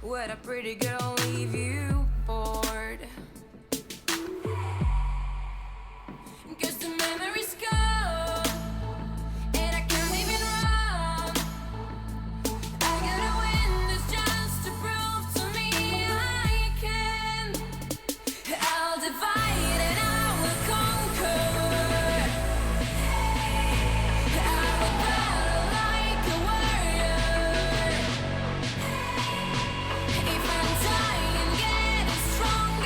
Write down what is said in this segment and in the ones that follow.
Would a pretty girl leave you bored? 'Cause the memories go, and I can't even run. I gotta win this just to prove to me I can. I'll divide and I will conquer. I will battle like a warrior. If I'm dying, getting stronger.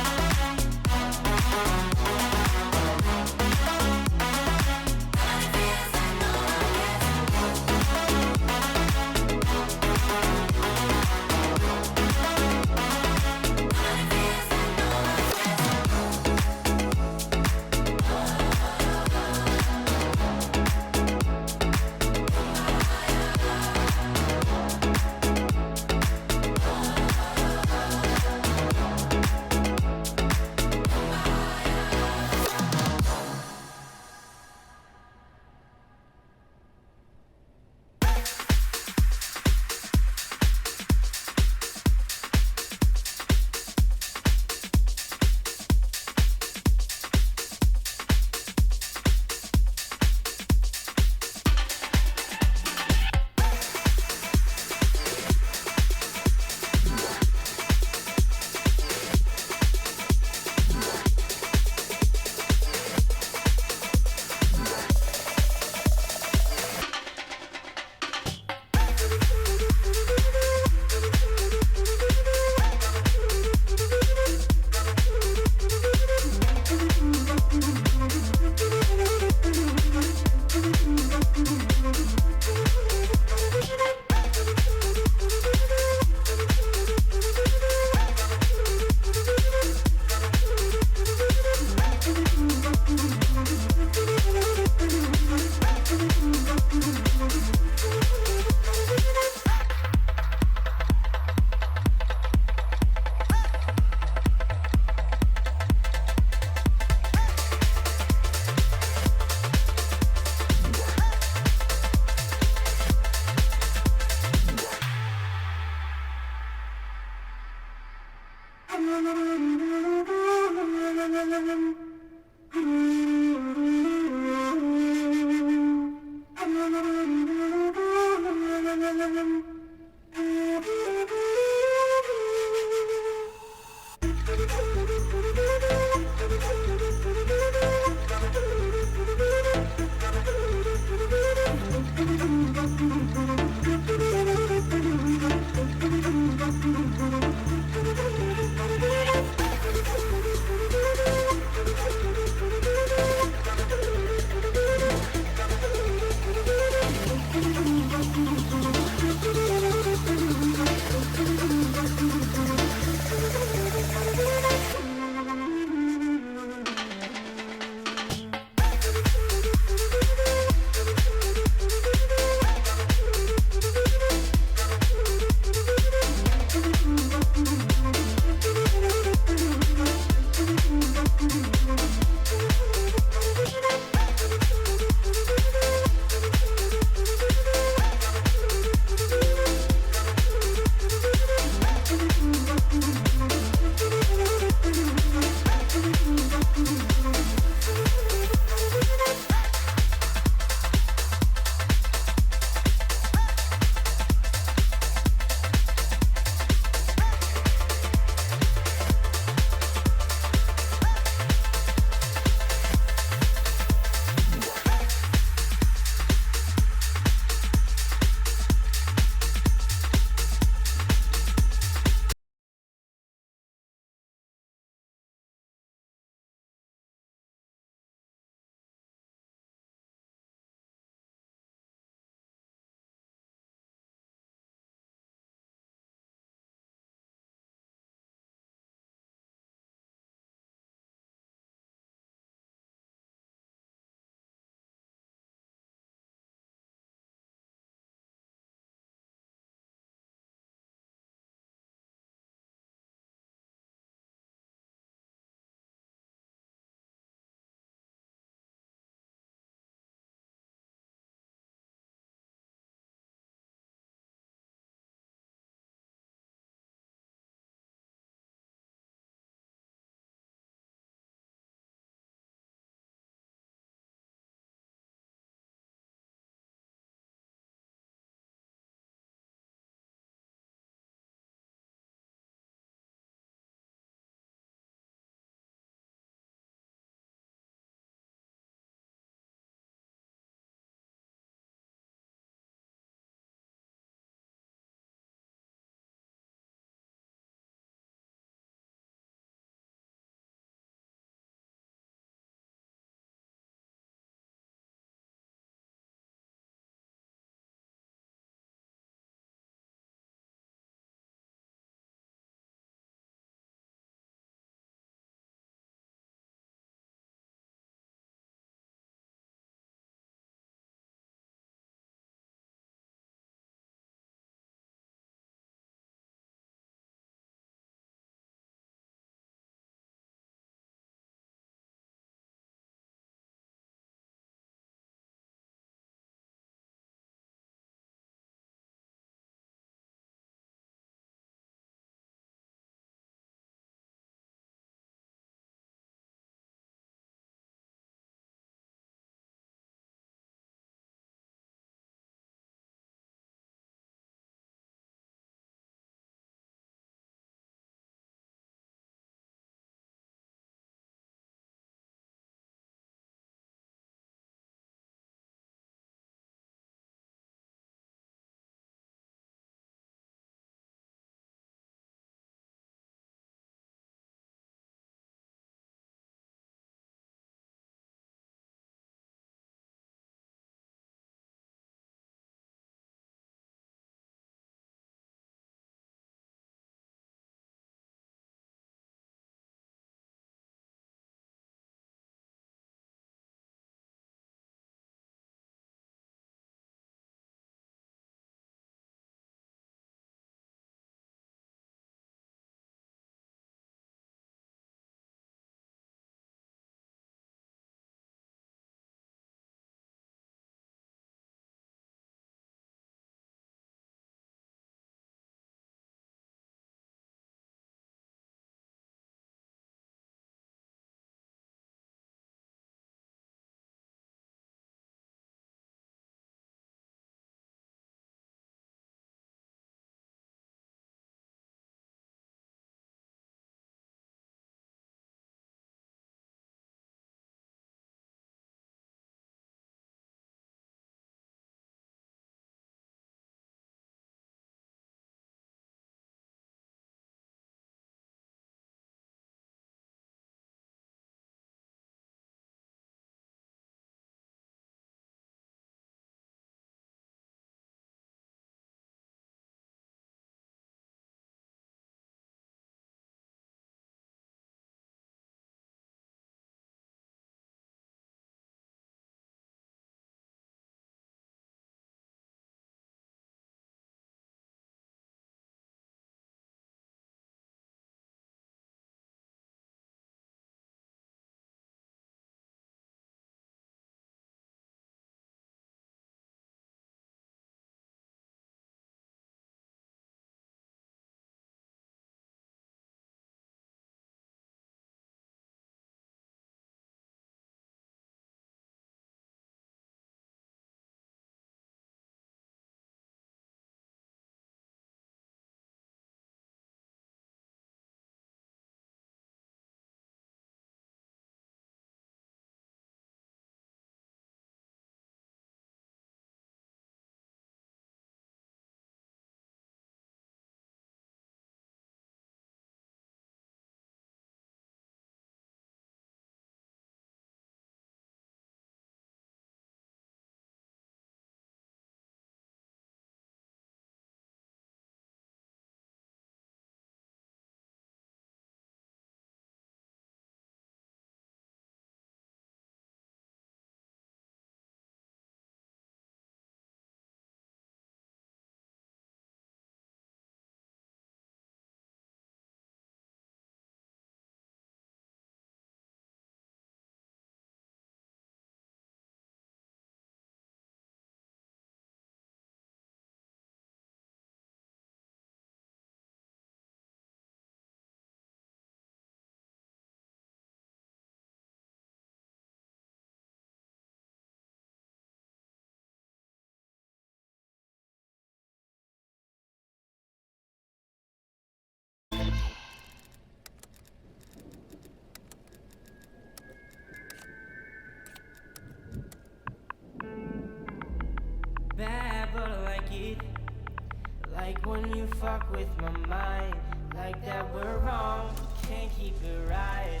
mind like that we're wrong, can't keep it right.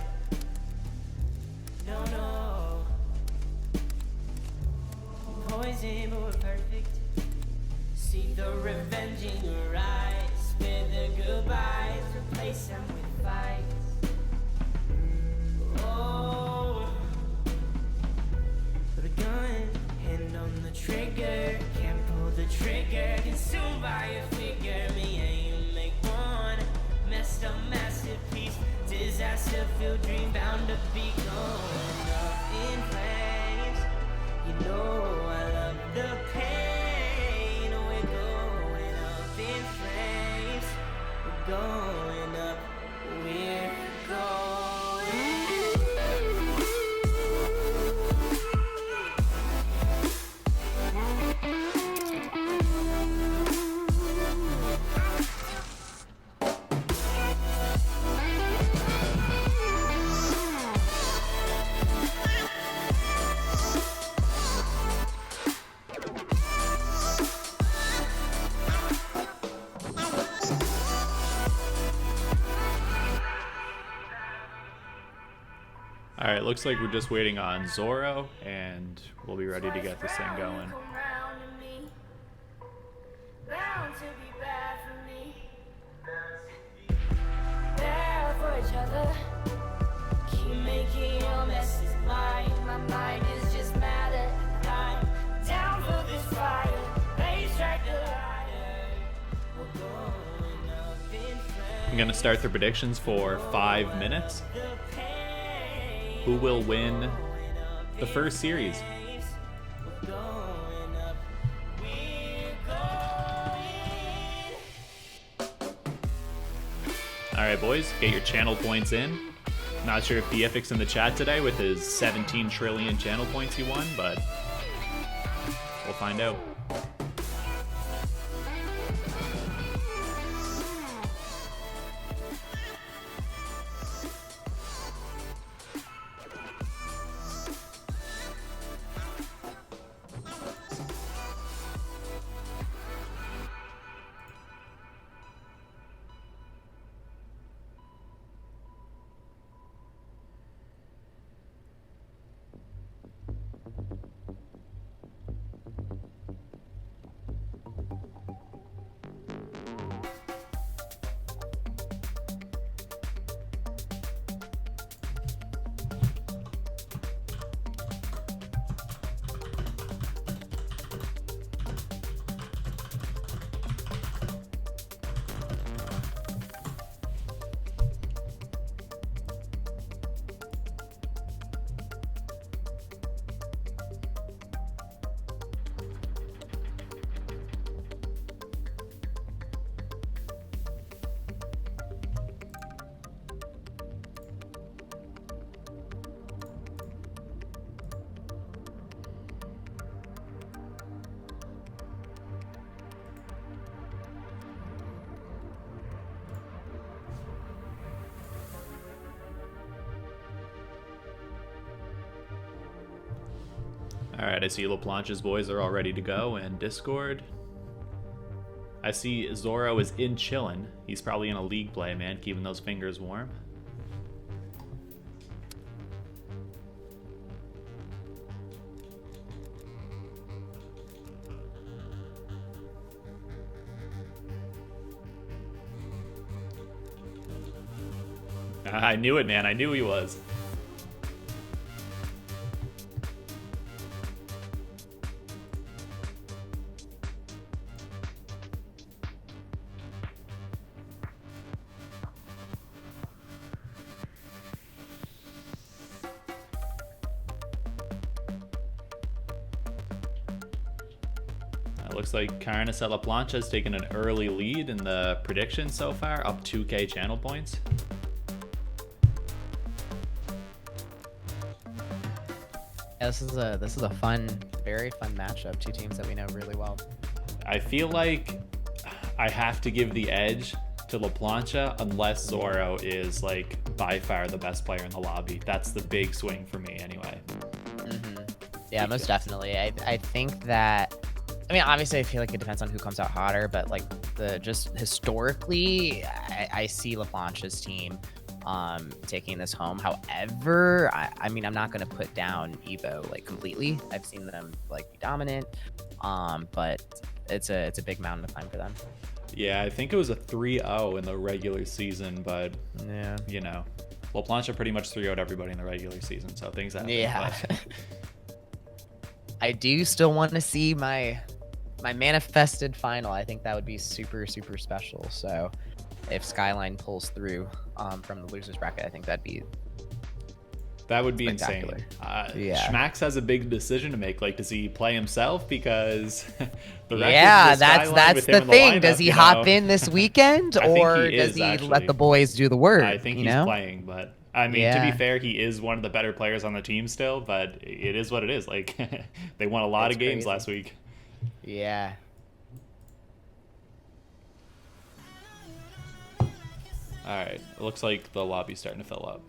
No, no. Poison, but we're perfect. See the revenge in your eyes. Spare the goodbyes, replace them with fights. Oh, put a gun, hand on the trigger. Can't pull the trigger, consumed by your figure. Me and you make one messed up masterpiece. Disaster filled dream bound to be going up in flames. You know I love the pain. We're going up in flames. We're going up. We're going. All right, looks like we're just waiting on Zorro, and we'll be ready to get this thing going. Bound to be bad for me. Bad for each other. Keep making your messes mine. My mind is just mad at the time. Down for this fire. They strike the lighter. We're going up in flames. I'm going to start the predictions for 5 minutes. Who will win the first series? Alright boys, get your channel points in. Not sure if BFX in the chat today with his 17 trillion channel points he won, but we'll find out. Alright, I see Plancha's boys are all ready to go, and Discord. I see Zorro is in chillin'. He's probably in a league play, man, keeping those fingers warm. I knew it, man. I knew he was. Looks like Carnes at Plancha has taken an early lead in the prediction so far, up 2k channel points. Yeah, this is a fun, very fun matchup. Two teams that we know really well. I feel like I have to give the edge to Plancha unless Zorro is like by far the best player in the lobby. That's the big swing for me anyway. Yeah, most definitely. I think that I mean, obviously, I feel like it depends on who comes out hotter, but like just historically, I see LaPlancha's team taking this home. However, I mean, I'm not going to put down Evo like completely. I've seen them like be dominant, but it's a big mountain to climb for them. Yeah, I think it was a 3-0 in the regular season, but Yeah, you know, Plancha pretty much 3-0'd everybody in the regular season, so things happen. yeah. But I do still want to see my manifested final. I think that would be super special. So if Skyline pulls through from the losers bracket, I think that would be insane. Yeah. Schmax has a big decision to make. Like, does he play himself? Because that's the thing. Does he hop in this weekend, or does he let the boys do the work? I think he's playing, but I mean, to be fair, he is one of the better players on the team still. But it is what it is. Like, they won a lot of games last week. Yeah. All right. It looks like the lobby's starting to fill up.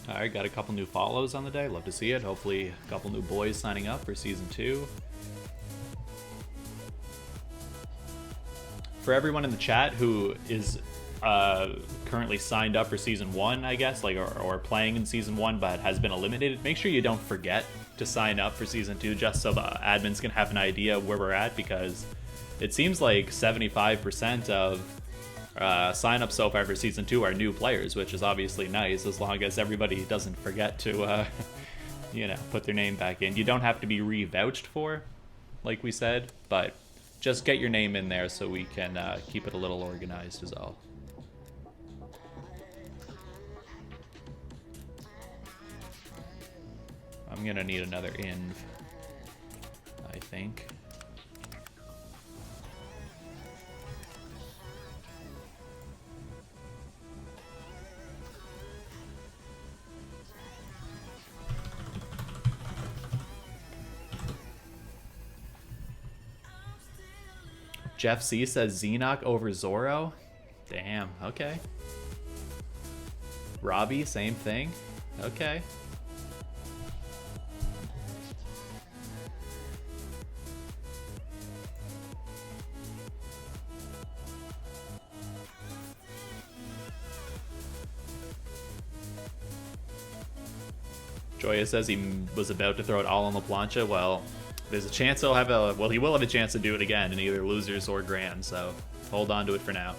All right, got a couple new follows on the day. Love to see it. Hopefully a couple new boys signing up for Season 2. For everyone in the chat who is currently signed up for Season 1, I guess, like or playing in Season 1 but has been eliminated, make sure you don't forget to sign up for Season 2 just so the admins can have an idea of where we're at, because it seems like 75% of sign-ups so far for Season 2 are new players, which is obviously nice, as long as everybody doesn't forget to, put their name back in. You don't have to be re-vouched for, like we said, but just get your name in there so we can keep it a little organized is all. I'm gonna need another inv, I think. Jeff C says Xenoc over Zoro. Damn, okay. Robbie, same thing. Okay. Joya says he was about to throw it all on LaPlancha. Well, there's a chance he will have a chance to do it again in either losers or grand, so hold on to it for now.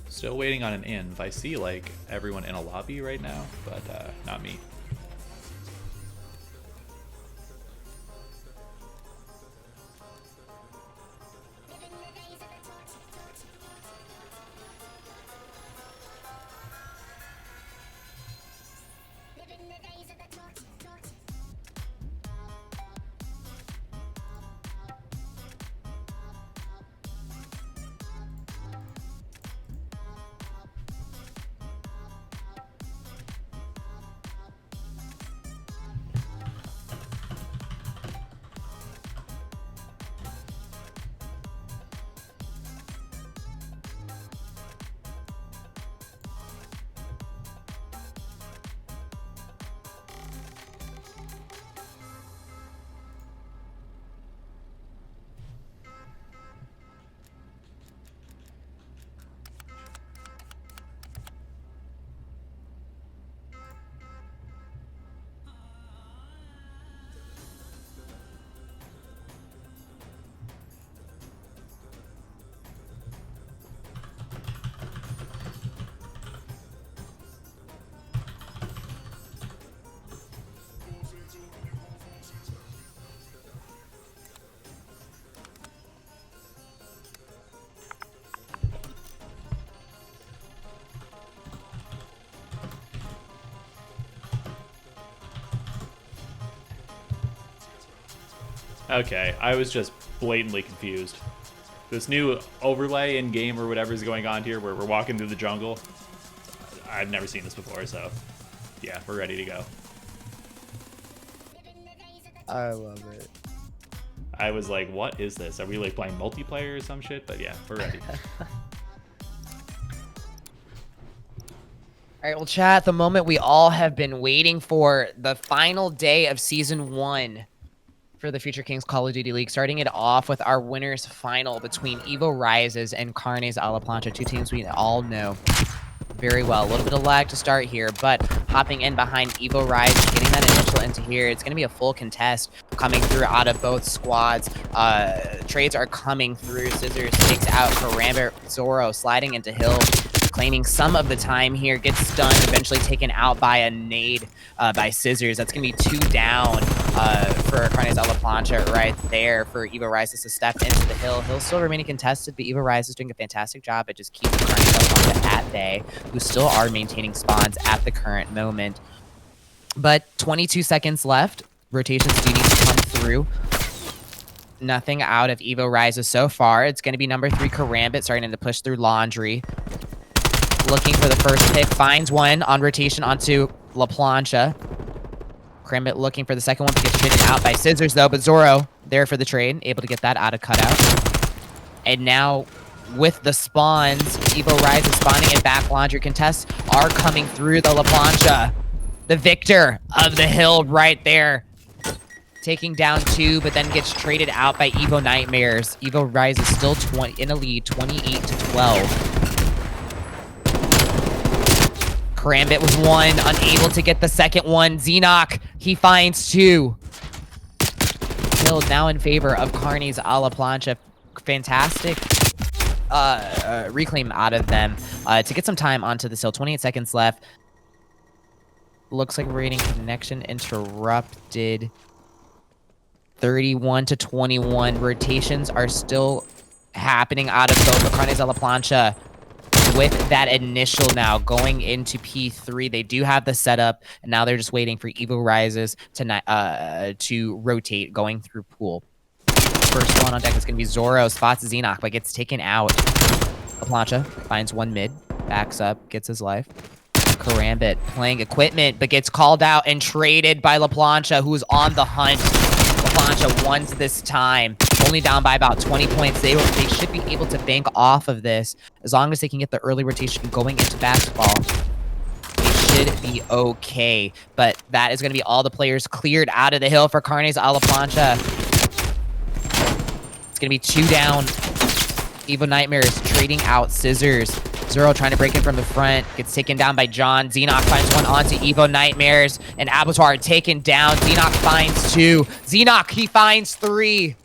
Still waiting on an inv. I see like everyone in a lobby right now, but not me. Okay, I was just blatantly confused. This new overlay in game or whatever is going on here where we're walking through the jungle. I've never seen this before, so yeah, we're ready to go. I love it. I was like, what is this? Are we like playing multiplayer or some shit? But yeah, we're ready. All right, well, chat, the moment we all have been waiting for, the final day of Season 1 for the Future Kings Call of Duty League, starting it off with our winners final between Evo Risez and Carnes a la Plancha, two teams we all know very well. A little bit of lag to start here, but hopping in behind Evo Risez, getting that initial into here, it's going to be a full contest coming through out of both squads. Trades are coming through. Scissors takes out Karambit, Zoro sliding into Hill, claiming some of the time here, gets stunned, eventually taken out by a nade by Scissors. That's going to be 2 down for Carnes a la Plancha right there for Evo Risez to step into the Hill. Hill still remaining contested, but Evo Risez is doing a fantastic job at just keeping Carnes a la Plancha at bay, who still are maintaining spawns at the current moment. But 22 seconds left. Rotations do need to come through. Nothing out of Evo Risez so far. It's going to be number 3 Karambit starting to push through Laundry. Looking for the first pick, finds one on rotation onto La Plancha. Karambit looking for the second one to get traded out by Scissors though, but Zoro there for the trade, able to get that out of cutout. And now with the spawns, Evo Risez spawning in back. Laundry contests are coming through the La Plancha. The victor of the Hill right there. Taking down 2, but then gets traded out by Evo Nightmares. Evo Risez still in a lead, 28-12. Karambit with 1, unable to get the second one. Xenoc, he finds 2. Killed now in favor of Carnes a la Plancha. Fantastic reclaim out of them to get some time onto the hill. 28 seconds left. Looks like we're getting connection interrupted. 31-21. Rotations are still happening out of both Carnes a la Plancha. With that initial now going into P3, they do have the setup, and now they're just waiting for Evo Risez to rotate going through pool. First one on deck is going to be Zoro, spots Xenoc, but gets taken out. La Plancha finds 1 mid, backs up, gets his life. Karambit playing equipment, but gets called out and traded by La Plancha, who is on the hunt. La Plancha wins this time, only down by about 20 points. They should be able to bank off of this as long as they can get the early rotation going into basketball. They should be okay, but that is going to be all the players cleared out of the hill for Carnes a la Plancha. It's going to be 2 down. Evo Nightmares trading out Scissors. Zoro trying to break in from the front. Gets taken down by John. Xenoc finds 1 onto Evo Nightmares. And Abattoir taken down. Xenoc finds 2. Xenoc, he finds 3.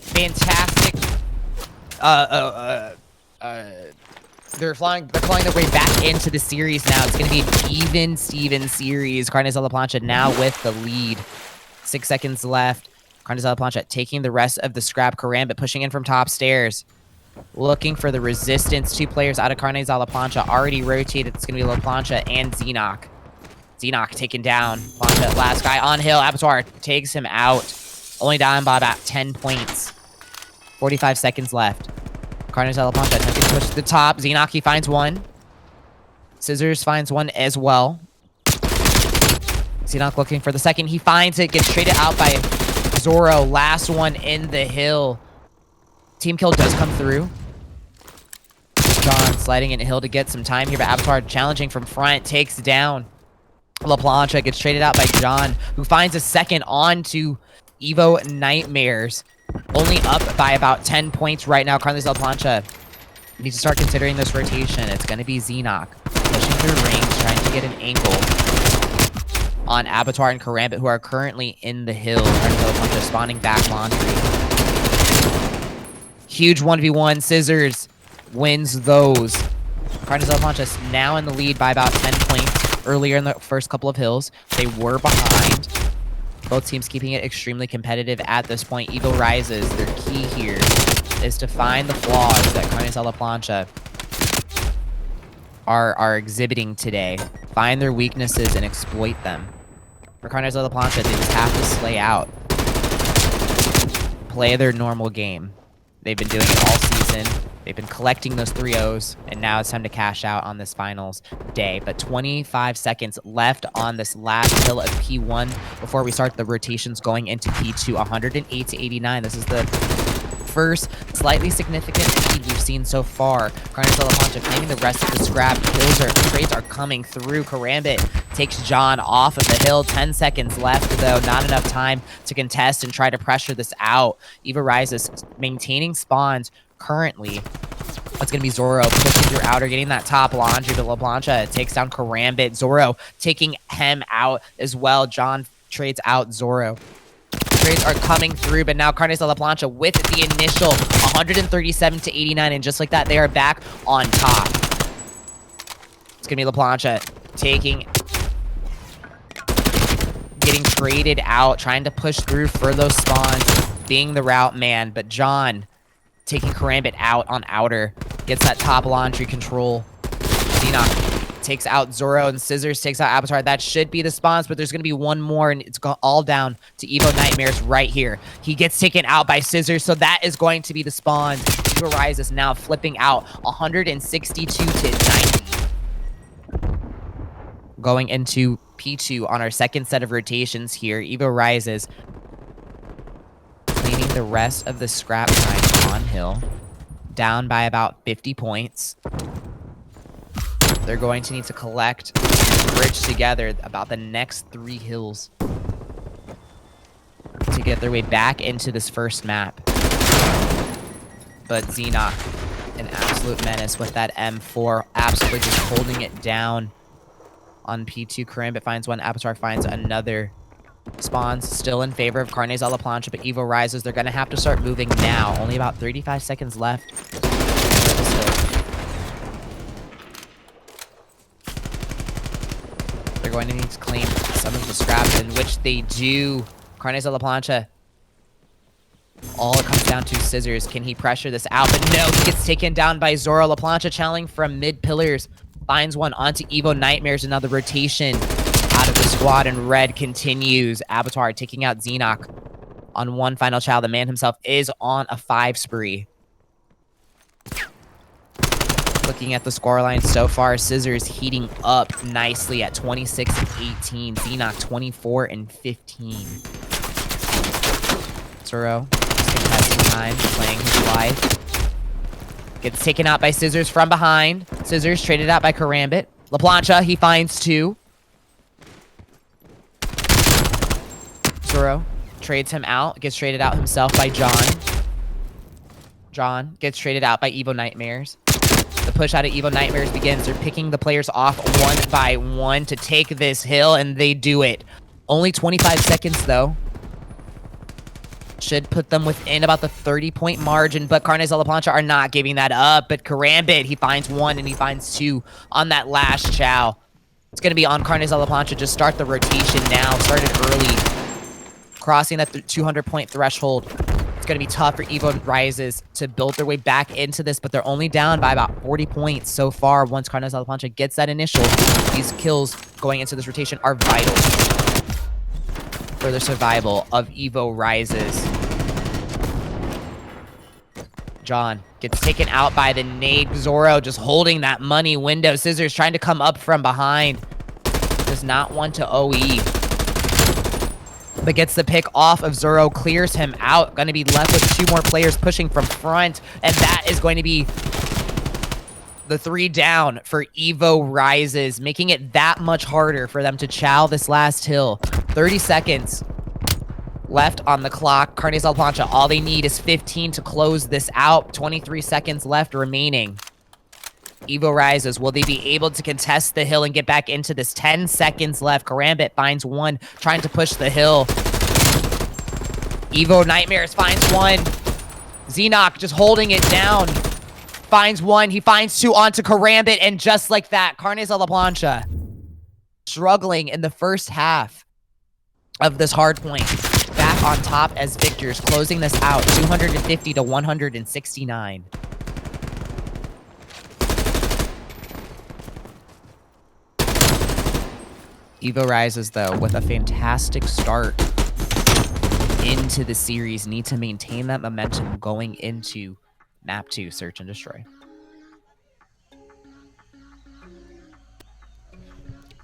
Fantastic. They're flying their way back into the series now. It's going to be an even Steven series. Carnes a la Plancha now with the lead. 6 seconds left. Carnes a la Plancha taking the rest of the scrap. Karambit pushing in from top stairs. Looking for the resistance. 2 players out of Carnes a la Plancha already rotated. It's going to be La Plancha and Xenoc. Xenoc taken down. Plancha, last guy on hill. Abattoir takes him out. Only down by about 10 points. 45 seconds left. Carnes a la Plancha attempting to push to the top. Xenoc, he finds 1. Scissors finds 1 as well. Xenoc looking for the second. He finds it. Gets traded out by Zoro. Last one in the hill. Team kill does come through. John sliding in hill to get some time here, but Abattoir challenging from front. Takes down La Plancha. Gets traded out by John, who finds a second onto Evo Nightmares. Only up by about 10 points right now. Carnes a la Plancha needs to start considering this rotation. It's going to be Xenoc pushing through rings, trying to get an ankle on Abattoir and Karambit, who are currently in the hill. Carnes a la Plancha spawning back Laundry. Huge 1v1. Scissors wins those. Carnes a la Plancha now in the lead by about 10 points. Earlier in the first couple of hills, they were behind. Both teams keeping it extremely competitive at this point. Evo Risez. Their key here is to find the flaws that Carnes a la Plancha are exhibiting today. Find their weaknesses and exploit them. For Carnes de la Plancha, they just have to slay out. Play their normal game. They've been doing it all season. They've been collecting those 3-0s, and now it's time to cash out on this finals day. But 25 seconds left on this last hill of P1 before we start the rotations going into P2. 108 to 89. This is the first slightly significant lead we've seen so far. Carnes de la Plancha claiming the rest of the scrap. Trades are coming through. Karambit takes John off of the hill. 10 seconds left, though. Not enough time to contest and try to pressure this out. Eva Risez maintaining spawns currently. It's going to be Zoro pushing through outer, getting that top laundry to La Plancha. Takes down Karambit. Zoro taking him out as well. John trades out Zoro. Trades are coming through, but now Carnes de la Plancha with the initial 137 to 89, and just like that, they are back on top. It's going to be La Plancha getting traded out, trying to push through for those spawns, being the route man, but John taking Karambit out on outer, gets that top laundry control. Xenoc takes out Zoro, and Scissors takes out Avatar. That should be the spawns, but there's going to be one more, and it's all down to Evo Nightmares right here. He gets taken out by Scissors, so that is going to be the spawns. Evo Risez now flipping out 162 to 90. Going into P2 on our second set of rotations here. Evo Risez cleaning the rest of the scrap time on hill. Down by about 50 points. They're going to need to collect and bridge together about the next 3 hills to get their way back into this first map. But Xenoc, an absolute menace with that M4, absolutely just holding it down on P2. Karambit finds one, Avatar finds another. Spawns still in favor of Carnes de la Plancha, but Evo Risez. They're going to have to start moving now. Only about 35 seconds left. They're going to need to claim some of the scraps, in which they do. Carnes de la Plancha. All it comes down to Scissors. Can he pressure this out? But no, he gets taken down by Zoro. La Plancha channeling from mid pillars. Finds one onto Evo Nightmares. Another rotation out of the squad, and red continues. Avatar taking out Xenoc on one final child. The man himself is on a 5 spree. Looking at the scoreline so far, Scissors heating up nicely at 26 and 18. Xenoc 24 and 15. Zoro just contesting time, playing his life. Gets taken out by Scissors from behind. Scissors traded out by Karambit. La Plancha, he finds 2. Zoro trades him out, gets traded out himself by John. John gets traded out by Evo Nightmares. The push out of Evo Nightmares begins. They're picking the players off one by one to take this hill, and they do it. Only 25 seconds, though. Should put them within about the 30-point margin, but Carnes de la Plancha are not giving that up. But Karambit, he finds 1 and he finds 2 on that last chow. It's going to be on Carnes de la Plancha. Just start the rotation now. Started early. Crossing that 200-point threshold. It's going to be tough for Evo Risez to build their way back into this, but they're only down by about 40 points so far. Once Carnes de la Plancha gets that initial, these kills going into this rotation are vital for the survival of Evo Risez. John gets taken out by the nade. Zoro just holding that money window. Scissors trying to come up from behind. Does not want to OE. But gets the pick off of Zoro, clears him out. Going to be left with 2 more players pushing from front. And that is going to be the 3 down for Evo Risez, making it that much harder for them to chow this last hill. 30 seconds left on the clock. Carnes de la Plancha, all they need is 15 to close this out. 23 seconds left remaining. Evo Risez, will they be able to contest the hill and get back into this? 10 seconds left. Karambit finds 1, trying to push the hill. Evo Nightmares finds 1. Xenoc just holding it down. Finds 1. He finds 2 onto Karambit, and just like that, Carnes de la Plancha struggling in the first half of this hard point. Back on top as victors, closing this out 250 to 169. Evo Risez, though, with a fantastic start into the series, need to maintain that momentum going into map 2, Search and Destroy.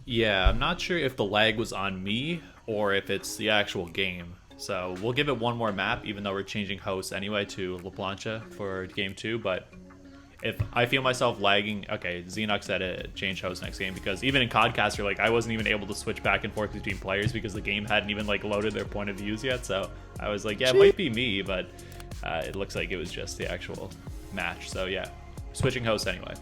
Yeah, I'm not sure if the lag was on me or if it's the actual game. So we'll give it one more map, even though we're changing hosts anyway to La Plancha for game 2. But if I feel myself lagging, okay, Xenox said it, change host next game, because even in CodCaster, like, I wasn't even able to switch back and forth between players because the game hadn't even like loaded their point of views yet. So I was like, yeah, it might be me, but it looks like it was just the actual match. So yeah, switching hosts anyway.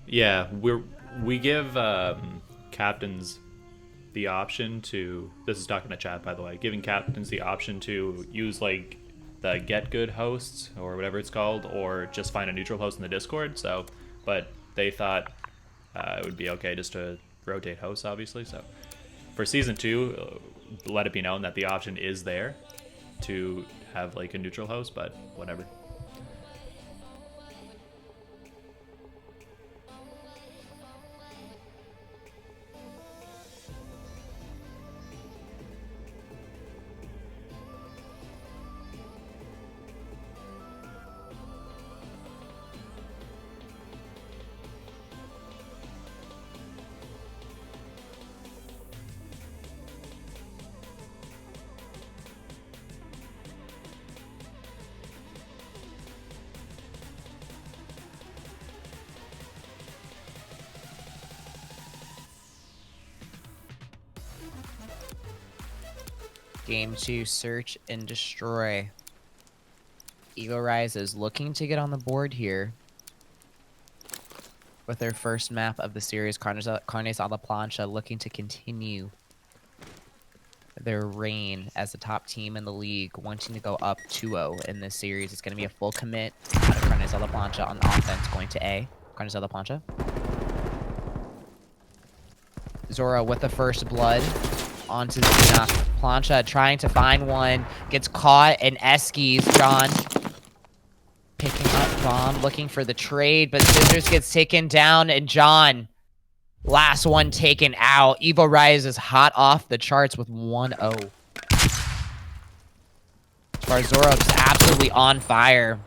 Yeah, we give captains the option to, this is talking to chat by the way, giving captains the option to use like the get good hosts or whatever it's called, or just find a neutral host in the Discord. So, but they thought it would be okay just to rotate hosts, obviously. So for season 2, let it be known that the option is there to have like a neutral host, but whatever. Game 2, Search and Destroy. Evo Risez is looking to get on the board here with their first map of the series. Carnes on La Plancha looking to continue their reign as the top team in the league, wanting to go up 2-0 in this series. It's going to be a full commit out of Carnes on La Plancha on offense, going to A. Carnes on La Plancha. Zora with the first blood onto Xenox. Plancha trying to find one, gets caught, and Eskies, John. picking up bomb, looking for the trade, but Scissors gets taken down, and John, last one taken out. Evo Rise is hot off the charts with 1-0. As far as Zoro, just absolutely on fire.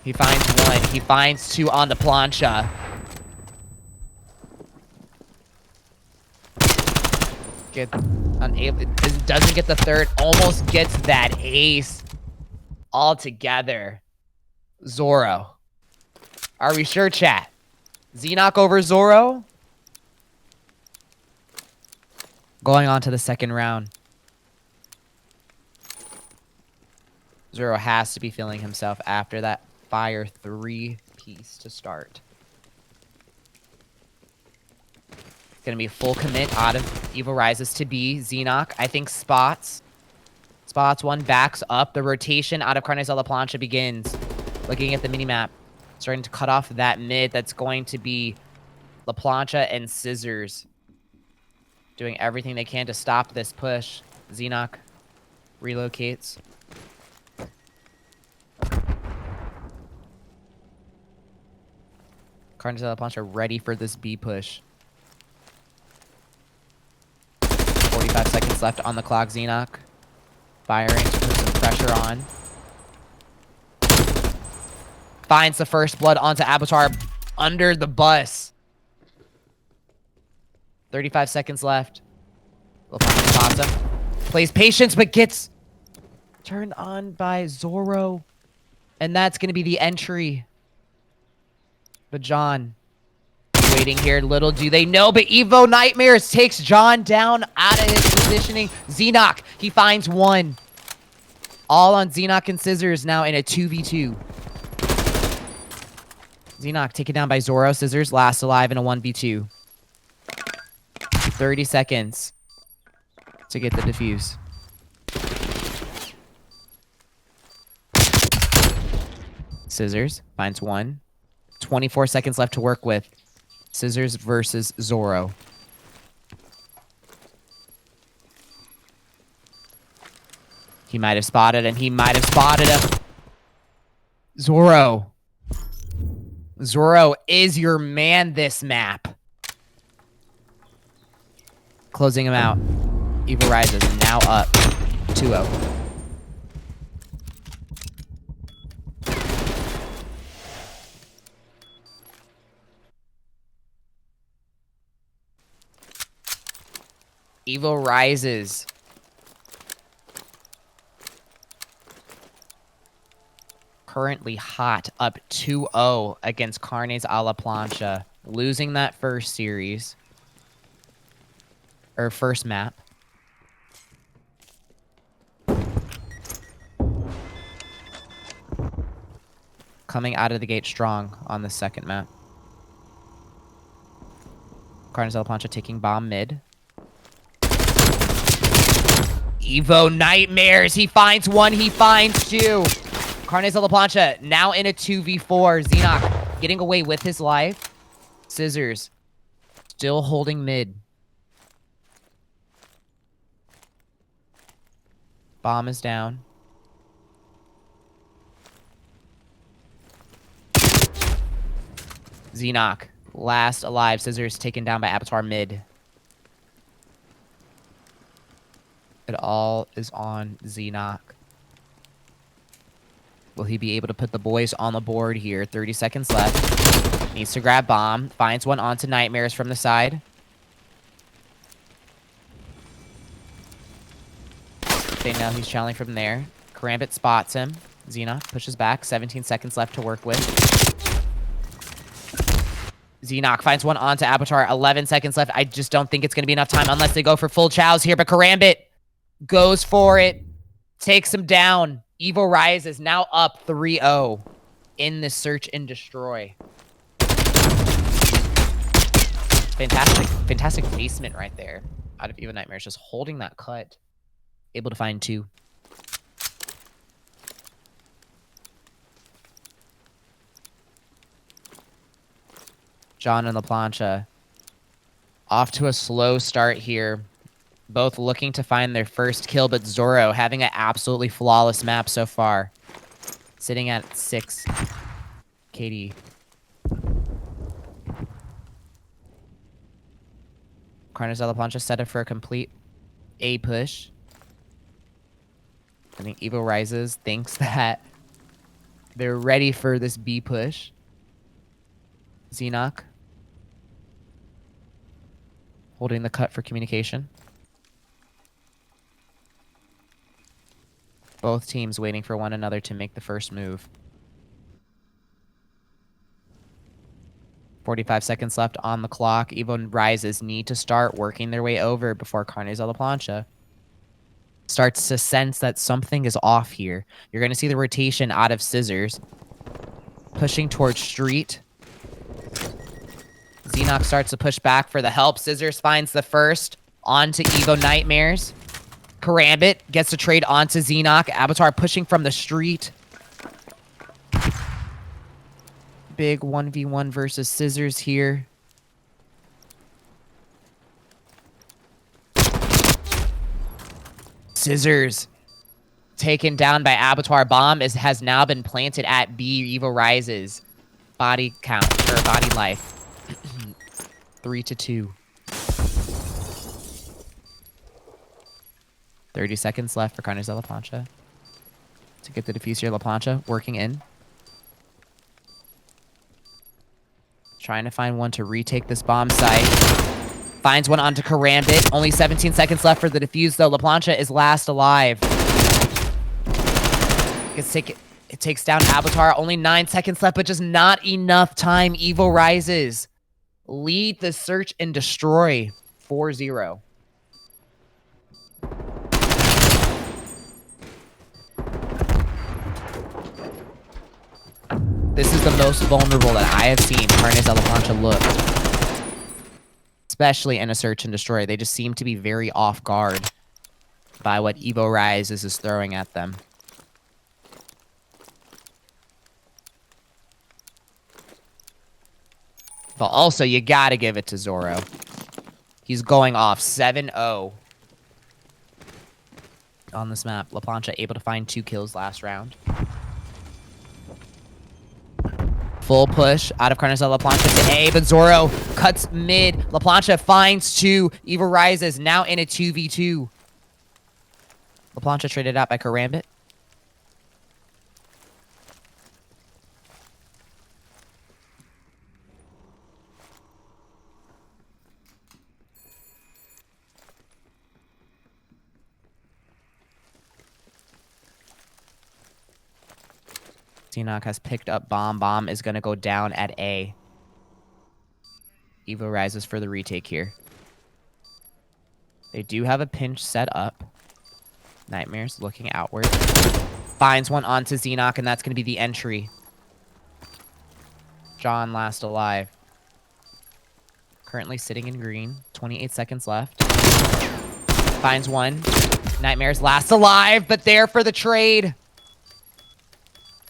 He finds one. He finds two on the Plancha. Doesn't get the third. Almost gets that ace. All together. Zoro. Are we sure, chat? Xenoc over Zoro? Going on to the second round. Zoro has to be feeling himself after that fire 3-piece to start. Gonna be a full commit out of Evo Rises to B. Xenoc, I think, spots. Spots one, backs up. The rotation out of Carnes La Plancha begins. Looking at the minimap. Starting to cut off that mid. That's going to be La Plancha and Scissors. Doing everything they can to stop this push. Xenoc relocates. Carnes La Plancha ready for this B push. 45 seconds left on the clock. Xenoc firing to put some pressure on. Finds the first blood onto Abattoir under the bus. 35 seconds left. LaPlancha plays patience, but gets turned on by Zoro. And that's going to be the entry. But John, waiting here. Little do they know, but Evo Nightmares takes John down out of his positioning. Xenoc, he finds one. All on Xenoc and Scissors now in a 2v2. Xenoc taken down by Zoro. Scissors last alive in a 1v2. 30 seconds to get the defuse. Scissors finds one. 24 seconds left to work with. Scissors versus Zoro. He might have spotted him. He might have spotted him. Zoro. Zoro is your man this map. Closing him out. Evo Rises now up 2-0. Evo Rises. Currently hot, up 2-0 against Carnes a la Plancha. Losing that first series. Or first map. Coming out of the gate strong on the second map. Carnes a la Plancha taking bomb mid. Evo Nightmares. He finds one. He finds two. Carnes La Plancha now in a 2v4. Xenoc getting away with his life. Scissors still holding mid. Bomb is down. Xenoc last alive. Scissors taken down by Abattoir mid. It all is on Xenoc. Will he be able to put the boys on the board here? 30 seconds left. Needs to grab bomb. Finds one onto Nightmares from the side. They know he's channeling from there. Karambit spots him. Xenoc pushes back. 17 seconds left to work with. Xenoc finds one onto Abattoir. 11 seconds left. I just don't think it's going to be enough time unless they go for full chows here. But Karambit goes for it. Takes him down. Evo Rise is now up 3-0 in the search and destroy. Fantastic basement right there out of Evo Nightmares. Just holding that cut. Able to find two. John and La Plancha off to a slow start here. Both looking to find their first kill, but Zoro having an absolutely flawless map so far. Sitting at 6. KD. Carnes de la Plancha set up for a complete A push. I think Evo Risez thinks that they're ready for this B push. Xenoc holding the cut for communication. Both teams waiting for one another to make the first move. 45 seconds left on the clock. Evo Risez need to start working their way over before Carnes de la Plancha starts to sense that something is off here. You're going to see the rotation out of Scissors. Pushing towards Street. Xenoc starts to push back for the help. Scissors finds the first. Onto Evo Nightmares. Karambit gets the trade onto Xenoc. Avatar pushing from the street. Big 1v1 versus Scissors here. Scissors taken down by Abattoir. Bomb has now been planted at B. Evo Risez. Body count, or body life. 3-2. 30 seconds left for Carnes de la Plancha to get the defuse here. La Plancha working in. Trying to find one to retake this bomb site. Finds one onto Karambit. Only 17 seconds left for the defuse, though. La Plancha is last alive. It takes down Abattoir. Only 9 seconds left, but just not enough time. Evo Risez lead the search and destroy 4-0. This is the most vulnerable that I have seen Carnes de la Plancha look. Especially in a search and destroy. They just seem to be very off guard by what Evo Risez is throwing at them. But also, you gotta give it to Zoro. He's going off 7-0 on this map. La Plancha able to find 2 kills last round. Full push out of Carnes de la Plancha to A, but Zoro cuts mid. La Plancha finds 2. Evo Risez now in a 2v2. La Plancha traded out by Karambit. Xenoc has picked up Bomb. Bomb is going to go down at A. Evo Risez for the retake here. They do have a pinch set up. Nightmares looking outward. Finds one onto Xenoc, and that's going to be the entry. John last alive. Currently sitting in green. 28 seconds left. Finds one. Nightmares last alive, but there for the trade.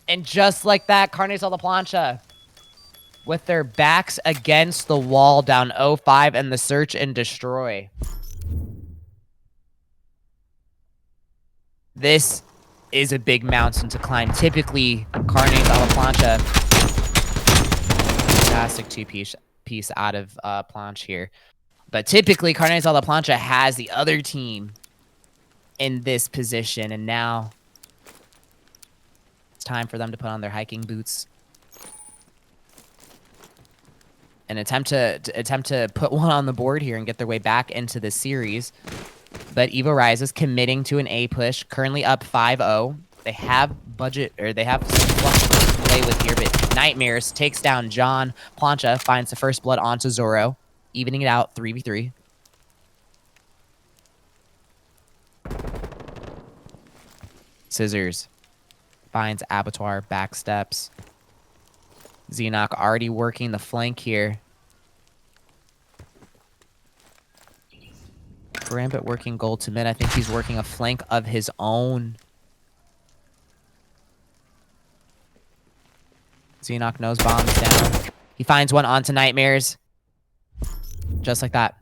And just like that, Carnes de la Plancha, with their backs against the wall, down 0-5 and the search and destroy. This is a big mountain to climb. Typically, Carnes de la Plancha, fantastic two-piece out of Plancha here. But typically, Carnes de la Plancha has the other team in this position, and now time for them to put on their hiking boots and attempt to put one on the board here and get their way back into the series. But Evo Risez committing to an A push, currently up 5-0. They have budget, or they have some flush to play with here, but Nightmares takes down John. Plancha finds the first blood onto Zoro, evening it out 3v3. Scissors finds Abattoir, backsteps. Xenoc already working the flank here. Karambit working gold to mid. I think he's working a flank of his own. Xenoc knows bombs down. He finds one onto Nightmares. Just like that.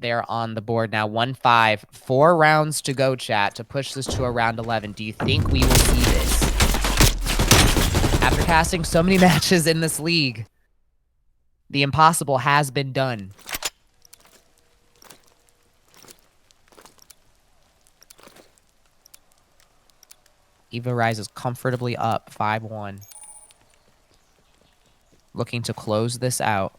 They're on the board now, 1-5. 4 rounds to go, chat, to push this to a round 11. Do you think we will see this? After casting so many matches in this league, the impossible has been done. Eva rises comfortably up, 5-1. Looking to close this out.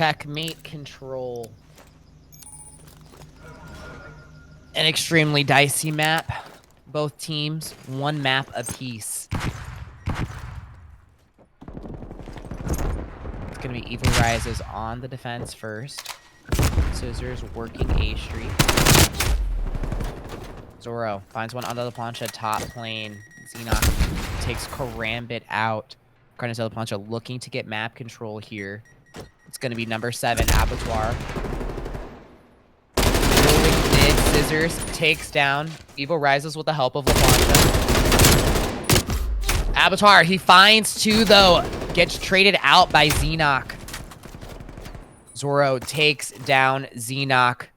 checkmate control. An extremely dicey map. Both teams, one map apiece. It's going to be Evil Risez on the defense first. Scissors working A Street. Zoro finds one under the plancha, top plane. Xenoc takes Karambit out. Carnes de la Plancha looking to get map control here. It's going to be number 7, Abattoir. Rolling mid, Scissors takes down Evil Risez with the help of La Plancha. Abattoir, he finds 2 though. Gets traded out by Xenoc. Zoro takes down Xenoc.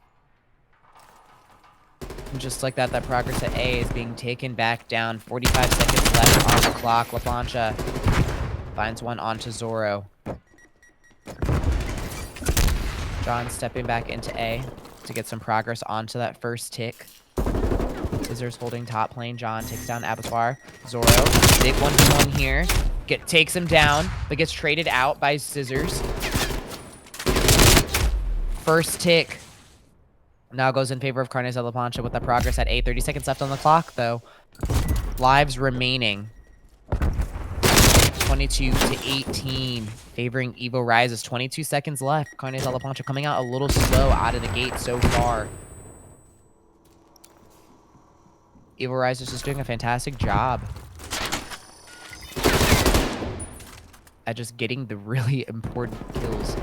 And just like that, that progress at A is being taken back down. 45 seconds left on the clock. La Plancha finds one onto Zoro. John stepping back into A to get some progress onto that first tick. Scissors holding top lane. John takes down Abattoir. Zoro, big 1v1 here. Takes him down, but gets traded out by Scissors. First tick now goes in favor of Carnes de la Plancha with the progress at A. 30 seconds left on the clock, though. Lives remaining. 22 to 18, favoring Evil Risez. 22 seconds left. Carnes de la Plancha coming out a little slow out of the gate so far. Evil Risez is doing a fantastic job at just getting the really important kills.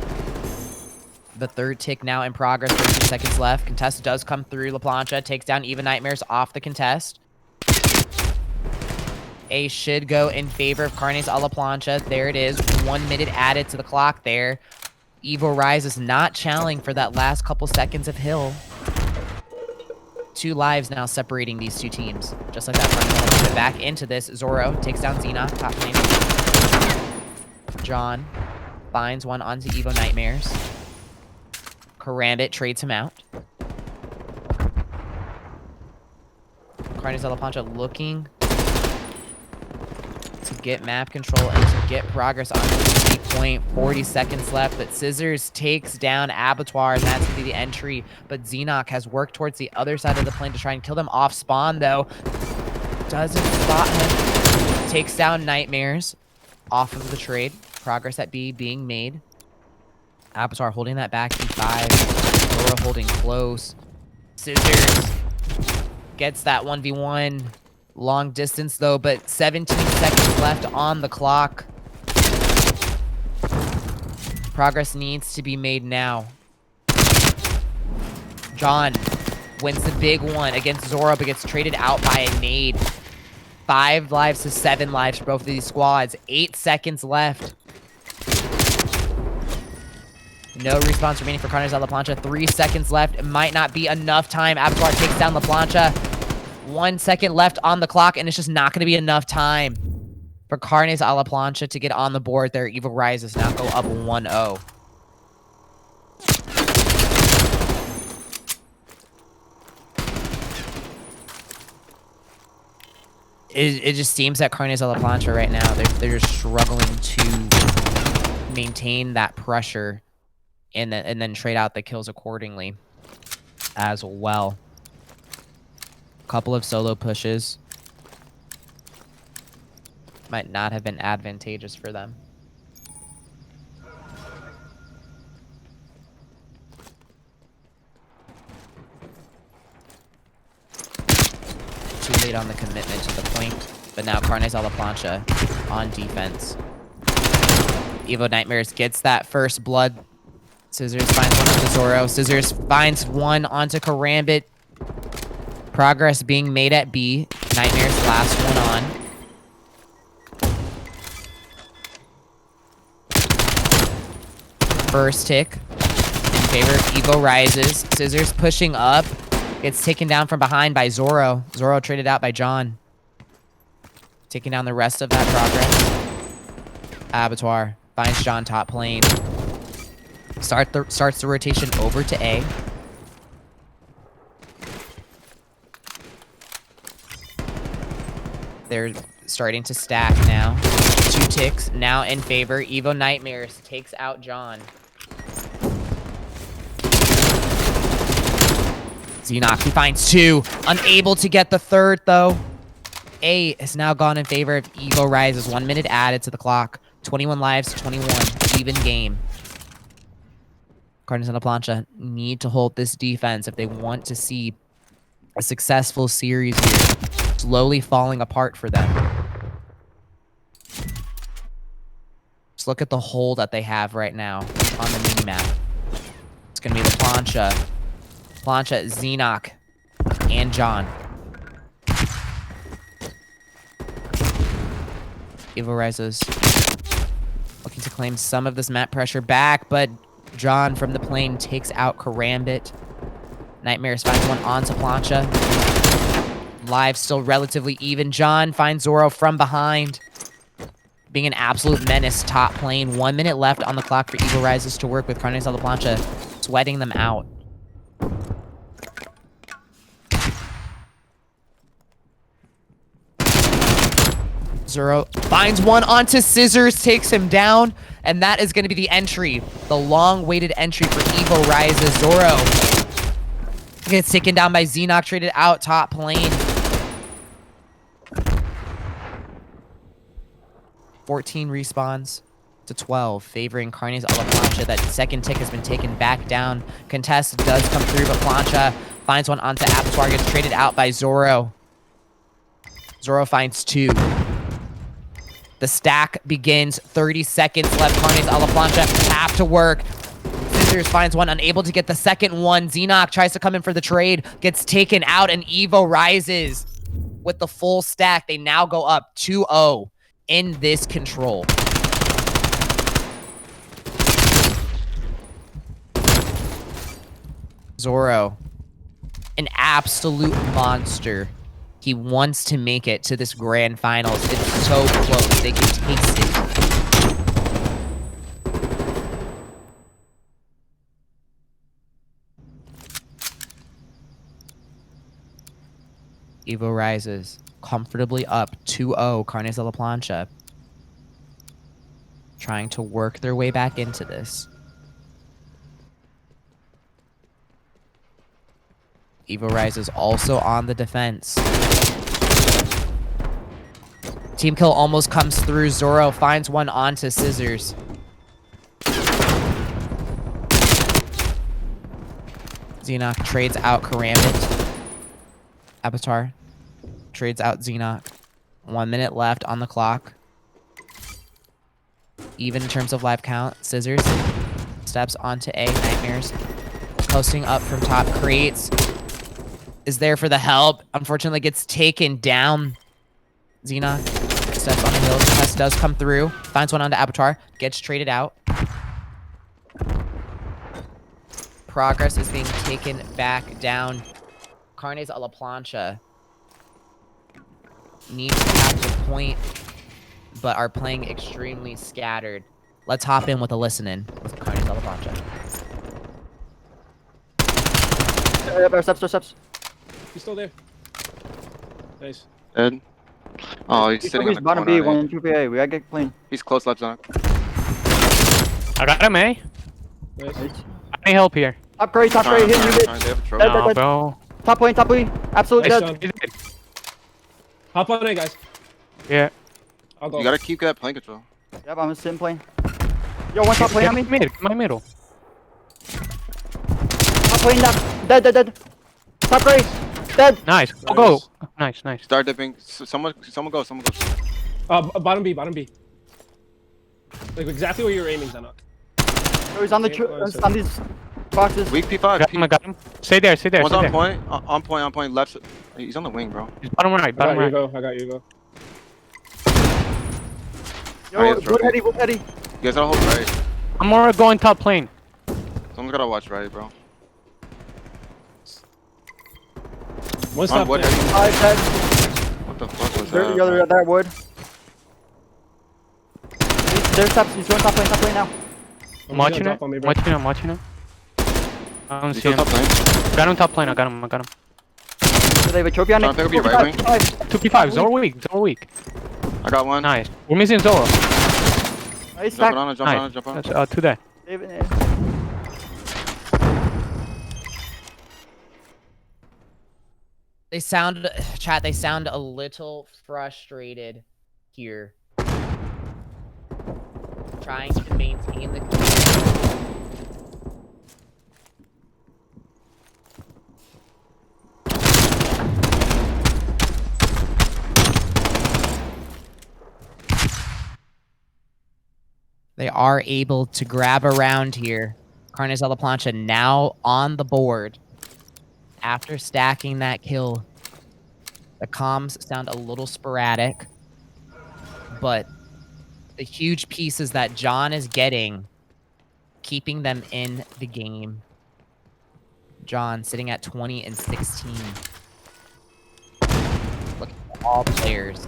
The third tick now in progress. 13 seconds left. Contest does come through. La Plancha takes down Eva Nightmares off the contest. A should go in favor of Carnes a la Plancha. There it is. 1 minute added to the clock there. Evil Risez not challenging for that last couple seconds of Hill. 2 lives now separating these 2 teams. Just like that. Carnes back into this. Zoro takes down Xenoc. Top lane. John finds one onto Evo Nightmares. Karambit trades him out. Carnes de la Plancha looking to get map control and to get progress on the point. 40 seconds left, but Scissors takes down Abattoir, and that's going to be the entry. But Xenoc has worked towards the other side of the plane to try and kill them off spawn, though. Doesn't spot him. Takes down Nightmares off of the trade. Progress at B being made. Abattoir holding that back E5. Zoro holding close. Scissors gets that 1v1. Long distance though, but 17 seconds left on the clock. Progress needs to be made now. John wins the big one against Zoro, but gets traded out by a nade. 5 lives to 7 lives for both of these squads. 8 seconds left. No response remaining for Carnes de la Plancha. 3 seconds left. It might not be enough time. Abattoir takes down La Plancha. 1 second left on the clock, and it's just not going to be enough time for Carnes a la Plancha to get on the board there. Evil Risez now go up 1-0. It just seems that Carnes a la Plancha right now, they're just struggling to maintain that pressure and then trade out the kills accordingly as well. Couple of solo pushes might not have been advantageous for them. Too late on the commitment to the point, but now Carnes a la Plancha on defense. Evo Nightmares gets that first blood. Scissors finds one onto Zoro. Scissors finds one onto Karambit. Progress being made at B. Nightmares last one on. First tick in favor of Evo Risez. Scissors pushing up. Gets taken down from behind by Zoro. Zoro traded out by John. Taking down the rest of that progress. Abattoir finds John top lane. Starts the rotation over to A. They're starting to stack now. 2 ticks now in favor. Evo Nightmares takes out John. Xenox, he finds 2. Unable to get the 3rd, though. A has now gone in favor of Evo Risez. 1 minute added to the clock. 21 lives, 21. Even game. Carnes and Plancha need to hold this defense if they want to see a successful series here. Slowly falling apart for them. Just look at the hole that they have right now on the minimap. It's going to be the Plancha, Xenox, and John. Evo Risez looking to claim some of this map pressure back, but John from the plane takes out Karambit. Nightmares finds one onto Plancha. Live still relatively even. John finds Zoro from behind. Being an absolute menace top lane. 1 minute left on the clock for Evo Risez to work with. Carnes on the Plancha, sweating them out. Zoro finds one onto Scissors, takes him down, and that is going to be the entry. The long-awaited entry for Evo Risez. Zoro gets taken down by Xenox, traded out top lane. 14 respawns to 12, favoring Carnes a la Plancha. That second tick has been taken back down. Contest does come through, but Plancha finds one onto Abattoir, gets traded out by Zoro. Zoro finds 2. The stack begins. 30 seconds left. Carnes a la Plancha have to work. Scissors finds one, unable to get the second one. Xenox tries to come in for the trade, gets taken out, and Evo Risez with the full stack. They now go up 2-0 in this control. Zoro, an absolute monster. He wants to make it to this grand finals. It's so close. They can taste it. Evo Risez comfortably up 2-0. Carnes a la Plancha trying to work their way back into this. Evo Risez also on the defense. Team kill almost comes through. Zoro finds one onto Scissors. Xenox trades out Karambit. Abattoir trades out Xenox. 1 minute left on the clock. Even in terms of live count. Scissors steps onto A. Nightmares posting up from top. Creates is there for the help. Unfortunately gets taken down. Xenox steps on the hill. Test does come through. Finds one onto Abattoir. Gets traded out. Progress is being taken back down. Carnes a la Plancha need to have the point, but are playing extremely scattered. Let's hop in with a listen-in with Carnes a la Plancha. Steps. He's still there. Nice. Dead. Oh, he's sitting on the bottom corner. B, 1 2 PA. We gotta get clean. He's close left zone. I got him, eh? Nice. I need help here. Top grade, hit you, They bitch. have a trophy. No, bro. Top lane, absolute Nice, dead. John. Hop on in, guys. Yeah. I'll go. You gotta keep that plane control. Yep, I'm sim plane. Yo, one top lane on me. My middle. Top lane down. Dead. Top grade, dead. Nice. Go. Nice. Start dipping. Someone go. Bottom B. Like exactly where you're aiming, Zanok. Oh, he's on on these boxes. Weak P5. I got him. Stay there. One's on point. On point. Left. He's on the wing, bro. He's bottom right. I got you, go. Yo, wood heady. You guys gotta hold right. I'm more going top lane. Someone's gotta watch right, bro. One stop wood. there. Dead. What the fuck was There's that? the other that wood. There's steps. He's going top lane now. I'm watching it. I'm watching it. I don't He's see him. still top lane. Got him top lane. I got him. Do they have a trophy on it? Trying to pick up your right wing. 2P5. Zoro weak. I got one. Nice. We're missing Zoro. Nice Jump stack. on it. Jump on it. That's 2 there. They sound, chat, they sound a little frustrated here. Trying to maintain the They are able to grab around here. Carnes La Plancha now on the board. After stacking that kill, the comms sound a little sporadic, but the huge pieces that John is getting, keeping them in the game. John sitting at 20 and 16. Looking for all players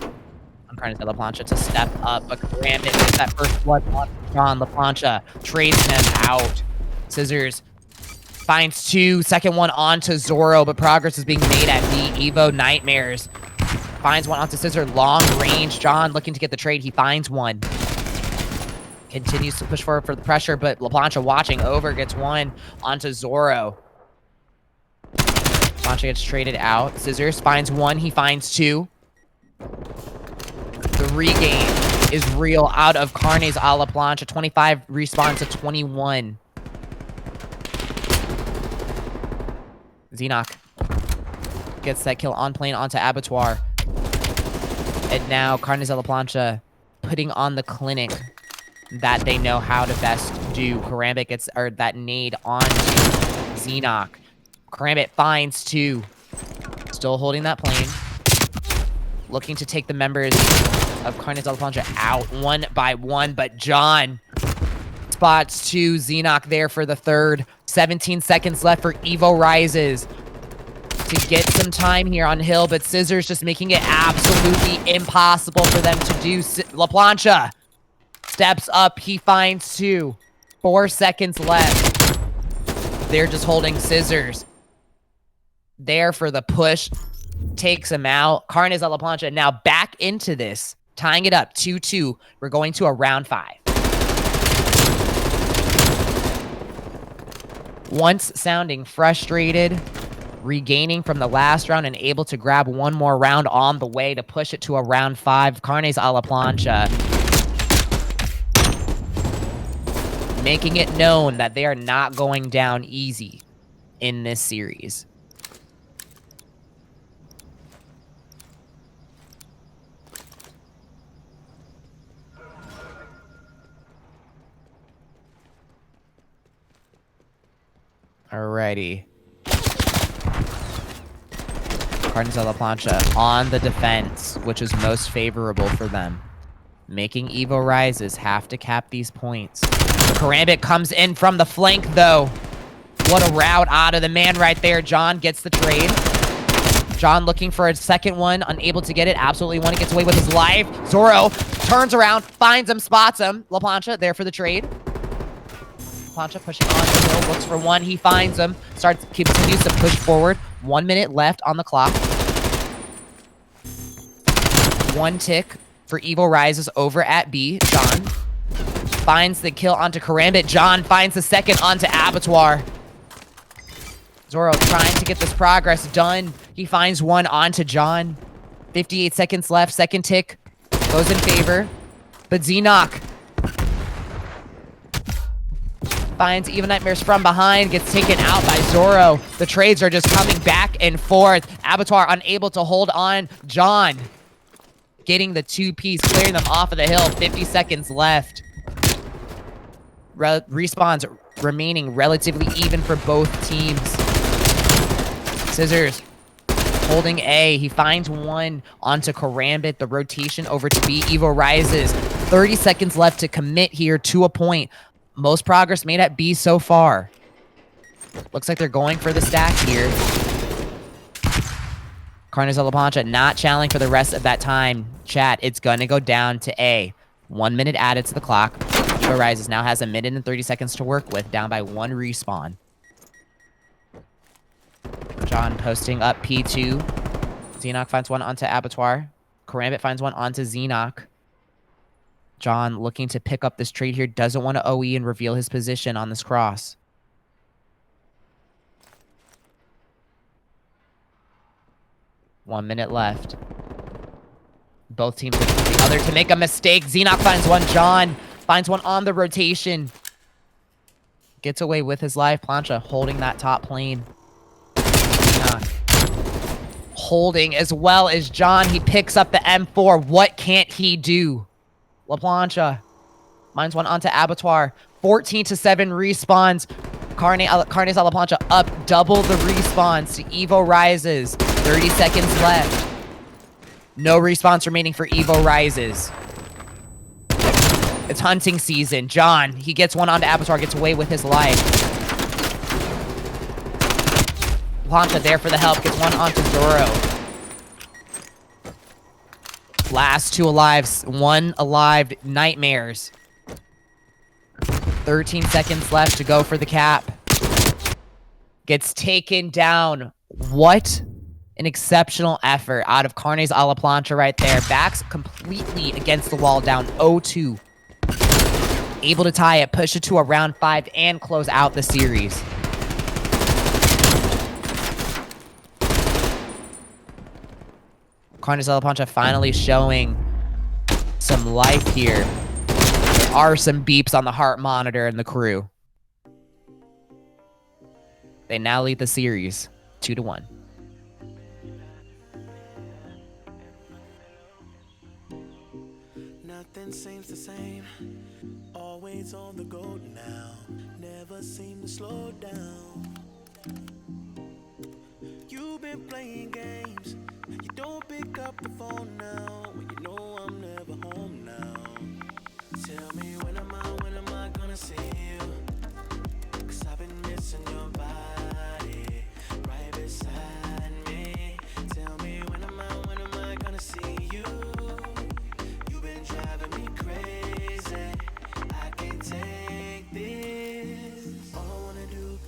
on Carnes La Plancha to step up, but Gambit gets that first blood on John La Plancha, trades him out. Scissors finds 2, second one onto Zorro, but progress is being made at B. Evo Nightmares finds one onto Scissor, long range. John looking to get the trade, he finds one. Continues to push forward for the pressure, but La Plancha watching over, gets one onto Zorro. Plancha gets traded out. Scissors finds one, he finds 2. The regain is real out of Carnes a la Plancha. 25 respawns to 21. Xenoc gets that kill on plane onto Abattoir. And now Carnes a la Plancha putting on the clinic that they know how to best do. Karambit gets that nade onto Xenoc. Karambit finds 2. Still holding that plane. Looking to take the members of Carnes La Plancha out one by one, but John spots 2. Xenoc there for the third. 17 seconds left for Evo Risez to get some time here on Hill, but Scissors just making it absolutely impossible for them to do. La Plancha steps up. He finds 2. 4 seconds left. They're just holding Scissors there for the push. Takes him out. Carnes La Plancha now back into this, tying it up 2-2. We're going to a round 5. Once sounding frustrated, regaining from the last round and able to grab one more round on the way to push it to a round 5. Carnes a la Plancha making it known that they are not going down easy in this series. Alrighty. Carnes La Plancha on the defense, which is most favorable for them. Making Evo Risez have to cap these points. Karambit comes in from the flank, though. What a route out of the man right there. John gets the trade. John looking for a second one, unable to get it. Absolutely one, gets away with his life. Zorro turns around, finds him, spots him. La Plancha there for the trade. Plancha pushing on the hill, looks for one, he finds him, continues to push forward. 1 minute left on the clock. 1 tick for Evo Risez over at B. John finds the kill onto Karambit. John finds the second onto Abattoir. Zorro trying to get this progress done. He finds one onto John. 58 seconds left, second tick goes in favor. But Xenoc finds Even Nightmares from behind, gets taken out by Zorro. The trades are just coming back and forth. Abattoir unable to hold on. John getting the 2-piece, clearing them off of the hill. 50 seconds left. Respawns remaining relatively even for both teams. Scissors holding A. He finds one onto Karambit. The rotation over to B. Evo Risez. 30 seconds left to commit here to a point. Most progress made at B so far. Looks like they're going for the stack here. Carnes La Plancha not challenging for the rest of that time. Chat, it's going to go down to A. 1 minute added to the clock. Evo Risez now has 1 minute and 30 seconds to work with, down by 1 respawn. John posting up P2. Xenoc finds one onto Abattoir. Karambit finds one onto Xenoc. John looking to pick up this trade here. Doesn't want to OE and reveal his position on this cross. 1 minute left. Both teams looking for the other to make a mistake. Xenoc finds one. John finds one on the rotation. Gets away with his life. Plancha holding that top plane. Xenoc holding as well as John. He picks up the M4. What can't he do? LaPlancha finds one onto Abattoir. 14-7 respawns. Carnes a LaPlancha up double the respawns to Evo Risez. 30 seconds left. No respawns remaining for Evo Risez. It's hunting season. John, he gets one onto Abattoir, gets away with his life. Plancha there for the help, gets one onto Zoro. Last two alive, one alive, Nightmares. 13 seconds left to go for the cap. Gets taken down. What an exceptional effort out of Carnes a LaPlancha right there. Backs completely against the wall, down 0-2. Able to tie it, push it to a round 5, and close out the series. Carnes a LaPlancha finally showing some life here. There are some beeps on the heart monitor and the crew. They now lead the series 2-1. Nothing seems the same. Always on the go now. Never seem to slow down. You've been playing games. You don't pick up the phone now. When you know I'm never home now. Tell me when am I gonna see you? 'Cause I've been missing your body right beside me. Tell me when am I gonna see you? You've been driving me crazy. I can't take this. All I wanna do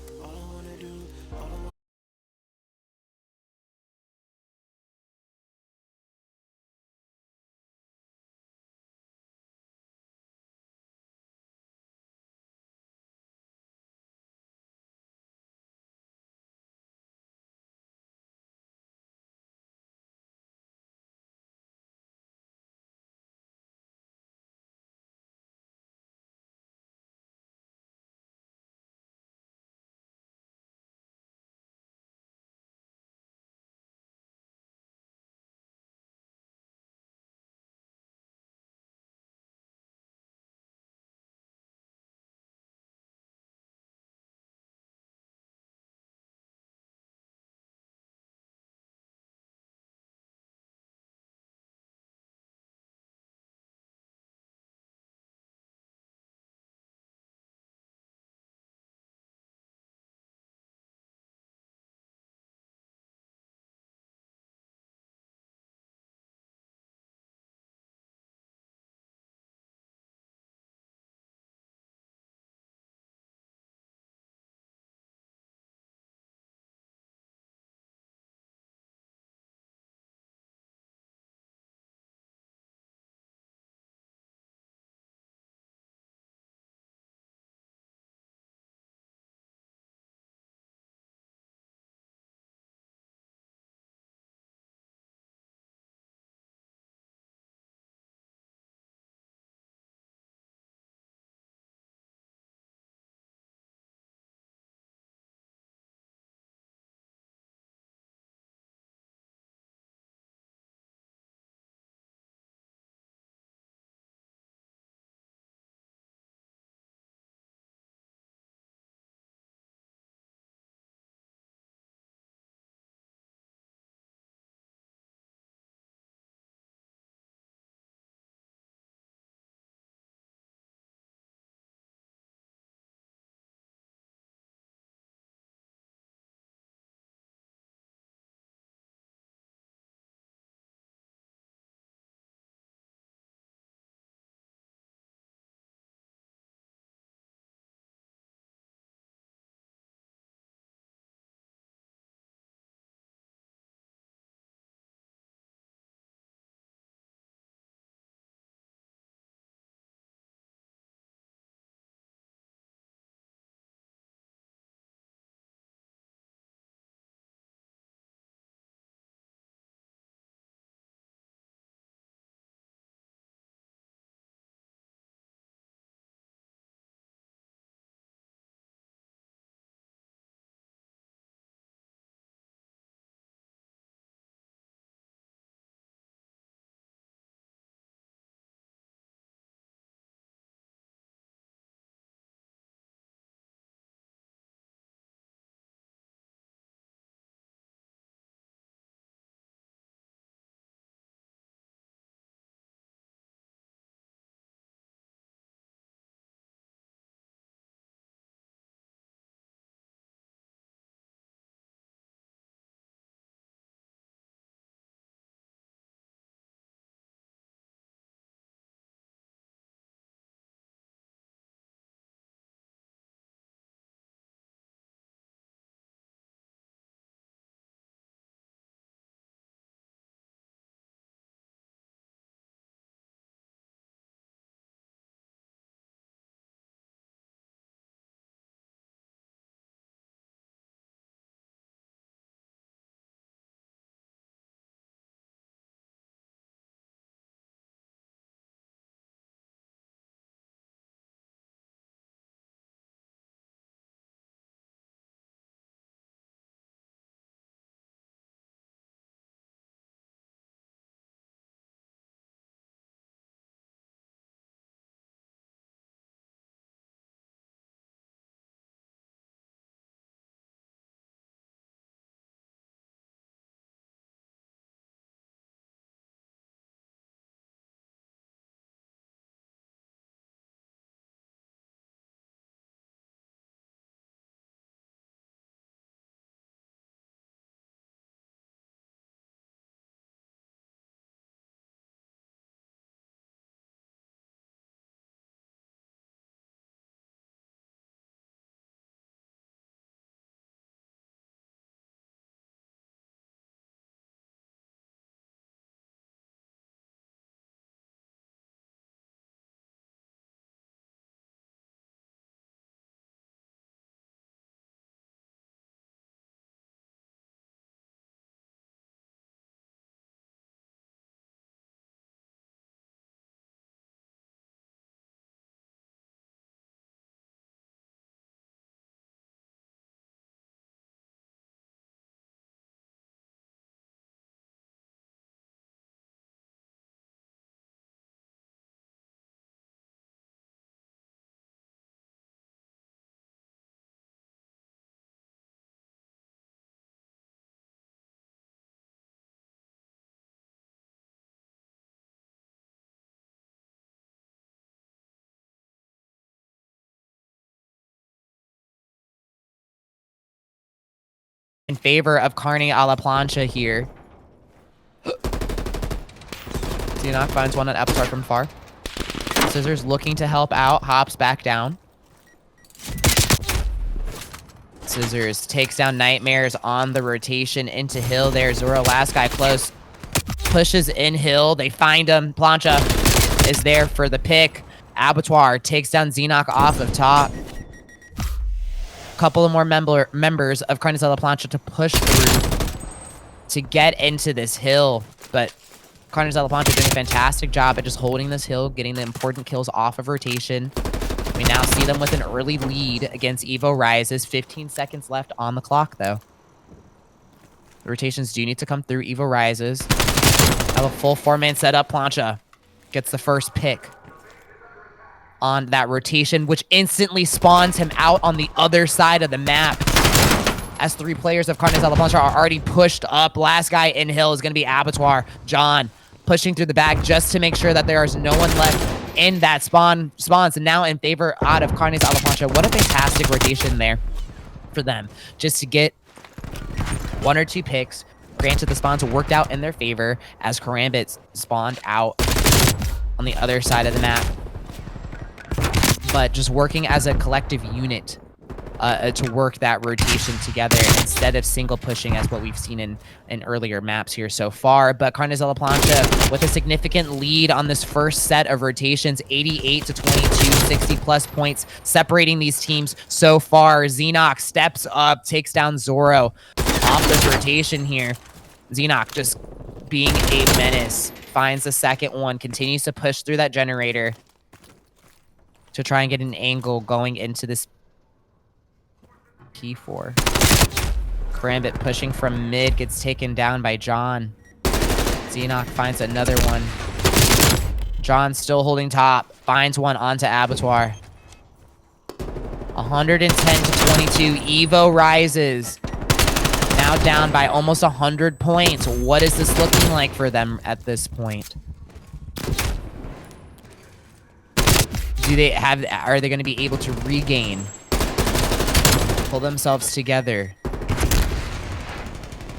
in favor of Carne a la Plancha here. Xenoc finds one on Appletar from far. Scissors looking to help out. Hops back down. Scissors takes down Nightmares on the rotation into Hill there. Zoro, last guy close. Pushes in Hill. They find him. Plancha is there for the pick. Abattoir takes down Xenoc off of top. Couple of more members of Carnes a la Plancha to push through to get into this hill. But Carnes a la Plancha doing a fantastic job at just holding this hill, getting the important kills off of rotation. We now see them with an early lead against Evo Risez. 15 seconds left on the clock, though. The rotations do need to come through. Evo Risez have a full 4-man setup. Plancha gets the first pick on that rotation, which instantly spawns him out on the other side of the map. As 3 players of Carnes a la Plancha are already pushed up. Last guy in hill is going to be Abattoir. John pushing through the back just to make sure that there is no one left in that spawns, and now in favor out of Carnes a la Plancha. What a fantastic rotation there for them, just to get 1 or 2 picks. Granted, the spawns worked out in their favor as Karambit spawned out on the other side of the map. But just working as a collective unit to work that rotation together instead of single pushing as what we've seen in earlier maps here so far. But Carnes a la Plancha with a significant lead on this first set of rotations, 88 to 22, 60 plus points separating these teams so far. Xenoc steps up, takes down Zoro off this rotation here. Xenoc just being a menace, finds the second one, continues to push through that generator to try and get an angle going into this P4. Karambit pushing from mid, gets taken down by John. Xenoc finds another one. John still holding top, finds one onto Abattoir. 110 to 22, Evo Risez. Now down by almost 100 points. What is this looking like for them at this point? Are they going to be able to regain? Pull themselves together.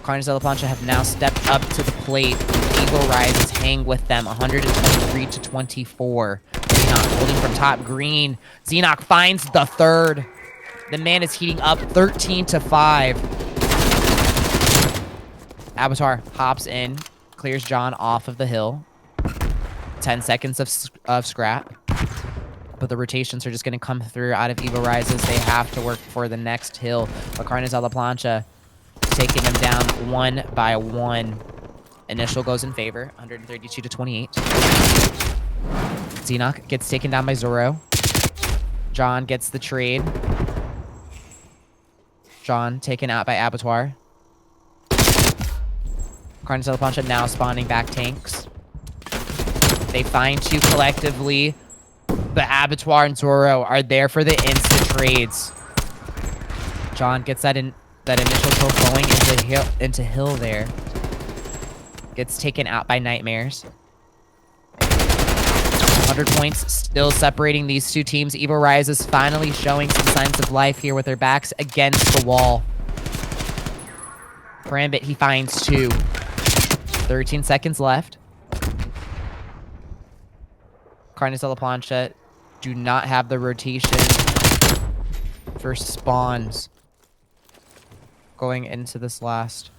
Carnes a la Plancha have now stepped up to the plate. Evo Risez hang with them, 123 to 24. Xenoc holding from top green. Xenoc finds the third. The man is heating up 13 to 5. Abattoir hops in, clears John off of the hill. 10 seconds of scrap. But the rotations are just going to come through out of Evo Risez. They have to work for the next hill. But Carnes a la Plancha taking them down 1 by 1. Initial goes in favor, 132 to 28. Xenoc gets taken down by Zoro. John gets the trade. John taken out by Abattoir. Carnes a la Plancha now spawning back tanks. They find 2 collectively. But Abattoir and Zoro are there for the instant trades. John gets that initial kill going into hill there. Gets taken out by Nightmares. 100 points still separating these 2 teams. Evo Risez is finally showing some signs of life here with their backs against the wall. Karambit, he finds 2. 13 seconds left. Carnes a la Plancha do not have the rotation for spawns going into this last.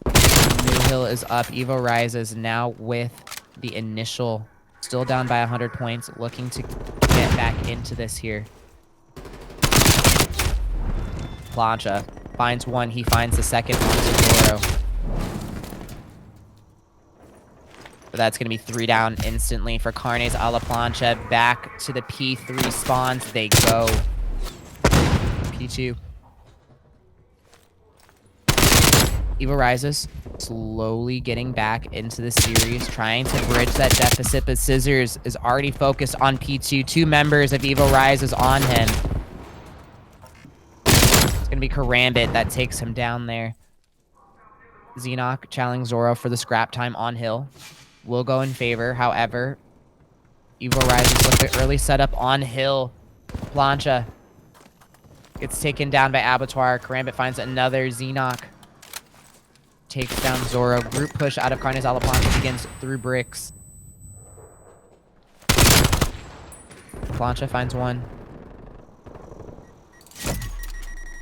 New hill is up. Evo Risez now with the initial, still down by 100 points, looking to get back into this here. Plancha finds one. He finds the second onto Zoro. But that's going to be 3 down instantly for Carnes a la Plancha. Back to the P3 spawns they go. P2. Evo Risez slowly getting back into the series, trying to bridge that deficit, but Scissors is already focused on P2. 2 members of Evo Risez on him. It's going to be Karambit that takes him down there. Xenoc challenging Zoro for the scrap time on hill. Will go in favor. However, Evo Risez with the early setup on hill. Plancha Gets taken down by Abattoir. Karambit finds another Xenoc. Takes down Zoro. Group push out of Carnes a la Plancha begins through bricks. Plancha finds one.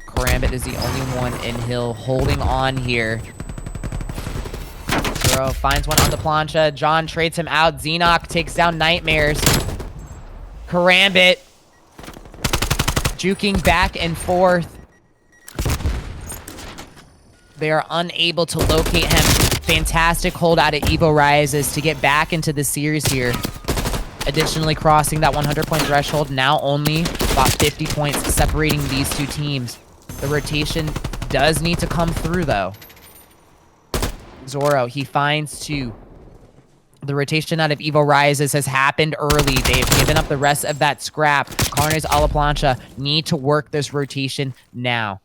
Karambit is the only one in Hill holding on here. Zoro finds one on the Plancha. John trades him out. Xenoc takes down Nightmares. Karambit juking back and forth. They are unable to locate him. Fantastic hold out of Evo Risez to get back into the series here. Additionally, crossing that 100-point threshold, now only about 50 points separating these two teams. The rotation does need to come through, though. Zoro, he finds two. The rotation out of Evo Risez has happened early. They've given up the rest of that scrap. Carnes a la Plancha need to work this rotation now.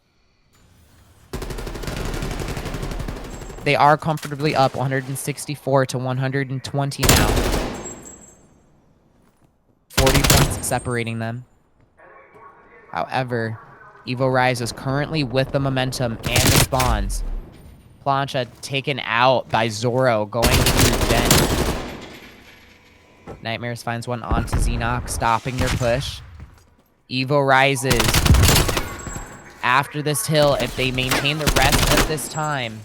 They are comfortably up 164 to 120 now. 40 points separating them. However, Evo Risez is currently with the momentum and the spawns. Plancha taken out by Zoro going through Gen. Nightmares finds one onto Xenoc, stopping their push. Evo Risez. After this hill, if they maintain the rest of this time.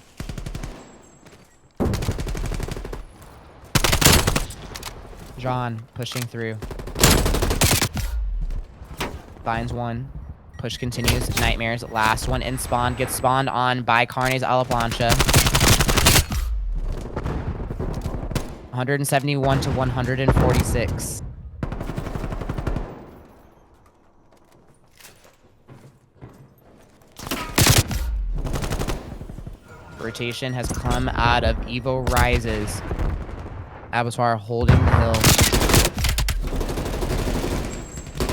John pushing through. Finds one. Push continues. Nightmares. Last one in spawn. Gets spawned on by Carnes a la Plancha. 171 to 146. Rotation has come out of Evo Risez. Abattoir holding the hill.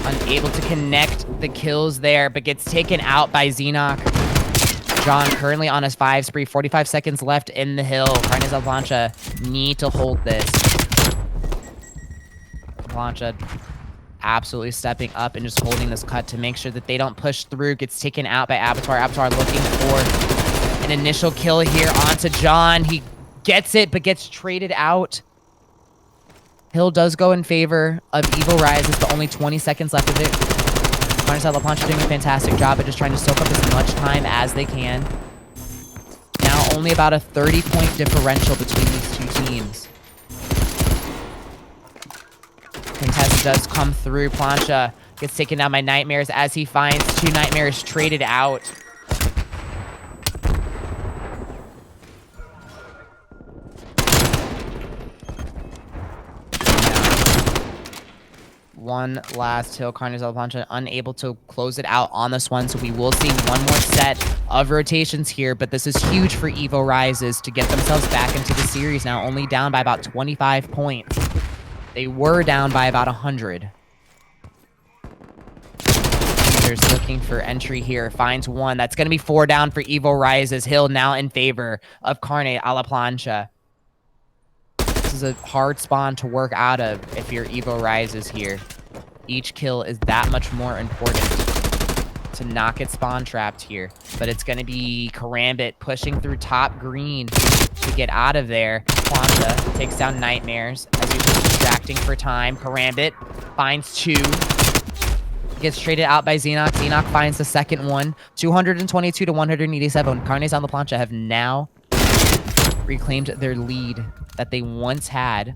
Unable to connect the kills there, but gets taken out by Xenoc. John currently on his 5 spree. 45 seconds left in the hill. Carnes a la Plancha need to hold this. Plancha absolutely stepping up and just holding this cut to make sure that they don't push through. Gets taken out by Abattoir. Abattoir looking for an initial kill here onto John. He gets it, but gets traded out. Hill does go in favor of Evo Risez, but only 20 seconds left of it. Carnes a la Plancha doing a fantastic job at just trying to soak up as much time as they can. Now only about a 30-point differential between these two teams. Contest does come through. Plancha gets taken down by Nightmares as he finds two Nightmares traded out. One last hill. Carnes a la Plancha unable to close it out on this one, so we will see one more set of rotations here, but this is huge for Evo Risez to get themselves back into the series now, only down by about 25 points. They were down by about 100. There's looking for entry here. Finds one. That's going to be 4 down for Evo Risez. Hill now in favor of Carnes a la Plancha. This is a hard spawn to work out of if you're Evo Risez here. Each kill is that much more important to not get spawn trapped here. But it's going to be Karambit pushing through top green to get out of there. Plancha takes down Nightmares as he's just distracting for time. Karambit finds two. Gets traded out by Xenoc. Xenoc finds the second one. 222 to 187. Carnes a la Plancha have now reclaimed their lead that they once had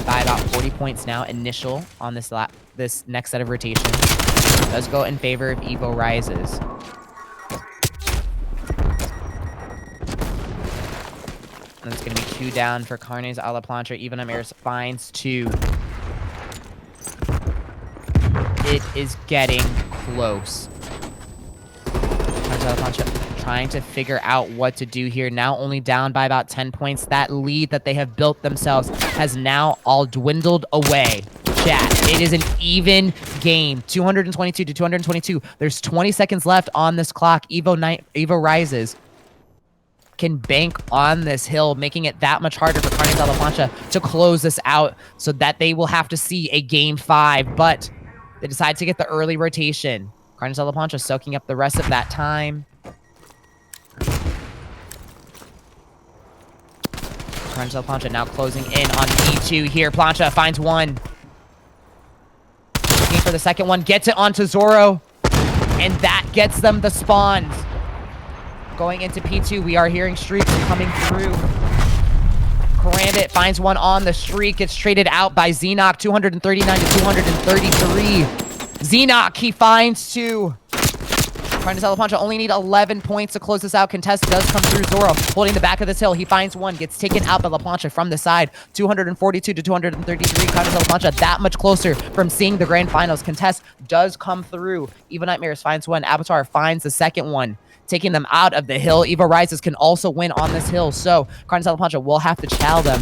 by about 40 points now. Initial on this next set of rotations does go in favor of Evo Risez. And it's going to be 2 down for Carnes a la Plancha. Even Amirs finds 2. It is getting close. Carnes a la Plancha trying to figure out what to do here. Now only down by about 10 points. That lead that they have built themselves has now all dwindled away. Chat, it is an even game. 222 to 222. There's 20 seconds left on this clock. Evo Risez can bank on this hill, making it that much harder for Carnes a la Plancha to close this out so that they will have to see a game 5. But they decide to get the early rotation. Carnes La Plancha soaking up the rest of that time. Carnes La Plancha now closing in on P2 here. Plancha finds one. Looking for the second one. Gets it onto Zoro. And that gets them the spawns. Going into P2, we are hearing streaks coming through. Karambit finds one on the streak. Gets traded out by Xenoc, 239 to 233. Xenoc, he finds two. Carnes La Plancha only need 11 points to close this out. Contest does come through. Zoro holding the back of this hill. He finds one. Gets taken out by La Plancha from the side. 242 to 233. Carnes La Plancha that much closer from seeing the grand finals. Contest does come through. Eva Nightmares finds one. Avatar finds the second one, taking them out of the hill. Eva Risez can also win on this hill. So Carnes La Plancha will have to chow them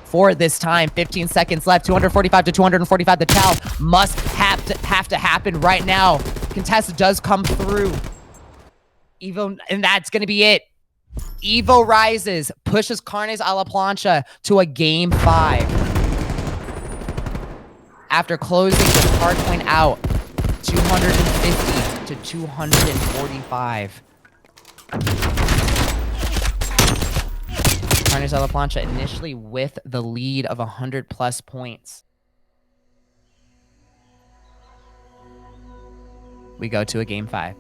for this time. 15 seconds left. 245 to 245. The chow must have to happen right now. Contest does come through. Evo, and that's going to be it. Evo Risez, pushes Carnes La Plancha to a game 5. After closing the hard point out, 250 to 245. Carnes La Plancha initially with the lead of 100+ points. We go to a game 5.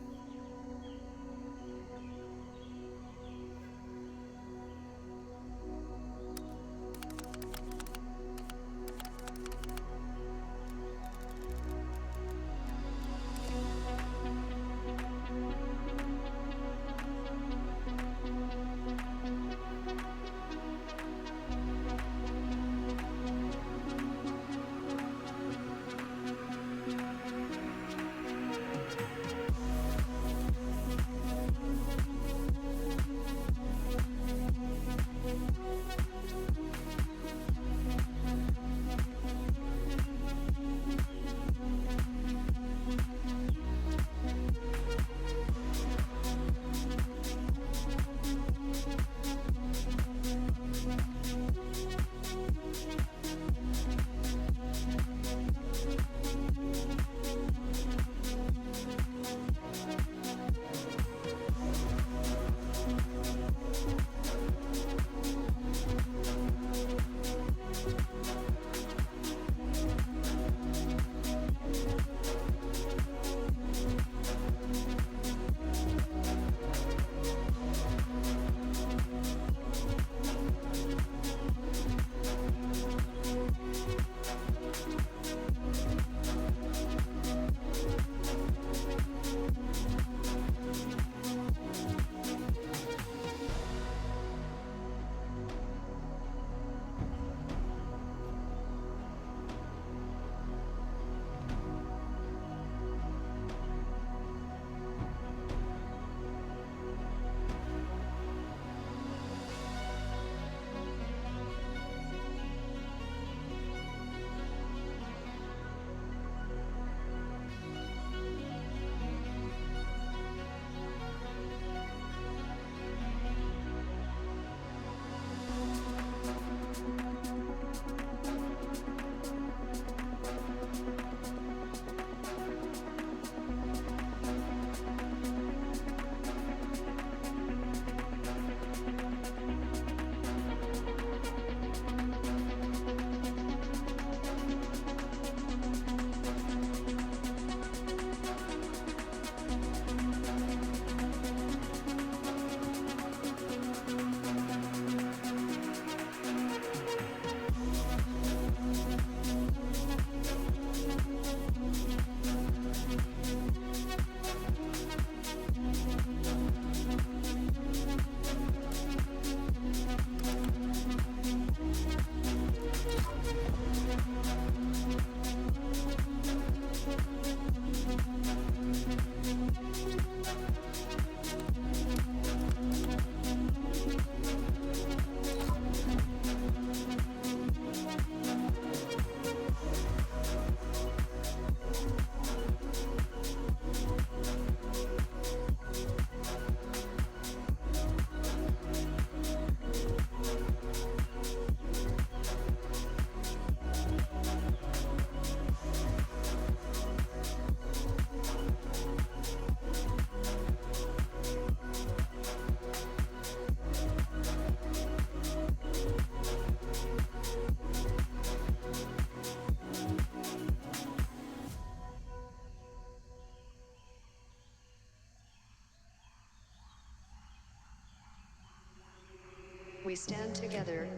We stand together,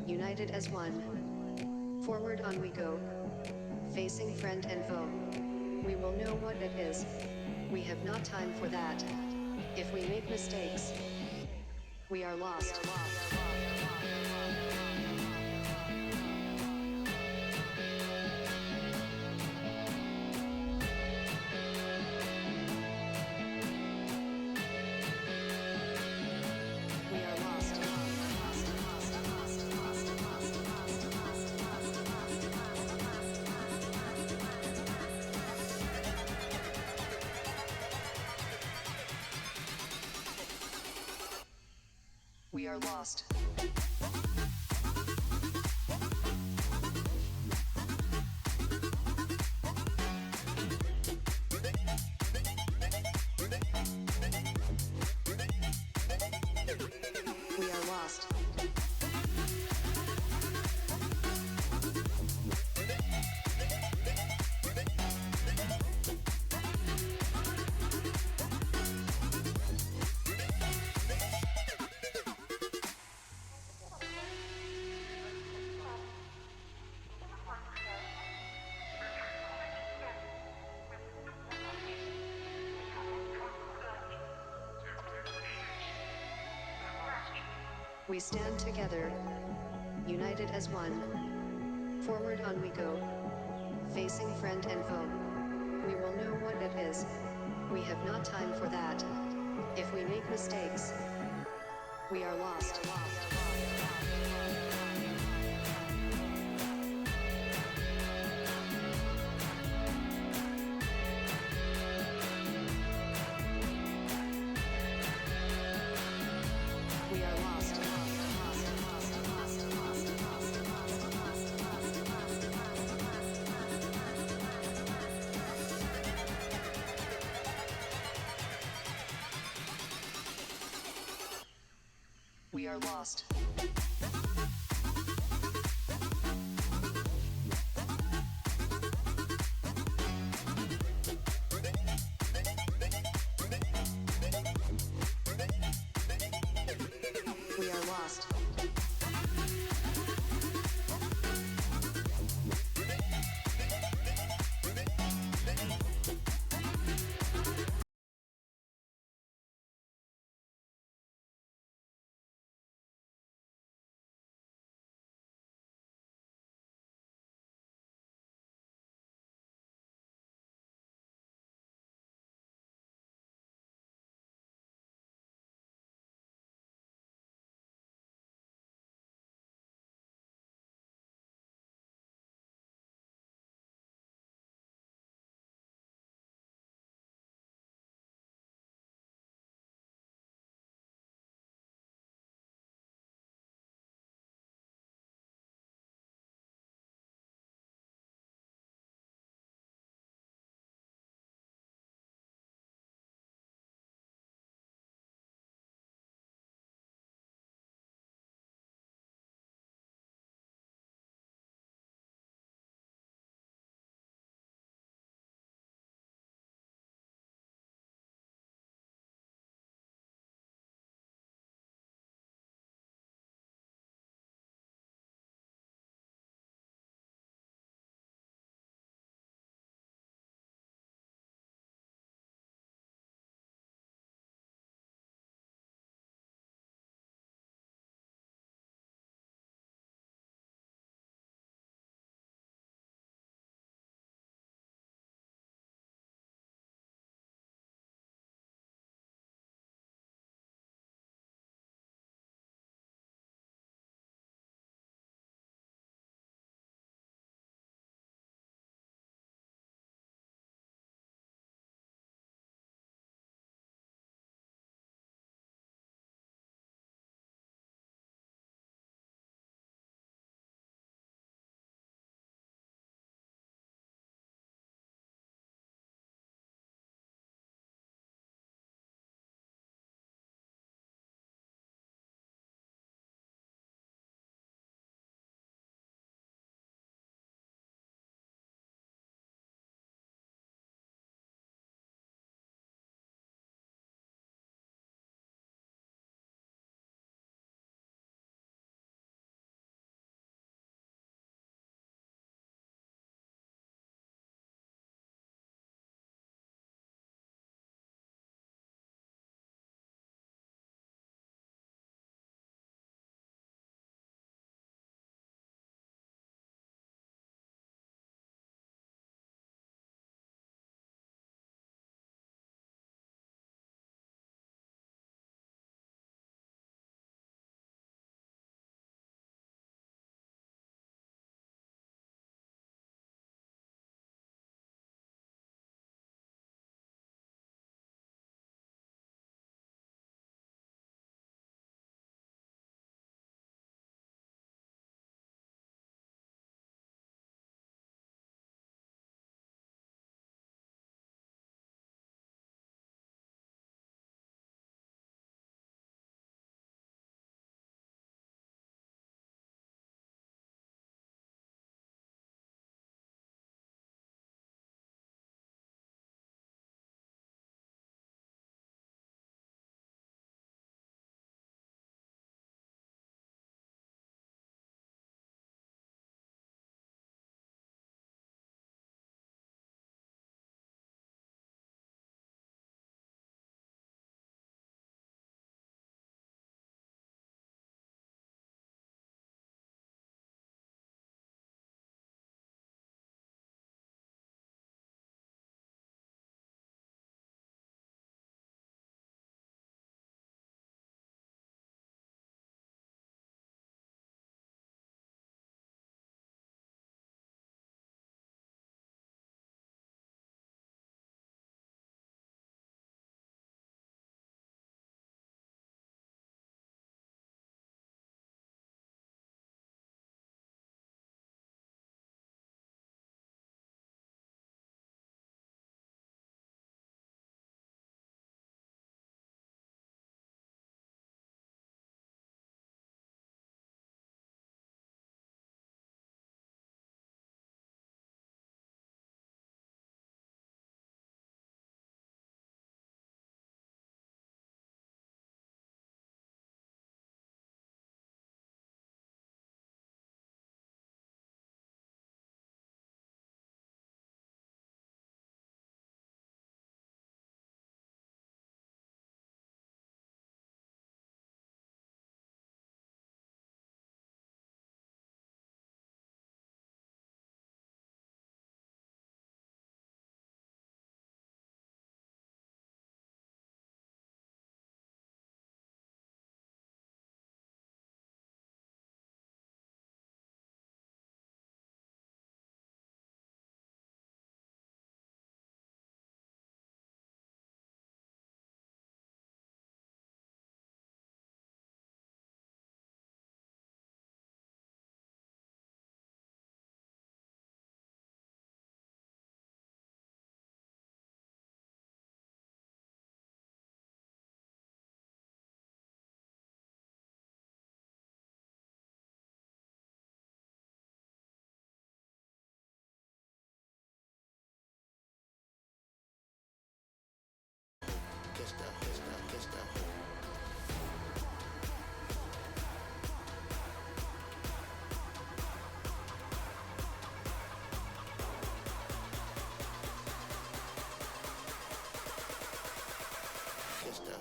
united as one. Forward on we go, facing friend and foe. We will know what it is. We have not time for that. If we make mistakes, we are lost. We are lost. We are lost. We are lost. We stand together, united as one. Forward on we go, facing friend and foe. We will know what it is. We have not time for that. If we make mistakes, we are lost. We are lost. We are lost.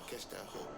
catch that hook.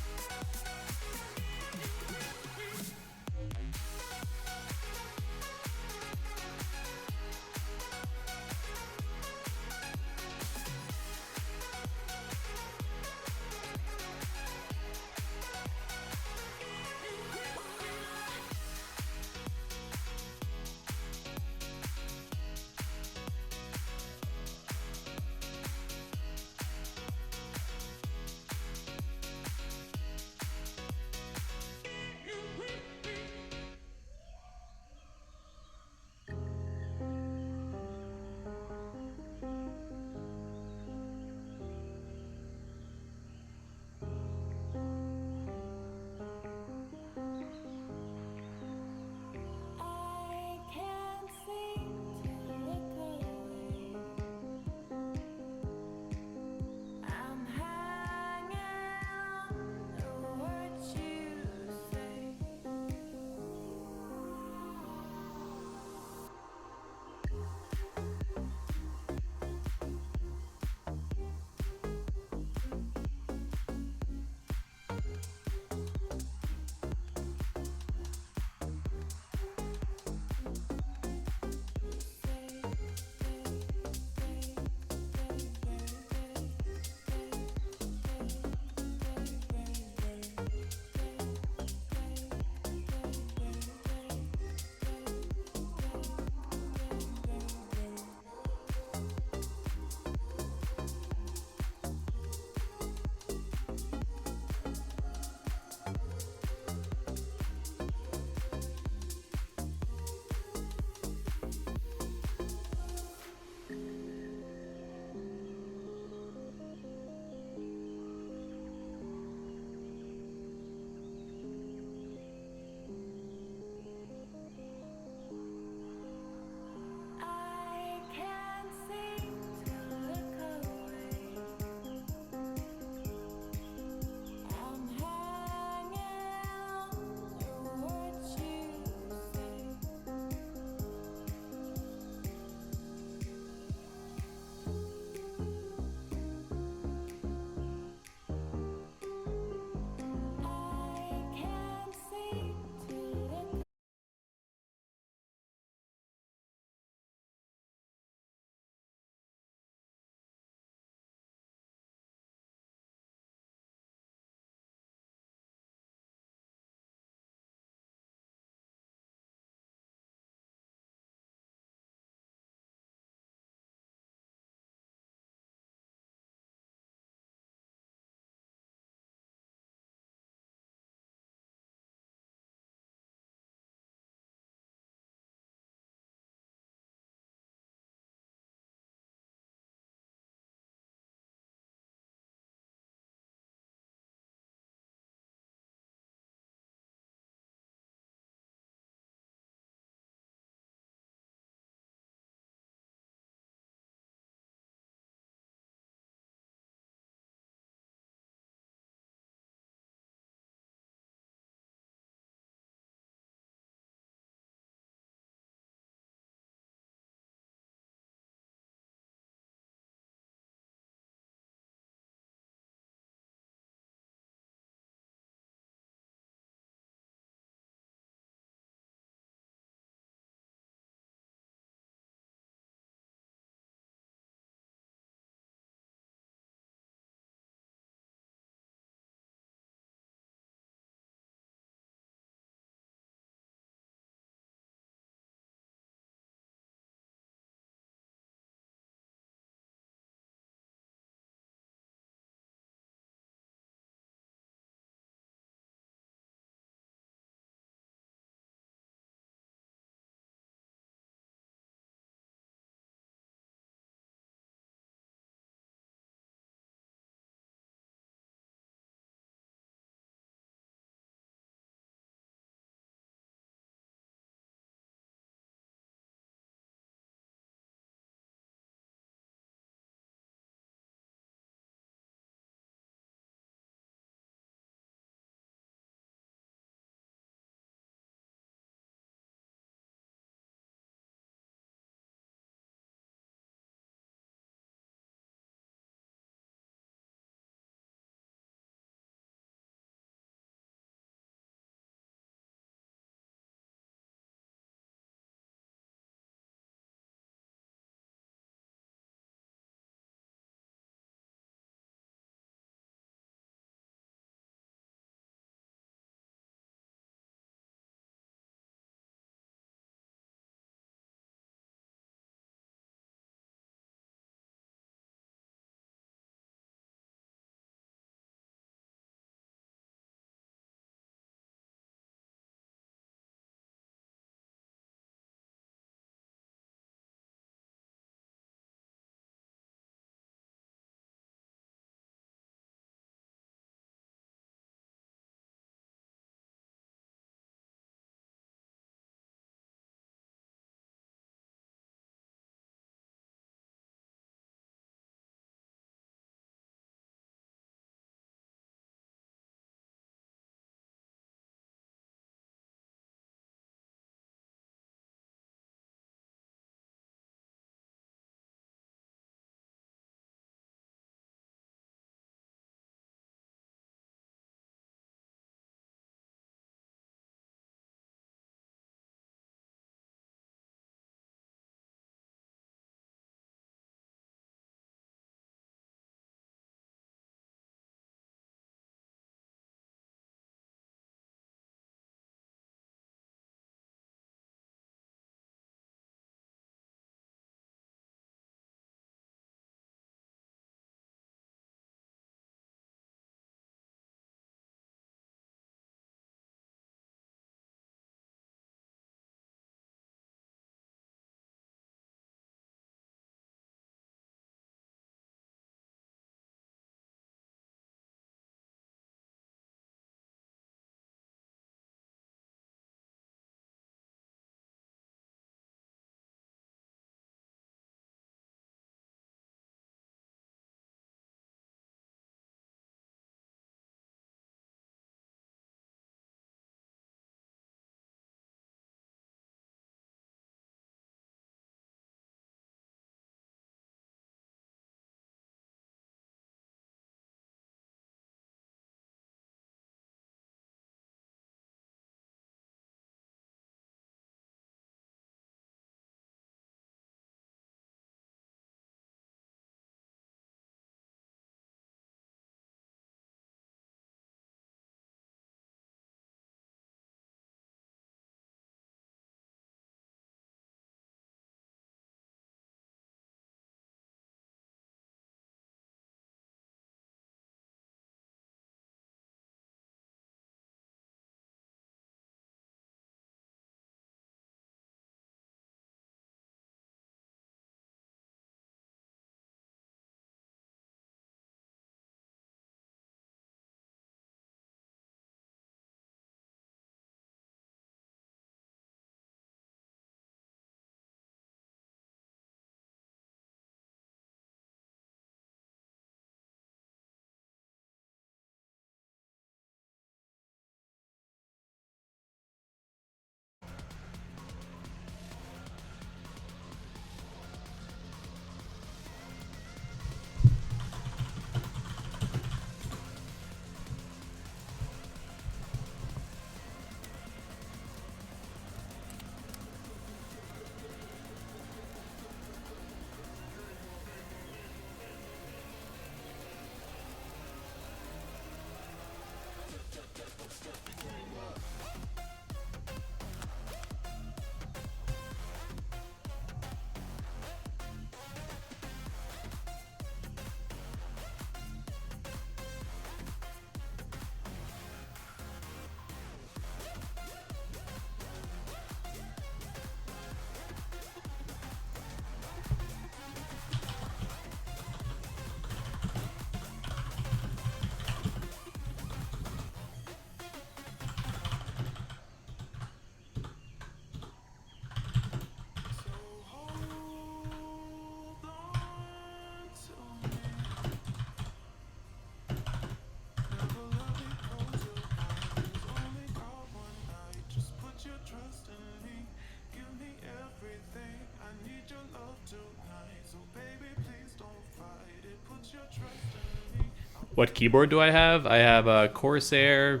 What keyboard do I have? I have a Corsair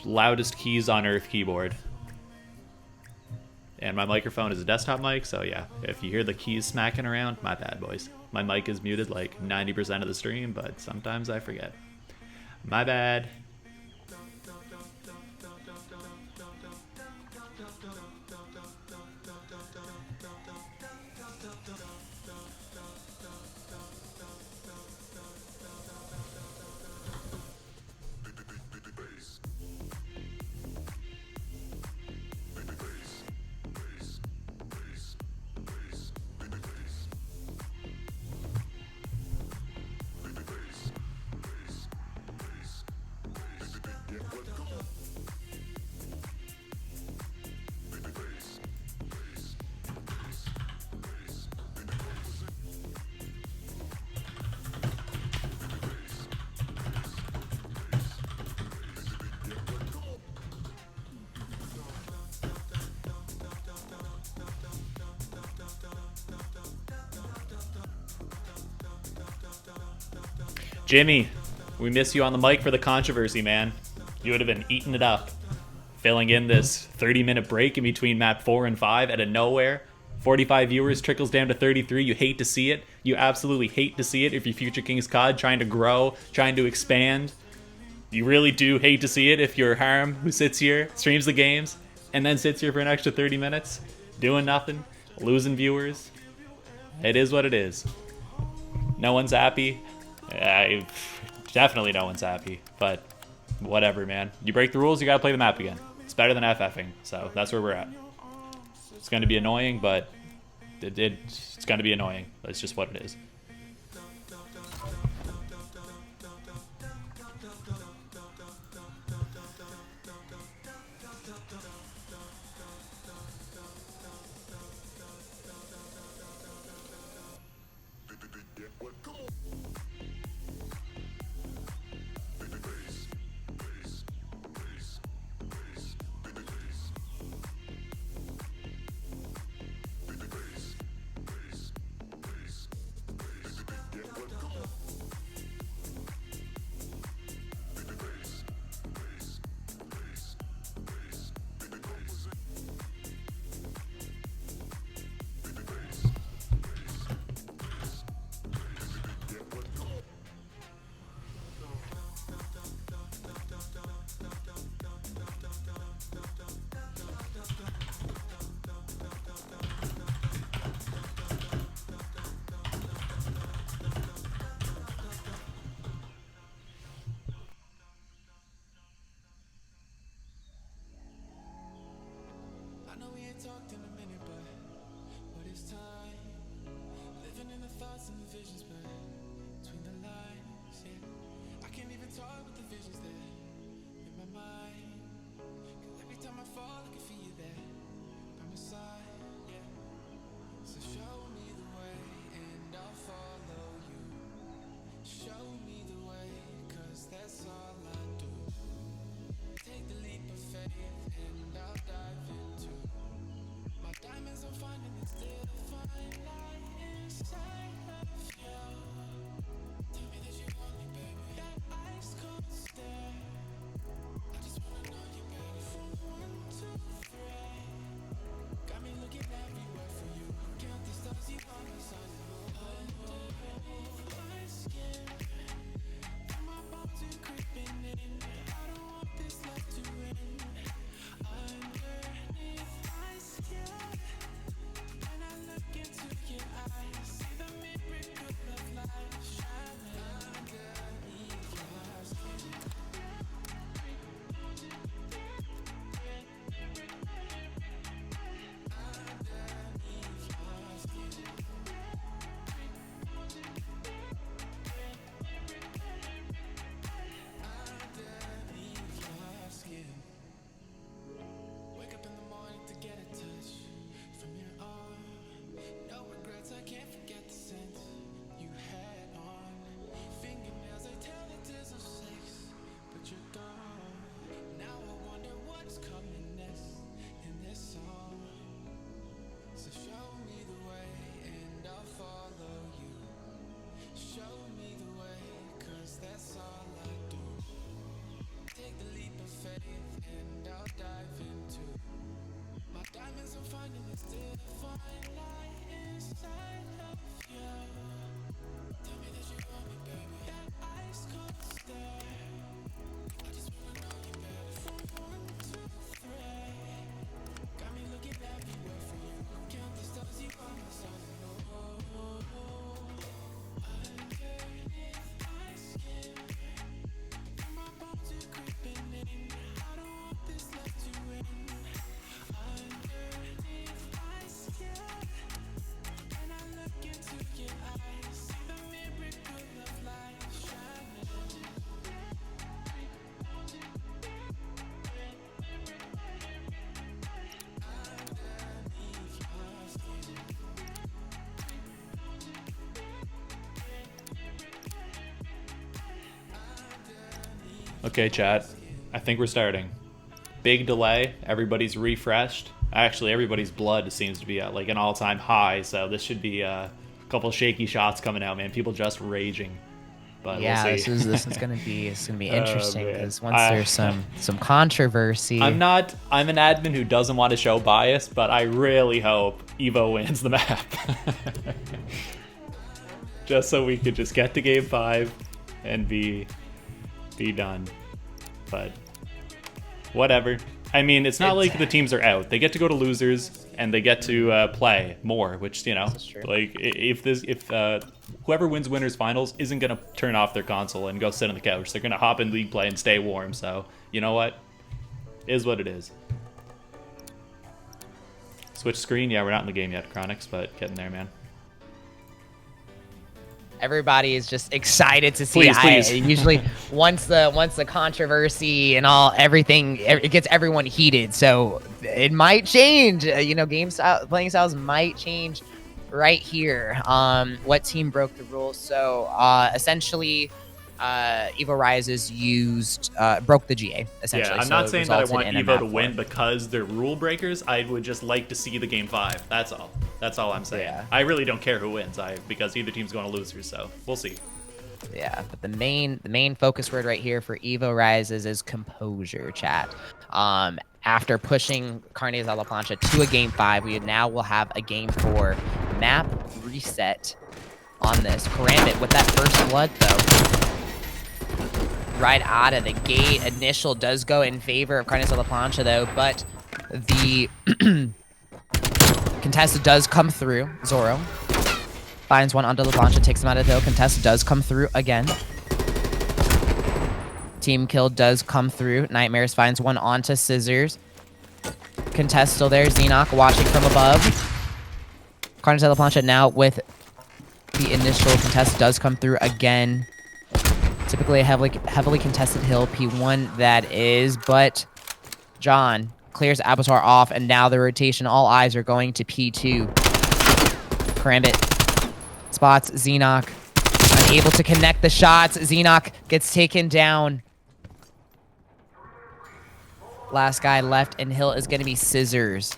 loudest keys on earth keyboard. And my microphone is a desktop mic, so yeah, if you hear the keys smacking around, my bad, boys. My mic is muted like 90% of the stream, but sometimes I forget. My bad. Jimmy, we miss you on the mic for the controversy, man. You would have been eating it up. Filling in this 30-minute break in between map 4 and 5 out of nowhere. 45 viewers trickles down to 33. You hate to see it. You absolutely hate to see it if you're Future Kings COD trying to grow, trying to expand. You really do hate to see it if you're Harem who sits here, streams the games, and then sits here for an extra 30 minutes, doing nothing, losing viewers. It is what it is. No one's happy. Definitely no one's happy, but whatever, man. You break the rules, you gotta play the map again. It's better than FFing, so that's where we're at. It's gonna be annoying, but it's gonna be annoying. That's just what it is. Okay, chat. I think we're starting. Big delay. Everybody's refreshed. Actually, everybody's blood seems to be at like an all-time high, so this should be a couple shaky shots coming out, man. People just raging. But Yeah, we'll see. this is gonna be interesting man. because once there's some controversy. I'm an admin who doesn't want to show bias, but I really hope Evo wins the map. Just so we could just get to game 5 and be done. But whatever. I mean, it's not like the teams are out. They get to go to losers and they get to play more, which, you know, like if whoever wins winners finals isn't going to turn off their console and go sit on the couch. They're going to hop in league play and stay warm. So, you know what? Is what it is. Switch screen. Yeah, we're not in the game yet, Chronix, but getting there, man. Everybody is just excited to see. Please. Usually, once the controversy and everything, it gets everyone heated. So it might change. You know, playing styles might change right here. What team broke the rules? So essentially, Evo Risez broke the GA. Essentially, yeah, I'm so not saying that I want Evo to map win because they're rule breakers. I would just like to see the game 5. That's all. That's all I'm saying. Yeah. I really don't care who wins. Because either team's going to losers, so we'll see. Yeah, but the main focus word right here for Evo Risez is composure, chat. After pushing Carnes a la Plancha to a game 5, we now will have a game 4 map reset on this. Karambit with that first blood though. Right out of the gate, initial does go in favor of Carnes a la Plancha though, but the contested does come through. Zoro finds one onto La Plancha, takes him out of the hill. Contested does come through again. Team kill does come through. Nightmares finds one onto Scissors. Contest still there. Xenoc watching from above. Carnes a la Plancha now with the initial contest does come through again. Typically a heavily contested hill. P1 that is, but John clears Abattoir off, and now the rotation, all eyes are going to P2. Karambit spots Xenoc. Unable to connect the shots. Xenoc gets taken down. Last guy left, and hill is going to be Scissors.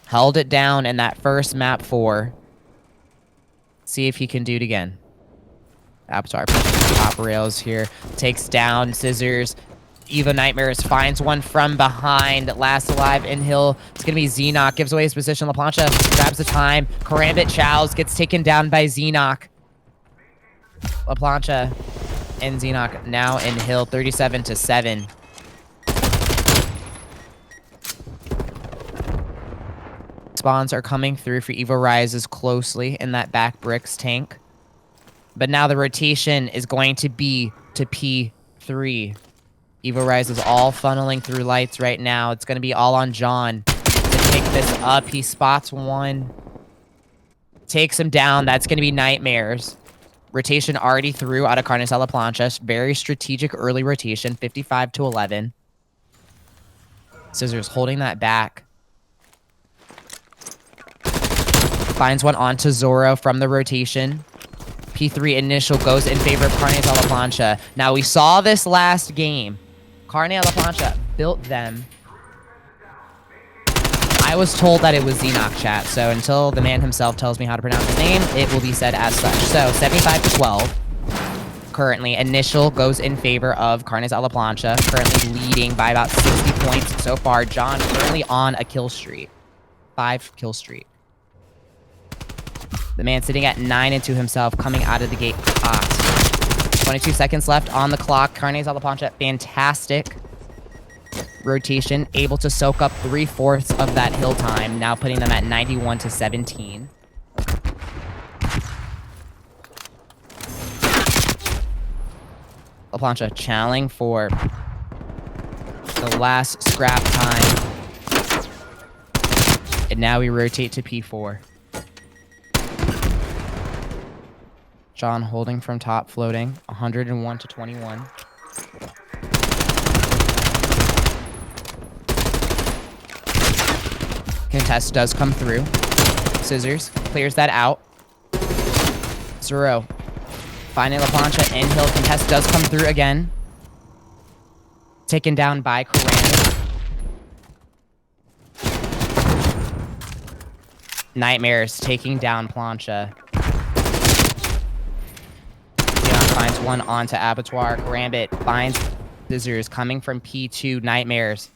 Held it down in that first map 4. See if he can do it again. Abattoir top rails here. Takes down Scissors. Evo Nightmares finds one from behind. Last alive in hill. It's going to be Xenoc. Gives away his position. La Plancha grabs the time. Karambit chows. Gets taken down by Xenoc. La Plancha and Xenoc now in hill. 37-7. Spawns are coming through for Evo Risez closely in that back bricks tank. But now the rotation is going to be to P3. Evo Risez is all funneling through lights right now. It's going to be all on John to take this up. He spots one. Takes him down. That's going to be Nightmares. Rotation already through out of Carnes a la Plancha. Very strategic early rotation. 55-11. Scissors holding that back. Finds one onto Zoro from the rotation. P3 initial goes in favor of Carnes a la Plancha. Now, we saw this last game. Carnes a la Plancha built them. I was told that it was Xenoc, chat, so until the man himself tells me how to pronounce his name, it will be said as such. So, 75-12. Currently, initial goes in favor of Carnes a la Plancha. Currently leading by about 60 points so far. John currently on a kill streak. 5 kill streak. The man sitting at 9 into himself, coming out of the gate hot. 22 seconds left on the clock. Carnes a la Plancha, fantastic rotation, able to soak up 3/4 of that hill time, now putting them at 91-17. La Plancha channeling for the last scrap time. And now we rotate to P4. John holding from top, floating 101-21. Contest does come through. Scissors clears that out. Zero finding La Plancha in hill. Contest does come through again. Taken down by Carnes. Nightmares taking down Plancha. Xenon finds one onto Abattoir. Karambit finds Scissors coming from P2. Nightmares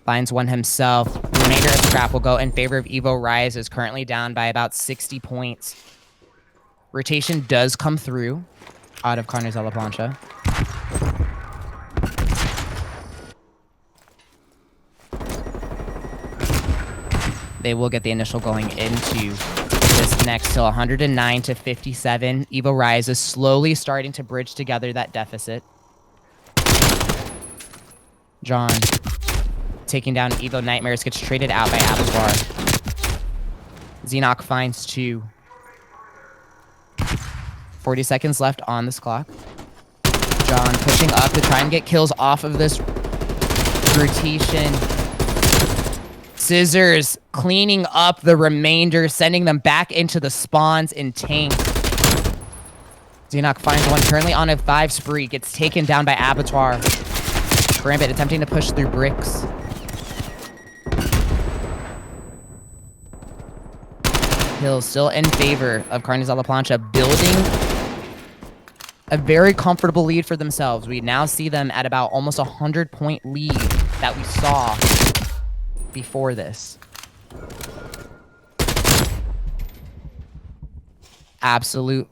finds one himself. The remainder of the scrap will go in favor of Evo Risez, currently down by about 60 points. Rotation does come through out of Carnes La Plancha. They will get the initial going into this next till 109 to 57. Evo Risez is slowly starting to bridge together that deficit. John taking down Evo Nightmares, gets traded out by Abattoir. Xenoc finds 2. 40 seconds left on this clock. John pushing up to try and get kills off of this rotation. Scissors cleaning up the remainder, sending them back into the spawns in tank. Xenoc finds one currently on a 5 spree, gets taken down by Abattoir. Karambit attempting to push through bricks. Hill still in favor of Carnes La Plancha, building a very comfortable lead for themselves. We now see them at about almost 100-point lead that we saw before this. Absolute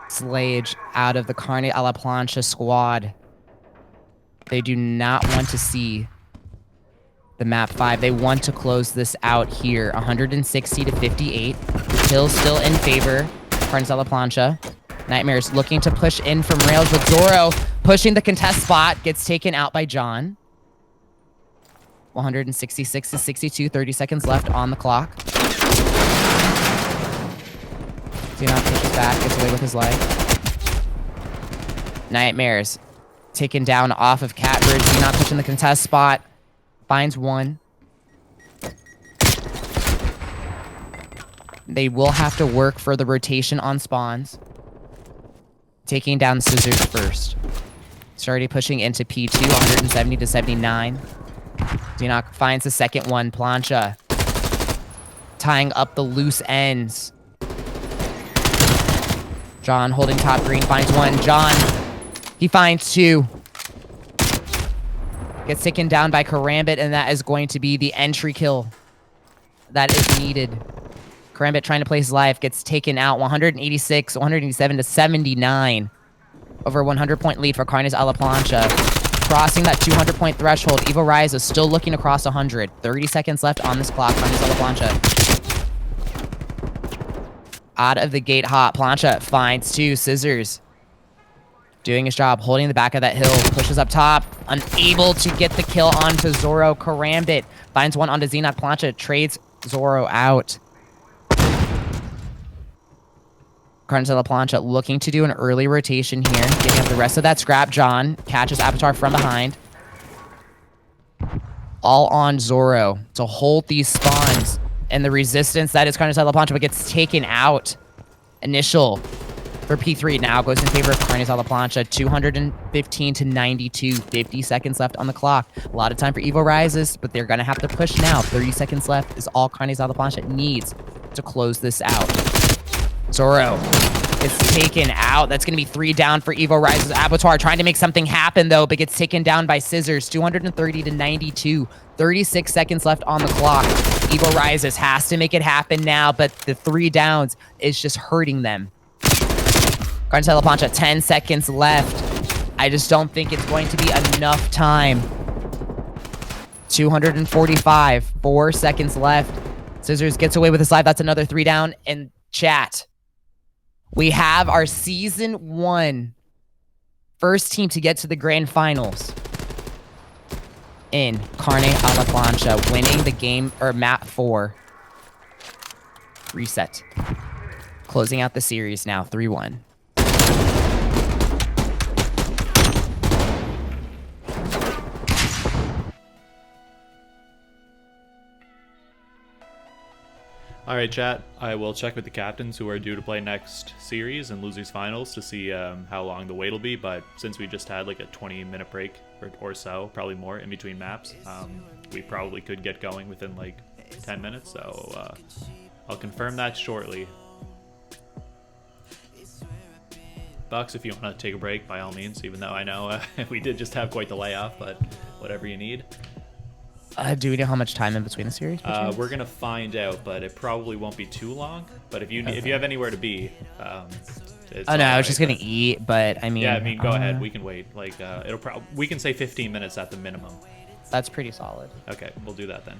slayage out of the Carne a la Plancha squad. They do not want to see the map 5. They want to close this out here. 160 to 58. Hill still in favor. Carnes a la Plancha. Nightmares looking to push in from rails with Zoro pushing the contest spot. Gets taken out by John. 166 to 62, 30 seconds left on the clock. Xenon pushes back, gets away with his life. Nightmares taken down off of Catbird. Xenon pushing the contest spot. Finds one. They will have to work for the rotation on spawns. Taking down Scissors first. Started pushing into P2, 170 to 79. Xenoc finds the second one. Plancha tying up the loose ends. John holding top green finds one. John, he finds 2. Gets taken down by Karambit, and that is going to be the entry kill that is needed. Karambit trying to play his life, gets taken out. 186, 187 to 79. Over 100-point lead for Carnes a la Plancha. Crossing that 200-point threshold. Evo Risez is still looking across 100. 30 seconds left on this clock. Carnes a la Plancha. Out of the gate hot. Plancha finds 2. Scissors doing his job, holding the back of that hill. Pushes up top. Unable to get the kill onto Zoro. Karambit finds one onto Xenoc. Plancha trades Zoro out. Carnes a la Plancha looking to do an early rotation here. Giving up the rest of that scrap. John catches Abattoir from behind. All on Zoro to hold these spawns. And the resistance that is Carnes a la Plancha, but gets taken out. Initial for P3 now goes in favor of Carnes a la Plancha. 215 to 92. 50 seconds left on the clock. A lot of time for Evo Risez, but they're going to have to push now. 30 seconds left is all Carnes a la Plancha needs to close this out. Zoro is taken out. That's going to be 3 down for Evo Risez. Abattoir trying to make something happen, though, but gets taken down by Scissors. 230 to 92. 36 seconds left on the clock. Evo Risez has to make it happen now, but the 3 downs is just hurting them. Carnes a la Plancha, 10 seconds left. I just don't think it's going to be enough time. 245. 4 seconds left. Scissors gets away with his life. That's another 3 down. And chat, we have our Season 1 first team to get to the grand finals in Carne a la Plancha, winning the game, or map 4. Reset. Closing out the series now, 3-1. All right, chat. I will check with the captains who are due to play next series and losers finals to see how long the wait will be. But since we just had like a 20-minute break or so, probably more in between maps, we probably could get going within like 10 minutes. So I'll confirm that shortly. Bucks, if you want to take a break, by all means, even though I know we did just have quite the layoff, but whatever you need. Do we know how much time in between the series? We're gonna find out, but it probably won't be too long. But if you have anywhere to be, it's oh no, I was right, just gonna eat, but I mean. Yeah, I mean, go ahead. We can wait. Like, we can say 15 minutes at the minimum. That's pretty solid. Okay, we'll do that then.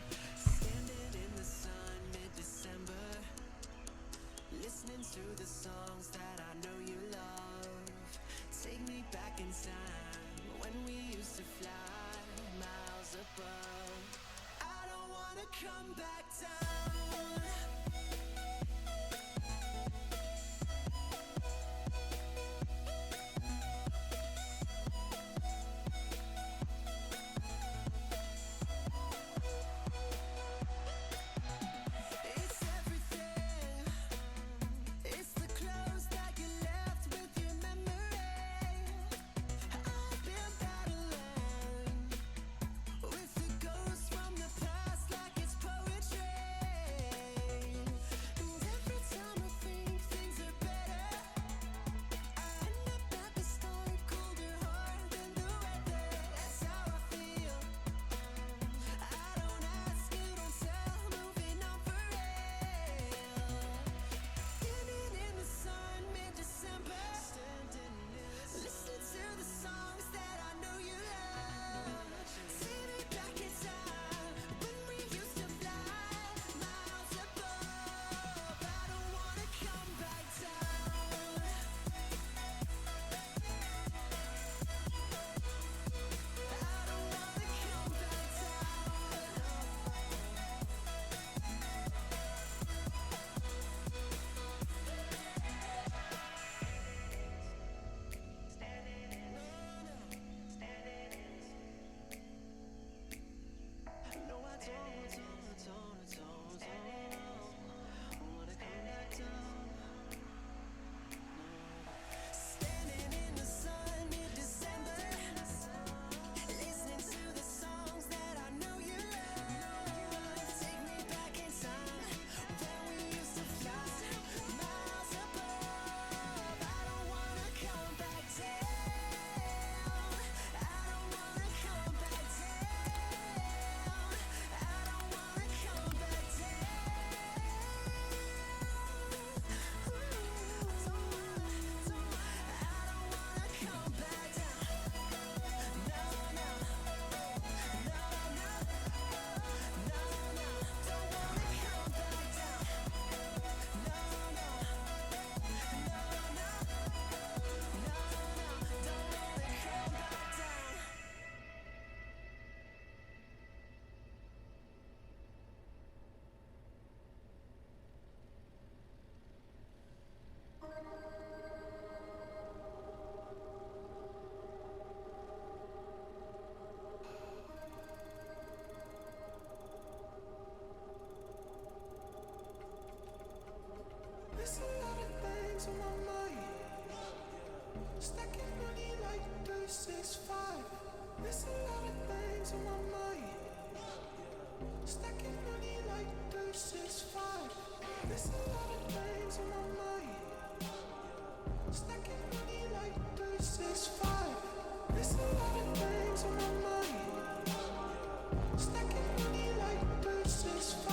There's a lot of things on my mind. Stacking money like 365. There's a lot of things on my mind. Stacking money like 365. There's a lot of things on my mind. Stacking money like 365. There's a lot of things on my mind. Stacking money like 365.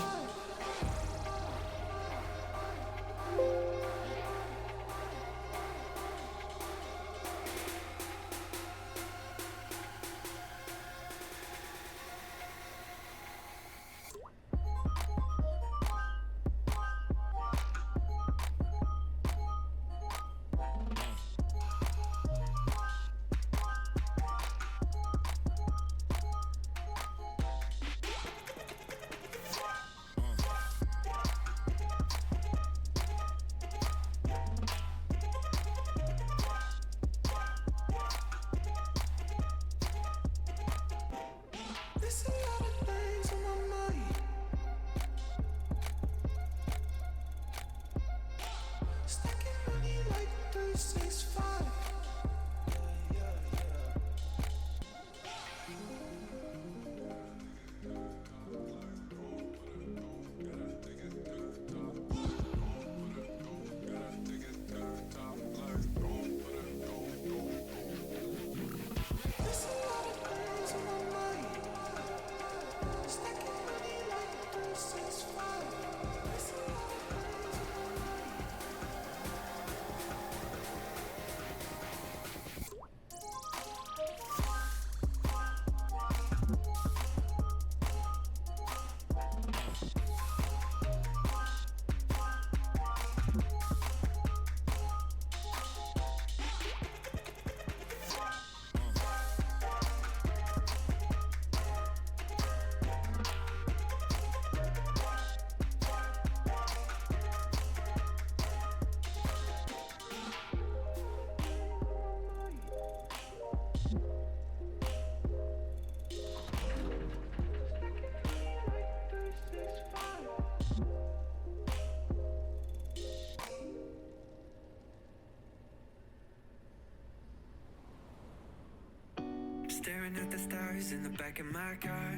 eyes in the back of my car.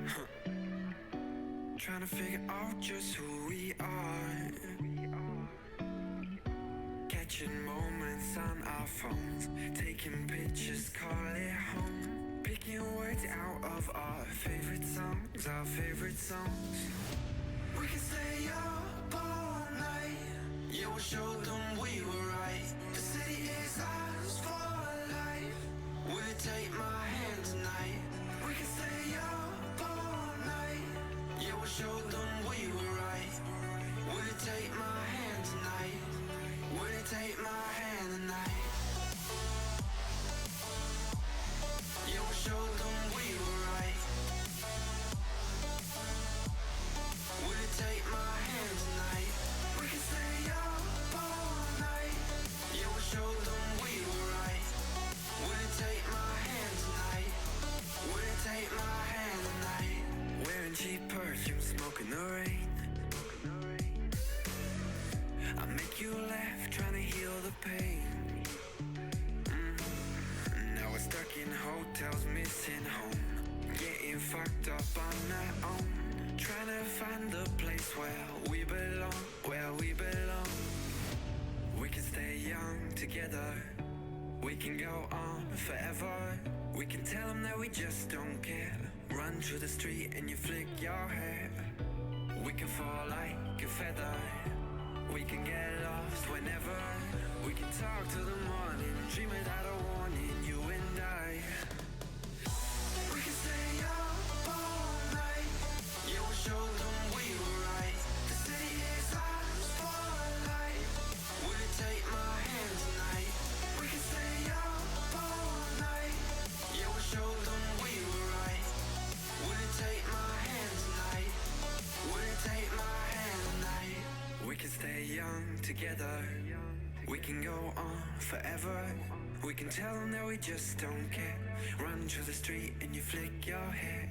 Huh. Trying to figure out just who we are. Catching moments on our phones, taking pictures, call it home. Picking words out of our favorite songs, our favorite songs. We can stay up all night. Yeah, we'll show them we were right. The city is ours for life. Will you take my hand tonight? We can stay up all night. Yeah, we'll show them we were right. Will you take my hand tonight? Will you take my hand tonight? Yeah, we'll show them we were right. Will you take my hand tonight? We can stay up all night. Yeah, we'll show them we were right. Will you take my hand tonight? Will you take my hand tonight? Wearing cheap perfume, smoking the rain. I make you laugh, trying to heal the pain. Now we're stuck in hotels, missing home. Getting fucked up on our own. Trying to find the place where we belong, where we belong. We can stay young together. We can go on forever. We can tell them that we just don't care. Run through the street and you flick your hair. We can fall like a feather. We can get lost whenever. We can talk till the morning, dream without a warning, you and I. We can stay up all night. Yeah, we'll show them we were right. The city is ours for life. Will you take my hand tonight? We can stay up all night. Yeah, we'll show them we were right. Will you take my hand tonight? Will you take my hand tonight? We can stay young together. We can go on forever. We can tell them that we just don't care. Run through the street and you flick your hair.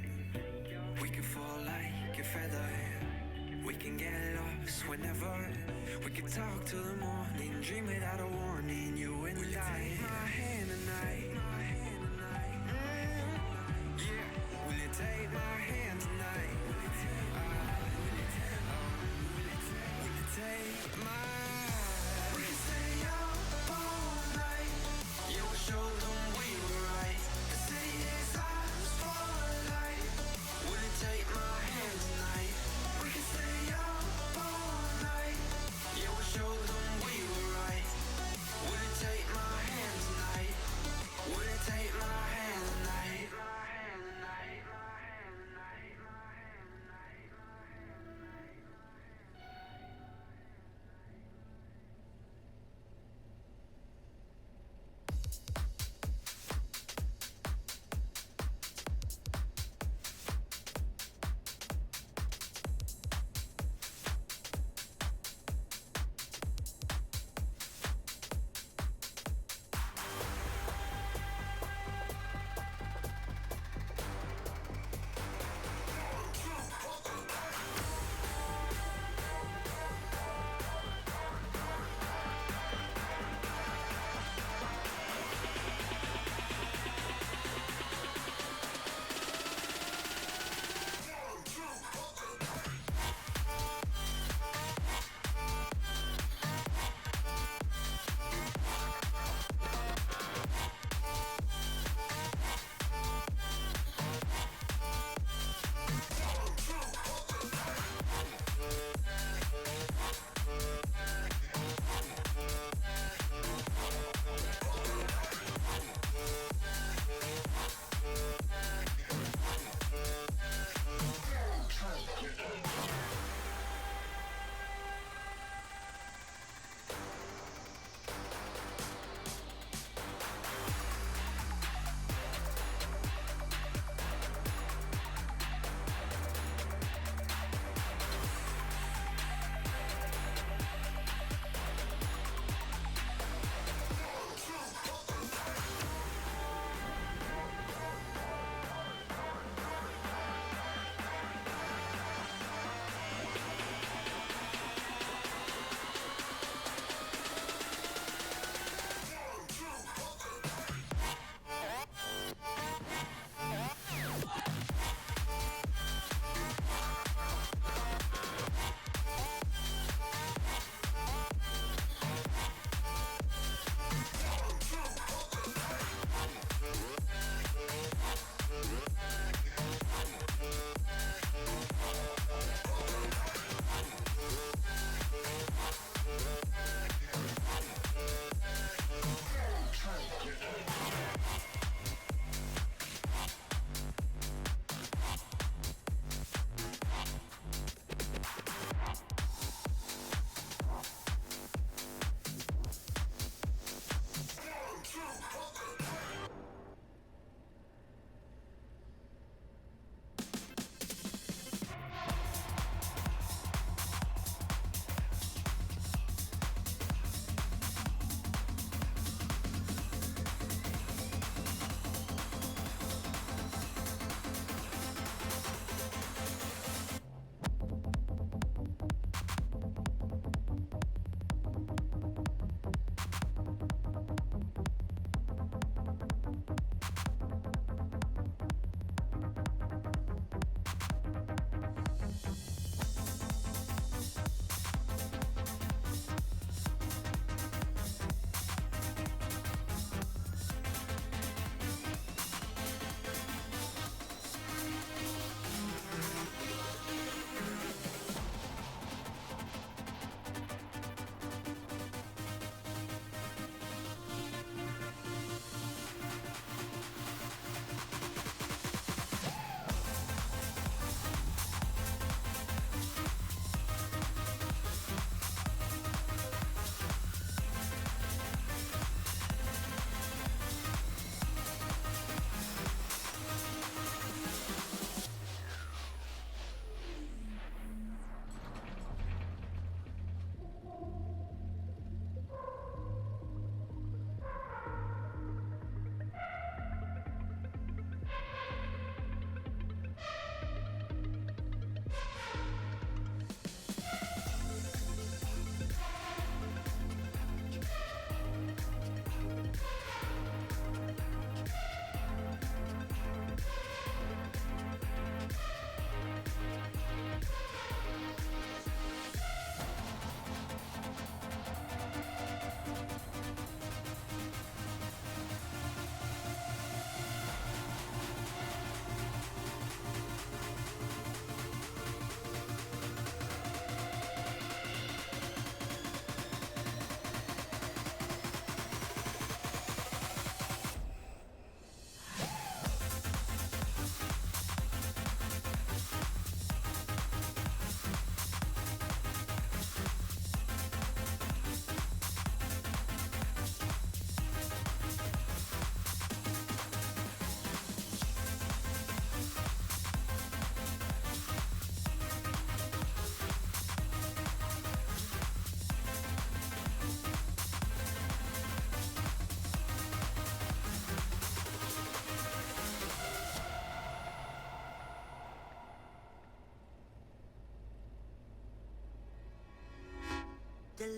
We can fall like a feather. We can get lost whenever. We can talk till the morning, dream without a warning, you and I. Will you take my hand tonight? Yeah, will you take my hand tonight? Will you take my? We can stay up all night. Yeah, we'll show them we were right. The city is ours for life. Will you take my hand tonight? We can stay up all night. Yeah, we'll show them we were right. Will you take my hand tonight? Will you take my hand tonight? My hand tonight, my hand tonight, my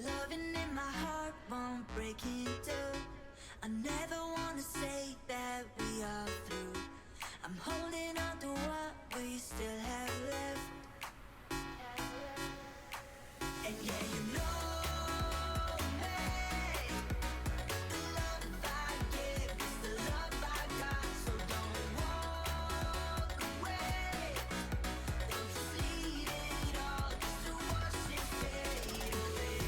loving in my heart won't break it through. I never wanna say that we are through. I'm holding on to what we still have left. And yeah, you know me. The love I give is the love I got. So don't walk away. Don't just leave it all just to watch it fade away.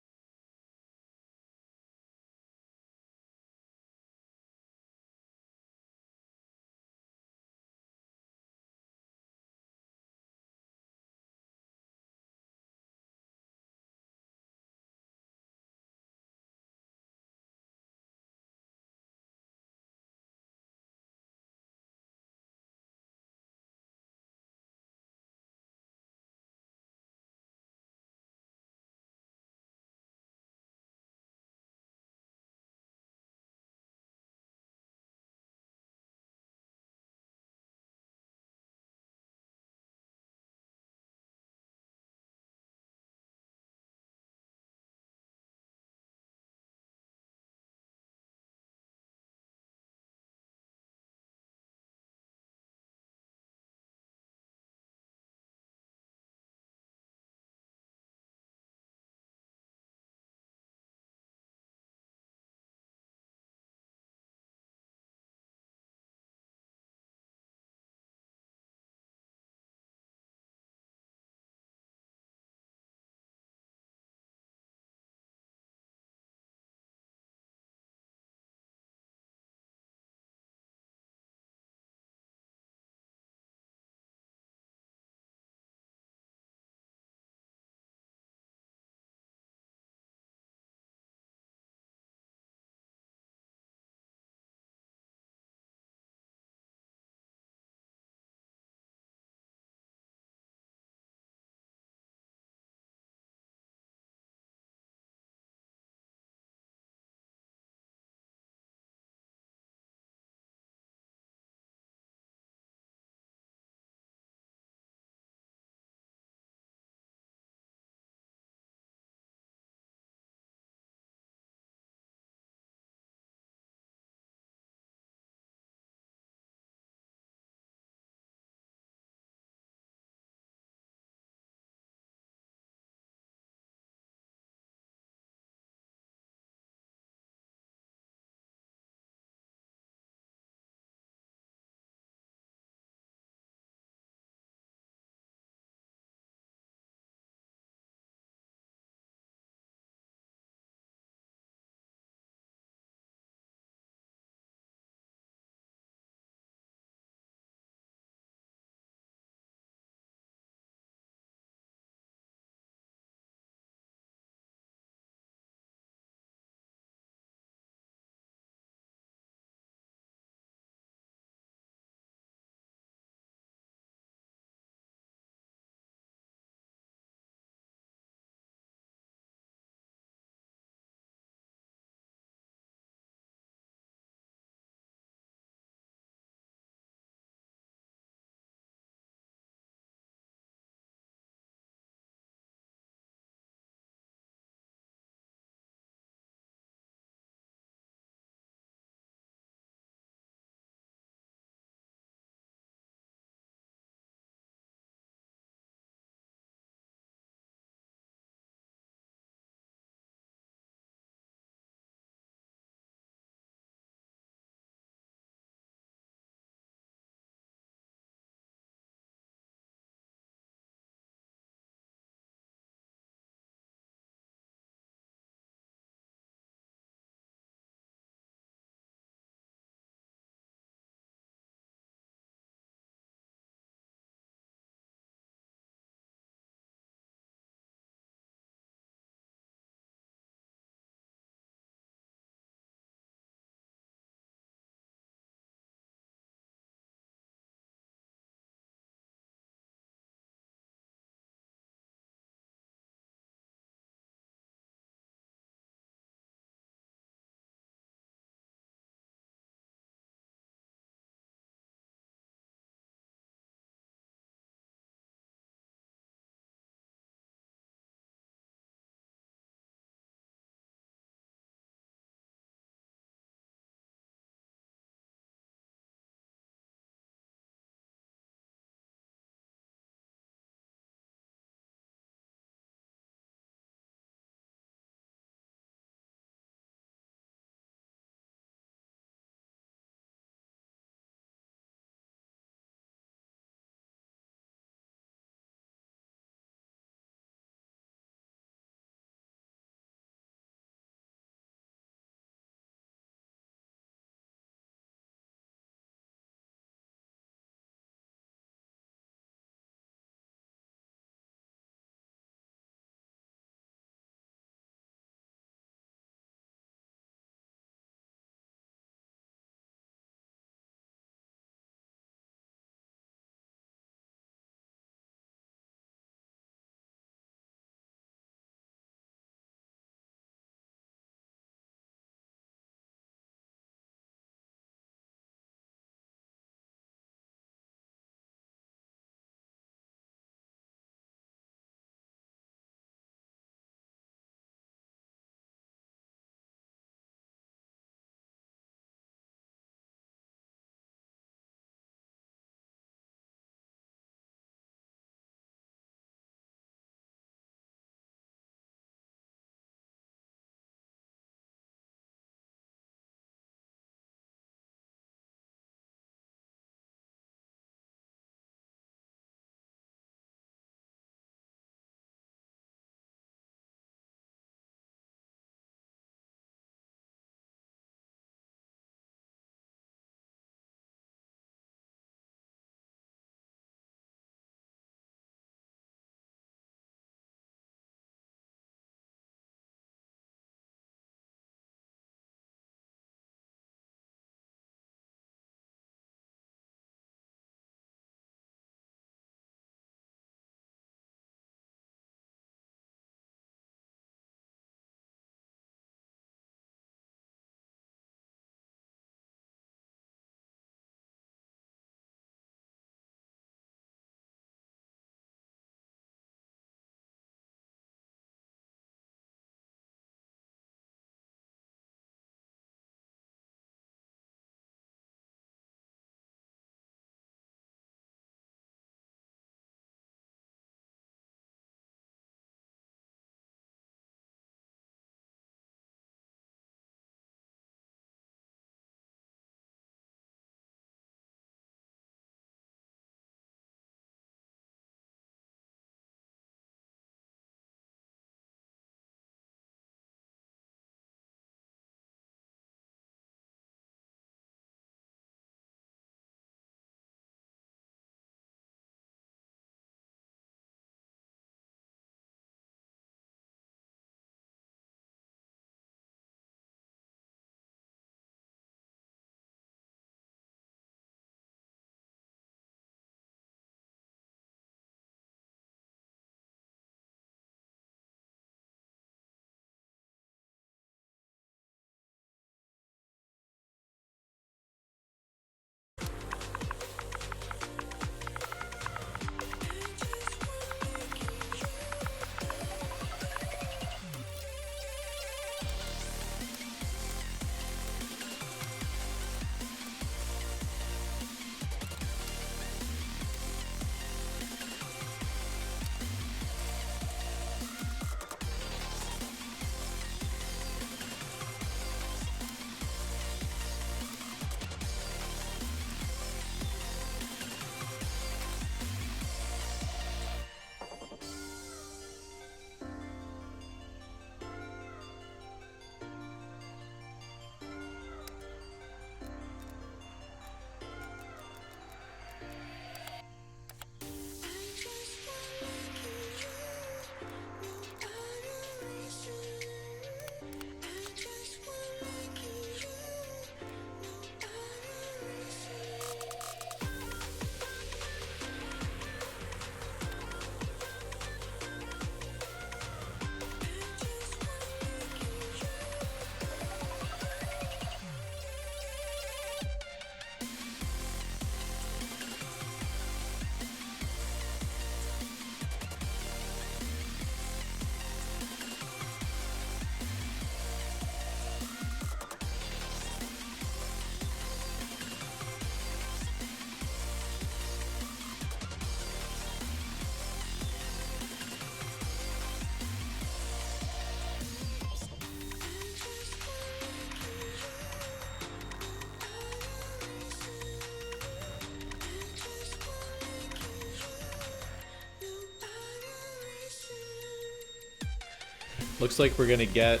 Looks like we're gonna get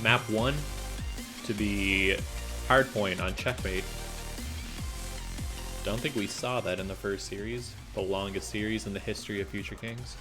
map 1 to be hardpoint on checkmate. Don't think we saw that in the first series, the longest series in the history of Future Kings.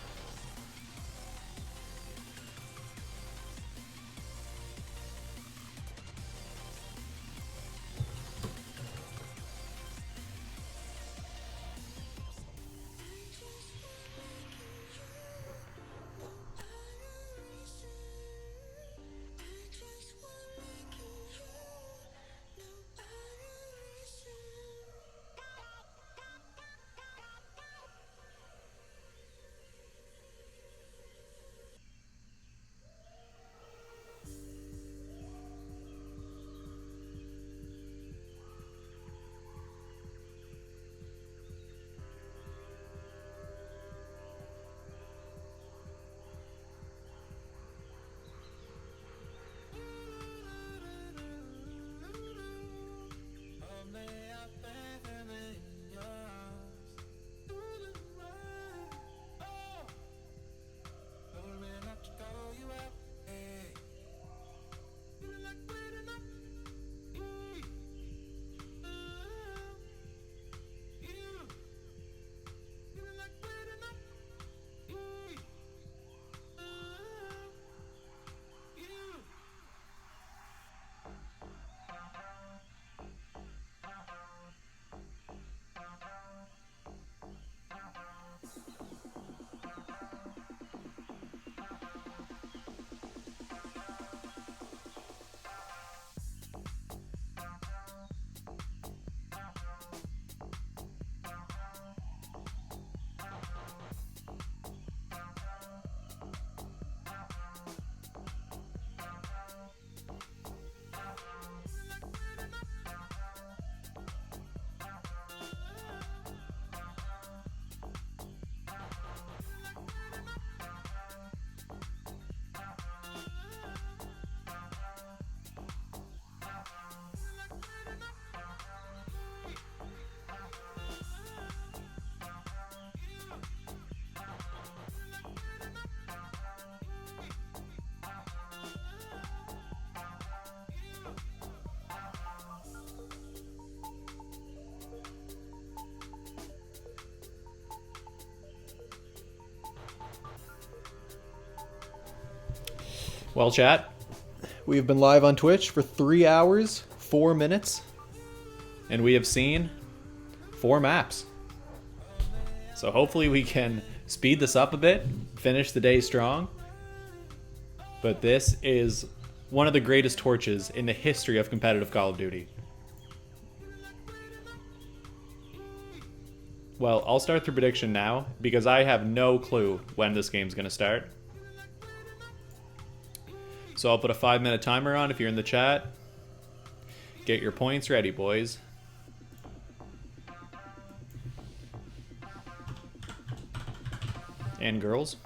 Well, chat, we've been live on Twitch for 3 hours, 4 minutes, and we have seen 4 maps. So hopefully we can speed this up a bit, finish the day strong. But this is one of the greatest torches in the history of competitive Call of Duty. Well, I'll start the prediction now, because I have no clue when this game's going to start. So I'll put a 5-minute timer on if you're in the chat. Get your points ready, boys. And girls.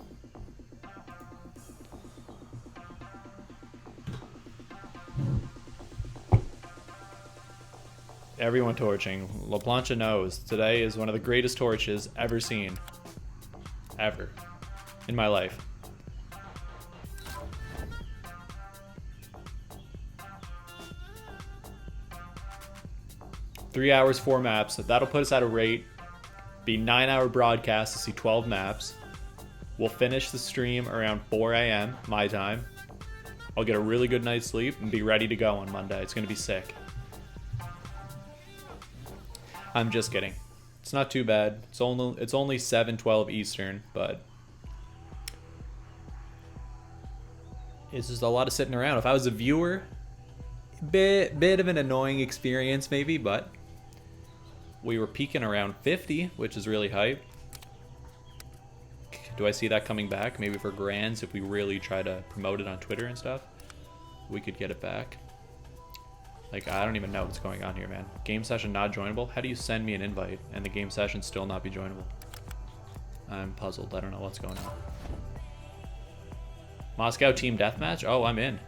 Everyone torching. La Plancha knows. Today is one of the greatest torches ever seen. Ever. In my life. Three hours, 4 maps. That'll put us at a rate. Be 9-hour broadcast to see 12 maps. We'll finish the stream around 4 a.m. my time. I'll get a really good night's sleep and be ready to go on Monday. It's gonna be sick. I'm just kidding. It's not too bad. It's only 7:12 Eastern, but it's just a lot of sitting around. If I was a viewer, bit of an annoying experience maybe, but we were peaking around 50, which is really hype. Do I see that coming back? Maybe for grands, if we really try to promote it on Twitter and stuff, we could get it back. Like, I don't even know what's going on here, man. Game session not joinable? How do you send me an invite and the game session still not be joinable? I'm puzzled. I don't know what's going on. Moscow team deathmatch? Oh, I'm in.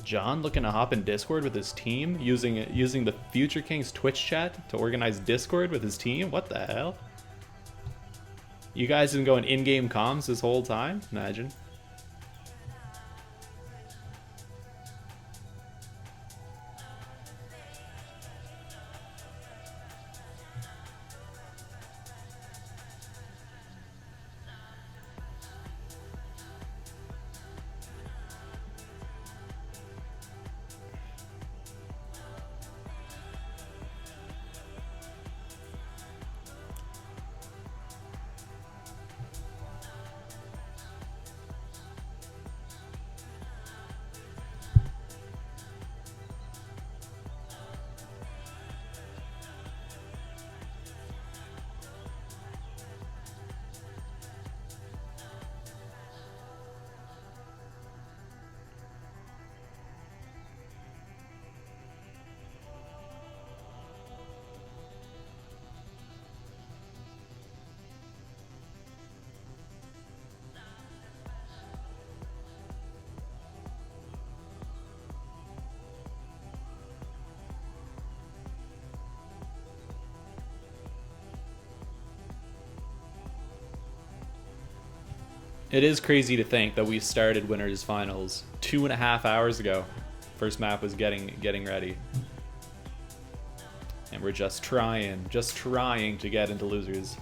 John looking to hop in Discord with his team using the Future Kings Twitch chat to organize Discord with his team? What the hell? You guys been going in-game comms this whole time? Imagine. It is crazy to think that we started Winners Finals 2.5 hours ago. First map was getting ready. And we're just trying to get into losers.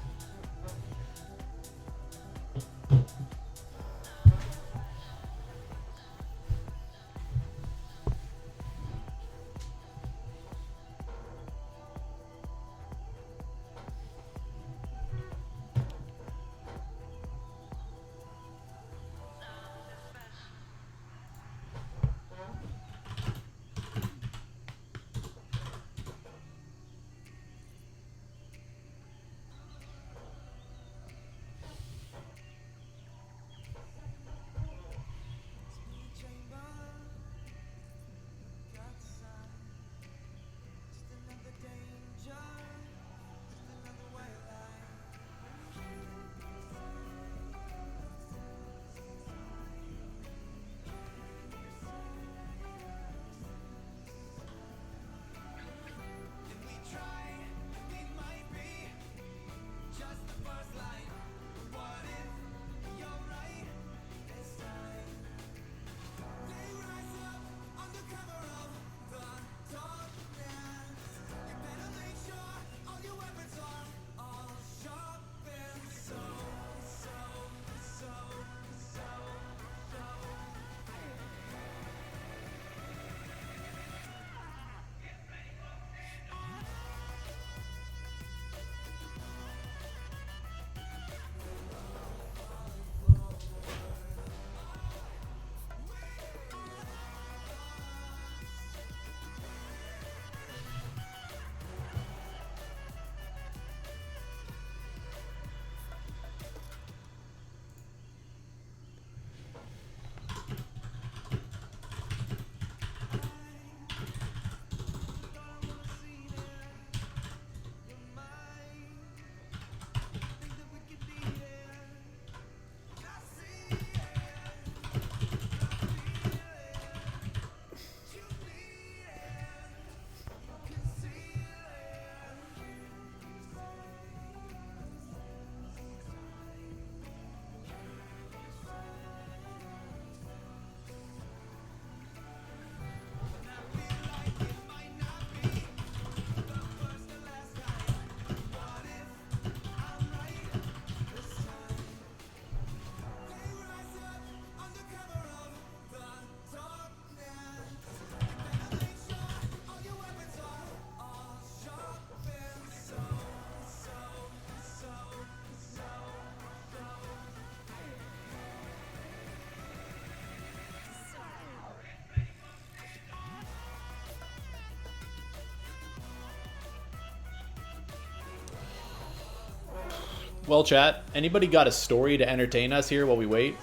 Well, chat, anybody got a story to entertain us here while we wait?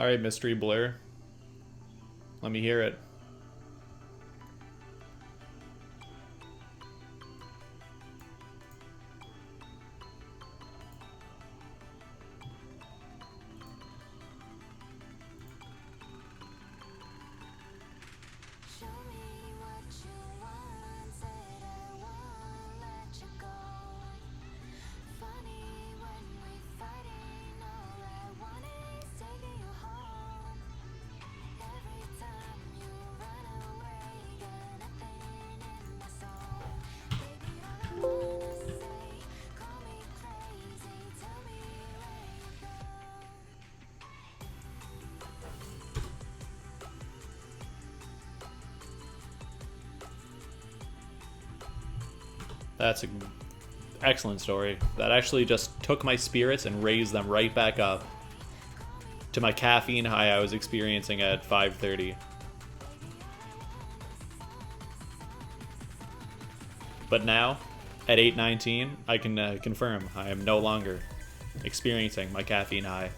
All right, Mystery Blur. Let me hear it. Show me what you want, said I won't let you go. Funny when we fighting, all I want is taking you home. Every time you run away, got nothing in my soul. Baby, all I wanna say, call me crazy, tell me where you go. That's an excellent story. That actually just took my spirits and raised them right back up to my caffeine high I was experiencing at 5:30. But now, at 8:19, I can confirm I am no longer experiencing my caffeine high.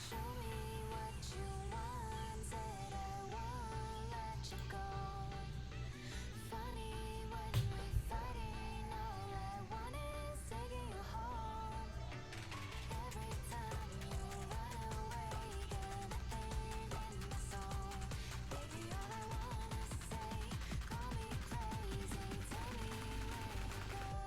Show me what you want, said I won't let you go. Funny when we fighting, all I want is taking you home. Every time you run away, got nothing in my soul. Baby, all I wanna say, call me crazy, tell me where you go.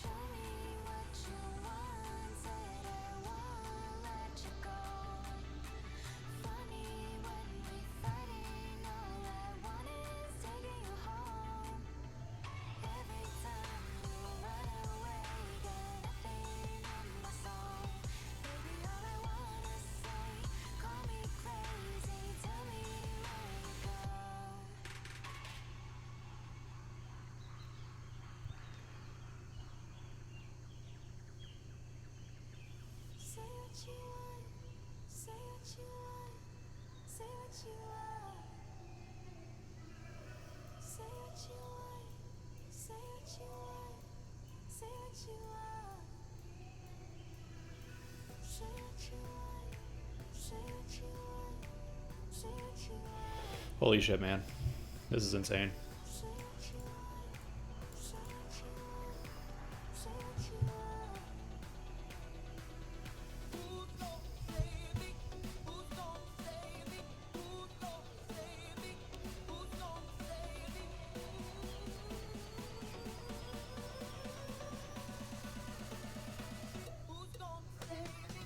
Show me what you want, said I won't let you go. Funny when we fighting, all I want is taking you home. Every time you run away, got nothing in my soul. Baby, all I wanna say, call me crazy, tell me where you go. Say what you want, say what you want, say what you want. Say what you want, say what you want, say what you want. Say what you want, say what you want, say what you want. Holy shit, man. This is insane. Say what you want, say what you want, say what you want. Who's gonna save me? Who's gonna save me? Who's gonna save me? Who's gonna save me? Who's gonna save me?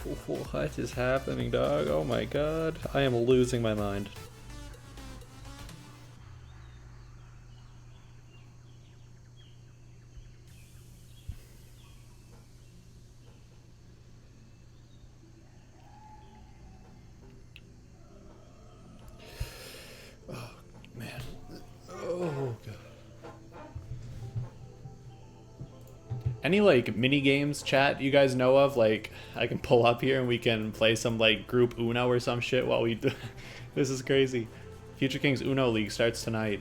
What is happening, dog? Oh my god. I am losing my mind. Oh, man. Oh, god. Any like mini games, chat, you guys know of? Like I can pull up here and we can play some like group Uno or some shit while we do. This is crazy. Future Kings Uno League starts tonight.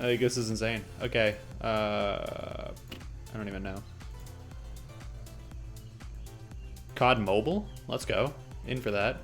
I think this is insane. Okay. I don't even know. COD Mobile? Let's go. In for that.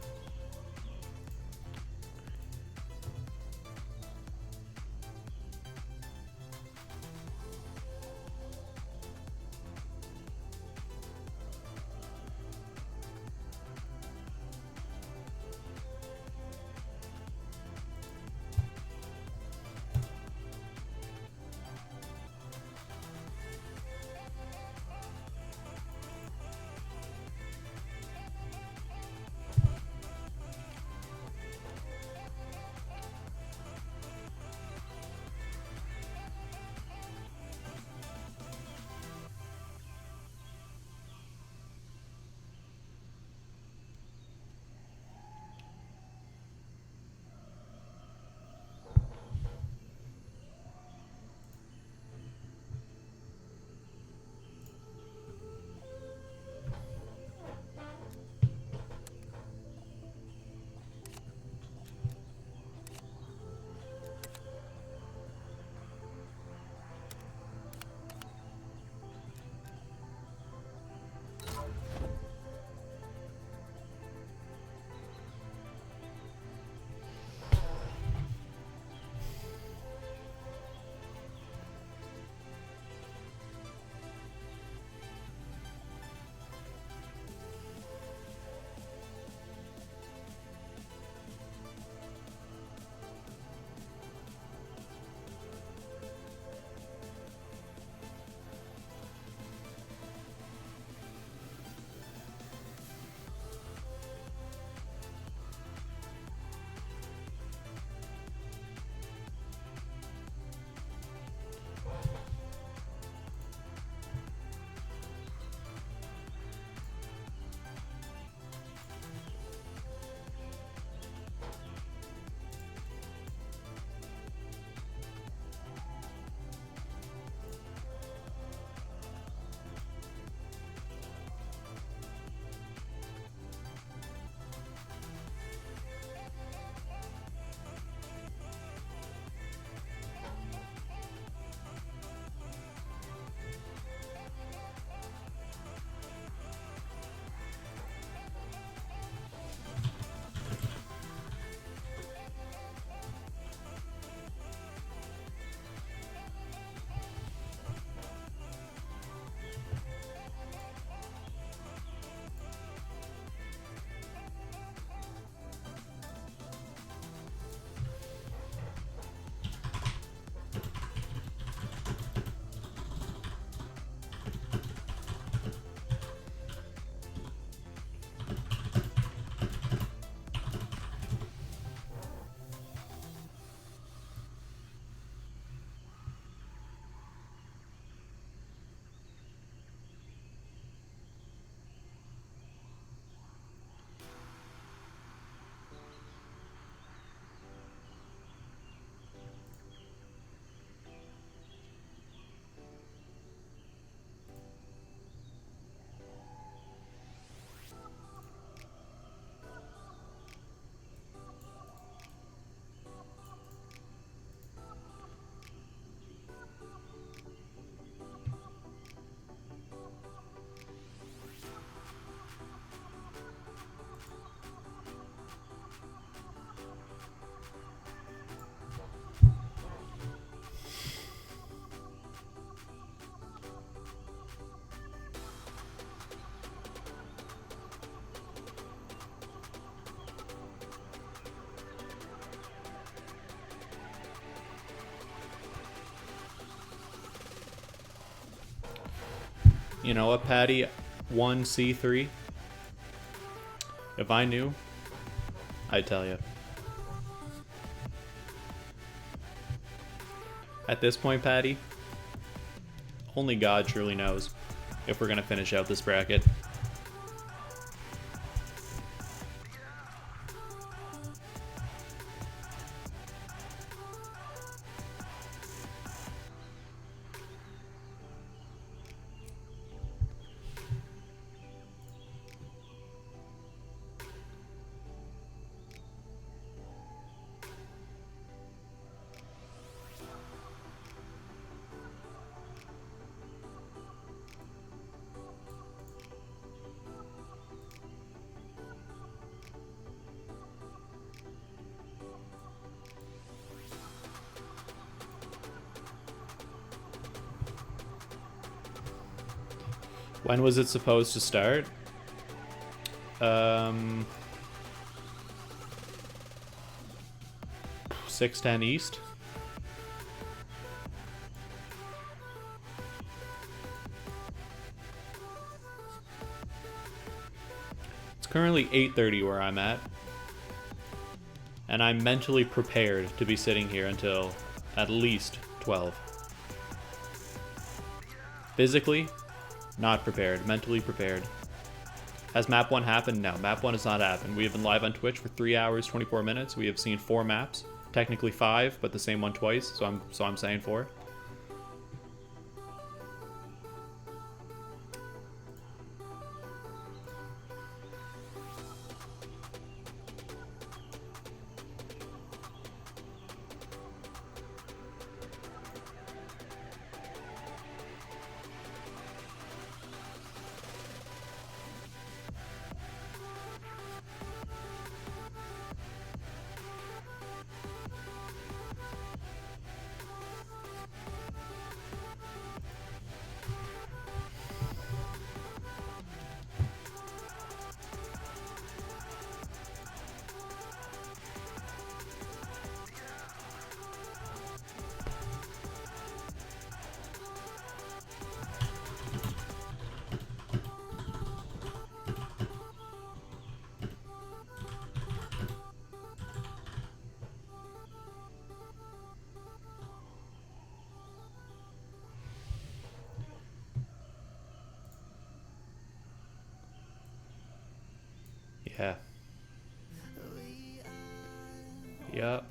You know what, Patty? 1C3. If I knew, I'd tell you. At this point, Patty, only God truly knows if we're going to finish out this bracket. When was it supposed to start? 6:10 East. It's currently 8:30 where I'm at. And I'm mentally prepared to be sitting here until at least 12. Physically, not prepared. Mentally prepared. Has map 1 happened? No, map 1 has not happened. We have been live on Twitch for 3 hours, 24 minutes. We have seen 4 maps. Technically 5, but the same one twice, so I'm saying 4. Yeah. Yep.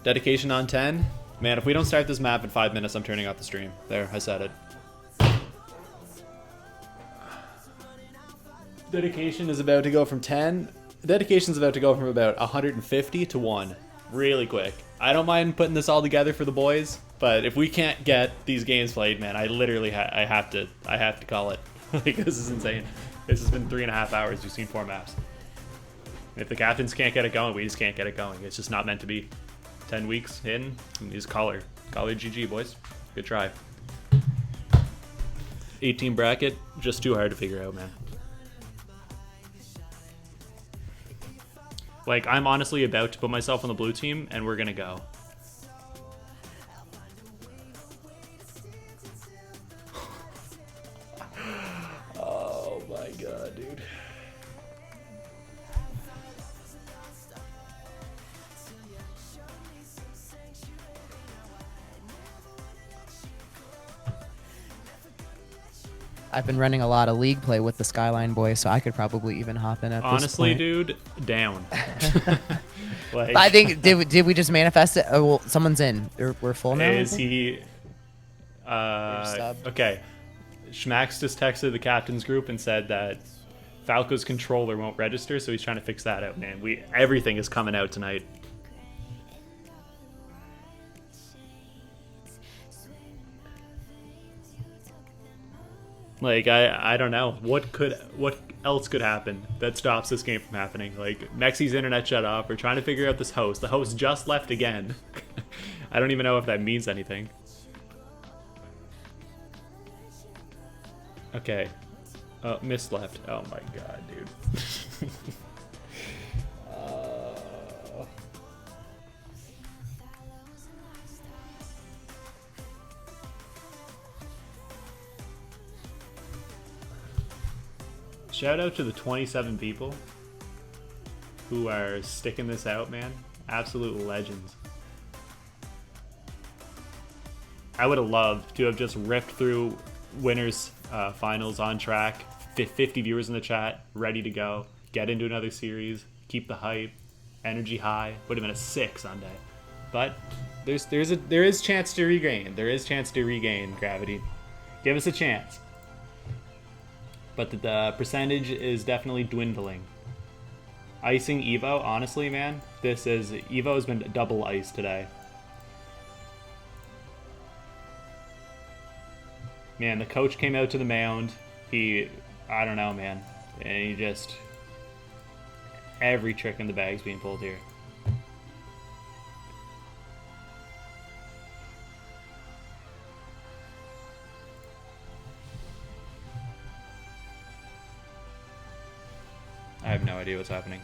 Dedication on 10. Man, if we don't start this map in 5 minutes, I'm turning off the stream. There, I said it. Dedication is about to go from 10. Dedication is about to go from about 150 to 1. Really quick. I don't mind putting this all together for the boys, but if we can't get these games played, man, I literally I have to call it. Like, this is insane. This has been 3.5 hours. We've seen 4 maps. If the captains can't get it going, we just can't get it going. It's just not meant to be. 10 weeks in, just call her GG, boys. Good try. 18 bracket, just too hard to figure out, man. Like, I'm honestly about to put myself on the blue team, and we're gonna go. Oh my god, dude. I've been running a lot of league play with the Skyline boys, so I could probably even hop in at this Honestly, point. dude, down. Like, I think did we just manifest it? Oh, well, someone's in. We're full now. is he? Okay. Schmax just texted the captain's group and said that Falco's controller won't register, so he's trying to fix that out. Man, everything is coming out tonight. Like, I don't know. What else could happen that stops this game from happening? Like, Mexi's internet shut off. We're trying to figure out this host. The host just left again. I don't even know if that means anything. Okay. Miss left. Oh my god, dude. Shout out to the 27 people who are sticking this out, man. Absolute legends. I would have loved to have just ripped through winners finals on track, 50 viewers in the chat, ready to go, get into another series, keep the hype, energy high. Would have been a sick Sunday. But there is chance to regain. There is chance to regain gravity. Give us a chance. But the percentage is definitely dwindling. Icing Evo, honestly, man, Evo has been double iced today. Man, the coach came out to the mound. I don't know, man. And he just, every trick in the bag's being pulled here. I have no idea what's happening.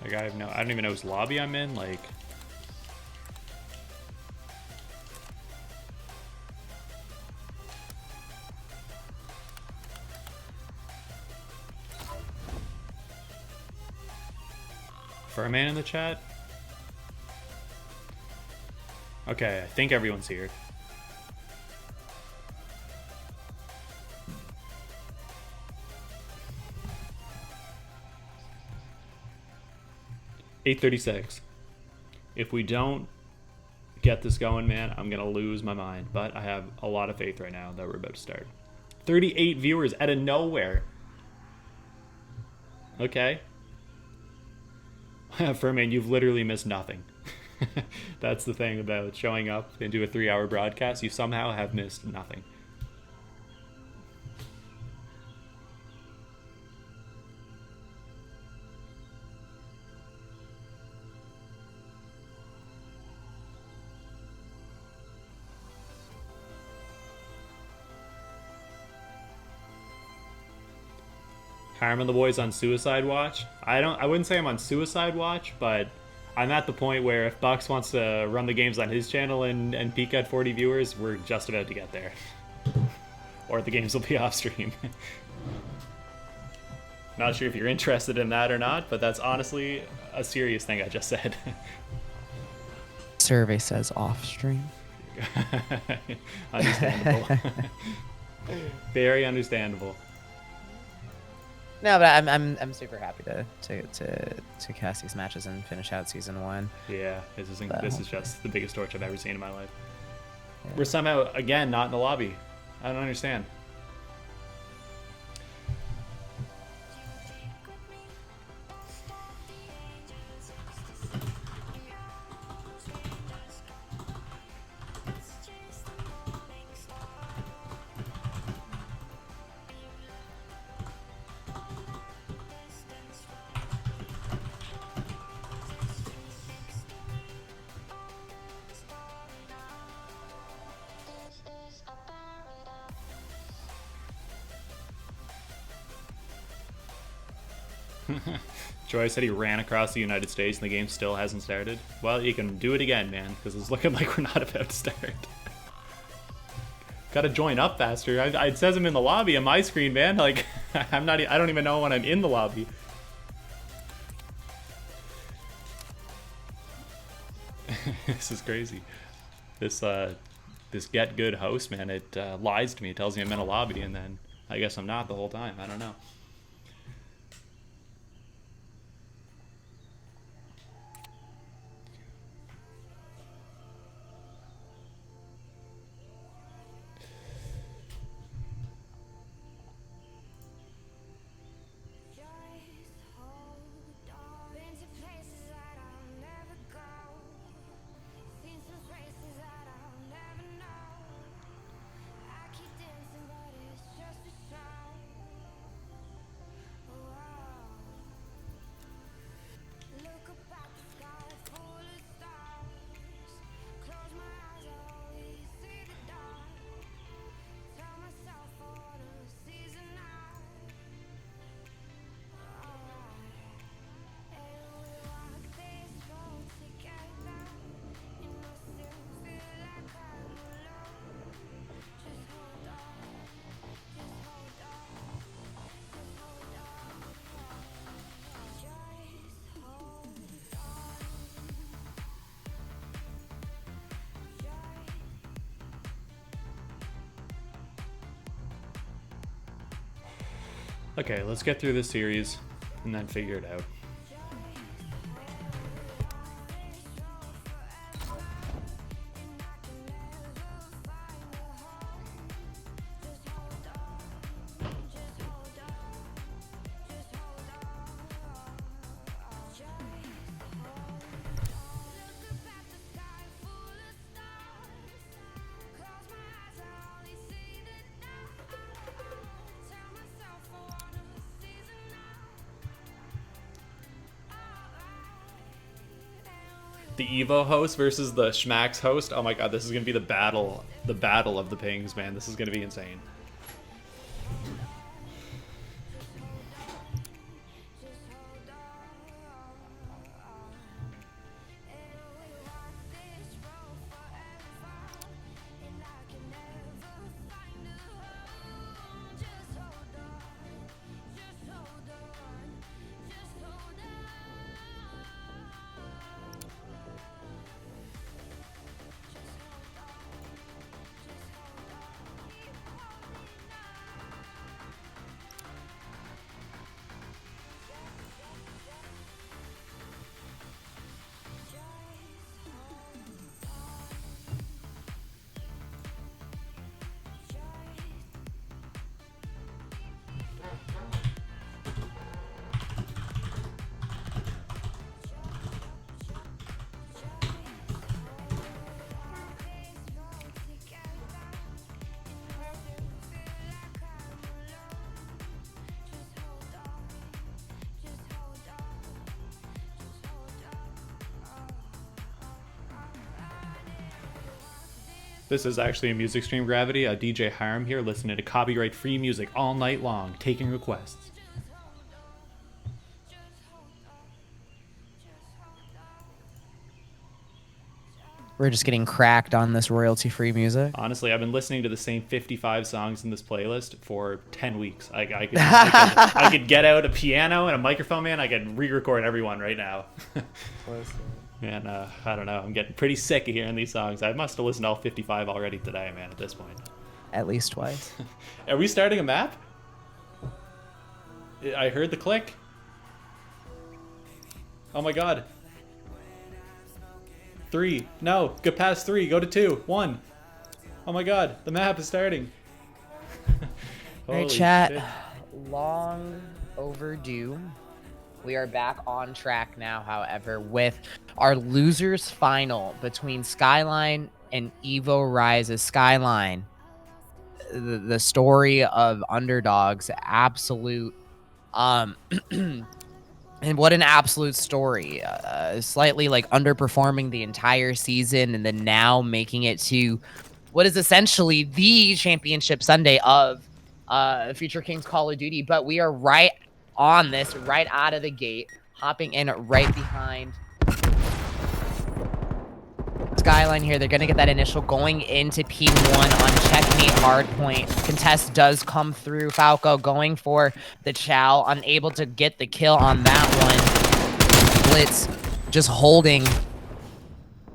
Like, I don't even know whose lobby I'm in, like. Furman in the chat? Okay, I think everyone's here. $8:36. If we don't get this going, man, I'm gonna lose my mind. But I have a lot of faith right now that we're about to start. 38 viewers out of nowhere. Okay. Furman, you've literally missed nothing. That's the thing about showing up into a 3-hour broadcast. You somehow have missed nothing. Harm and the boys on suicide watch. I wouldn't say I'm on suicide watch, but I'm at the point where if Bucks wants to run the games on his channel and peak at 40 viewers, we're just about to get there. Or the games will be off stream. Not sure if you're interested in that or not, but that's honestly a serious thing I just said. Survey says off stream. Understandable. Very understandable. No, but I'm super happy to cast these matches and finish out season 1. Yeah, this is just the biggest torch I've ever seen in my life. Yeah. We're somehow again not in the lobby. I don't understand. Joy said he ran across the United States and the game still hasn't started. Well, you can do it again, man, because it's looking like we're not about to start. Gotta join up faster. It says I'm in the lobby on my screen, man. Like, I don't even know when I'm in the lobby. This is crazy. This this Get Good host, man, it lies to me. It tells me I'm in a lobby, and then I guess I'm not the whole time. I don't know. Okay, let's get through this series and then figure it out. The Evo host versus the Schmax host. Oh my god, this is gonna be the battle of the pings, man. This is gonna be insane. This is actually a music stream, Gravity. DJ Hiram here, listening to copyright-free music all night long, taking requests. We're just getting cracked on this royalty-free music. Honestly, I've been listening to the same 55 songs in this playlist for 10 weeks. I could get out a piano and a microphone, man. I could re-record everyone right now. Man, I don't know. I'm getting pretty sick of hearing these songs. I must have listened to all 55 already today, man, at this point. At least twice. Are we starting a map? I heard the click. Oh my god. 3. No, get past 3. Go to 2. 1. Oh my god, the map is starting. Alright, chat. Shit. Long overdue. We are back on track now, however, with our losers final between Skyline and Evo Risez. Skyline, the story of underdogs, absolute, and what an absolute story. Slightly like underperforming the entire season and then now making it to what is essentially the championship Sunday of Future Kings Call of Duty. But we are right on this, right out of the gate, hopping in right behind Skyline here. They're going to get that initial going into P1 on checkmate hardpoint. Contest does come through. Falco going for the chow, unable to get the kill on that one. Blitz just holding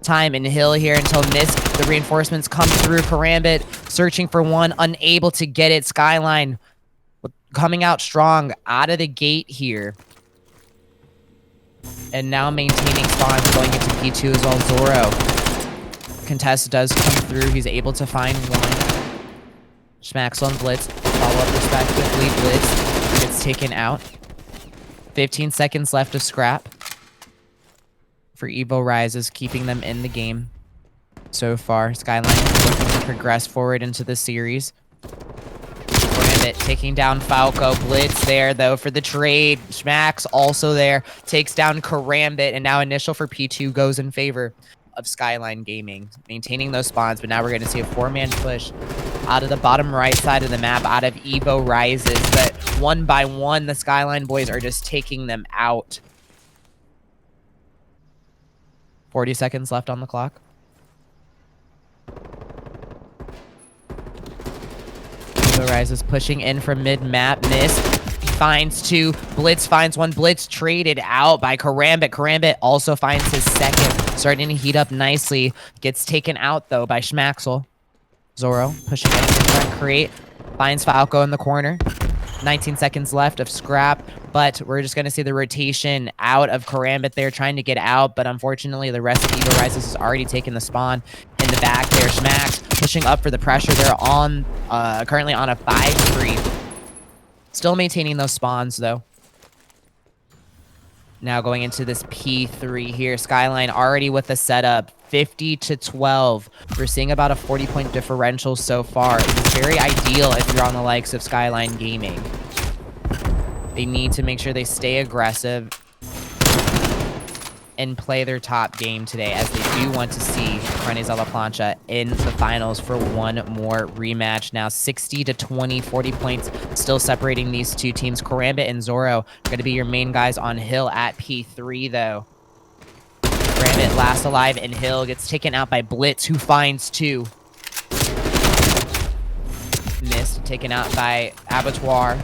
time and Hill here until Miss The reinforcements come through. Karambit searching for one, unable to get it. Skyline coming out strong out of the gate here. And now maintaining spawns going into P2 as well. Zoro. Contest does come through. He's able to find one. Schmaxel and Blitz follow up respectively. Blitz gets taken out. 15 seconds left of scrap for Evo Risez, keeping them in the game so far. Skyline looking to progress forward into the series. Karambit taking down Falco. Blitz there, though, for the trade. Schmax also there. Takes down Karambit, and now initial for P2 goes in favor of Skyline Gaming. Maintaining those spawns, but now we're going to see a 4-man push out of the bottom right side of the map, out of Evo Risez. But one by one, the Skyline boys are just taking them out. 40 seconds left on the clock. Evo Risez pushing in from mid-map. Miss. Finds two. Blitz finds one. Blitz traded out by Karambit. Karambit also finds his second. Starting to heat up nicely. Gets taken out, though, by Schmaxel. Zoro pushing in from front crate. Finds Falco in the corner. 19 seconds left of scrap, but we're just going to see the rotation out of Karambit there, trying to get out, but unfortunately the rest of Evo Risez has already taken the spawn in the back there. Schmax pushing up for the pressure. They're on currently on a 5-3. Still maintaining those spawns, though. Now going into this P3 here. Skyline already with the setup. 50-12. We're seeing about a 40-point differential so far. It's very ideal if you're on the likes of Skyline Gaming. They need to make sure they stay aggressive and play their top game today, as they do want to see Carnes La Plancha in the finals for one more rematch. Now 60-20, 40 points still separating these two teams. Karambit and Zoro are going to be your main guys on Hill at P3, though. Karambit last alive in Hill, gets taken out by Blitz, who finds two. Missed, taken out by Abattoir and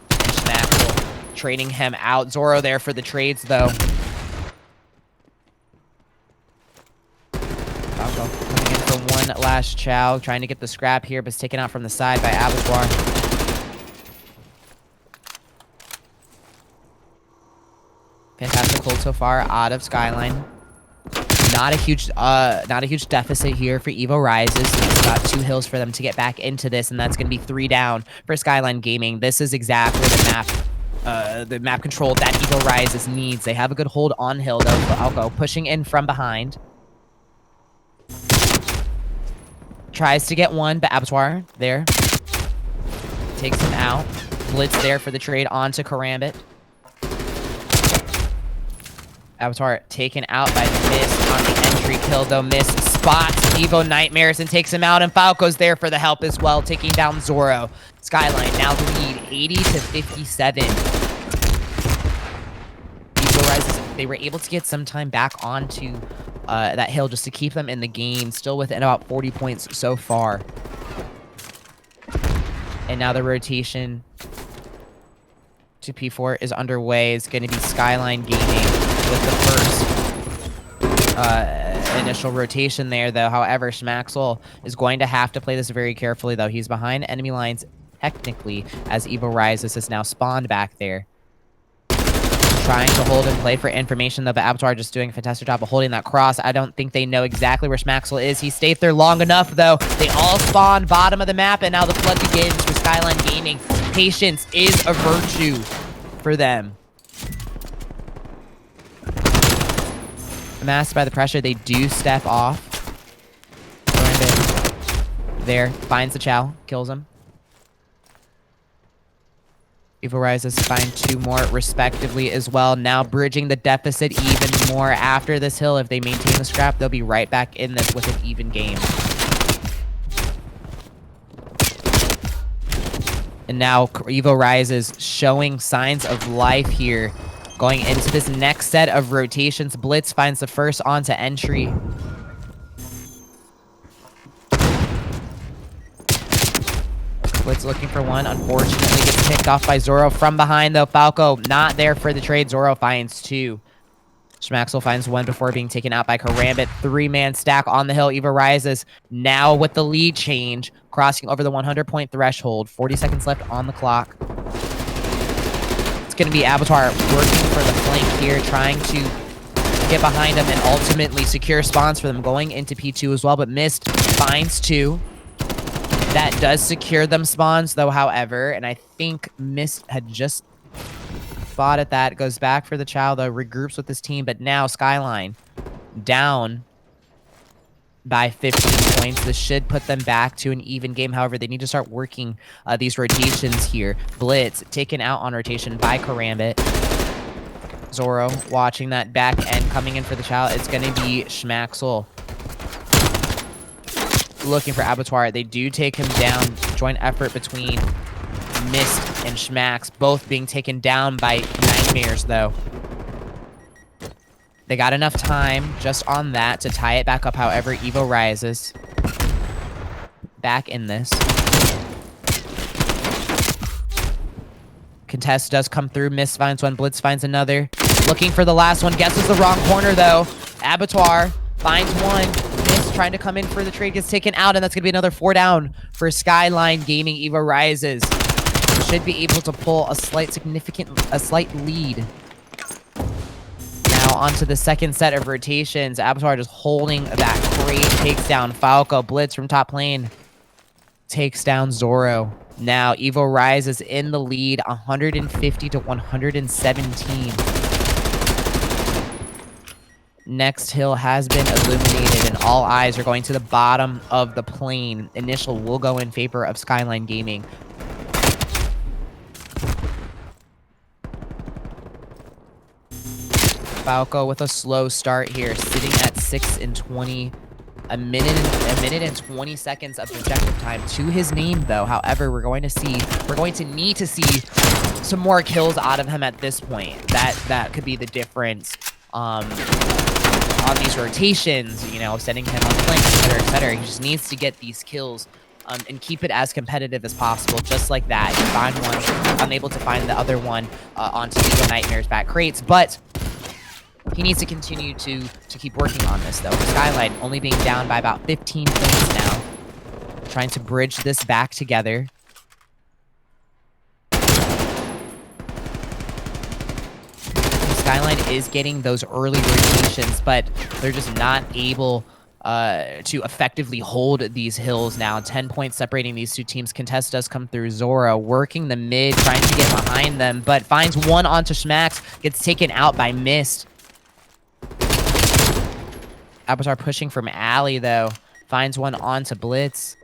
Schmaxel, trading him out. Zoro there for the trades, though. Falco coming in for one last chow, trying to get the scrap here, but it's taken out from the side by Abattoir. Fantastic hold so far out of Skyline. Not a huge deficit here for Evo Risez. It's got 2 hills for them to get back into this, and that's going to be 3 down for Skyline Gaming. This is exactly the map control that Evo Risez needs. They have a good hold on hill, though. Falco pushing in from behind. Tries to get one, but Abattoir there takes him out. Blitz there for the trade onto Karambit. Abattoir taken out by Miss on the entry kill, though. Miss spots Evo Nightmares and takes him out, and Falco's there for the help as well, taking down Zoro. Skyline now the lead, 80-57. Evo Risez, they were able to get some time back onto that hill just to keep them in the game, still within about 40 points so far. And now the rotation to P4 is underway. It's going to be Skyline Gaming with the first initial rotation there, though. However, Schmaxel is going to have to play this very carefully, though. He's behind enemy lines technically, as Evo Risez has now spawned back there. Trying to hold and play for information, though, but Abattoir just doing a fantastic job of holding that cross. I don't think they know exactly where Schmaxel is. He stayed there long enough, though. They all spawn bottom of the map, and now the flood begins for Skyline Gaming. Patience is a virtue for them. Amassed by the pressure, they do step off. There, finds the chow, kills him. Evo Risez find 2 more respectively as well. Now bridging the deficit even more after this hill. If they maintain the scrap, they'll be right back in this with an even game. And now Evo Risez showing signs of life here. Going into this next set of rotations, Blitz finds the first onto entry. Blitz looking for one, unfortunately gets picked off by Zoro from behind, though. Falco not there for the trade. Zoro finds 2. Schmaxel finds one before being taken out by Karambit. 3-man stack on the hill. Eva Risez now with the lead change, crossing over the 100-point threshold. 40 seconds left on the clock. It's going to be Abattoir working for the flank here, trying to get behind them and ultimately secure spawns for them, going into P2 as well, but Mist finds 2. That does secure them spawns, though, however, and I think Mist had just spotted that. Goes back for the Chow, though, regroups with his team, but now Skyline down by 15 points. This should put them back to an even game. However, they need to start working these rotations here. Blitz taken out on rotation by Karambit. Zoro watching that back end coming in for the Chow. It's going to be Schmaxel looking for Abattoir. They do take him down. Joint effort between Mist and Schmax, both being taken down by Nightmares, though. They got enough time just on that to tie it back up. However, Evo rises back in this. Contest does come through. Mist finds one. Blitz finds another. Looking for the last one. Guesses the wrong corner, though. Abattoir finds one. Mist trying to come in for the trade. Gets taken out, and that's going to be another 4 down for Skyline Gaming. Evo rises. Should be able to pull a slight lead. Now onto the second set of rotations. Abattoir just holding that crate. Takes down Falco. Blitz from top lane. Takes down Zoro. Now Evo rises in the lead, 150 to 117. Next hill has been illuminated, and all eyes are going to the bottom of the plane. Initial will go in favor of Skyline Gaming. Falco with a slow start here, sitting at 6 and 20. A minute and 20 seconds of projective time to his name, though. However, we're going to need to see some more kills out of him at this point. That could be the difference on these rotations, you know, sending him on flank, et cetera. He just needs to get these kills and keep it as competitive as possible, just like that. You find one, unable to find the other one onto Eagle Nightmare's back crates, but he needs to continue to keep working on this, though. Skyline only being down by about 15 points now. Trying to bridge this back together. Skyline is getting those early rotations, but they're just not able to effectively hold these hills now. 10 points separating these two teams. Contest does come through. Zoro working the mid, trying to get behind them, but finds one onto Schmax. Gets taken out by Mist. Abattoir pushing from Alley, though. Finds one onto Blitz.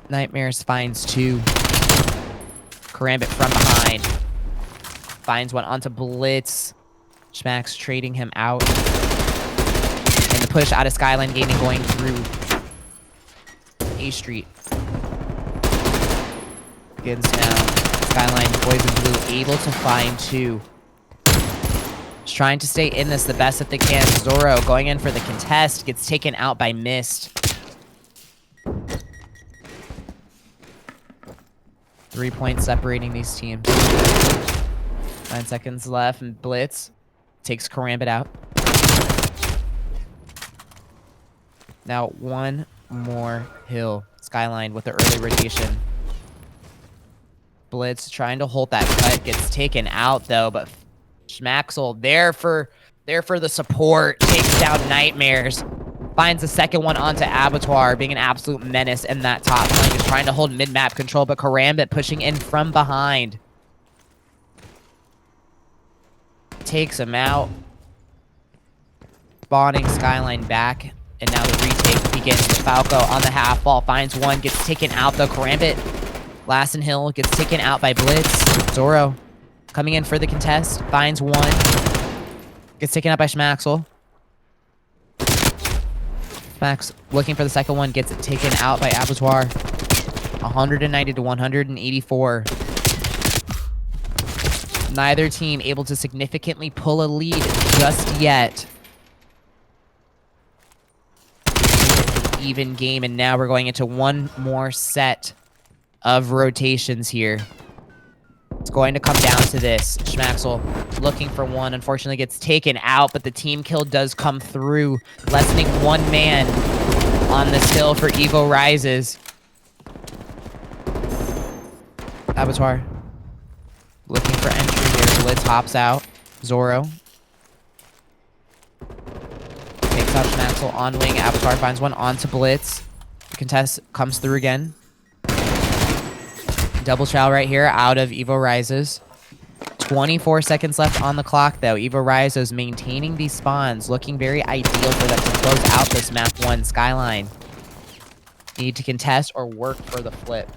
Nightmares finds 2. Karambit from behind. Finds one onto Blitz. Schmax trading him out. And the push out of Skyline Gaming going through A Street. Begins now. Skyline boys in blue able to find 2. Just trying to stay in this the best that they can. Zoro going in for the contest. Gets taken out by Mist. 3 points separating these teams. 9 seconds left, and Blitz takes Karambit out. Now one more hill. Skyline with the early rotation. Blitz trying to hold that cut. Gets taken out, though, but Schmaxel there for the support. Takes down Nightmares. Finds the second one onto Abattoir, being an absolute menace in that top lane. He's trying to hold mid-map control, but Karambit pushing in from behind. Takes him out. Spawning Skyline back. And now the retake begins. Falco on the half wall. Finds one. Gets taken out, though. Karambit, Lassen Hill, gets taken out by Blitz. Zoro coming in for the contest. Finds one. Gets taken out by Schmaxel. Schmax looking for the second one. Gets it taken out by Abattoir. 190 to 184. Neither team able to significantly pull a lead just yet. Even game, and now we're going into one more set of rotations here. It's going to come down to this. Schmaxel looking for one. Unfortunately, gets taken out, but the team kill does come through, lessening one man on this hill for Evo Risez. Abattoir looking for entry here. Blitz hops out. Zoro takes out Schmaxel on wing. Abattoir finds one onto Blitz. The contest comes through again. Double chow right here out of Evo Risez. 24 seconds left on the clock, though. Evo Risez maintaining these spawns, looking very ideal for them to close out this map 1. Skyline need to contest or work for the flip.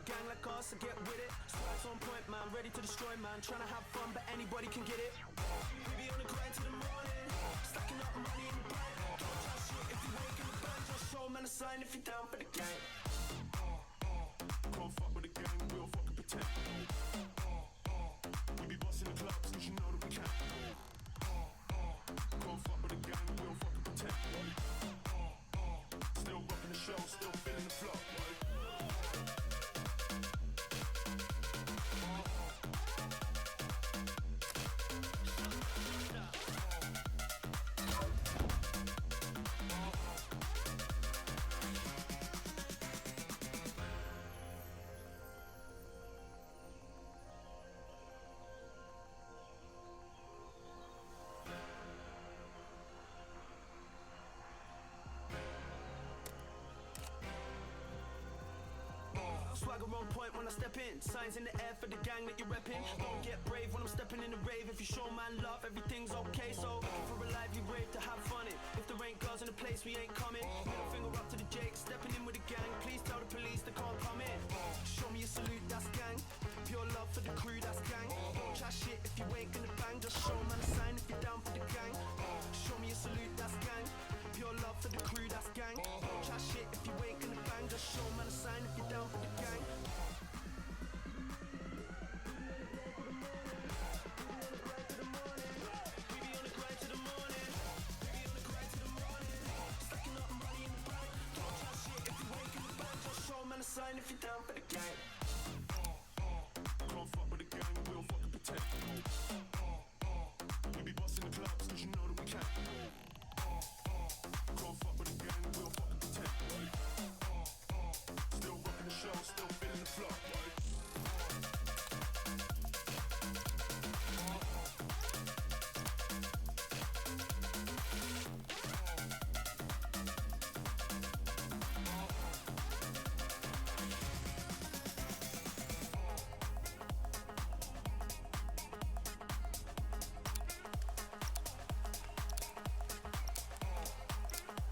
a gang like us, I get with it. Squats on point, man, ready to destroy, man. Trying to have fun, but anybody can get it. We be on the grind till the morning, stacking up money in the bank. Don't try shit if you wake in the bank. Just show man a sign if you're down for the gang. Can't fuck with the gang, we don't fucking pretend. We be busting the clubs, cause you know that we can. Can't fuck with the gang, we don't fucking pretend. Still rocking the show, still feeling the flow. Swagger on point when I step in. Signs in the air for the gang that you're repping. Don't get brave when I'm stepping in the rave. If you show man love, everything's okay. So looking for a lively rave to have fun in. If there ain't girls in the place, we ain't coming. Middle finger up to the Jake, stepping in with the gang. Please tell the police they can't come in. Show me a salute, that's gang. Pure love for the crew, that's gang. Don't try shit if you ain't gonna bang. Just show man a sign if you're down for the gang. Show me a salute, that's gang. Pure love for the crew, that's gang. Don't try shit if you ain't gonna bang. Just show man a sign if you're down for the gang. Sign if you're down for the gang. Can't fuck with the gang, we don't fucking pretend. We be busting the clubs, cause you know that we can. Can't fuck with the gang, we don't fucking pretend. Still rocking the show, still feeling the flow.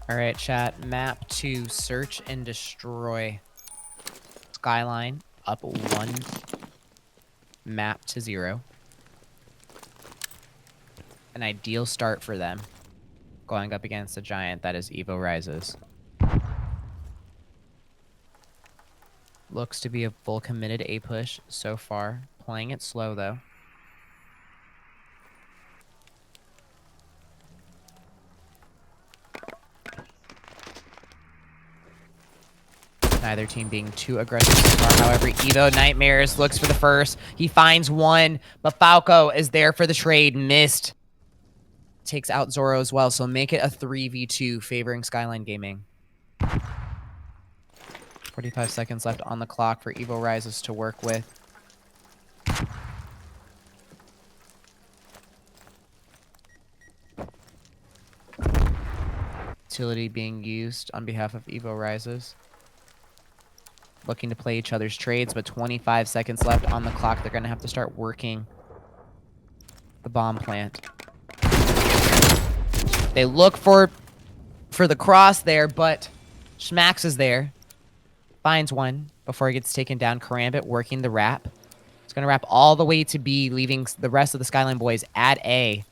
All right, chat. Map 2, search and destroy. Skyline up 1. Map to 0. An ideal start for them. Going up against a giant that is Evo Risez. Looks to be a full committed A push so far. Playing it slow though. Neither team being too aggressive so far. However, Evo Nightmares looks for the first. He finds one, but Falco is there for the trade. Missed. Takes out Zoro as well, so make it a 3v2 favoring Skyline Gaming. 45 seconds left on the clock for Evo Risez to work with. Utility being used on behalf of Evo Risez. Looking to play each other's trades, but 25 seconds left on the clock. They're going to have to start working the bomb plant. They look for the cross there, but Schmax is there. Finds one before he gets taken down. Karambit working the wrap. It's going to wrap all the way to B, leaving the rest of the Skyline boys at A.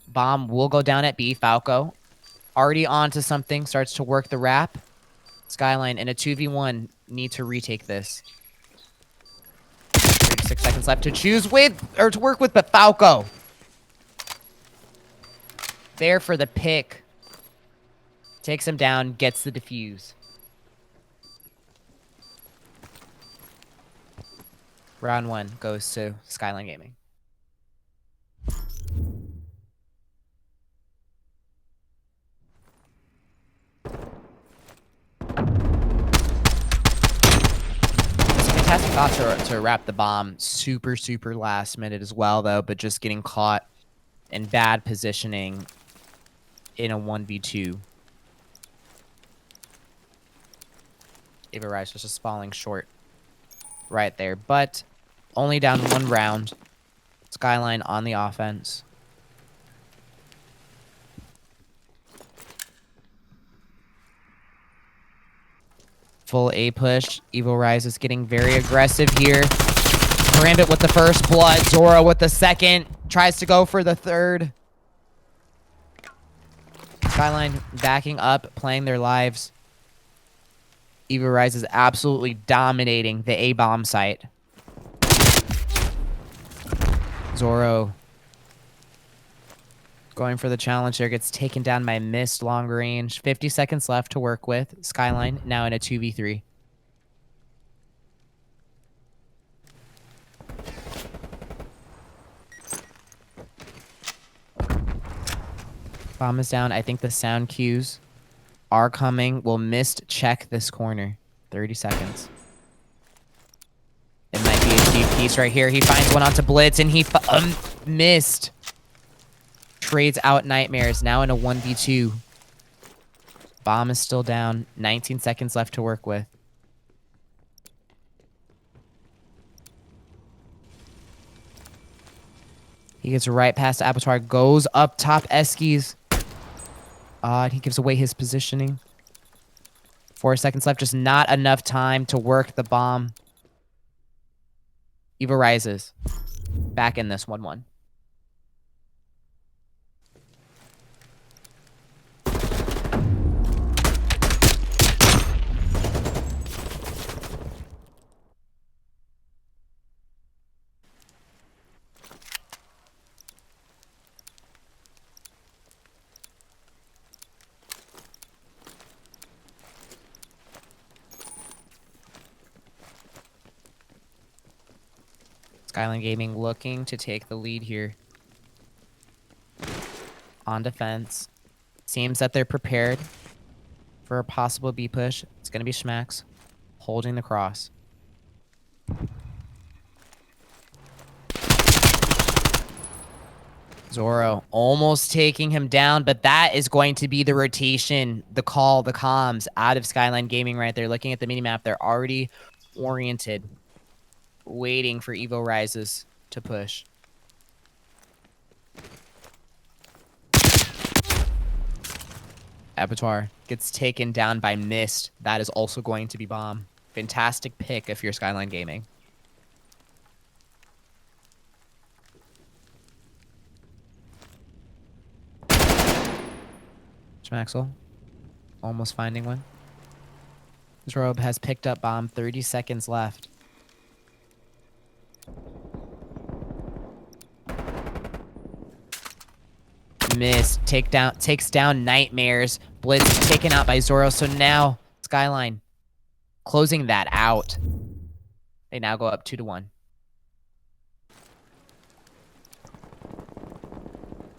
Bomb will go down at B. Falco already onto something. Starts to work the wrap. Skyline in a 2v1 need to retake this. 36 seconds left to choose with, or to work with, but Falco there for the pick. Takes him down, gets the defuse. Round 1 goes to Skyline Gaming. Fantastic thought to wrap the bomb. Super last minute as well, though, but just getting caught in bad positioning in a 1v2. Evo Risez was just falling short right there, but only down 1 round. Skyline on the offense. Full A push. Evo Rise is getting very aggressive here. Karambit with the first blood. Zoro with the second. Tries to go for the third. Skyline backing up, playing their lives. Evo Rise is absolutely dominating the A-bomb site. Zoro going for the challenge there, gets taken down by Mist long range. 50 seconds left to work with. Skyline now in a 2v3. Bomb is down. I think the sound cues are coming. Will Mist check this corner? 30 seconds. It might be a cheap piece right here. He finds one onto Blitz, and he missed. Trades out Nightmares, now in a 1v2. Bomb is still down. 19 seconds left to work with. He gets right past Abattoir, goes up top Eskies. He gives away his positioning. 4 seconds left, just not enough time to work the bomb. Evo rises. Back in this 1-1. Skyline Gaming looking to take the lead here. On defense. Seems that they're prepared for a possible B push. It's going to be Schmax holding the cross. Zoro almost taking him down, but that is going to be the rotation, the call, the comms out of Skyline Gaming right there. Looking at the minimap, they're already oriented, waiting for Evo Rises to push. Abattoir gets taken down by Mist. That is also going to be bomb. Fantastic pick if you're Skyline Gaming. Schmaxel almost finding one. Zrobe has picked up bomb. 30 seconds left. Miss takes down Nightmares. Blitz taken out by Zoro. So now Skyline closing that out. They now go up 2-1.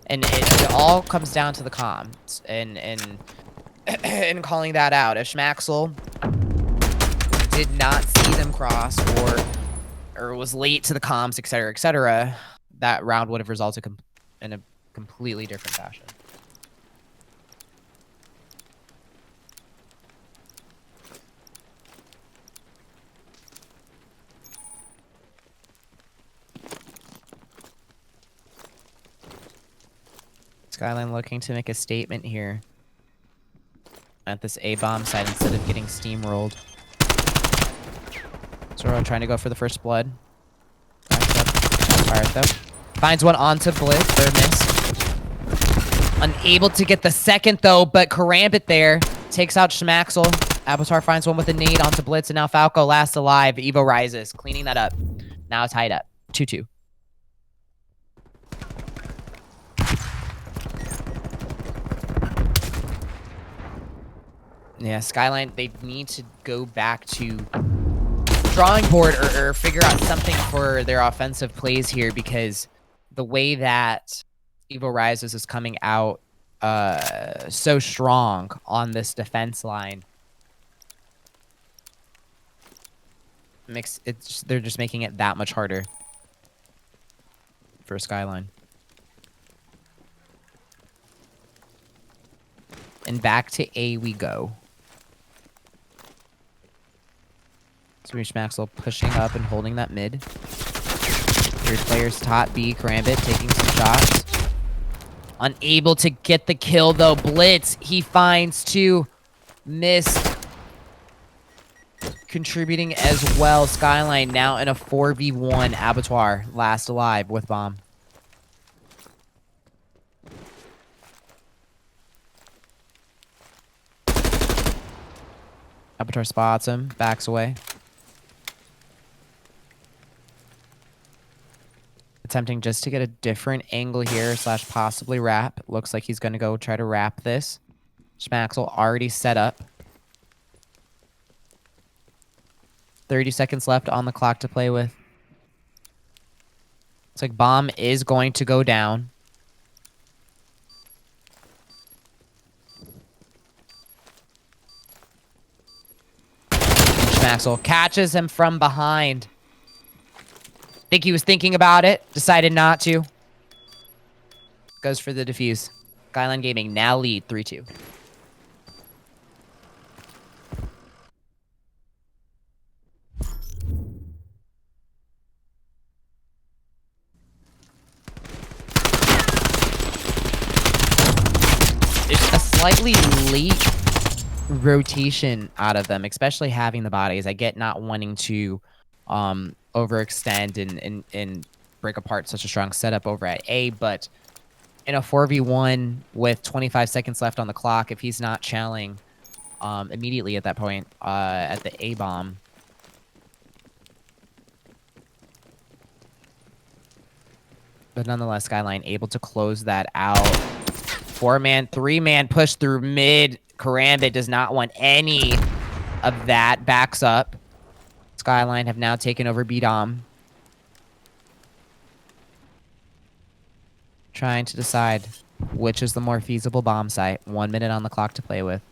And it all comes down to the comms and calling that out. If Schmaxel did not see them cross or was late to the comms, etc., that round would have resulted in a completely different fashion. Skyline looking to make a statement here at this A-bomb side instead of getting steamrolled. Zoro trying to go for the first blood. Fire though. Finds one onto Blitz, or Miss. Unable to get the second though, but Karambit there takes out Schmaxel. Abattoir finds one with a nade onto Blitz, and now Falco last alive. Evo rises, cleaning that up. Now tied up. 2-2. Yeah, Skyline, they need to go back to drawing board or figure out something for their offensive plays here, because the way that Evo Rises is coming out so strong on this defense line, they're just making it that much harder for Skyline. And back to A we go. Maxwell pushing up and holding that mid. Third player's top B. Karambit taking some shots. Unable to get the kill though. Blitz, he finds two. Missed. contributing as well. Skyline now in a 4v1. Abattoir last alive with bomb. Abattoir spots him, backs away. Attempting just to get a different angle here, slash possibly wrap. Looks like he's going to go try to wrap this. Schmaxel already set up. 30 seconds left on the clock to play with. Looks like bomb is going to go down. Schmaxel catches him from behind. Think he was thinking about it, decided not to. Goes for the defuse. Skyline Gaming now lead 3-2. There's a slightly late rotation out of them, especially having the bodies. I get not wanting to overextend and break apart such a strong setup over at A, but in a 4v1 with 25 seconds left on the clock, if he's not challing immediately at that point at the A bomb, but nonetheless, Skyline able to close that out. 4-man, 3-man push through mid. Karambit does not want any of that. Backs up. Skyline have now taken over B-Dom. Trying to decide which is the more feasible bomb site. 1 minute on the clock to play with.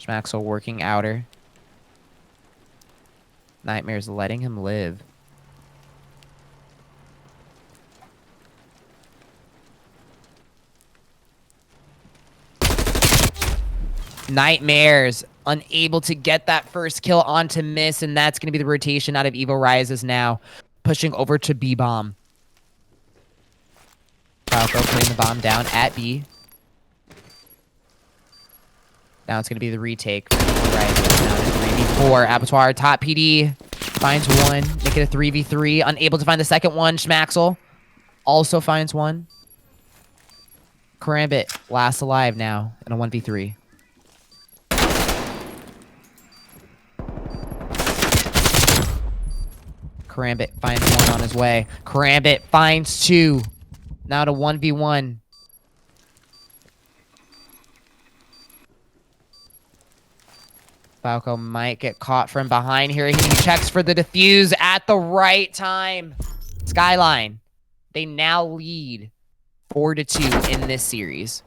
Schmaxel working outer. Nightmare's letting him live. Nightmares unable to get that first kill onto Miss, and that's going to be the rotation out of Evo Risez now. Pushing over to B-Bomb. Falco putting the bomb down at B. Now it's going to be the retake. Risez down to 3v4. Abattoir, top PD. Finds one. Make it a 3v3. Unable to find the second one. Schmaxel also finds one. Karambit last alive now in a 1v3. Karambit finds one on his way. Karambit finds two. Now to 1v1. Falco might get caught from behind here. He checks for the defuse at the right time. Skyline, they now lead 4-2 in this series.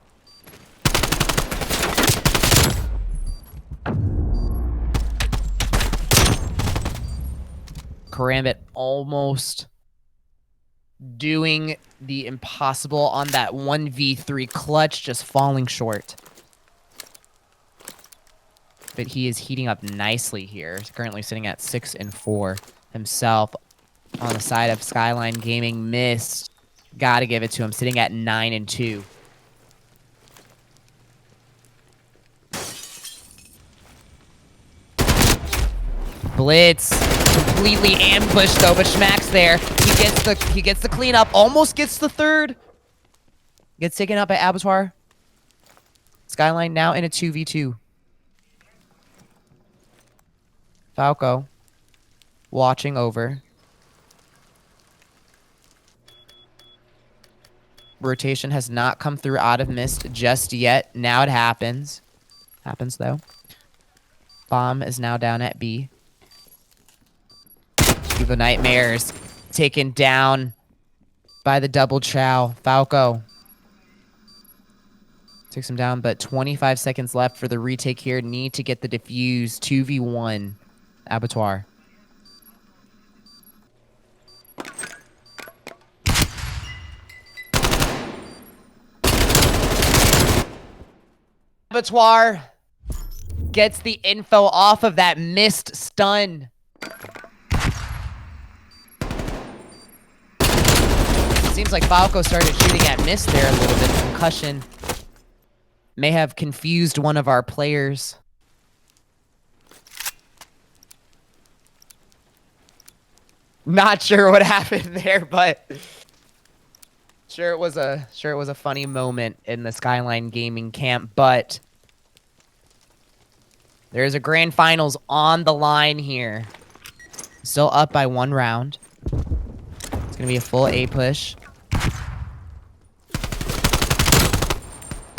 Karambit almost doing the impossible on that 1v3 clutch, just falling short. But he is heating up nicely here. He's currently sitting at 6-4 himself. On the side of Skyline Gaming, missed. Gotta give it to him, sitting at 9-2. Blitz completely ambushed though, but Schmack's there. He gets the cleanup, almost gets the third. Gets taken out by Abattoir. Skyline now in a 2v2. Falco watching over. Rotation has not come through out of Mist just yet. Now it happens. Happens though. Bomb is now down at B. The Nightmares taken down by the double chow. Falco takes him down, but 25 seconds left for the retake here. Need to get the defuse. 2v1. Abattoir. Abattoir gets the info off of that missed stun. Seems like Falco started shooting at Mist there a little bit. Concussion may have confused one of our players. Not sure what happened there, but sure it was a funny moment in the Skyline Gaming camp, but there's a grand finals on the line here. Still up by 1 round. It's gonna be a full A push.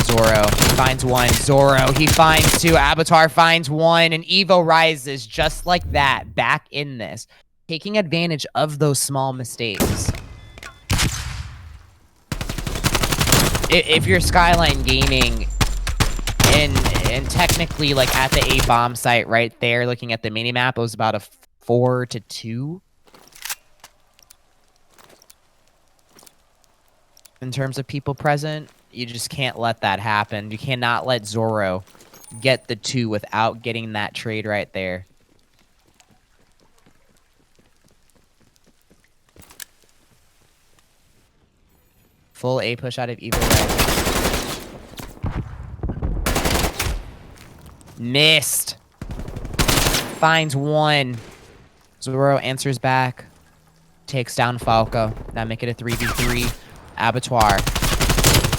Zoro, he finds 1. Zoro, he finds 2. Abattoir finds 1, and Evo rises just like that, back in this, taking advantage of those small mistakes. If you're Skyline Gaming, and technically, like, at the A bomb site right there, looking at the minimap, it was about a 4-2. In terms of people present, you just can't let that happen. You cannot let Zoro get the 2 without getting that trade right there. Full A push out of Evo Risez. Missed. Finds 1. Zoro answers back. Takes down Falco. Now make it a 3v3. Abattoir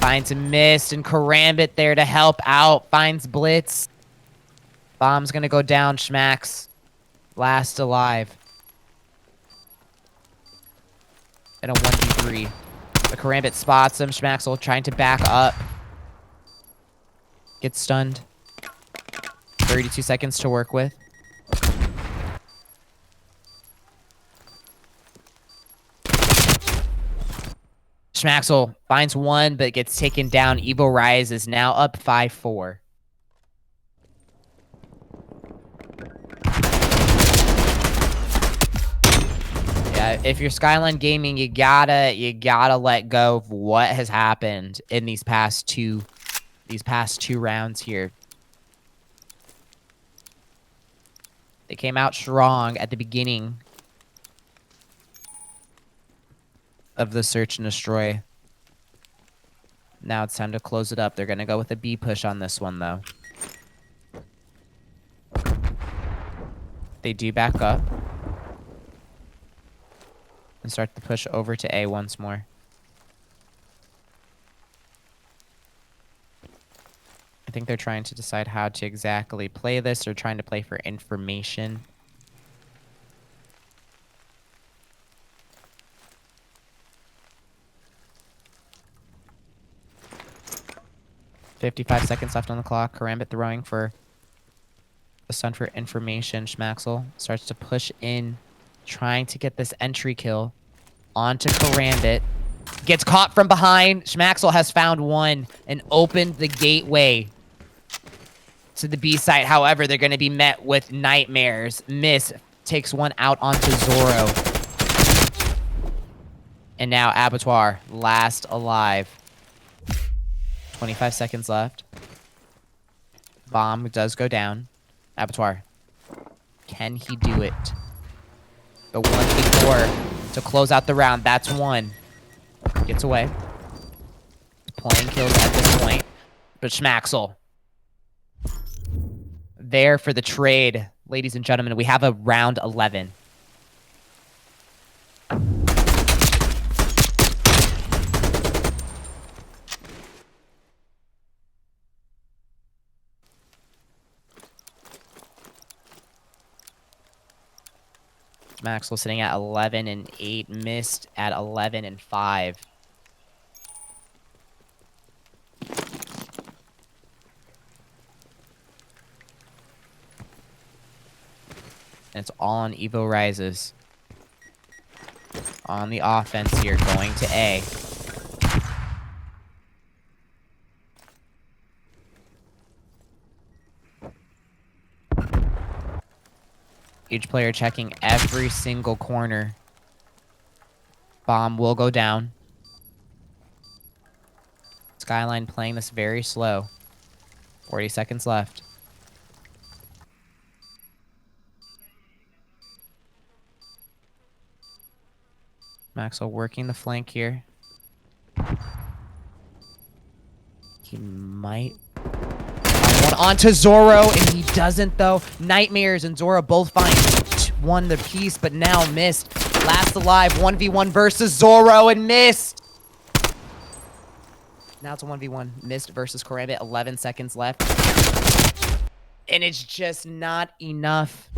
finds a mist, and Karambit there to help out. Finds Blitz. Bomb's gonna go down. Schmax last alive. And a 1v3. The Karambit spots him. Schmaxel trying to back up. Gets stunned. 32 seconds to work with. Schmaxel finds 1, but gets taken down. Evo Rise is now up 5-4. Yeah, if you're Skyline Gaming, you gotta let go of what has happened in these past two rounds here. They came out strong at the beginning of the search and destroy. Now it's time to close it up. They're gonna go with a B push on this one, though. They do back up and start the push over to A once more. I think they're trying to decide how to exactly play this. They're trying to play for information. $55 seconds left on the clock. Karambit throwing for a stun for information. Schmaxel starts to push in, trying to get this entry kill onto Karambit. Gets caught from behind. Schmaxel has found 1 and opened the gateway to the B site. However, they're going to be met with nightmares. Miss takes 1 out onto Zoro. And now Abattoir, last alive. 25 seconds left. Bomb does go down. Abattoir. Can he do it? The 1v4 to close out the round. That's 1. Gets away. Playing kills at this point. But Schmaxel there for the trade. Ladies and gentlemen, we have a round 11. Maxwell sitting at 11-8, missed at 11-5. And it's all on Evo Rises. On the offense here, going to A. Each player checking every single corner. Bomb will go down. Skyline playing this very slow. 40 seconds left. Maxwell working the flank here. He might find one onto Zoro, and he doesn't, though. Nightmares and Zoro both find 1 apiece, but now missed. Last alive, 1v1 versus Zoro and missed. Now it's a 1v1. Missed versus Karambit. 11 seconds left. And it's just not enough.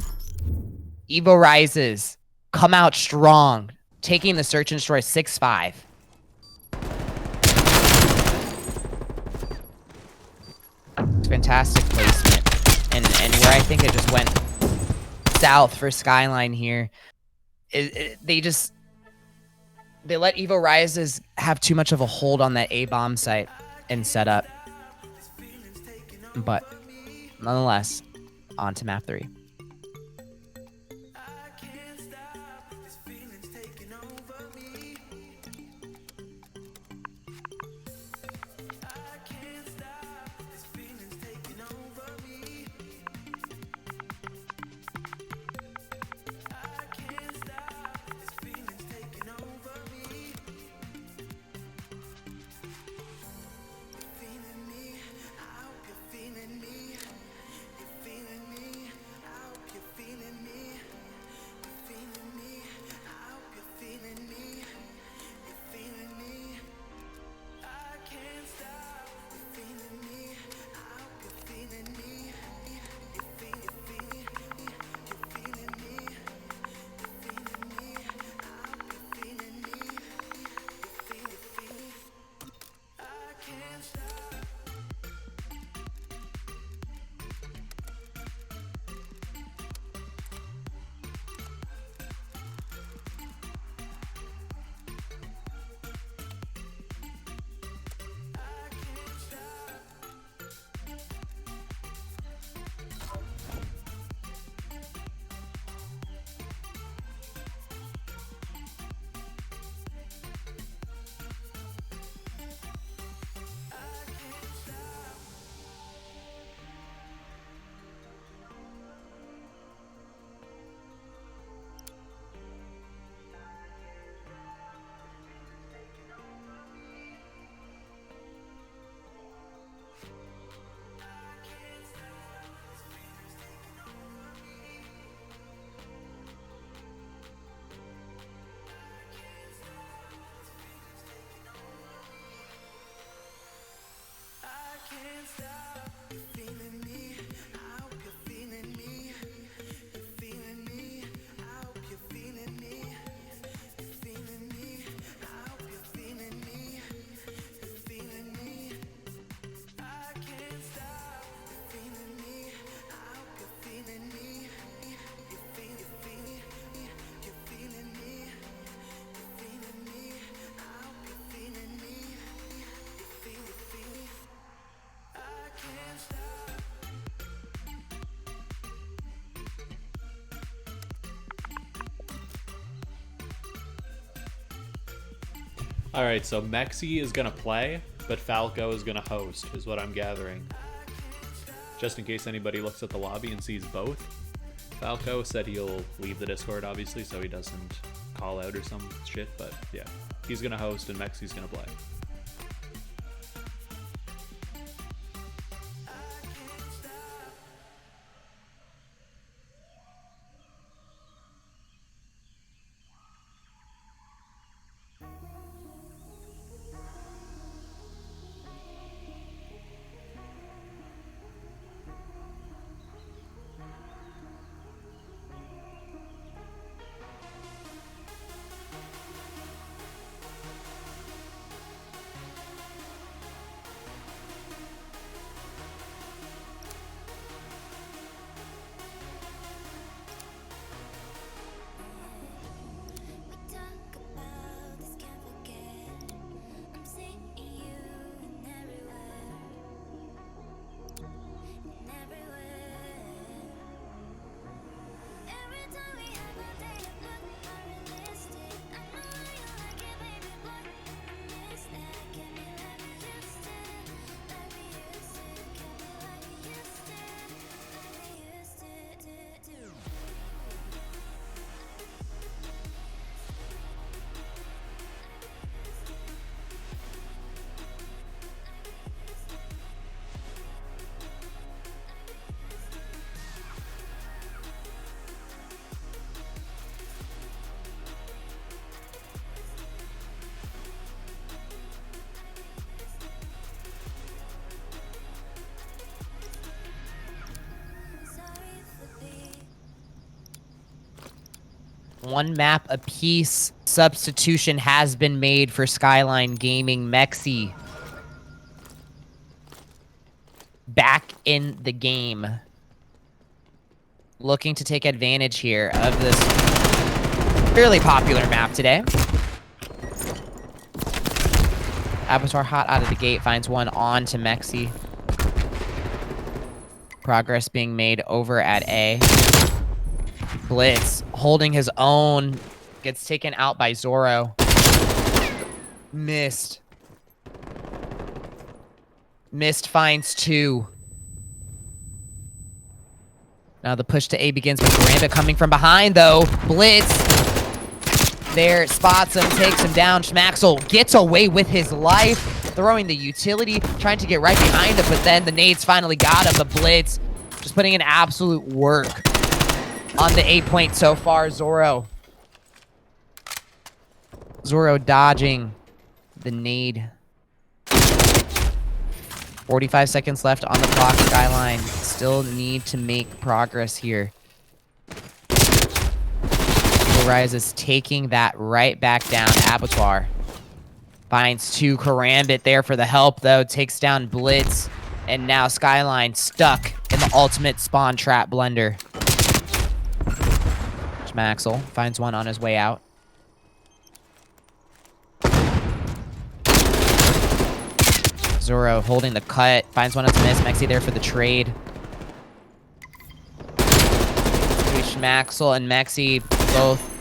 Evo Risez. Come out strong. Taking the search and destroy 6-5. Fantastic placement. And where I think it just went south for Skyline here, they let Evo Risez have too much of a hold on that A-bomb site and set up. But nonetheless, on to map 3. All right, so Mexi is gonna play, but Falco is gonna host, is what I'm gathering. Just in case anybody looks at the lobby and sees both. Falco said he'll leave the Discord, obviously, so he doesn't call out or some shit, but yeah. He's gonna host and Mexi's gonna play. 1 map apiece. Substitution has been made for Skyline Gaming. Mexi back in the game. Looking to take advantage here of this fairly popular map today. Abattoir hot out of the gate, finds one on to Mexi. Progress being made over at A. Blitz holding his own. Gets taken out by Zorro. Missed. Missed finds 2. Now the push to A begins with Gambit coming from behind, though. Blitz there, spots him, takes him down. Schmaxel gets away with his life, throwing the utility, trying to get right behind him, but then the nades finally got him. The Blitz just putting in absolute work on the A point so far. Zorro dodging the nade. 45 seconds left on the clock. Skyline still need to make progress here. Risez taking that right back down. Abattoir finds 2. Karambit there for the help, though. Takes down Blitz. And now Skyline stuck in the ultimate spawn trap blender. Schmaxel finds one on his way out. Zorro holding the cut. Finds one to miss. Mexi there for the trade. Schmaxel and Mexi both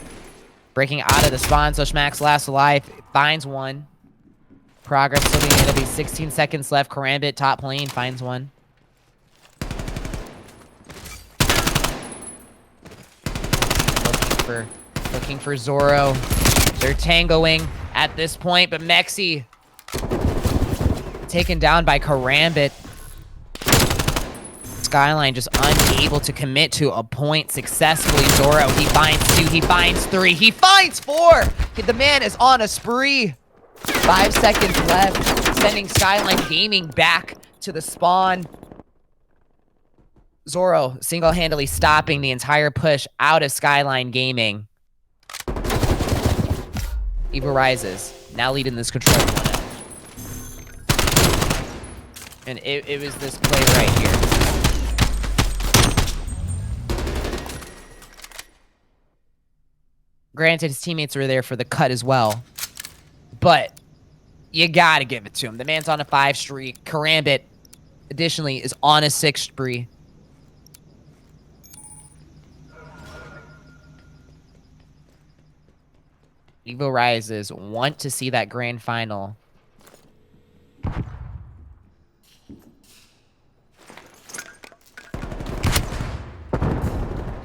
breaking out of the spawn, so Schmax last alive. Finds one. Progress still being able to be 16 seconds left. Karambit top lane finds one. Looking for Zorro. They're tangoing at this point, but Mexi taken down by Karambit. Skyline just unable to commit to a point successfully. Zorro, he finds 2, he finds 3, he finds 4! The man is on a spree. 5 seconds left, sending Skyline Gaming back to the spawn. Zorro single-handedly stopping the entire push out of Skyline Gaming. Evo Risez, now leading this control 1-0. And it was this play right here. Granted, his teammates were there for the cut as well. But you gotta give it to him. The man's on a 5 streak. Karambit, additionally, is on a 6 spree. Evo Risez want to see that grand final.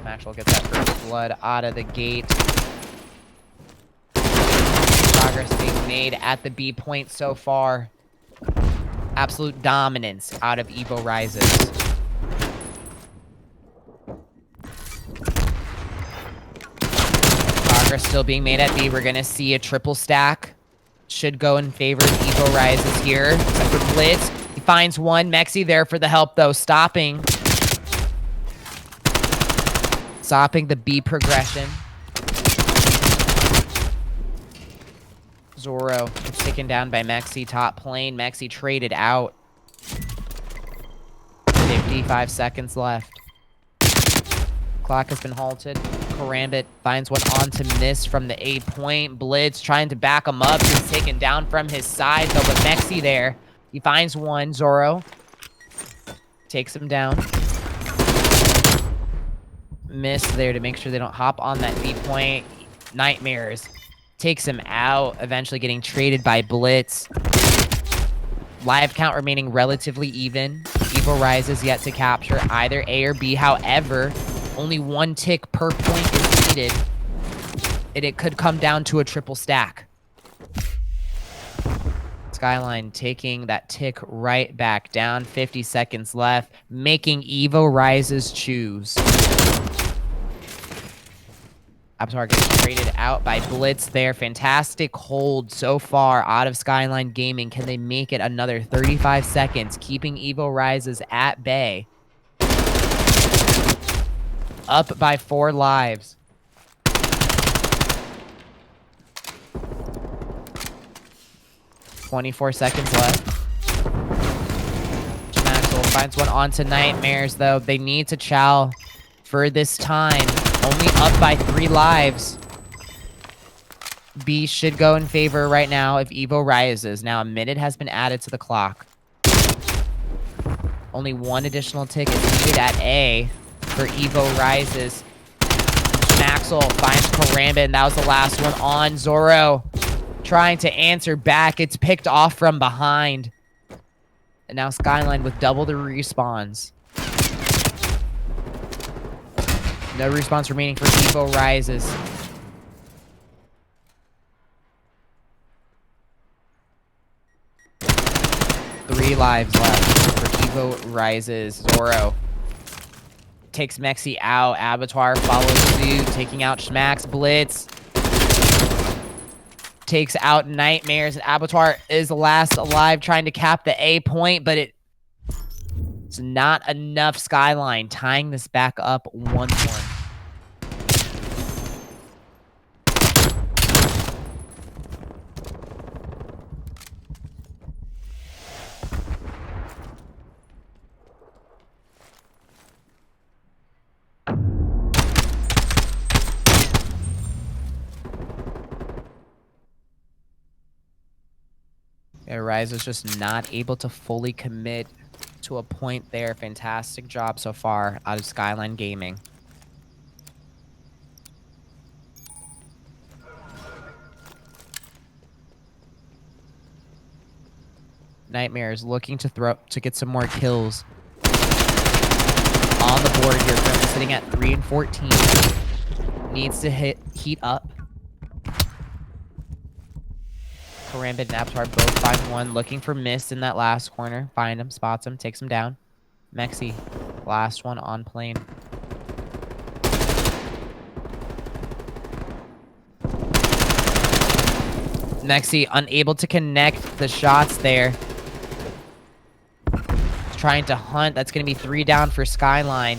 Maxwell gets that first blood out of the gate. Progress being made at the B point so far. Absolute dominance out of Evo Risez. Progress still being made at B. We're gonna see a triple stack. Should go in favor of Evo Risez here. Except for Blitz. He finds one. Mexi there for the help, though. Stopping the B progression. Zorro gets taken down by Mexi top lane. Mexi traded out. 55 seconds left. Clock has been halted. Karambit finds one on to miss from the A point. Blitz trying to back him up. He's taken down from his side, though, but Mexi there. He finds one. Zorro takes him down. Miss there to make sure they don't hop on that B point. Nightmares takes him out, eventually getting traded by Blitz. Live count remaining relatively even. Evo Risez yet to capture either A or B. However, only 1 tick per point is needed, and it could come down to a triple stack. Skyline taking that tick right back down. 50 seconds left, making Evo Risez choose. Abattoir gets traded out by Blitz there. Fantastic hold so far out of Skyline Gaming. Can they make it another 35 seconds, keeping Evo Risez at bay? Up by 4 lives. 24 seconds left. Maxwell finds one onto Nightmares, though. They need to chow for this time. Only up by 3 lives. B should go in favor right now if Evo rises. Now a minute has been added to the clock. Only 1 additional tick is needed at A for Evo rises. Maxwell finds Karambit, and that was the last one on Zoro. Trying to answer back. It's picked off from behind. And now Skyline with double the respawns. No respawns remaining for Evo rises. Three lives left for Evo rises. Zoro takes Mexi out. Abattoir follows suit, taking out Schmack's Blitz. Takes out Nightmares. Abattoir is last alive, trying to cap the A point, but it's not enough. Skyline tying this back up 1-1. Rise is just not able to fully commit to a point there. Fantastic job so far out of Skyline Gaming. Nightmares looking to get some more kills on the board here. Currently sitting at 3 and 14. Needs to heat up. Karambit and Abattoir both find one. Looking for Mist in that last corner. Find him, spots him, takes him down. Mexi, last one on plane. Mexi unable to connect the shots there. Trying to hunt. That's going to be 3 down for Skyline.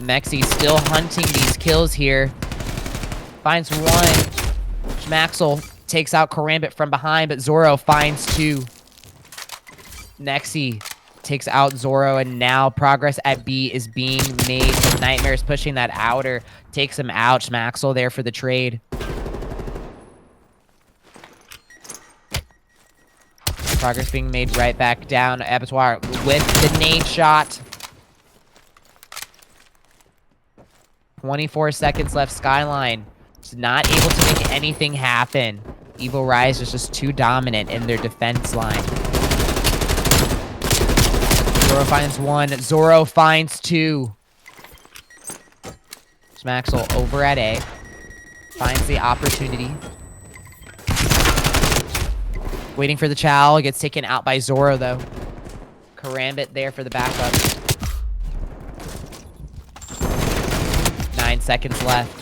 Mexi still hunting these kills here. Finds one. Maxwell takes out Karambit from behind, but Zoro finds 2. Nexi takes out Zoro, and now progress at B is being made. The Nightmares pushing that outer. Takes him out. Maxwell there for the trade. Progress being made right back down. Abattoir with the nade shot. 24 seconds left. Skyline is not able to make anything happen. Evo Rise is just too dominant in their defense line. Zoro finds 1. Zoro finds 2. Maxwell over at A. Finds the opportunity. Waiting for the chow. Gets taken out by Zoro, though. Karambit there for the backup. 9 seconds left.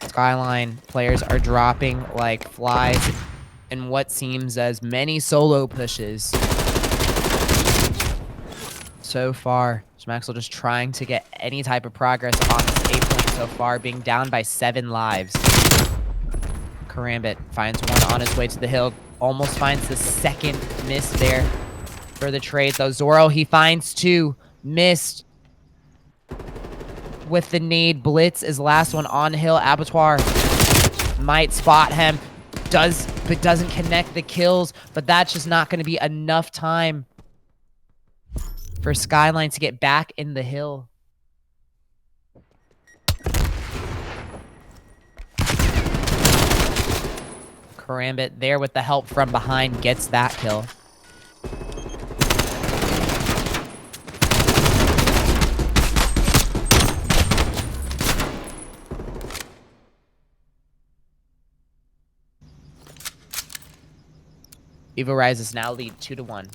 Skyline players are dropping like flies in what seems as many solo pushes so far. Maxwell just trying to get any type of progress on this A point so far, being down by 7 lives. Karambit finds 1 on his way to the hill. Almost finds the second miss there for the trade, though. Zoro, he finds 2. Missed with the nade. Blitz is last one on hill. Abattoir might spot him. But doesn't connect the kills. But that's just not going to be enough time for Skyline to get back in the hill. Karambit there with the help from behind gets that kill. Evo Rises now lead 2-1.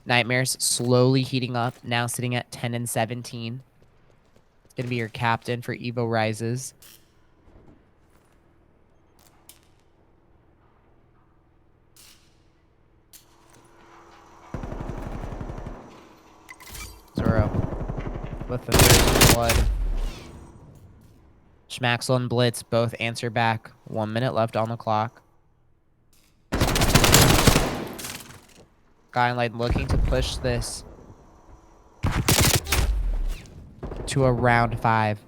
Nightmares slowly heating up, now sitting at 10 and 17. It's going to be your captain for Evo Rises. with the first blood. Schmaxel and Blitz both answer back. 1 minute left on the clock. Skyline looking to push this to a round 5.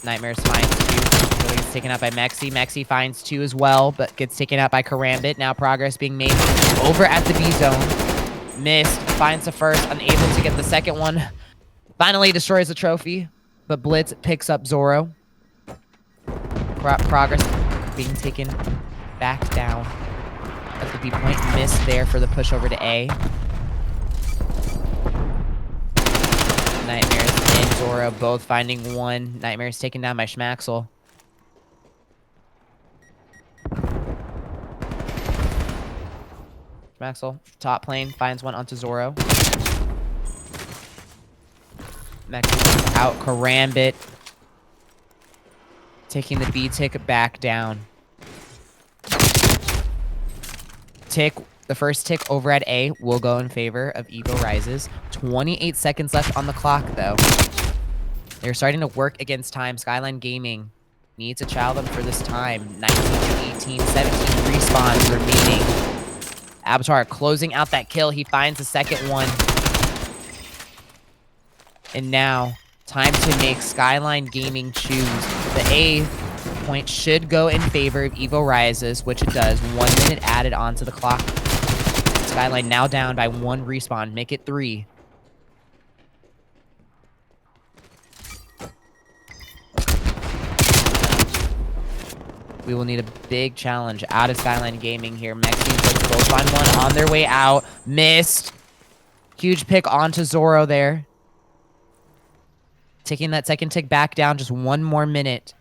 Nightmares finds 2. Really gets taken out by Mexi. Mexi finds 2 as well, but gets taken out by Karambit. Now progress being made over at the B zone. Missed. Finds the first. Unable to get the second one. Finally destroys the trophy, but Blitz picks up Zoro. Progress being taken back down at the B point. Missed there for the push over to A. Nightmares and Zoro both finding 1. Nightmares taken down by Schmaxel. Schmaxel, top plane, finds 1 onto Zoro. Mexi out. Karambit taking the B tick back down. Tick. The first tick over at A will go in favor of Evo Risez. 28 seconds left on the clock, though. They're starting to work against time. Skyline Gaming needs to chow them for this time. 19, 18, 17 respawns remaining. Avatar closing out that kill. He finds the second one. And now, time to make Skyline Gaming choose. The A point should go in favor of Evo Risez, which it does. 1 minute added onto the clock. Skyline now down by 1 respawn. Make it 3. We will need a big challenge out of Skyline Gaming here. Mexi both find 1 on their way out. Missed. Huge pick onto Zoro there. Taking that second tick back down. Just 1 more minute.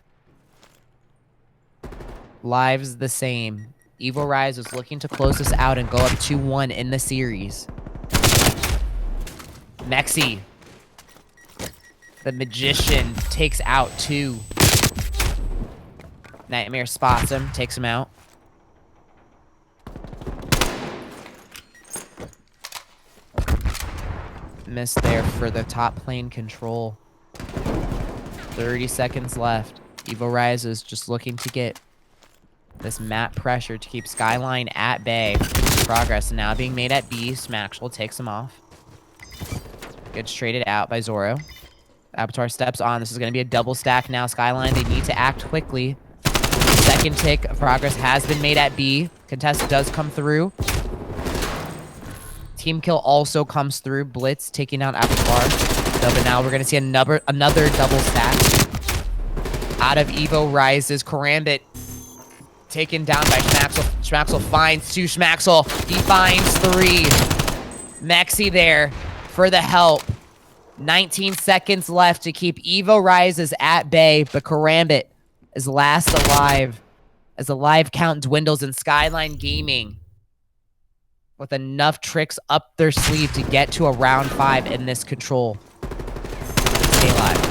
Lives the same. Evo Risez is looking to close this out and go up 2-1 in the series. Mexi, the Magician, takes out 2. Nightmare spots him, takes him out. Missed there for the top plane control. 30 seconds left. Evo Risez is just looking to get this map pressure to keep Skyline at bay. Progress now being made at B. Schmaxel takes him off. Gets traded out by Zoro. Avatar steps on. This is going to be a double stack now. Skyline, they need to act quickly. Second tick of progress has been made at B. Contest does come through. Team kill also comes through. Blitz taking out Avatar. No, but now we're going to see another double stack out of Evo Risez. Karambit taken down by Schmaxel. Schmaxel finds 2. Schmaxel, he finds 3. Mexi there for the help. 19 seconds left to keep Evo Risez at bay, but Karambit is last alive as the live count dwindles, and Skyline Gaming with enough tricks up their sleeve to get to a round 5 in this control. Stay alive.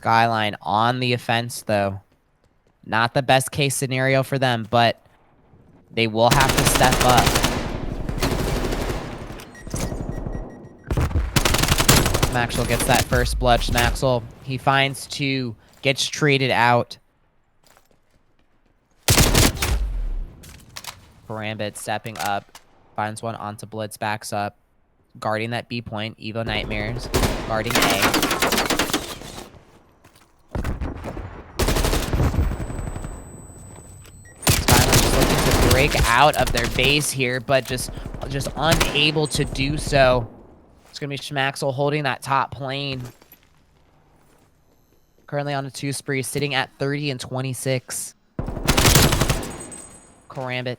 Skyline on the offense, though. Not the best case scenario for them, but they will have to step up. Schmaxel gets that first blood. Schmaxel, he finds 2, gets traded out. Karambit stepping up, finds 1 onto Blitz, backs up. Guarding that B point, Evo Nightmares. Guarding A. Break out of their base here, but just unable to do so. It's gonna be Schmaxel holding that top plane. Currently on a 2 spree, sitting at 30 and 26. Karambit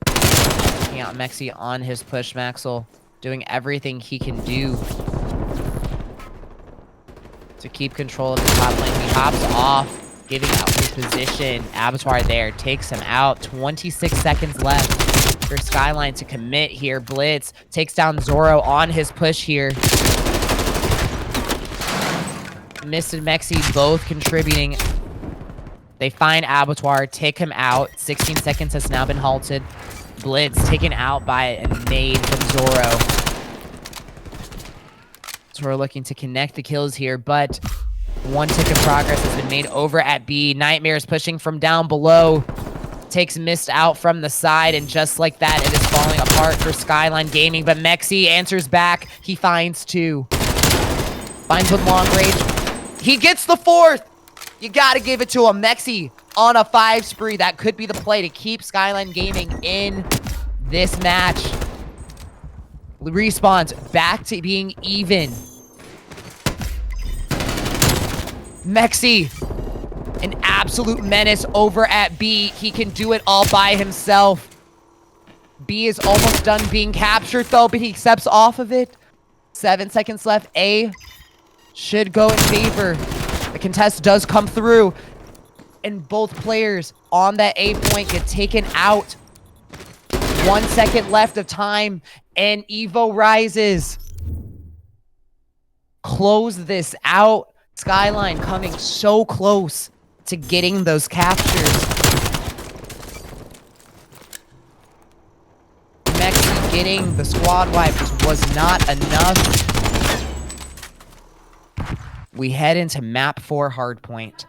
taking out Mexi on his push. Schmaxel doing everything he can do to keep control of the top lane. He hops off giving out his position. Abattoir there takes him out. 26 seconds left for Skyline to commit here. Blitz takes down Zoro on his push here. Mist and Mexi both contributing. They find Abattoir, take him out. 16 seconds has now been halted. Blitz taken out by a nade from Zoro. Zoro looking to connect the kills here, but one tick of progress has been made over at B. Nightmares pushing from down below. Takes Mist out from the side, and just like that, it is falling apart for Skyline Gaming, but Mexi answers back. He finds 2. Finds with long range. He gets the 4th! You gotta give it to him. Mexi on a 5 spree. That could be the play to keep Skyline Gaming in this match. Respawns back to being even. Mexi, an absolute menace over at B. He can do it all by himself. B is almost done being captured though, but he steps off of it. 7 seconds left. A should go in favor. The contest does come through, and both players on that A point get taken out. 1 second left of time, and Evo Risez. Close this out. Skyline coming so close to getting those captures. Mexi getting the squad wipe was not enough. We head into map 4 hardpoint.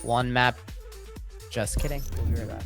One map. Just kidding. We'll be right back.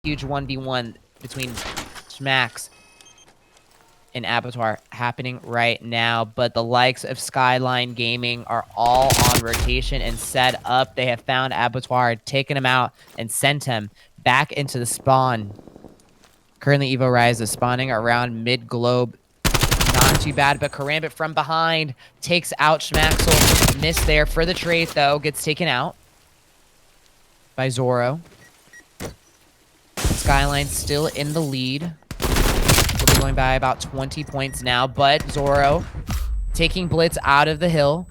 huge 1v1 between Schmax and Abattoir happening right now, but the likes of Skyline Gaming are all on rotation and set up. They have found Abattoir, taken him out, and sent him back into the spawn. Currently, Evo Rise is spawning around mid-globe. Not too bad, but Karambit from behind takes out Schmaxel. Missed there for the trade, though. Gets taken out by Zoro. Skyline still in the lead. We'll be going by about 20 points now, but Zoro taking Blitz out of the hill.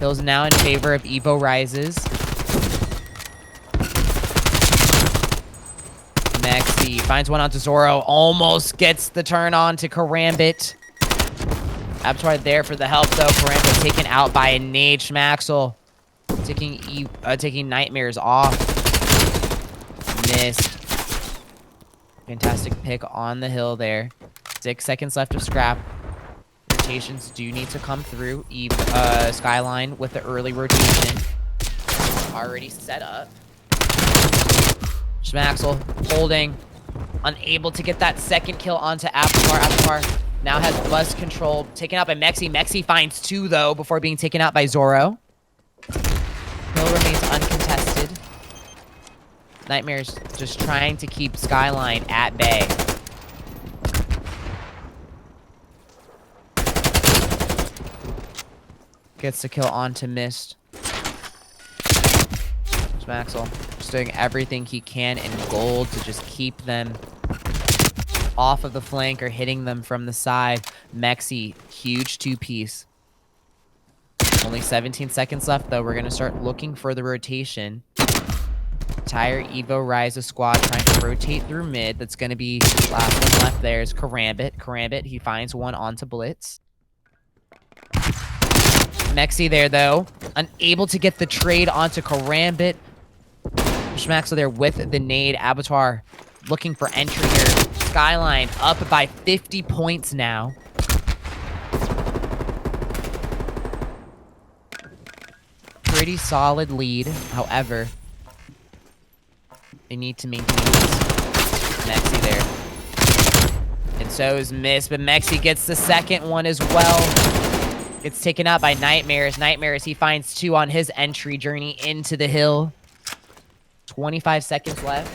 Hill's now in favor of Evo Rises. Mexi finds one onto Zoro. Almost gets the turn on to Karambit. Abattoir there for the help, though. Karambit taken out by a nade. Schmaxel taking Nightmares off. Missed. Fantastic pick on the hill there. 6 seconds left of scrap. Rotations do need to come through. Skyline with the early rotation. Already set up. Schmaxel holding. Unable to get that second kill onto Abattoir. Abattoir now has bus control. Taken out by Mexi. Mexi finds 2, though, before being taken out by Zoro. Hill remains uncontested. Nightmares just trying to keep Skyline at bay. Gets the kill onto Mist. Schmaxel just doing everything he can in gold to just keep them off of the flank or hitting them from the side. Mexi, huge 2-piece. Only 17 seconds left, though. We're going to start looking for the rotation. Entire Evo Rise squad trying to rotate through mid. That's going to be last one left there is Karambit. Karambit, he finds one onto Blitz. Mexi there, though. Unable to get the trade onto Karambit. Schmaxel there with the nade. Abattoir looking for entry here. Skyline up by 50 points now. Pretty solid lead, however. They need to maintain this. Mexi there. And so is Miss, but Mexi gets the second one as well. Gets taken out by Nightmares. Nightmares, he finds 2 on his entry journey into the hill. 25 seconds left.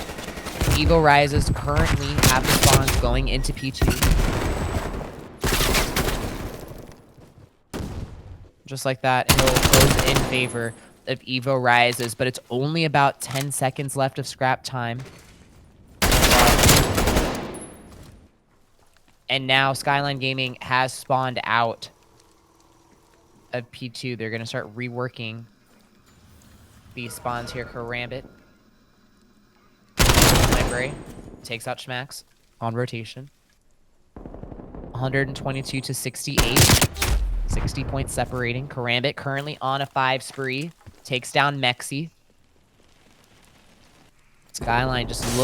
Evo Rises currently have the spawns going into P2. Just like that, Hill goes in favor of Evo Rises, but it's only about 10 seconds left of scrap time. And now Skyline Gaming has spawned out of P2. They're going to start reworking these spawns here. Karambit. Library takes out Schmax on rotation. 122 to 68. 60 points separating. Karambit currently on a 5 spree. Takes down Mexi. Skyline just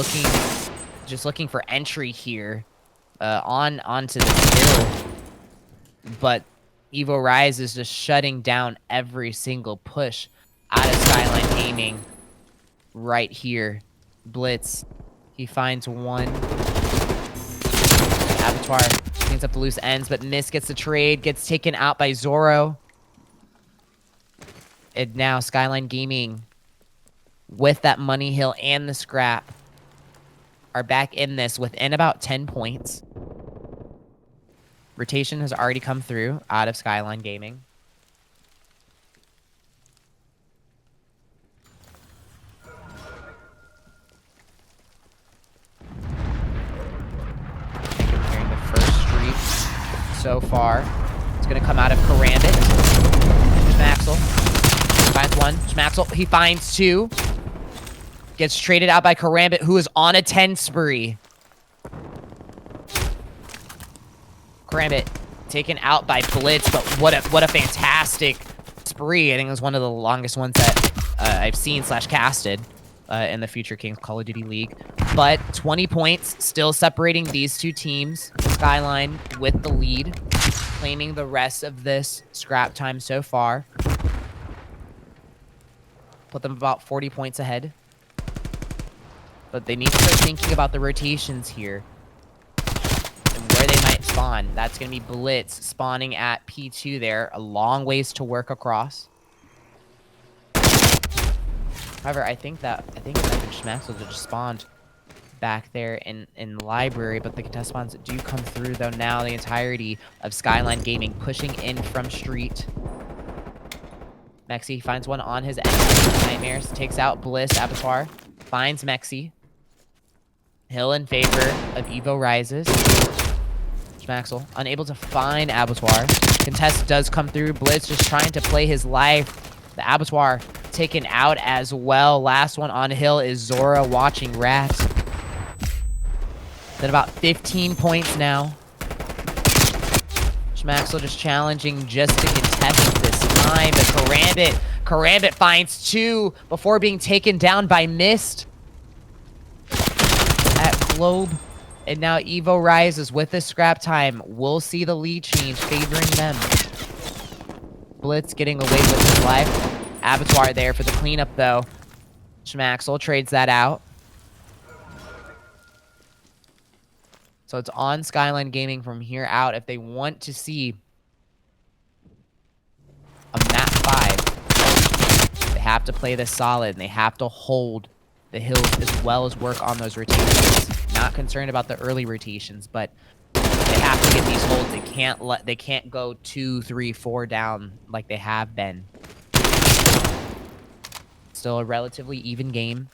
looking for entry here onto the hill. But Evo Rise is just shutting down every single push out of Skyline Gaming right here. Blitz. He finds one. Abattoir cleans up the loose ends, but Miss gets the trade, gets taken out by Zoro. And now Skyline Gaming, with that money hill and the scrap, are back in this within about 10 points. Rotation has already come through out of Skyline Gaming. Comparing the first streak so far. It's going to come out of Karambit. Schmaxel finds one. Schmaxel, he finds 2. Gets traded out by Karambit, who is on a 10 spree. Karambit taken out by Blitz, but what a fantastic spree. I think it was one of the longest ones that I've seen / casted in the Future Kings Call of Duty League. But 20 points still separating these two teams. Skyline with the lead, claiming the rest of this scrap time so far. Put them about 40 points ahead. But they need to start thinking about the rotations here and where they might spawn. That's going to be Blitz spawning at P2 there. A long ways to work across. However, I think it might have been Schmaxel that just spawned back there in library, but the contest spawns do come through though now. The entirety of Skyline Gaming pushing in from street. Mexi finds one on his end. Nightmares takes out Bliss. Abattoir finds Mexi. Hill in favor of Evo Risez. Schmaxel unable to find Abattoir. Contest does come through. Blitz just trying to play his life. The Abattoir taken out as well. Last one on Hill is Zora watching Rat. Then about 15 points now. Schmaxel just challenging just to contest this time. But Karambit finds 2 before being taken down by Mist at Globe. And now Evo Risez with the scrap time. We'll see the lead change favoring them. Blitz getting away with his life. Abattoir there for the cleanup though. Schmaxel trades that out. So it's on Skyline Gaming from here out if they want to see a map 5. They have to play this solid and they have to hold the hills as well as work on those rotations. Not concerned about the early rotations, but they have to get these holds. They can't go 2, 3, 4 down like they have been. Still a relatively even game.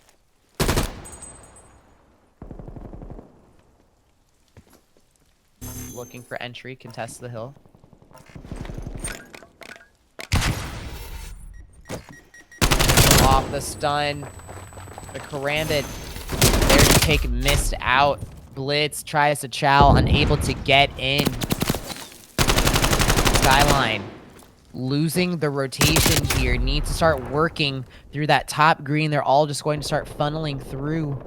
Looking for entry, contest the hill. Off the stun. The Karambit there to take Mist out. Blitz tries to chow, unable to get in. Skyline losing the rotation here. Need to start working through that top green. They're all just going to start funneling through.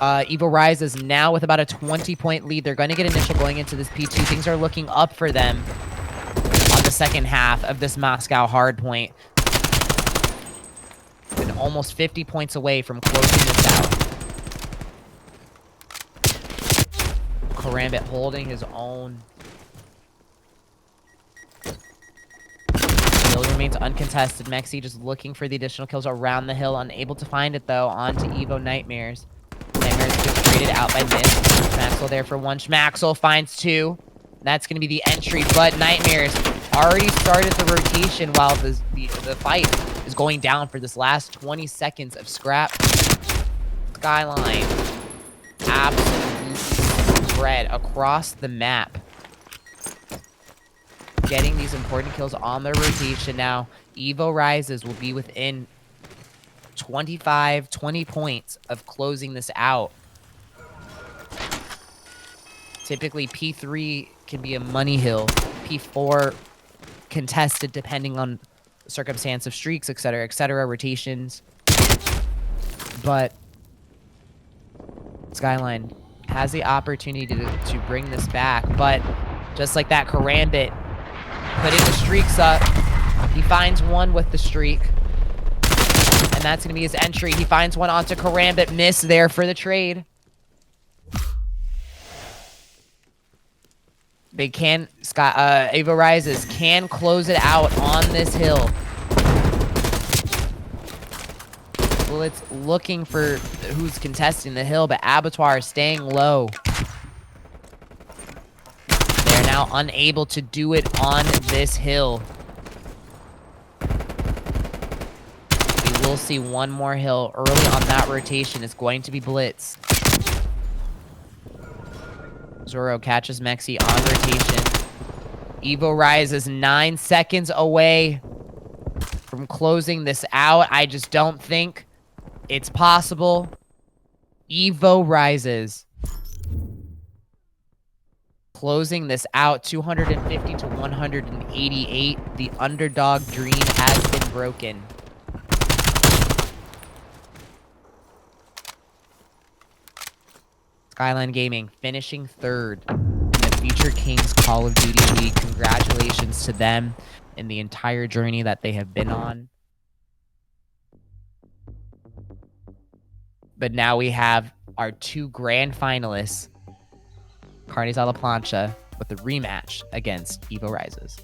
Evo Risez now with about a 20-point lead. They're going to get initial going into this P2. Things are looking up for them on the second half of this Moscow hardpoint. Been almost 50 points away from closing this out. Karambit holding his own. Still remains uncontested. Mexi just looking for the additional kills around the hill. Unable to find it though. On to Evo Nightmares. Nightmares gets traded out by Mist. Schmaxel there for 1. Schmaxel finds 2. That's going to be the entry, but Nightmares already started the rotation while the fight is going down for this last 20 seconds of scrap. Skyline absolutely spread across the map. Getting these important kills on their rotation now. Evo Risez will be within 20 points of closing this out. Typically, P3 can be a money hill. P4 contested depending on circumstance of streaks, etc., rotations. But Skyline has the opportunity to bring this back. But just like that, Karambit putting the streaks up. He finds one with the streak. And that's going to be his entry. He finds one onto Karambit. Miss there for the trade. They can, Evo Risez can close it out on this hill. Blitz looking for who's contesting the hill, but Abattoir is staying low. They're now unable to do it on this hill. We will see one more hill early on that rotation. It's going to be Blitz. Zoro catches Mexi on rotation. Evo Risez 9 seconds away from closing this out. I just don't think it's possible. Evo Risez closing this out 250 to 188. The underdog dream has been broken. Skyline Gaming finishing 3rd in the Future Kings Call of Duty League. Congratulations to them and the entire journey that they have been on. But now we have our 2 grand finalists, Carnes a la Plancha, with the rematch against Evo Risez.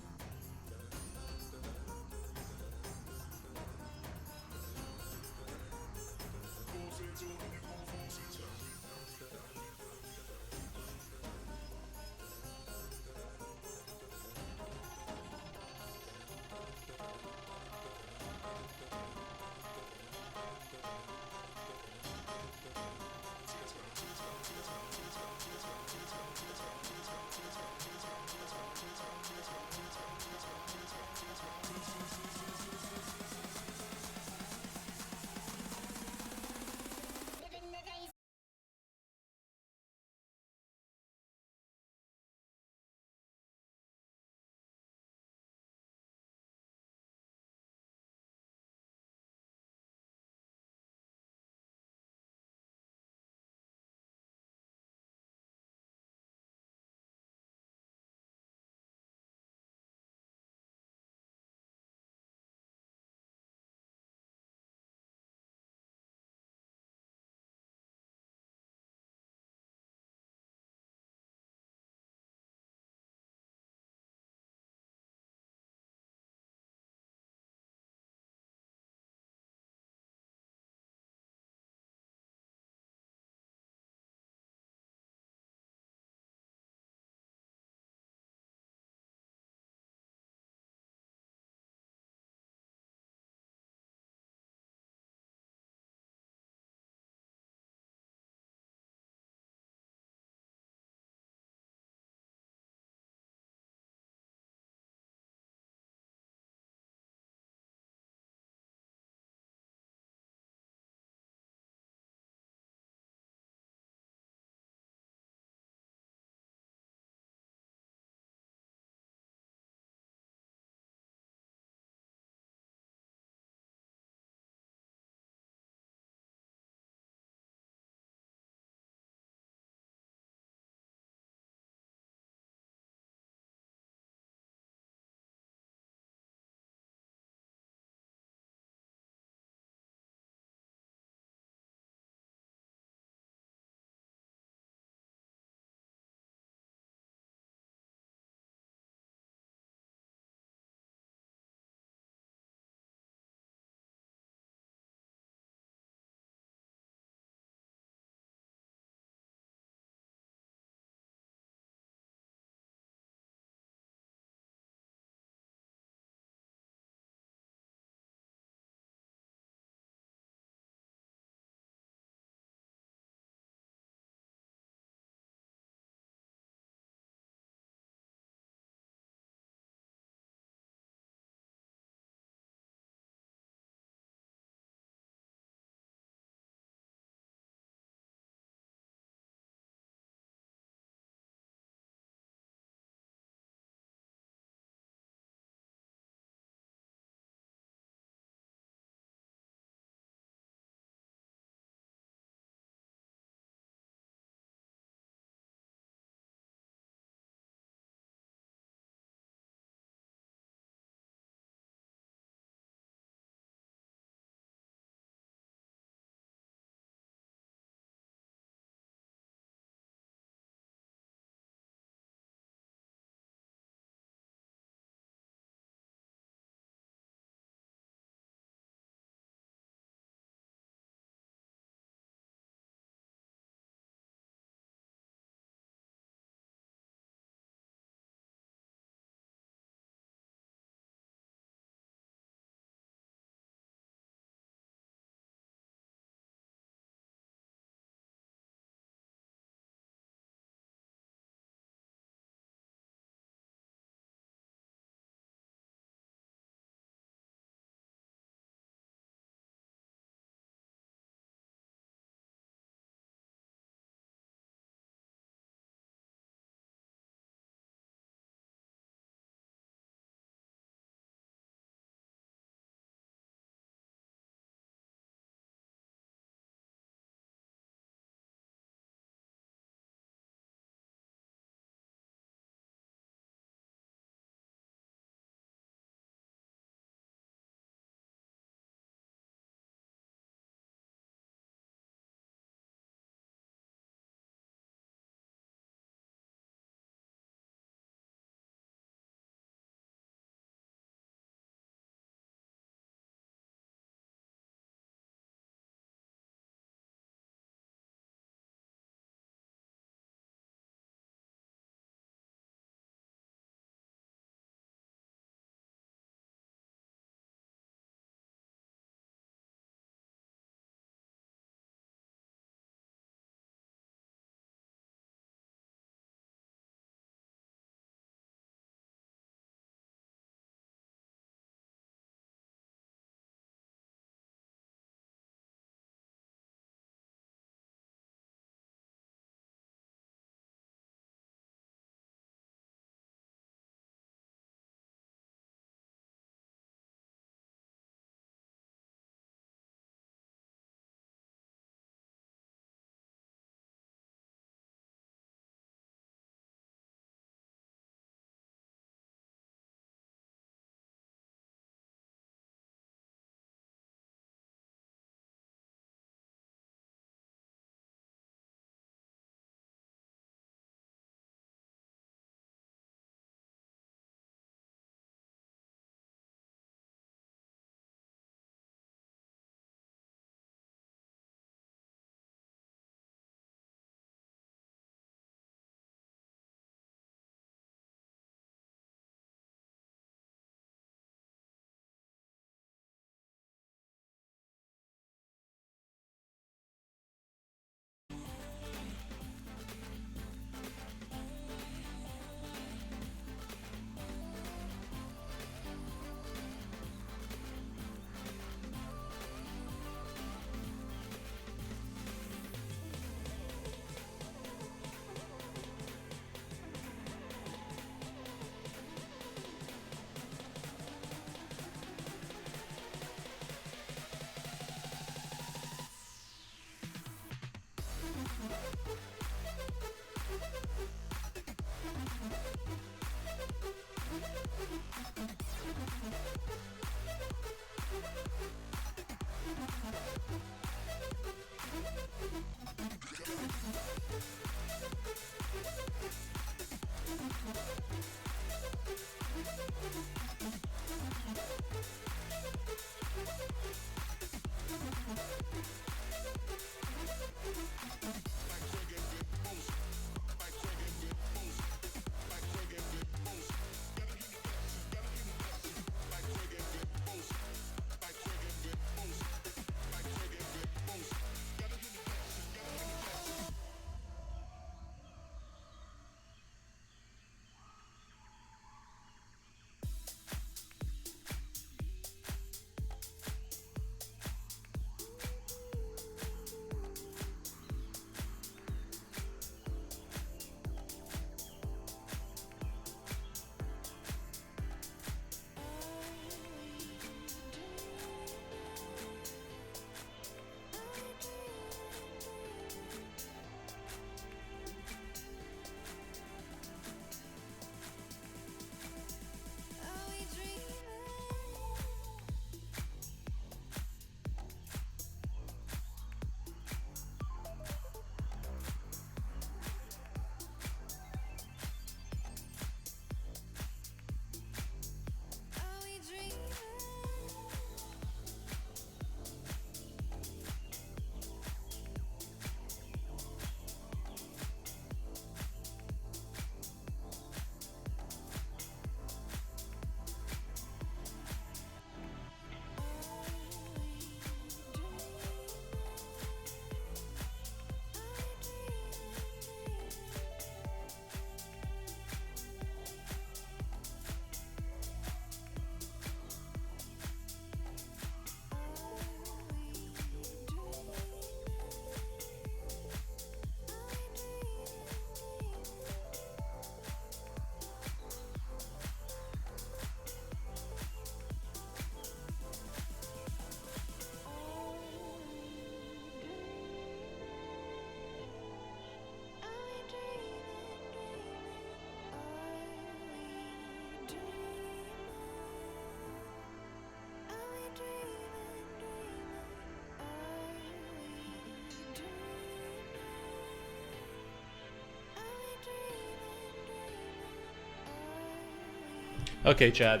Okay, Chad.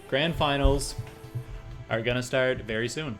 Grand finals are gonna start very soon.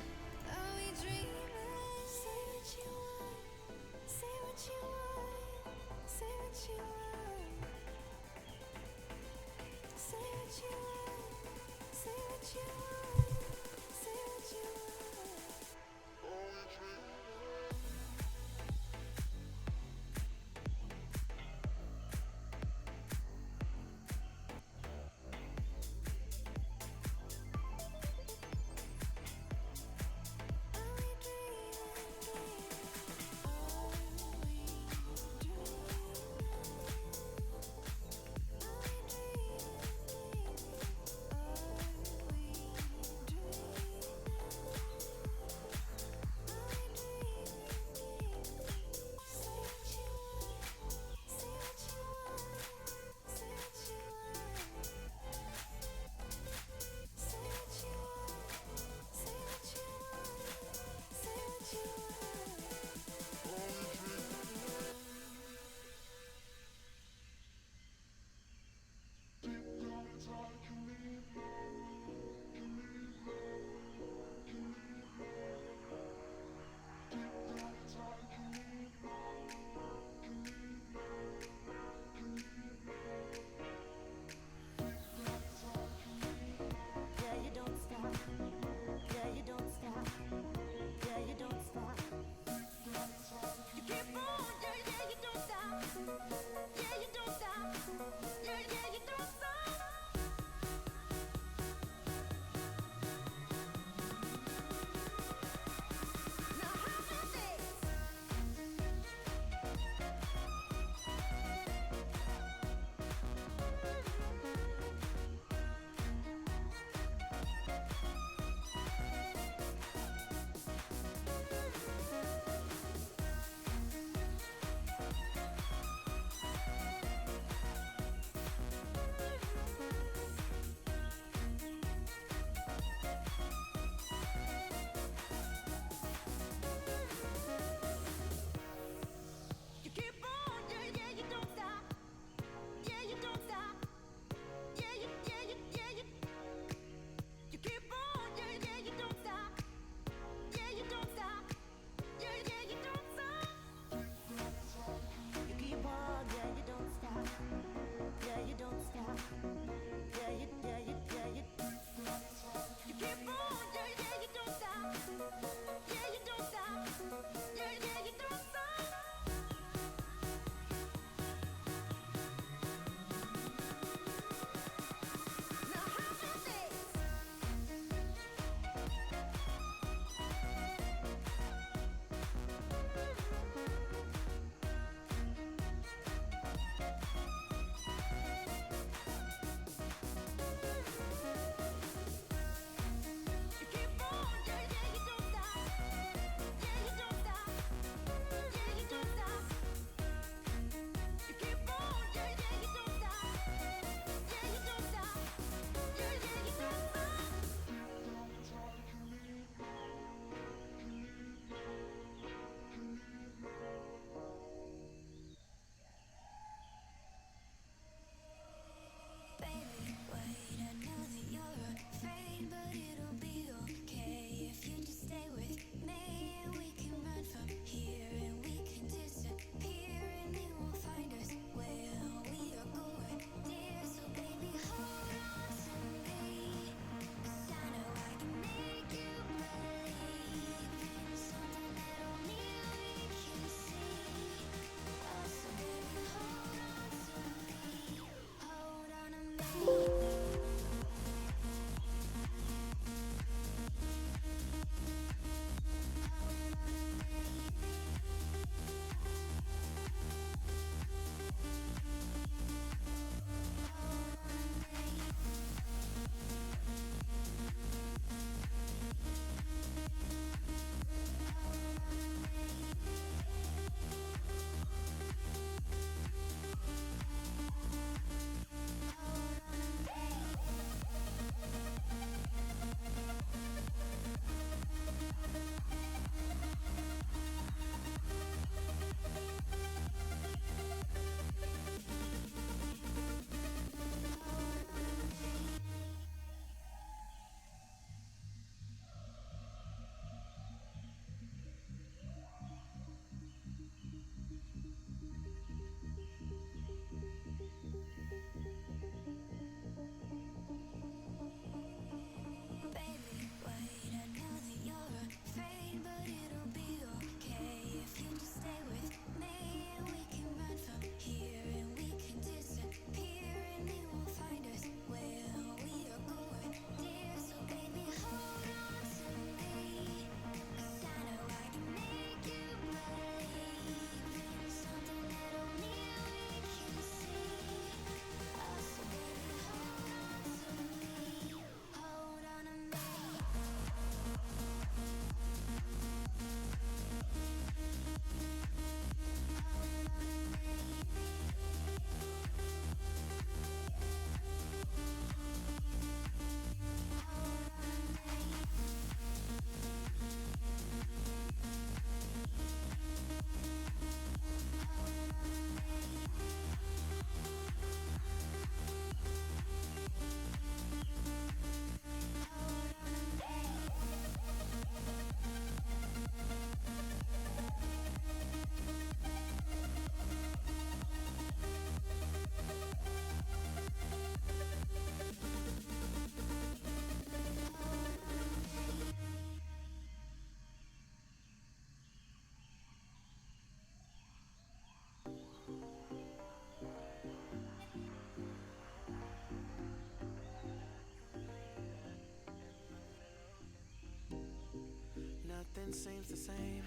seems the same.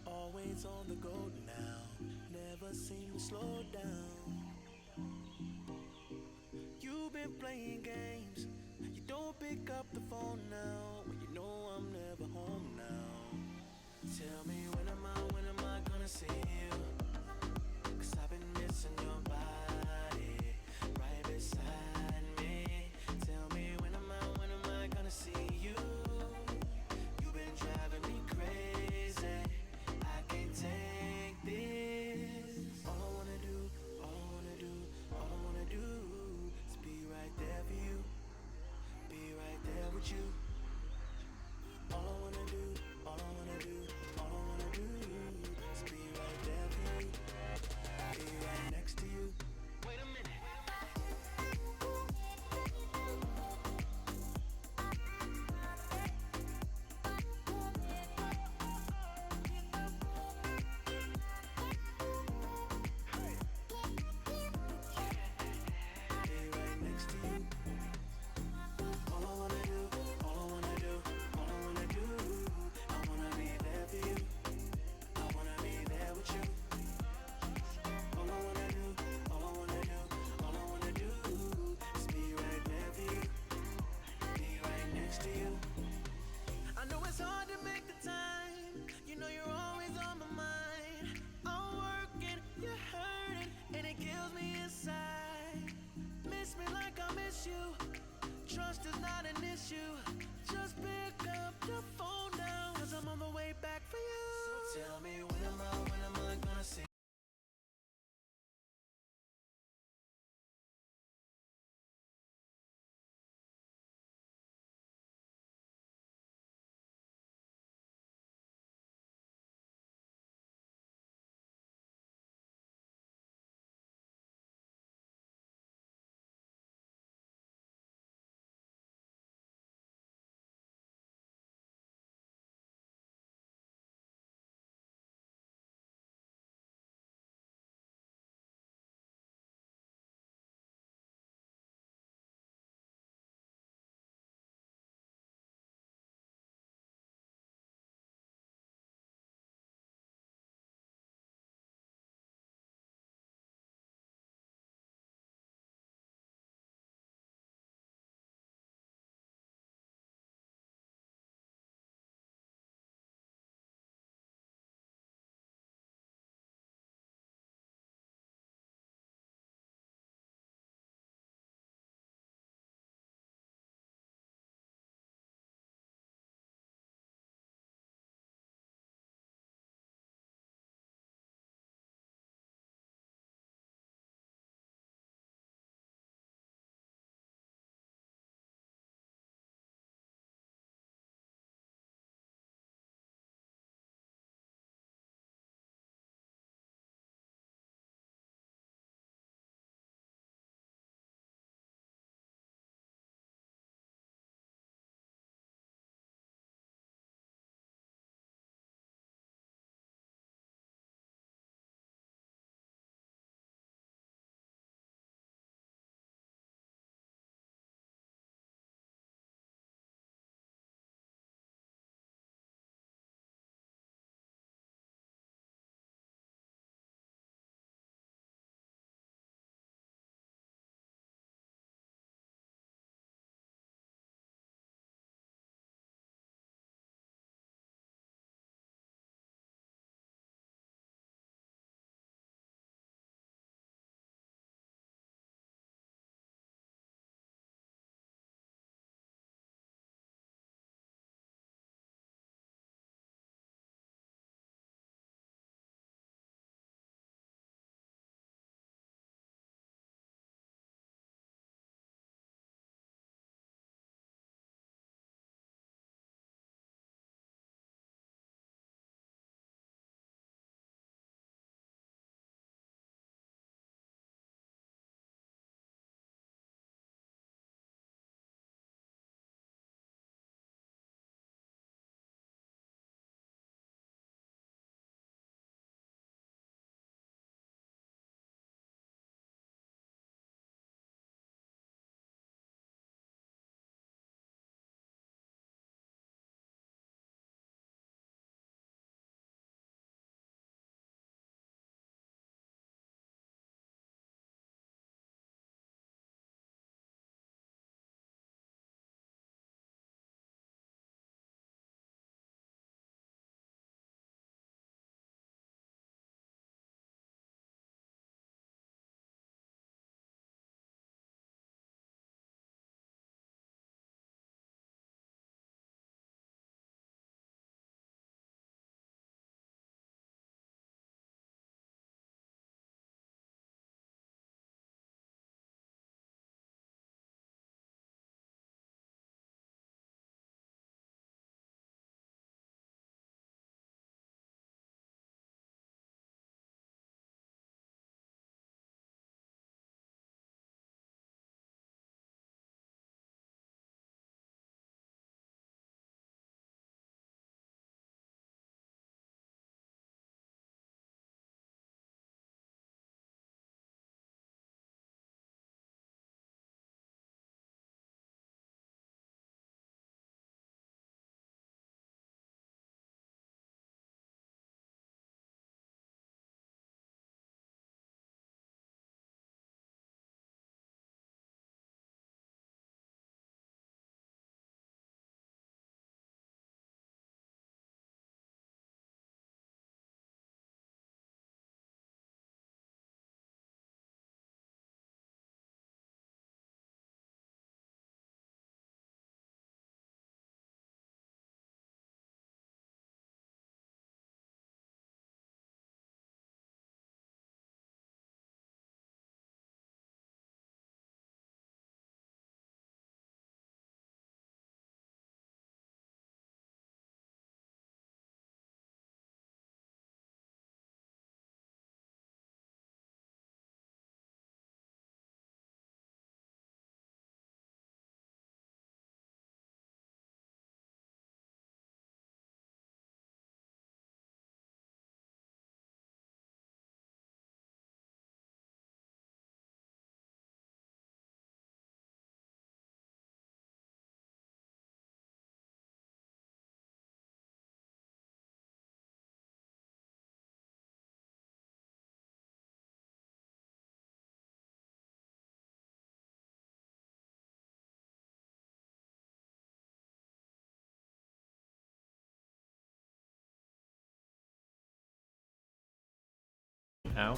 Always on the go now. Never seem to slow down. You've been playing games. You don't pick up the phone now. When you know I'm never home now. Tell me when am I gonna see you? 'Cause I've been missing your body right beside me. Tell me when am I gonna see you? You've been driving me crazy. I can't take this. All I wanna do is be right there for you. Be right there with you. All I wanna do is be right there for you. Be right next to you. Wait a minute. Be right next to you. All I wanna do, I wanna be there for you. I wanna be there with you. All I wanna do is be right there for you. Be right next to you. I know it's hard to make the time. You know you're always on my mind. I'm working, you're hurting, and it kills me inside. Miss me like I miss you. Trust is not an issue. Just pick up the phone now, 'cause I'm on the way back for you. So tell me when am I gonna see now.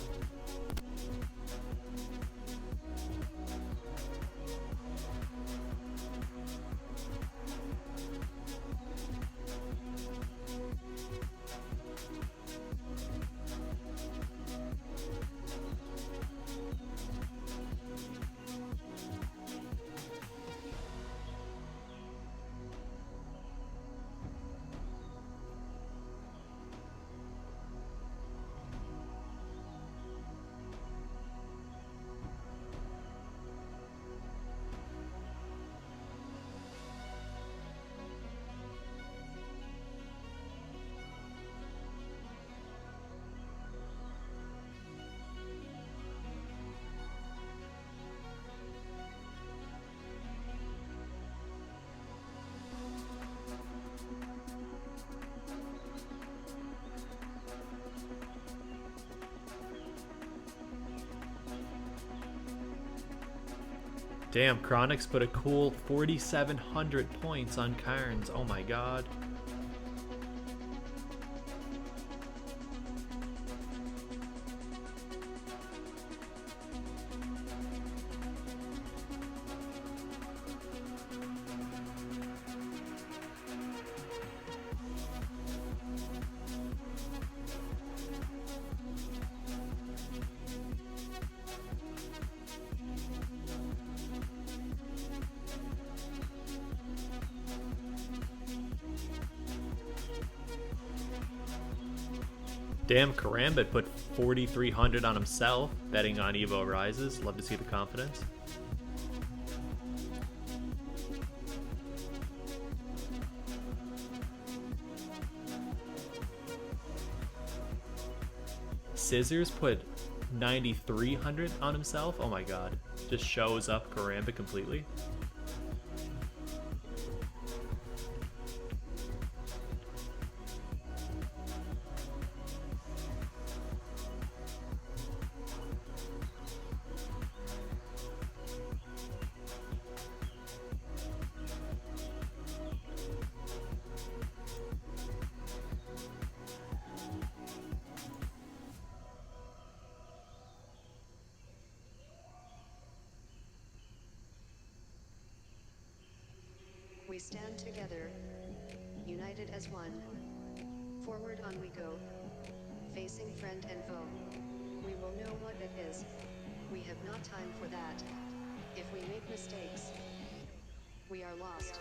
Damn, Chronix put a cool 4,700 points on Carnes. Oh my god. Damn, Karambit put 4,300 on himself, betting on Evo Risez. Love to see the confidence. Scissors put 9,300 on himself. Oh my god. Just shows up Karambit completely. We stand together, united as one. Forward on we go, facing friend and foe. We will know what it is. We have not time for that. If we make mistakes, we are lost.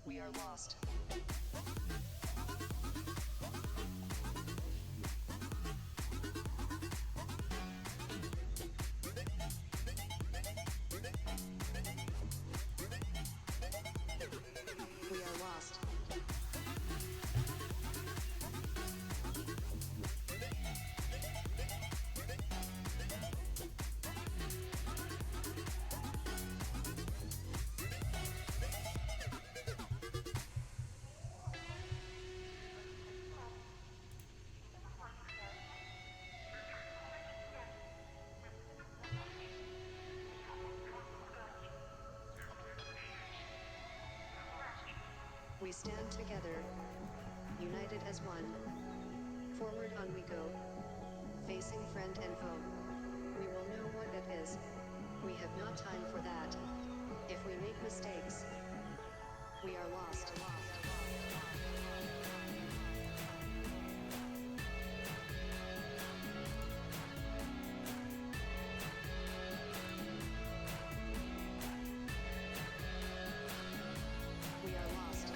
We are lost. We are lost. We stand together, united as one. Forward on we go, facing friend and foe. We will know what it is. We have not time for that. If we make mistakes, we are lost. We are lost.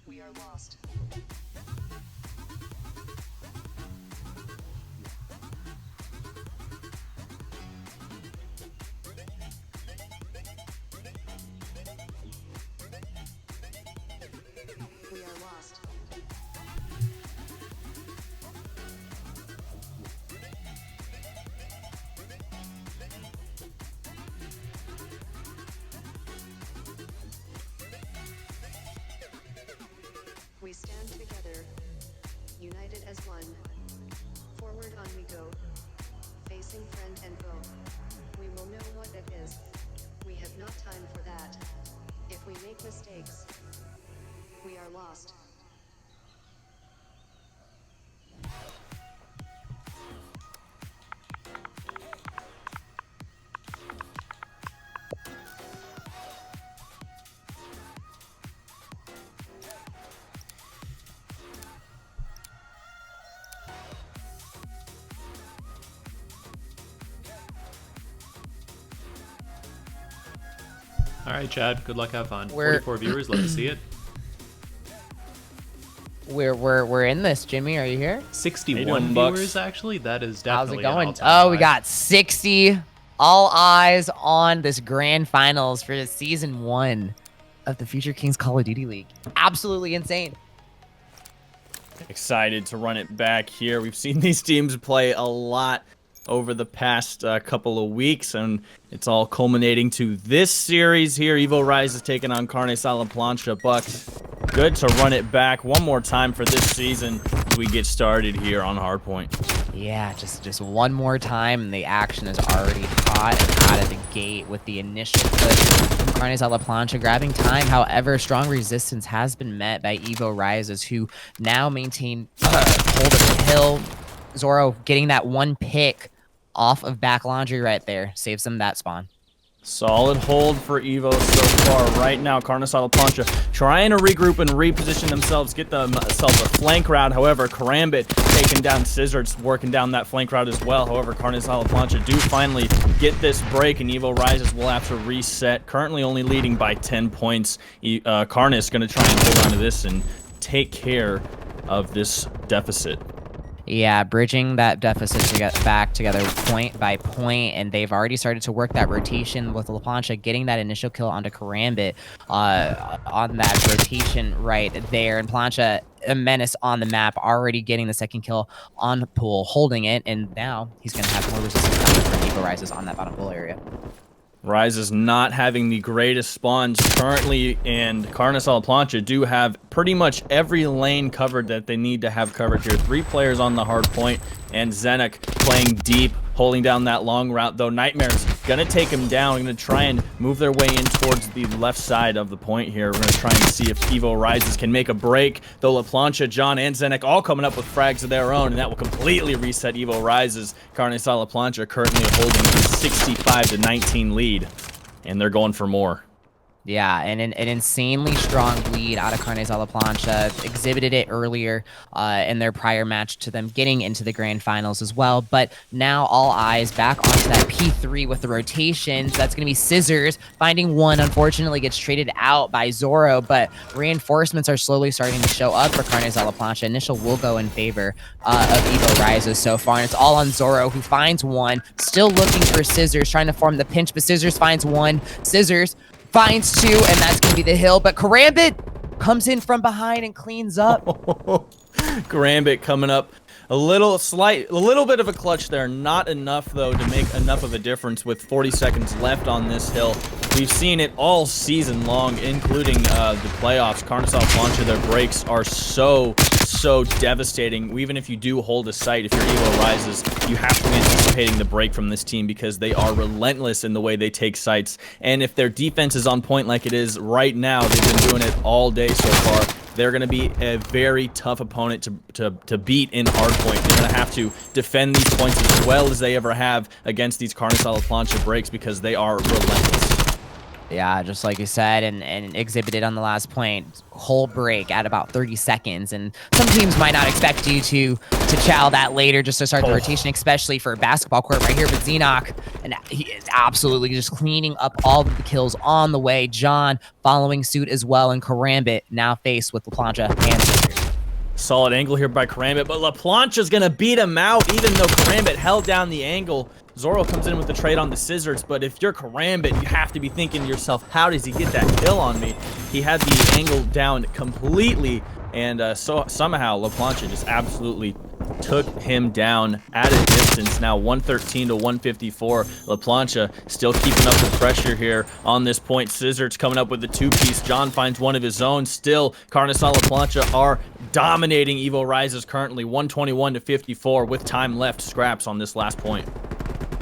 We are lost. We stand together, united as one. Forward on we go, facing friend and foe. We will know what it is. We have not time for that. If we make mistakes, we are lost. All right, Chad. Good luck. Have fun. We're- 44 viewers. Let us see it. We're in this, Jimmy. Are you here? 61 viewers, actually. That is How's definitely it going? an all-time Oh, we high. got 60. All eyes on this grand finals for the season 1 of the Future Kings Call of Duty League. Absolutely insane. Excited to run it back here. We've seen these teams play a lot over the past couple of weeks, and it's all culminating to this series here. Evo Rise is taking on Carnes a la Plancha, but good to run it back one more time for this season as we get started here on Hardpoint. Yeah, just one more time, and the action is already hot and out of the gate with the initial push from Carnes a la Plancha grabbing time. However, strong resistance has been met by Evo Risez, who now maintain hold of the hill. Zoro getting that one pick off of back laundry right there. Saves them that spawn. Solid hold for Evo so far. Right now, Carnes a la Plancha trying to regroup and reposition themselves, get themselves a flank route. However, Karambit taking down Scissor's, working down that flank route as well. However, Carnes a la Plancha do finally get this break, and Evo Risez will have to reset. Currently only leading by 10 points. Carnes going to try and hold on to this and take care of this deficit. Yeah, bridging that deficit to get back together point by point, and they've already started to work that rotation with La Plancha getting that initial kill onto Karambit on that rotation right there. And Plancha, a menace on the map, already getting the second kill on Pool, holding it, and now he's going to have more resistance coming from Evo Risez on that bottom pool area. Rise is not having the greatest spawns currently, and Carnes a la Plancha do have pretty much every lane covered that they need to have covered here. 3 players on the hard point, and Zenek playing deep, holding down that long route, though Nightmare's gonna take him down, gonna try and move their way in towards the left side of the point here. We're gonna try and see if Evo Risez can make a break, though La Plancha, John, and Zenek all coming up with frags of their own, and that will completely reset Evo Risez. Carnes a la Plancha currently holding a 65-19 lead, and they're going for more. Yeah, and an insanely strong lead out of Carnes a la Plancha. Exhibited it earlier in their prior match to them getting into the grand finals as well. But now all eyes back onto that P3 with the rotations. That's going to be Scissors. Finding one, unfortunately, gets traded out by Zoro. But reinforcements are slowly starting to show up for Carnes a la Plancha. Initial will go in favor of Evo Risez so far. And it's all on Zoro, who finds one. Still looking for Scissors, trying to form the pinch. But Scissors finds one. Scissors finds 2, and that's going to be the hill. But Karambit comes in from behind and cleans up. Karambit coming up a little bit of a clutch there. Not enough, though, to make enough of a difference with 40 seconds left on this hill. We've seen it all season long, including the playoffs. Carnes a la Plancha, their breaks are so devastating. Even if you do hold a site, if your Evo Risez, you have to be anticipating the break from this team because they are relentless in the way they take sites. And if their defense is on point like it is right now, they've been doing it all day so far, they're going to be a very tough opponent to beat in hardpoint. They're going to have to defend these points as well as they ever have against these Carnes a la Plancha breaks because they are relentless. Yeah, just like you said, and exhibited on the last point, whole break at about 30 seconds. And some teams might not expect you to chow that later just to start the rotation, especially for a basketball court right here. But Xenoc, and he is absolutely just cleaning up all of the kills on the way. John following suit as well, and Karambit now faced with La Plancha and Scissors. Solid angle here by Karambit, but La Plancha's gonna beat him out even though Karambit held down the angle. Zoro comes in with the trade on the Scissors, but if you're Karambit, you have to be thinking to yourself, how does he get that kill on me? He had the angle down completely, and so somehow La Plancha just absolutely took him down at a distance. Now 113 to 154. LaPlancha still keeping up the pressure here on this point. Scissor's coming up with the two-piece. John finds one of his own. Still, Carnes and LaPlancha are dominating Evo Risez currently 121 to 54 with time left. Scraps on this last point.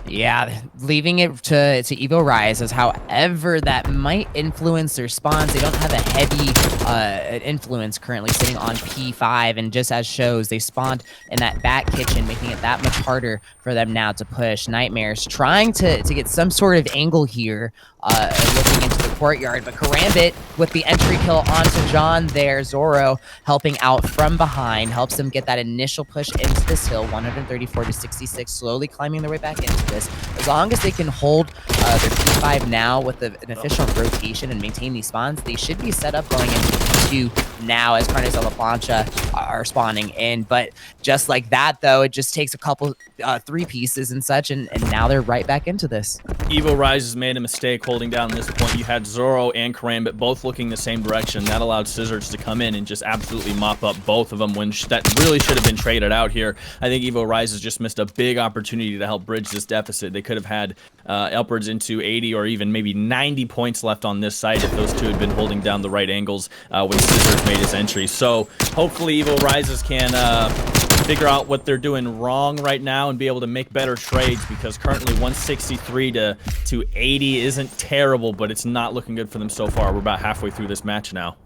Yeah, leaving it to Evo Risez. However, that might influence their spawns. They don't have a heavy influence currently sitting on P5, and just as shows, they spawned in that back kitchen, making it that much harder for them now to push. Nightmares trying to get some sort of angle here, looking into the courtyard, but Karambit with the entry kill onto John there. Zoro helping out from behind, helps them get that initial push into this hill, 134 to 66, slowly climbing their way back into this. As long as they can hold their P5 now with an efficient rotation and maintain these spawns, they should be set up going into P2 now as Carnes and LaPlancha are spawning in. But just like that, though, it just takes a couple, three pieces and such, and now they're right back into this. Evo Risez made a mistake holding down this point. You had Zoro and Karambit both looking the same direction. That allowed Scissors to come in and just absolutely mop up both of them when that really should have been traded out here. I think Evo Risez just missed a big opportunity to help bridge this deficit. They could have had upwards into 80 or even maybe 90 points left on this side if those two had been holding down the right angles when Scissors made his entry. So hopefully Evo Risez can figure out what they're doing wrong right now and be able to make better trades, because currently 163 to 80 isn't terrible, but it's not looking good for them so far. We're about halfway through this match now.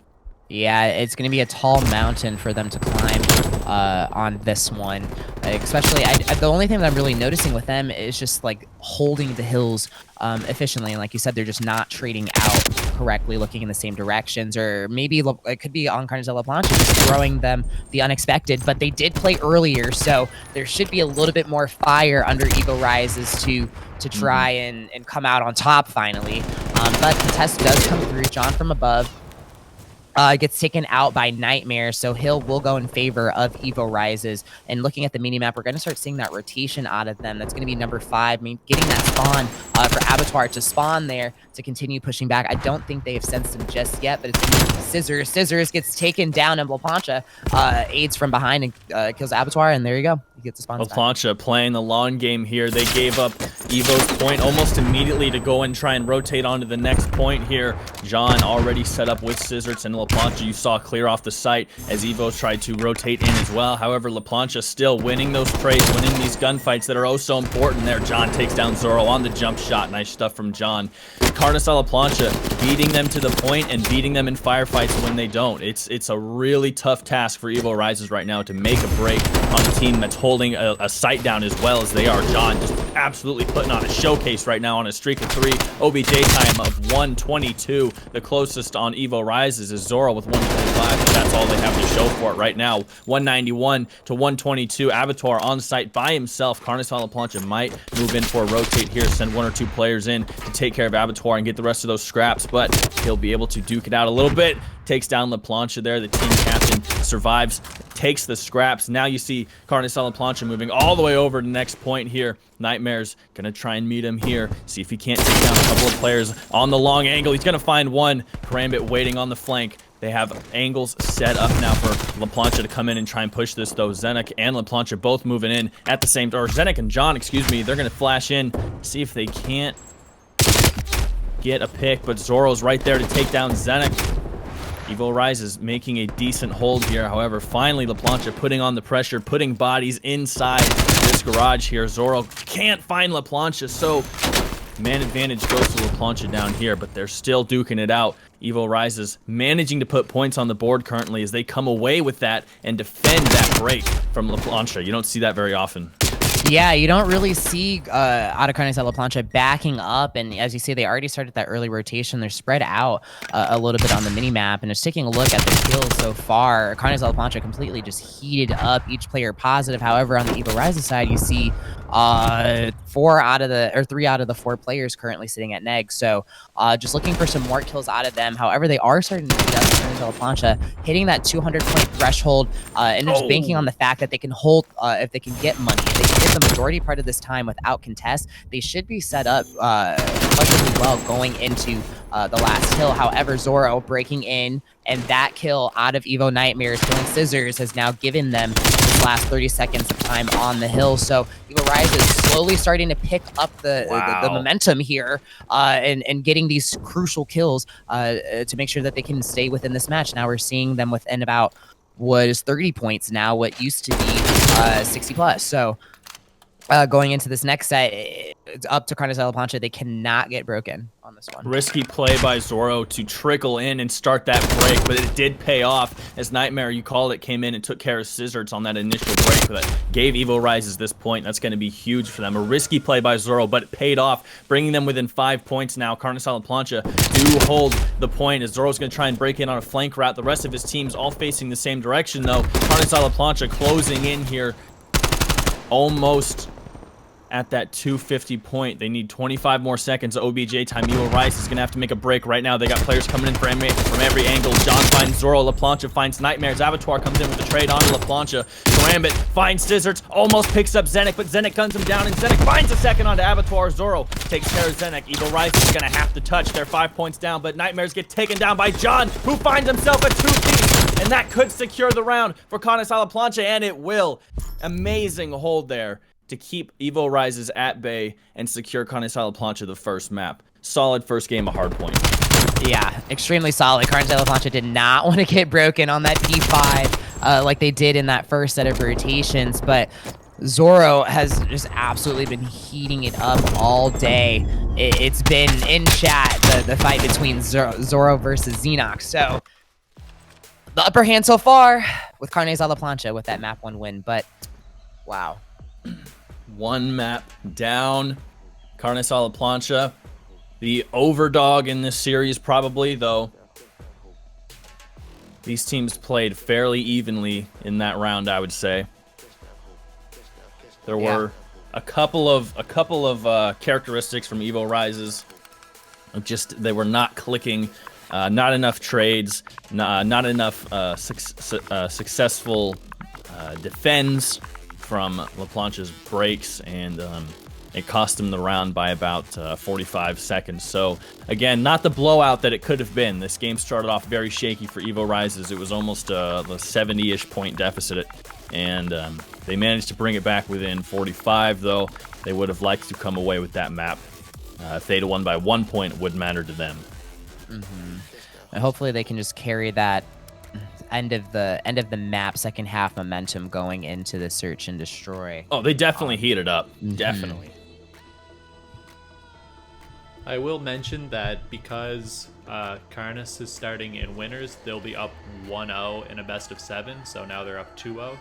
Yeah, it's going to be a tall mountain for them to climb on this one. Especially, the only thing that I'm really noticing with them is just like holding the hills efficiently. And like you said, they're just not trading out correctly, looking in the same directions. Or maybe it could be on Carnes and LaPlancha just throwing them the unexpected. But they did play earlier, so there should be a little bit more fire under Evo Risez to try and come out on top finally. But the test does come through. John from above gets taken out by Nightmare, so Hill will go in favor of Evo Risez. And looking at the minimap, we're going to start seeing that rotation out of them. That's going to be number 5, getting that spawn for Abattoir to spawn there to continue pushing back. I don't think they have sensed him just yet, but it's going to be Scissors. Scissors gets taken down, and LaPlancha aids from behind and kills Abattoir, and there you go. He gets the spawn. LaPlancha playing the long game here. They gave up Evo's point almost immediately to go and try and rotate onto the next point here. John already set up with Scissors, and LaPlancha you saw clear off the site as Evo tried to rotate in as well. However, LaPlancha still winning those trades, winning these gunfights that are oh so important there. John takes down Zoro on the jump shot. Nice stuff from John. Carnes and LaPlancha beating them to the point and beating them in firefights when they don't. It's a really tough task for Evo Risez right now to make a break on a team that's holding a site down as well as they are. John just absolutely putting on a showcase right now on a streak of 3. OBJ time of 122. The closest on Evo Risez is Zoro with 125, but that's all they have to show for it right now. 191 to 122. Abattoir on site by himself. Carnes and LaPlancha might move in for a rotate here, send 1 or 2 players in to take care of Abattoir and get the rest of those scraps, but he'll be able to duke it out a little bit. Takes down LaPlancha there. The team captain survives, takes the scraps. Now you see Carnes and LaPlancha moving all the way over to the next point here. Nightmare's gonna try and meet him here. See if he can't take down a couple of players on the long angle. He's gonna find one. Karambit waiting on the flank. They have angles set up now for LaPlancha to come in and try and push this, though. Zenek and LaPlancha both moving in at the same time. Or Zenek and John, excuse me. They're gonna flash in, see if they can't get a pick, but Zoro's right there to take down Zenek. Evo Risez making a decent hold here. However, finally LaPlancha putting on the pressure, putting bodies inside this garage here. Zoro can't find LaPlancha, so man advantage goes to LaPlancha down here, but they're still duking it out. Evo Risez managing to put points on the board currently as they come away with that and defend that break from LaPlancha. You don't see that very often. Yeah, you don't really see Carnes and LaPlancha backing up, and as you say, they already started that early rotation. They're spread out a little bit on the mini-map, and just taking a look at the kills so far, Carnes and LaPlancha completely just heated up, each player positive. However, on the Evo Risez side, you see 3 out of the 4 players currently sitting at neg, so just looking for some more kills out of them. However, they are starting to beat up Carnes and LaPlancha, hitting that 200-point threshold, and just banking on the fact that they can hold, if they can get money, if they can get the majority part of this time without contest, they should be set up relatively well going into the last hill. However, Zoro breaking in, and that kill out of Evo Nightmares, killing Scissors, has now given them this last 30 seconds of time on the hill. So Evo Rise is slowly starting to pick up the momentum here and getting these crucial kills to make sure that they can stay within this match. Now we're seeing them within about what is 30 points now, what used to be 60 plus. So going into this next set, it's up to Carnes La Plancha. They cannot get broken on this one. Risky play by Zoro to trickle in and start that break, but it did pay off as Nightmare, you called it, came in and took care of Scissors on that initial break that gave Evo Rises this point. That's going to be huge for them. A risky play by Zoro, but it paid off, bringing them within 5 points now. Carnes La Plancha do hold the point as Zoro's going to try and break in on a flank route. The rest of his team's all facing the same direction, though. Carnes La Plancha closing in here almost at that 250 point. They need 25 more seconds. OBJ time. Evo Rice is going to have to make a break right now. They got players coming in from every angle. John finds Zoro. La Plancha finds Nightmares. Avatar comes in with the trade onto La Plancha. Karambit finds Scissors. Almost picks up Zenek, but Zenek guns him down, and Zenek finds a second onto Avatar. Zoro takes care of Zenek. Evo Rice is going to have to touch. They're 5 points down, but Nightmares get taken down by John, who finds himself a 2-piece, and that could secure the round for Carnes La Plancha, and it will. Amazing hold there to keep Evo Rises at bay and secure Carnes La Plancha the first map. Solid first game of Hardpoint. Yeah, extremely solid. Carnes La Plancha did not want to get broken on that P5 like they did in that first set of rotations, but Zoro has just absolutely been heating it up all day. It's been in chat, the fight between Zoro versus Xenox. So the upper hand so far with Carnes La Plancha with that map 1 win, but wow. One map down. Carnes La Plancha, the overdog in this series probably, though. These teams played fairly evenly in that round, I would say. There were a couple of characteristics from Evo Rises. Just they were not clicking, not enough trades, not enough successful defends from La Plancha's breaks, and it cost him the round by about 45 seconds. So again, not the blowout that it could have been. This game started off very shaky for Evo Rises. It was almost a 70-ish point deficit, and they managed to bring it back within 45, though. They would have liked to come away with that map. If they'd have won by 1 point, it wouldn't matter to them. And hopefully they can just carry that end of the map second half momentum going into the search and destroy. Oh, they definitely heated up. Definitely. I will mention that because Carnes is starting in winners, they'll be up 1-0 in a best of 7, so now they're up 2-0.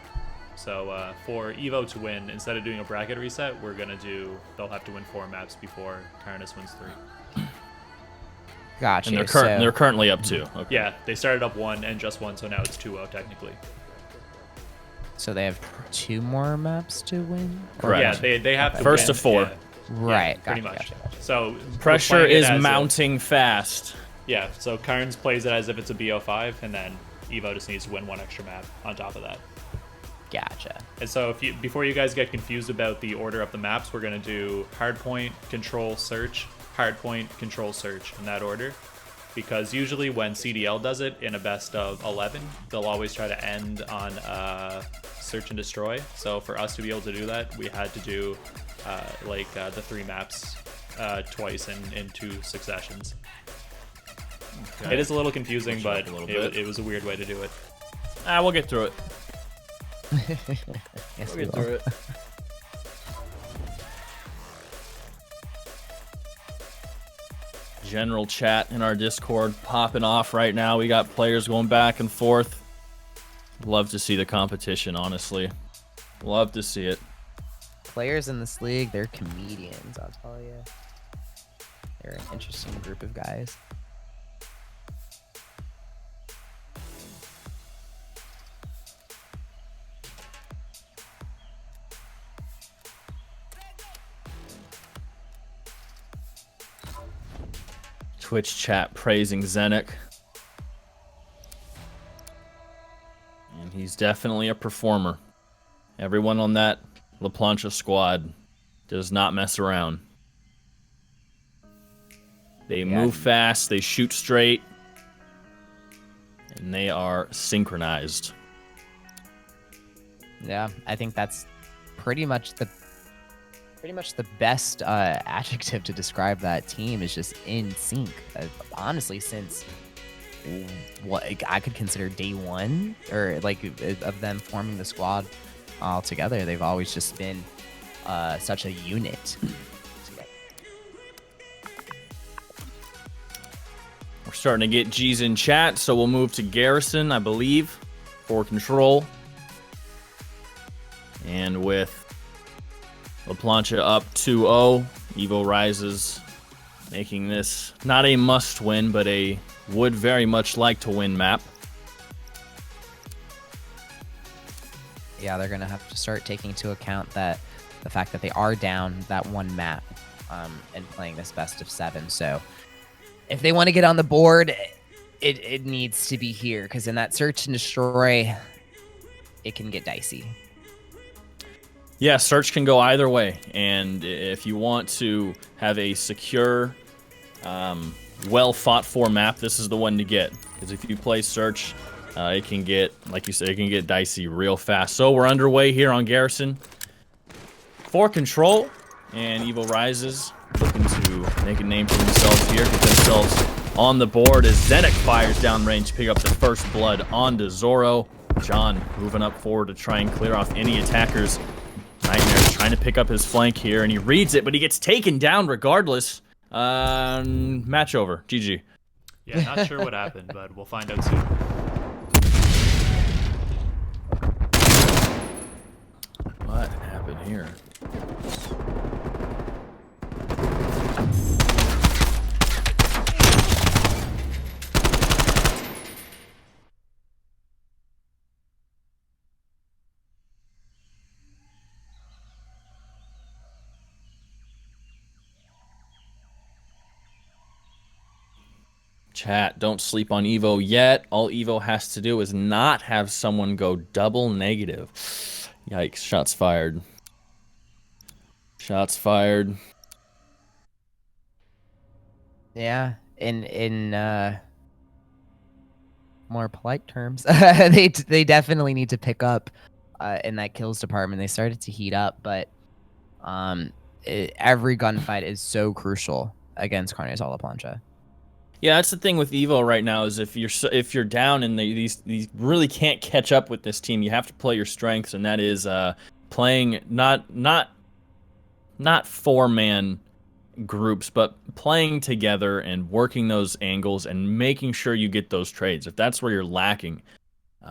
So for Evo to win, instead of doing a bracket reset, they'll have to win 4 maps before Carnes wins 3. Gotcha. And they're currently up 2. Okay. Yeah, they started up 1 and just 1, so now it's 2-0 technically. So they have 2 more maps to win? Correct. Yeah, they have to first win. to 4. Yeah. Right. Yeah, pretty much. Gotcha. So Pressure is mounting fast. Yeah, so Carnes plays it as if it's a BO5, and then Evo just needs to win 1 extra map on top of that. Gotcha. And so before you guys get confused about the order of the maps, we're going to do hardpoint, control, search, hardpoint, control, search in that order. Because usually when CDL does it in a best of 11, they'll always try to end on search and destroy. So for us to be able to do that, we had to do the 3 maps twice in 2 successions. Okay. It is a little confusing, but it was a weird way to do it. We'll get through it. Yes, We'll get through it. General chat in our Discord popping off right now. We got players going back and forth. Love to see the competition, honestly. Love to see it. Players in this league, they're comedians, I'll tell you. They're an interesting group of guys. Twitch chat praising Zenek. And he's definitely a performer. Everyone on that La Plancha squad does not mess around. They move fast, they shoot straight, and they are synchronized. Yeah, I think that's pretty much the best adjective to describe that team is just in sync. Honestly, since what I could consider day one, or like of them forming the squad all together, they've always just been such a unit. We're starting to get G's in chat, so we'll move to Garrison, I believe, for control. And with Plancha up 2-0, Evo Risez making this not a must-win, but a would very much like to win map. Yeah, they're going to have to start taking into account that the fact that they are down that one map and playing this best of 7. So if they want to get on the board, it needs to be here, because in that search and destroy, it can get dicey. Yeah, search can go either way, and if you want to have a secure, well fought for map, this is the one to get. Because if you play search, it can get, like you said, it can get dicey real fast. So we're underway here on Garrison for control, and Evo Risez looking to make a name for themselves here, get themselves on the board as Zedek fires downrange to pick up the first blood onto Zoro. John moving up forward to try and clear off any attackers. Nightmare's trying to pick up his flank here, and he reads it, but he gets taken down regardless. Match over. GG. Yeah, not sure what happened, but we'll find out soon. What happened here? Chat, don't sleep on Evo yet. All Evo has to do is not have someone go double negative. Yikes, shots fired. Shots fired. Yeah, in more polite terms, they definitely need to pick up in that kills department. They started to heat up, but every gunfight is so crucial against Carnes a la Plancha. Yeah, that's the thing with Evo right now is if you're down and these really can't catch up with this team, you have to play your strengths, and that is playing not 4-man groups, but playing together and working those angles and making sure you get those trades. If that's where you're lacking,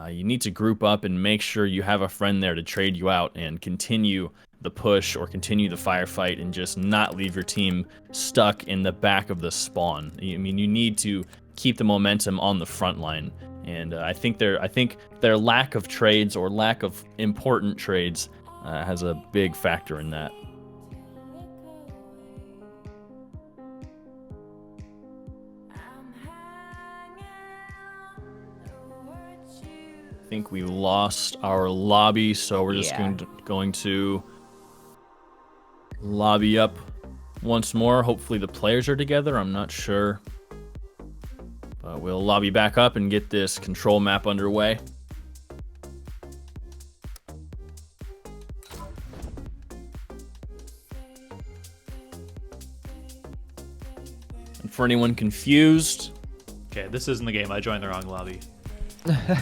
you need to group up and make sure you have a friend there to trade you out and continue the push or continue the firefight and just not leave your team stuck in the back of the spawn. I mean, you need to keep the momentum on the front line, and I think their lack of trades or lack of important trades has a big factor in that. I think we lost our lobby, so we're just going to lobby up once more. Hopefully the players are together. I'm not sure. But we'll lobby back up and get this control map underway. And for anyone confused... Okay, this isn't the game. I joined the wrong lobby.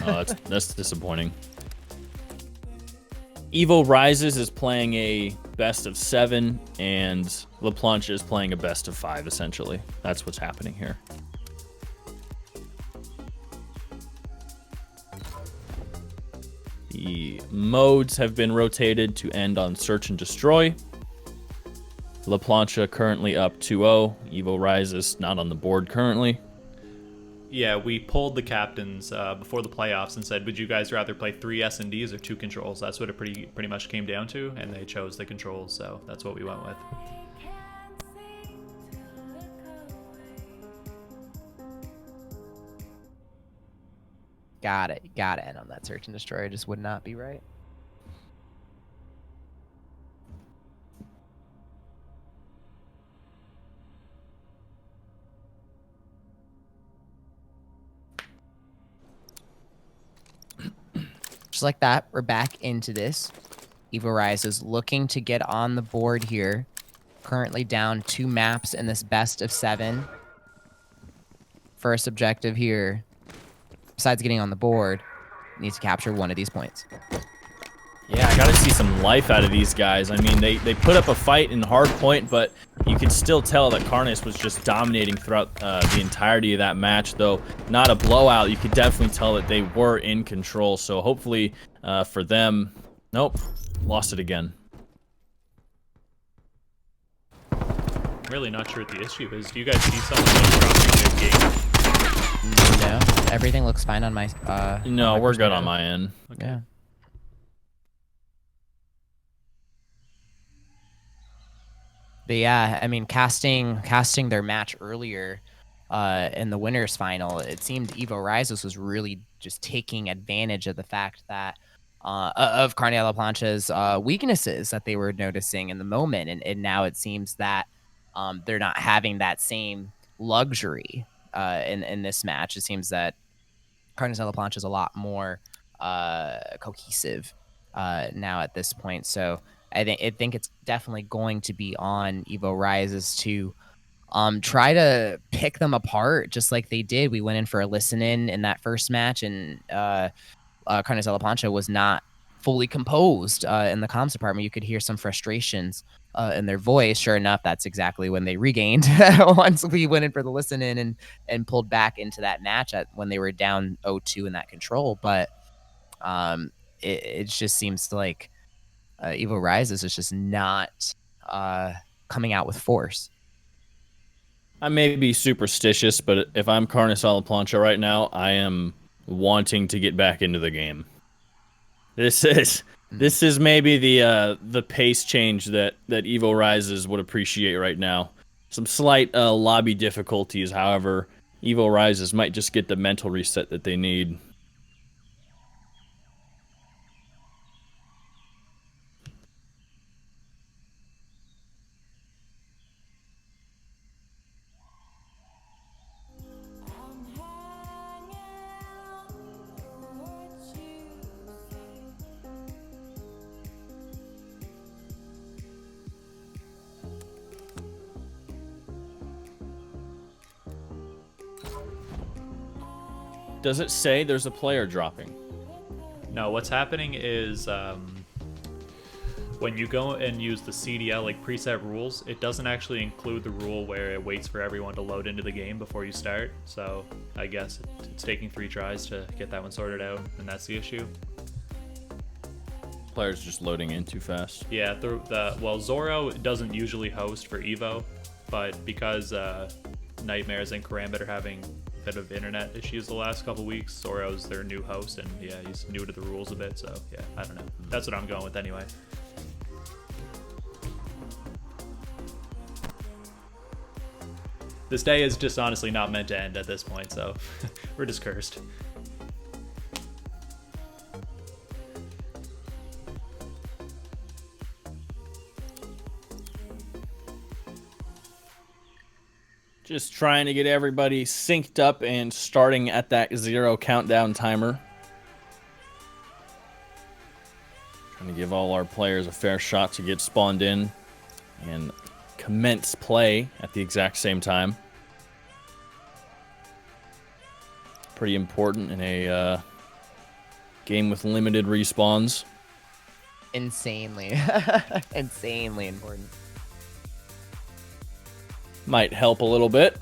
Oh, that's disappointing. Evo Risez is playing a best of 7, and Plancha is playing a best of 5, essentially. That's what's happening here. The modes have been rotated to end on Search and Destroy. Plancha currently up 2-0. Evo Risez not on the board currently. Yeah, we polled the captains before the playoffs and said, would you guys rather play 3 S&Ds or 2 controls? That's what it pretty much came down to, and they chose the controls, so that's what we went with. Got it. And on that search and destroy, just would not be right. Just like that, we're back into this. Evo Rise is looking to get on the board here. Currently down 2 maps in this best of 7. First objective here, besides getting on the board, needs to capture one of these points. Yeah, I gotta see some life out of these guys. I mean, they put up a fight in hard point, but you could still tell that Carnes was just dominating throughout the entirety of that match, though not a blowout. You could definitely tell that they were in control, so hopefully for them... Nope, lost it again. I'm really not sure what the issue is. Do you guys see someone dropping their game? No, everything looks fine on my... no, we're good on my end. Okay. Yeah. But yeah, I mean, casting their match earlier in the winners final, it seemed Evo Risez was really just taking advantage of the fact that of Carnes La Plancha's weaknesses that they were noticing in the moment, and now it seems that they're not having that same luxury in this match. It seems that Carnes La Plancha is a lot more cohesive now at this point, so. I think it's definitely going to be on Evo Risez to try to pick them apart just like they did. We went in for a listen in that first match, and Carnes La Plancha was not fully composed in the comms department. You could hear some frustrations in their voice. Sure enough, that's exactly when they regained once we went in for the listen in and pulled back into that match when they were down 0-2 in that control. But it just seems like Evo Risez is just not coming out with force. I may be superstitious, but if I'm Carnes La Plancha right now, I am wanting to get back into the game. This is maybe the pace change that Evo Risez would appreciate right now. Some slight lobby difficulties, however, Evo Risez might just get the mental reset that they need. Does it say there's a player dropping? No, what's happening is when you go and use the CDL, like preset rules, it doesn't actually include the rule where it waits for everyone to load into the game before you start. So I guess it's taking 3 tries to get that one sorted out, and that's the issue. Players just loading in too fast. Yeah, well, Zoro doesn't usually host for Evo, but because Nightmares and Karambit are having a bit of internet issues the last couple weeks, Zoro's their new host, and yeah, he's new to the rules a bit, so yeah, I don't know. That's what I'm going with anyway. This day is just honestly not meant to end at this point, so we're just cursed. Just trying to get everybody synced up and starting at that 0 countdown timer. Trying to give all our players a fair shot to get spawned in and commence play at the exact same time. Pretty important in a game with limited respawns. Insanely, insanely important. Might help a little bit.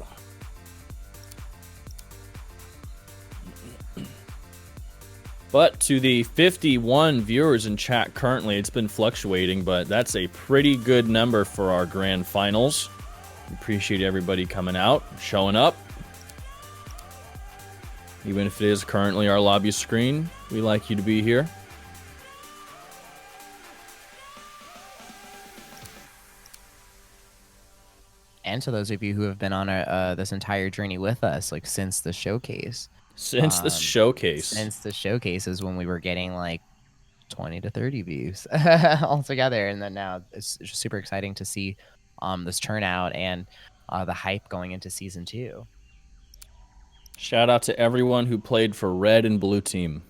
But to the 51 viewers in chat currently, it's been fluctuating, but that's a pretty good number for our grand finals. Appreciate everybody coming out, showing up. Even if it is currently our lobby screen, we like you to be here. And to those of you who have been on this entire journey with us, like since the showcase. Since the showcase. Since the showcase is when we were getting like 20 to 30 views all together. And then now it's just super exciting to see this turnout and the hype going into Season 2. Shout out to everyone who played for Red and Blue Team.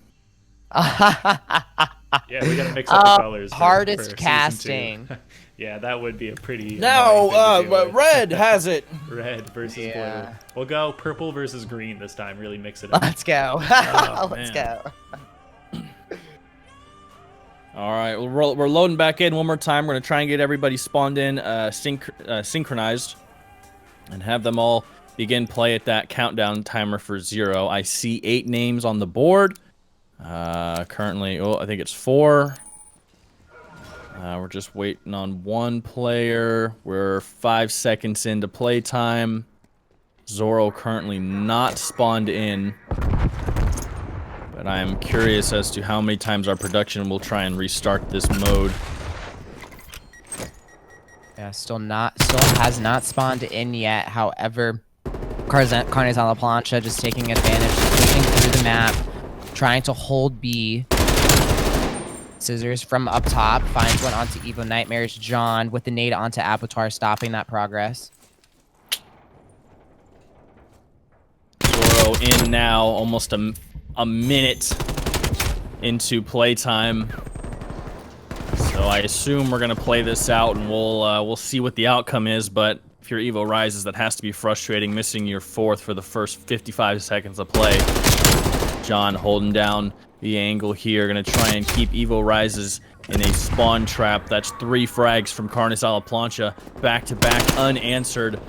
Yeah, we gotta mix up the colors. Hardest for season casting. 2. Yeah, that would be a pretty. No, annoying thing to deal but with. red has it. Red versus Yeah. blue. We'll go purple versus green this time. Really mix it up. Let's go. Oh, Let's man. go. All right, we're loading back in one more time. We're gonna try and get everybody spawned in, synchronized, and have them all begin play at that countdown timer for 0. I see 8 names on the board. Currently, I think it's 4. We're just waiting on 1 player. We're 5 seconds into playtime. Zoro currently not spawned in. But I am curious as to how many times our production will try and restart this mode. Yeah, still has not spawned in yet. However, Carnes on La Plancha just taking advantage, pushing through the map, trying to hold B. Scissors from up top finds one onto Evo Nightmares. John with the nade onto Abattoir, stopping that progress. Zoro in now, almost a minute into playtime. So I assume we're gonna play this out, and we'll see what the outcome is. But if you're Evo Risez, that has to be frustrating, missing your 4th for the first 55 seconds of play. John holding down the angle here, gonna try and keep Evo Risez in a spawn trap. That's 3 frags from Carnes a la Plancha, back-to-back unanswered.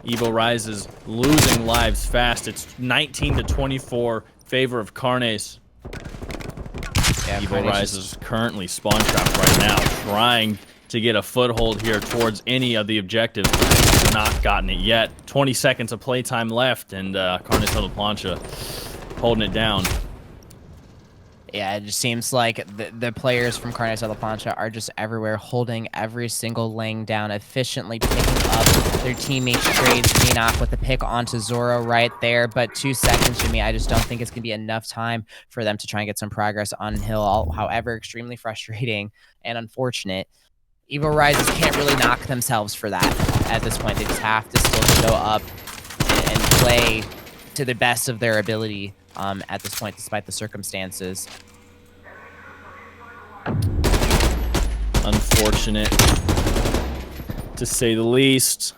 Evo Risez losing lives fast. It's 19-24 favor of Carnes. Yeah, Evo Risez is currently spawn trapped right now, trying to get a foothold here towards any of the objectives. Not gotten it yet. 20 seconds of playtime left, and Carnes a la Plancha holding it down. Yeah, it just seems like the players from Carnes a la Plancha are just everywhere, holding every single lane down, efficiently picking up their teammates' trades. Enoch with the pick onto Zoro right there, but 2 seconds, Jimmy. I just don't think it's going to be enough time for them to try and get some progress on Hill. However, extremely frustrating and unfortunate. Evo Risez can't really knock themselves for that at this point. They just have to still show up and play to the best of their ability at this point, despite the circumstances. Unfortunate, to say the least.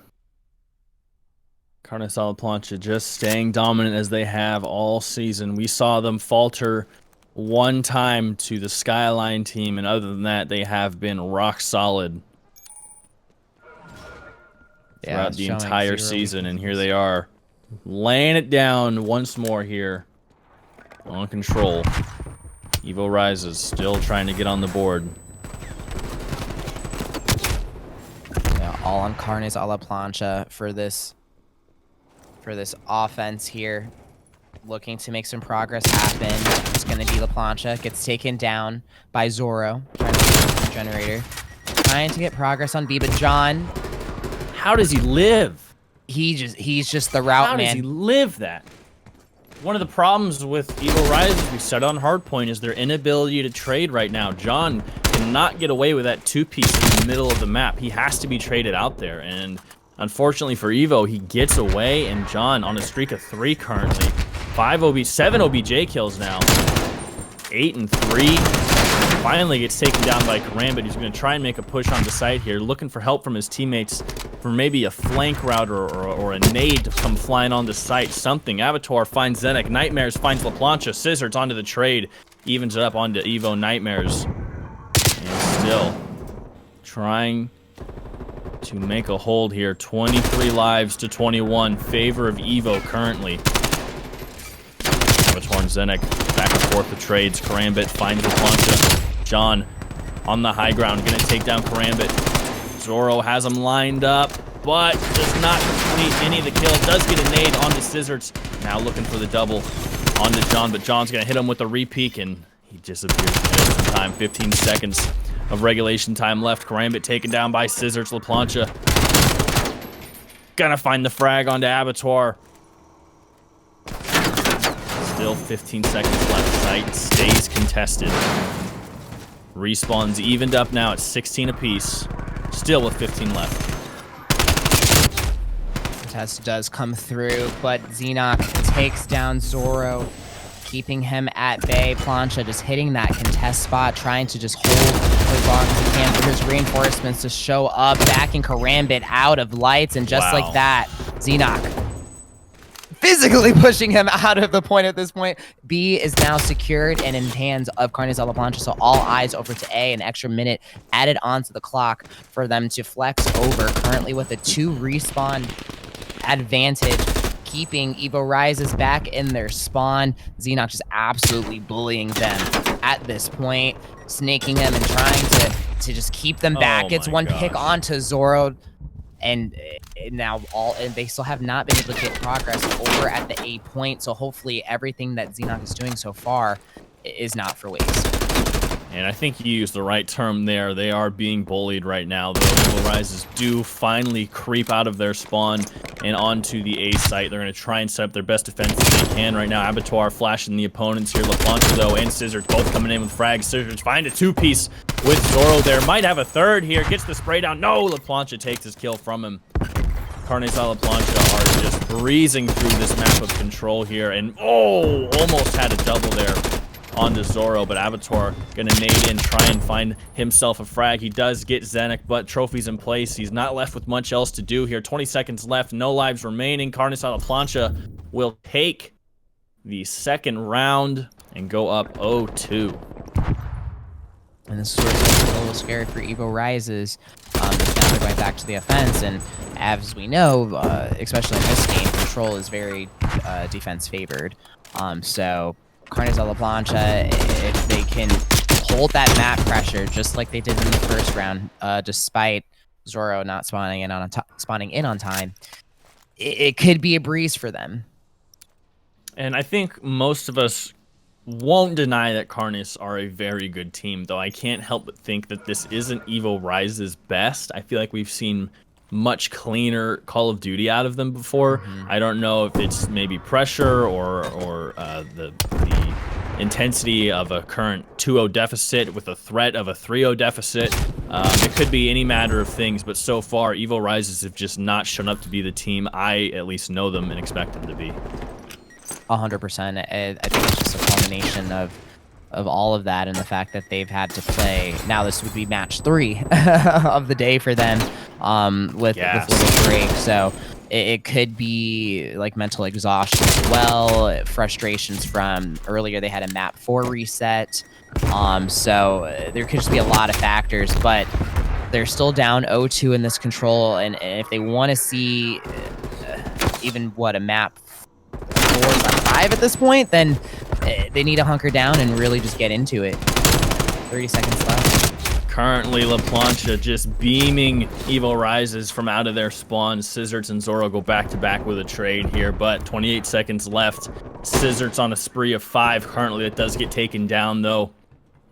Carnes a la Plancha just staying dominant as they have all season. We saw them falter 1 time to the Skyline team, and other than that, they have been rock solid throughout the entire season. And here they are, laying it down once more here on control. Evo Risez still trying to get on the board. Yeah, all on Carnes a la Plancha for this offense here. Looking to make some progress happen. It's going to be La Plancha. Gets taken down by Zoro. Trying to get the generator. Trying to get progress on B, but John, How does he live? he's just the route How man. does he live that? One of the problems with Evo Risez, we said on Hardpoint, is their inability to trade right now. John cannot get away with that 2-piece in the middle of the map. He has to be traded out there, and unfortunately for Evo, he gets away, and John on a streak of 3 currently. 7 OBJ kills now. 8 and 3. Finally gets taken down by Karambit. He's going to try and make a push on the site here, looking for help from his teammates for maybe a flank route or a nade to come flying on the site. Something. Abattoir finds Zenek. Nightmares finds La Plancha. Scissors onto the trade. Evens it up onto Evo Nightmares. And still trying to make a hold here. 23 lives to 21. Favor of Evo currently. Abattoir and Zenek back and forth with trades. Karambit finds La Plancha. John on the high ground, gonna take down Karambit. Zoro has him lined up, but does not complete any of the kills. Does get a nade onto Scissors. Now looking for the double onto John, but John's gonna hit him with a re-peek, and he disappears just in time. 15 seconds of regulation time left. Karambit taken down by Scissors. La Plancha gonna find the frag onto Abattoir. Still 15 seconds left. Site stays contested. Respawns evened up now at 16 apiece. Still with 15 left. Test does come through, but Xenoc takes down Zoro. keeping him at bay. Plancha just hitting that contest spot, trying to just hold for as long as he can for his reinforcements to show up, backing Karambit out of lights, and just like that, Xenoc physically pushing him out of the point at this point. B is now secured and in hands of Carnes La Plancha, so all eyes over to A. An extra minute added onto the clock for them to flex over, currently with a 2 respawn advantage, keeping Evo Risez back in their spawn. Xenoc just absolutely bullying them at this point, snaking them and trying to just keep them back. It's one pick onto Zoro, and now they still have not been able to get progress over at the A point, so hopefully everything that Xenoc is doing so far is not for waste. And I think you used the right term there. They are being bullied right now, though. Evil Risez do finally creep out of their spawn and onto the A site. They're going to try and set up their best defense that they can right now. Abattoir flashing the opponents here. LaPlancha, though, and Scissors both coming in with frags. Scissors find a 2-piece with Zoro there. Might have a third here. Gets the spray down. No, LaPlancha takes his kill from him. Carnes La Plancha are just breezing through this map of control here. And, oh, almost had a double there onto Zoro, but Abattoir gonna nade in, try and find himself a frag. He does get Zenek, but trophies in place. He's not left with much else to do here. 20 seconds left, no lives remaining. Carnes La Plancha will take the second round and go up 0-2. And this is where it's a little scary for Evo Risez. Now they're going back to the offense, and as we know, especially in this game, control is very defense favored. So Carnes La Plancha, if they can hold that map pressure just like they did in the first round, despite Zoro not spawning in on time, it could be a breeze for them. And I think most of us won't deny that Carnes are a very good team, though I can't help but think that this isn't Evo Risez's best. I feel like we've seen much cleaner Call of Duty out of them before. I don't know if it's maybe pressure or the intensity of a current 2-0 deficit with a threat of a 3-0 deficit. It could be any matter of things, but so far, Evo Risez have just not shown up to be the team I at least know them and expect them to be. 100%. I think it's just a culmination of all of that, and the fact that they've had to play. Now this would be match 3 of the day for them, with little break. So it could be like mental exhaustion as well, frustrations from earlier. They had a map 4 reset. So there could just be a lot of factors, but they're still down 0-2 in this control, and if they want to see even a map 4 or 5 at this point, then they need to hunker down and really just get into it. 30 seconds left. Currently, La Plancha just beaming Evo Risez from out of their spawn. Scissors and Zoro go back-to-back with a trade here, but 28 seconds left. Scissors on a spree of 5 currently. That does get taken down, though.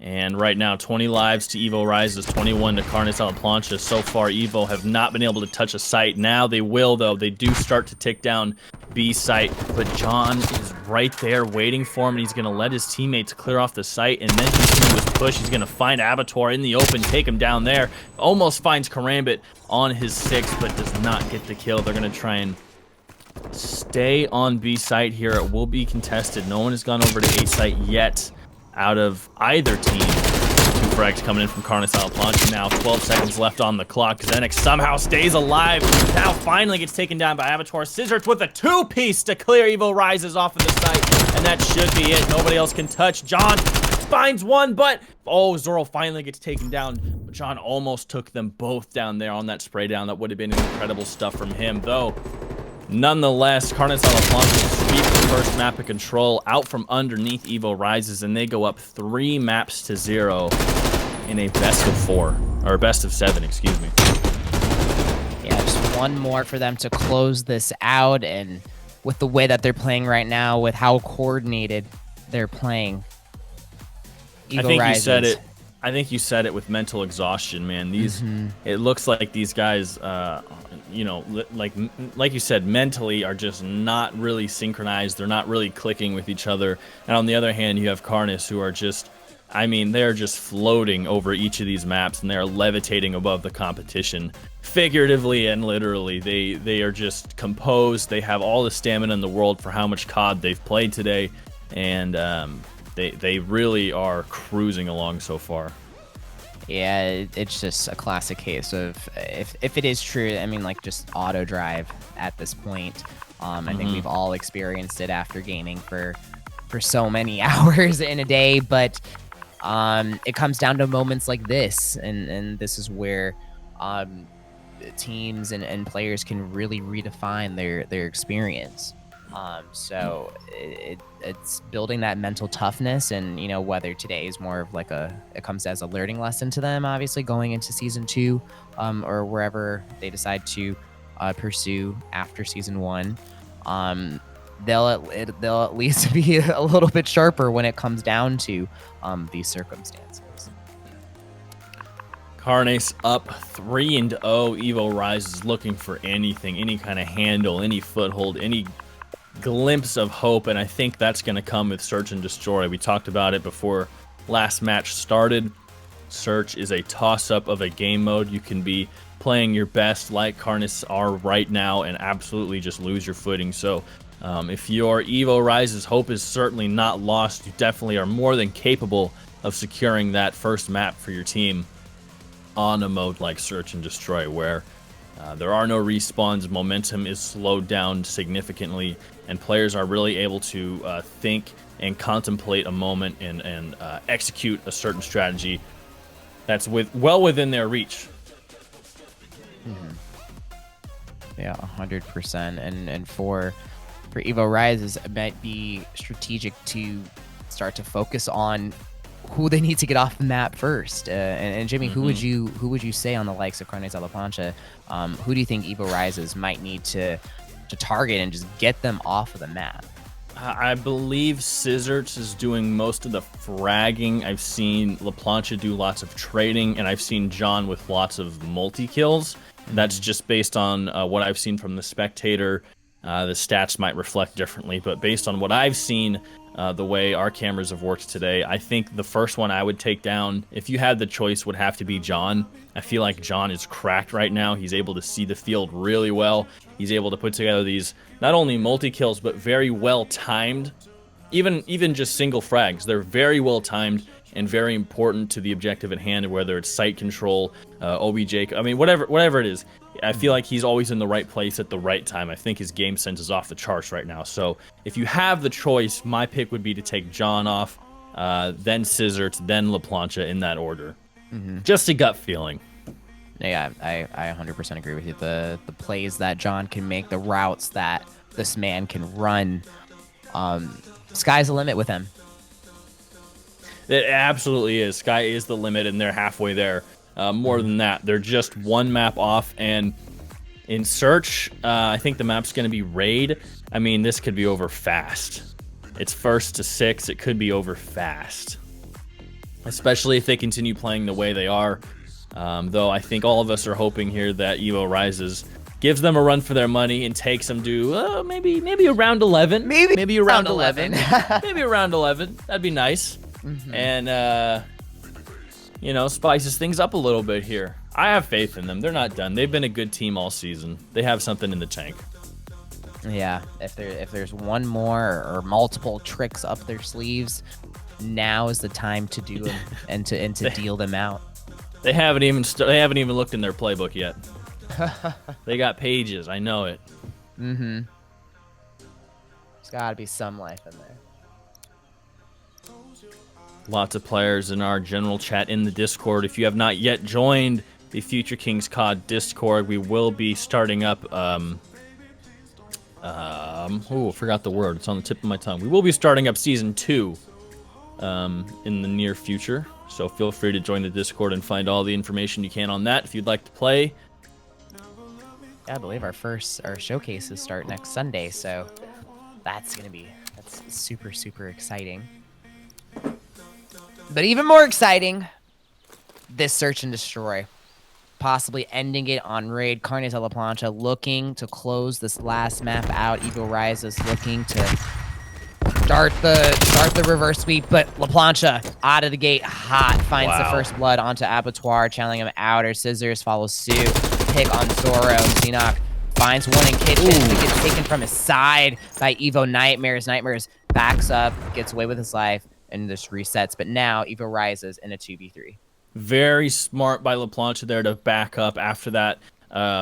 And right now, 20 lives to Evo Risez, 21 to Carnes La Plancha. So far, Evo have not been able to touch a site. Now they will, though. They do start to tick down B site, but John is right there waiting for him, and he's going to let his teammates clear off the site and then continue his push. He's going to find Abattoir in the open, take him down there. Almost finds Karambit on his 6, but does not get the kill. They're going to try and stay on B site here. It will be contested. No one has gone over to A site yet out of either team. 2 frags coming in from Carnes La Plancha now. 12 seconds left on the clock. Zenek somehow stays alive. Now finally gets taken down by Abattoir. Scissors with a 2-piece to clear Evo Risez off of the site. And that should be it. Nobody else can touch. John finds one, but oh, Zoro finally gets taken down. John almost took them both down there on that spray down. That would have been incredible stuff from him, though. Nonetheless, Carnes La Plancha sweep the first map of control out from underneath Evo Risez, and they go up 3 maps to 0 in a best of 4, or best of 7, excuse me. Yeah, just one more for them to close this out, and with the way that they're playing right now, with how coordinated they're playing, Evo Risez. I think you said it with mental exhaustion, man. These, it looks like these guys, you know, like you said, mentally are just not really synchronized. They're not really clicking with each other. And on the other hand, you have Carnes, who are just, I mean, they're just floating over each of these maps, and they're levitating above the competition, figuratively and literally. They are just composed. They have all the stamina in the world for how much COD they've played today. and they really are cruising along so far. Yeah, it's just a classic case of if it is true, I mean, like, just auto drive at this point. I think we've all experienced it after gaming for so many hours in a day, but it comes down to moments like this, and this is where teams and players can really redefine their experience. So it's building that mental toughness, and whether today is more of like it comes as a learning lesson to them, obviously going into season 2, or wherever they decide to pursue after season 1. They'll at least be a little bit sharper when it comes down to these circumstances. Carnes up 3-0. Evo Risez looking for anything, any kind of handle, any foothold, any glimpse of hope, and I think that's going to come with Search and Destroy. We talked about it before last match started. Search is a toss-up of a game mode. You can be playing your best like Carnes are right now and absolutely just lose your footing. So if your Evo Risez hope is certainly not lost, you definitely are more than capable of securing that first map for your team on a mode like Search and Destroy, where there are no respawns, momentum is slowed down significantly, and players are really able to think and contemplate a moment and execute a certain strategy that's well within their reach. Yeah, 100%. And for Evo Risez, it might be strategic to start to focus on who they need to get off the map first. And Jimmy, who would you say on the likes of Carnes La Plancha? Who do you think Evo Risez might need to target and just get them off of the map? I believe Scissorts is doing most of the fragging. I've seen La Plancha do lots of trading, and I've seen John with lots of multi-kills. That's just based on what I've seen from the spectator. The stats might reflect differently, but based on what I've seen, the way our cameras have worked today, I think the first one I would take down, if you had the choice, would have to be John. I feel like John is cracked right now. He's able to see the field really well. He's able to put together these not only multi-kills, but very well-timed. Even just single frags. They're very well-timed and very important to the objective at hand, whether it's site control, OBJ, I mean, whatever it is. I feel like he's always in the right place at the right time. I think his game sense is off the charts right now. So if you have the choice, my pick would be to take John off, then Scissorts, then La Plancha in that order. Just a gut feeling. Yeah, I 100% agree with you. The plays that John can make, the routes that this man can run, sky's the limit with him. It absolutely is. Sky is the limit, and they're halfway there. More than that, they're just one map off, and in Search, I think the map's going to be Raid. I mean, this could be over fast. It's 1st to 6. It could be over fast, especially if they continue playing the way they are. Though I think all of us are hoping here that Evo Risez gives them a run for their money and takes them to maybe around 11. Maybe around 11. Maybe around 11. That'd be nice. And spices things up a little bit here. I have faith in them. They're not done. They've been a good team all season. They have something in the tank. Yeah, if there's one more or multiple tricks up their sleeves, now is the time to do them and to deal them out. They haven't even looked in their playbook yet. They got pages. I know it. There's got to be some life in there. Lots of players in our general chat in the Discord. If you have not yet joined the Future Kings COD Discord, we will be starting up. I forgot the word. It's on the tip of my tongue. We will be starting up Season 2 in the near future. So feel free to join the Discord and find all the information you can on that if you'd like to play. Yeah, I believe our showcases start next Sunday, so that's super, super exciting. But even more exciting, this Search and Destroy. Possibly ending it on Raid. Carnes La Plancha looking to close this last map out. Evo Risez looking to start the reverse sweep, but La Plancha out of the gate hot. Finds the first blood onto Abattoir, channeling him outer. Scissors follows suit. Pick on Zoro. Xenoc finds one in kitchen. He gets taken from his side by Evo Nightmares. Nightmares backs up, gets away with his life, and just resets. But now Evo Risez in a 2v3. Very smart by LaPlancha there to back up after that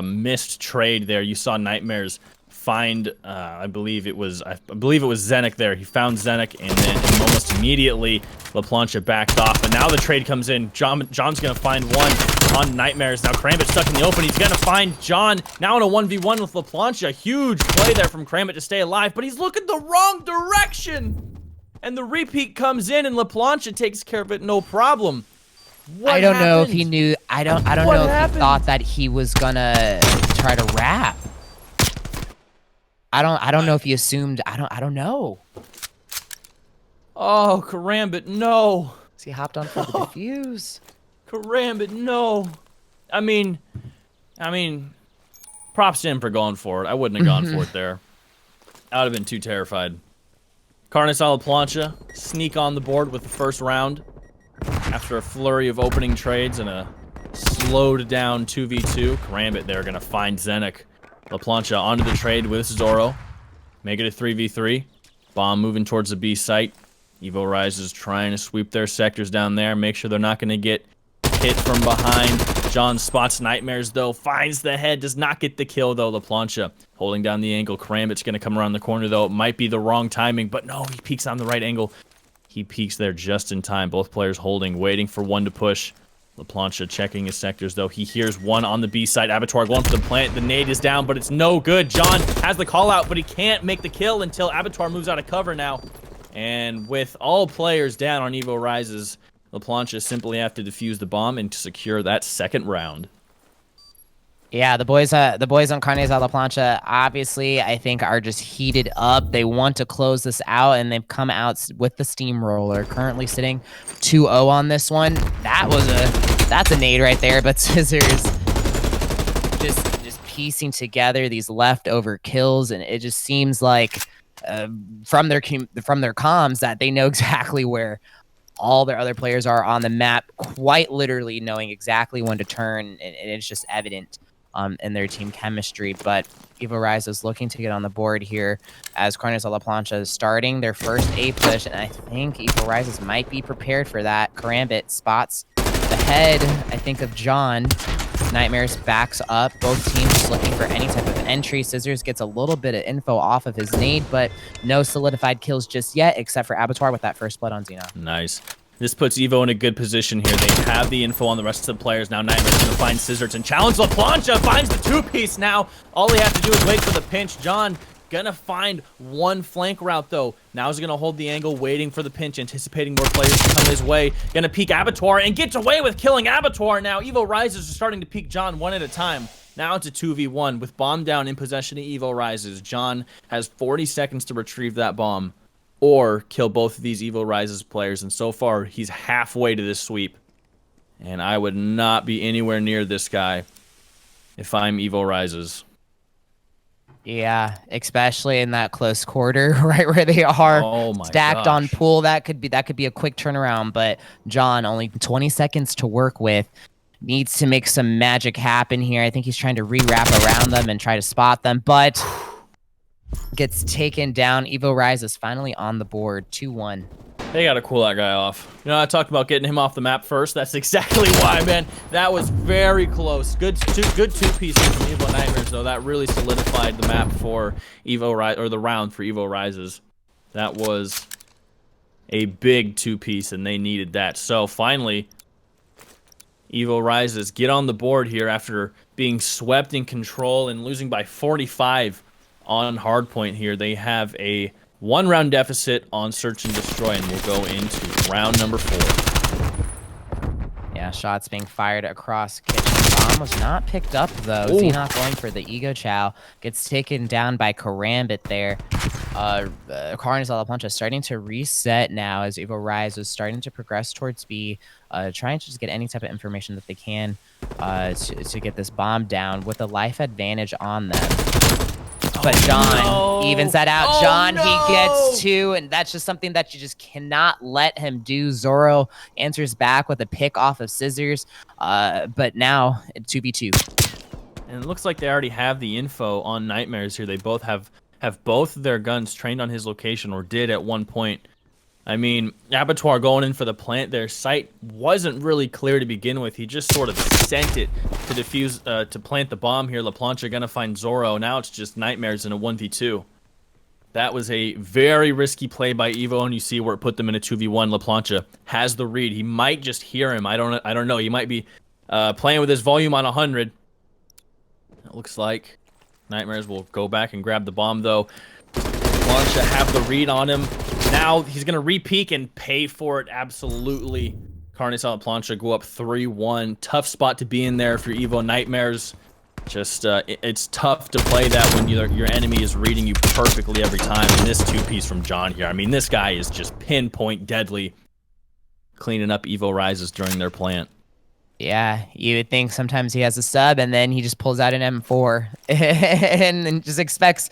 missed trade there. You saw Nightmares find, I believe it was Zenek there. He found Zenek, and then almost immediately LaPlancha backed off. But now the trade comes in. John's going to find one on Nightmares. Now Karambit stuck in the open. He's going to find John now in a 1v1 with LaPlancha. Huge play there from Karambit to stay alive, but he's looking the wrong direction. And the repeat comes in, and LaPlancha takes care of it, no problem. I don't know if he knew. I don't know if he thought that he was gonna try to rap. I don't know if he assumed. I don't know. Oh, Karambit, no. So he hopped on for the defuse. Karambit, no. I mean, props to him for going for it. I wouldn't have gone for it there. I would have been too terrified. Carnes on LaPlancha sneak on the board with the first round. After a flurry of opening trades and a slowed down 2v2, Karambit there going to find Zenek. LaPlancha onto the trade with Zoro. Make it a 3v3. Bomb moving towards the B site. Evo Risez trying to sweep their sectors down there. Make sure they're not going to get hit from behind. John spots Nightmares though. Finds the head. Does not get the kill though. LaPlancha holding down the angle. Karambit's going to come around the corner though. It might be the wrong timing, but no, he peeks on the right angle. He peeks there just in time. Both players holding, waiting for one to push. LaPlancha checking his sectors, though. He hears one on the B side. Abattoir going for the plant. The nade is down, but it's no good. John has the call out, but he can't make the kill until Abattoir moves out of cover now. And with all players down on Evo Risez, LaPlancha simply have to defuse the bomb and to secure that second round. Yeah, the boys on Carnes a La Plancha, obviously, I think are just heated up. They want to close this out, and they've come out with the steamroller. Currently sitting 2-0 on this one. That's a nade right there, but Scissors just piecing together these leftover kills, and it just seems like from their comms that they know exactly where all their other players are on the map, quite literally knowing exactly when to turn, and it's just evident in their team chemistry. But Evo Risez is looking to get on the board here as Carnes a La Plancha is starting their first A push, and I think Evo Risez might be prepared for that. Karambit spots the head, I think, of John. Nightmares backs up. Both teams just looking for any type of entry. Scissors gets a little bit of info off of his nade, but no solidified kills just yet, except for Abattoir with that first blood on Xeno. Nice. This puts Evo in a good position here. They have the info on the rest of the players. Now Nightmare's going to find Scissors and challenge LaPlancha. Finds the two-piece now. All he has to do is wait for the pinch. John going to find one flank route, though. Now he's going to hold the angle, waiting for the pinch, anticipating more players to come his way. Going to peek Abattoir and gets away with killing Abattoir. Now Evo Risez is starting to peek John one at a time. Now it's a 2v1 with bomb down in possession of Evo Risez. John has 40 seconds to retrieve that bomb or kill both of these Evo Risez players, and so far he's halfway to this sweep. And I would not be anywhere near this guy if I'm Evo Risez. Yeah, especially in that close quarter, right where they are, stacked on pool. That could be a quick turnaround, but John, only 20 seconds to work with. Needs to make some magic happen here. I think he's trying to re-wrap around them and try to spot them, but gets taken down. Evo Risez is finally on the board, 2-1. They gotta cool that guy off. You know, I talked about getting him off the map first. That's exactly why, man. That was very close. Good two pieces from Evo Nightmares, though. That really solidified the map for the round for Evo Risez. That was a big two-piece, and they needed that. So finally, Evo Risez get on the board here after being swept in control and losing by 45 on hardpoint here. They have a one-round deficit on Search and Destroy, and we'll go into round number 4. Yeah, shots being fired across kitchen. Bomb was not picked up, though. Xenoc going for the Ego Chow. Gets taken down by Karambit there. Carnes a La Plancha starting to reset now as Evo Risez is starting to progress towards B, trying to just get any type of information that they can to get this bomb down with a life advantage on them. But John evens that out. John, he gets 2, and that's just something that you just cannot let him do. Zoro answers back with a pick off of Scissors, but now 2v2. And it looks like they already have the info on Nightmares here. They both have have both of their guns trained on his location, or did at one point. I mean, Abattoir going in for the plant. Their sight wasn't really clear to begin with. He just sort of sent it to defuse, to plant the bomb here. LaPlancha gonna find Zoro. Now it's just Nightmares in a 1v2. That was a very risky play by Evo, and you see where it put them in a 2v1. LaPlancha has the read. He might just hear him. I don't know. He might be playing with his volume on 100. It looks like Nightmares will go back and grab the bomb, though. LaPlancha have the read on him. Now he's going to re-peek and pay for it, absolutely. Carnes and LaPlancha go up 3-1. Tough spot to be in there for Evo. Nightmares. Just, it's tough to play that when your enemy is reading you perfectly every time. And this two-piece from John here, I mean, this guy is just pinpoint deadly. Cleaning up Evo Risez during their plant. Yeah, you would think sometimes he has a sub, and then he just pulls out an M4 and then just expects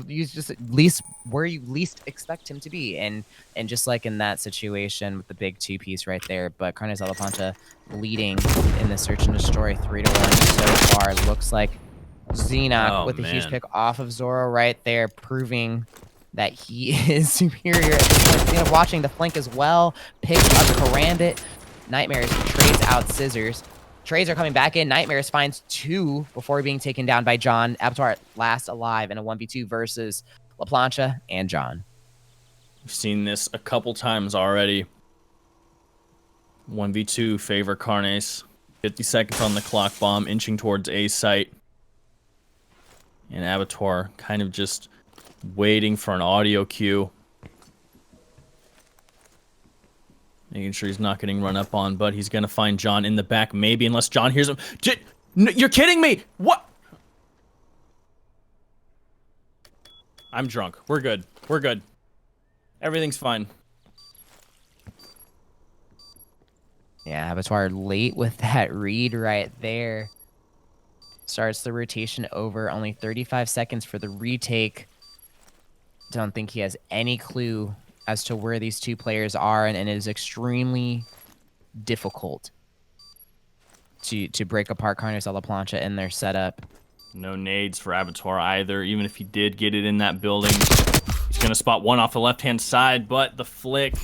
he's just at least where you least expect him to be, and just like in that situation with the big two-piece right there. But Carnes and LaPlancha leading in the search and destroy 3-1 so far. Looks like Xenoc with a huge pick off of Zoro right there, proving that he is superior at this point. Xenoc watching the flank as well, picks up Karambit. Nightmares trades out Scissors. Trades are coming back in. Nightmares finds 2 before being taken down by John. Abattoir last alive in a 1v2 versus LaPlancha and John. We've seen this a couple times already. 1v2 favor Carnes. 50 seconds on the clock bomb, inching towards A site. And Abattoir kind of just waiting for an audio cue. Making sure he's not getting run up on, but he's going to find John in the back, maybe, unless John hears him. You're kidding me! What? I'm drunk. We're good. We're good. Everything's fine. Yeah, Abattoir late with that read right there. Starts the rotation over. Only 35 seconds for the retake. Don't think he has any clue as to where these two players are, and it is extremely difficult to break apart Carnes and LaPlancha in their setup. No nades for Abattoir either. Even if he did get it in that building, he's going to spot one off the left-hand side, but the flick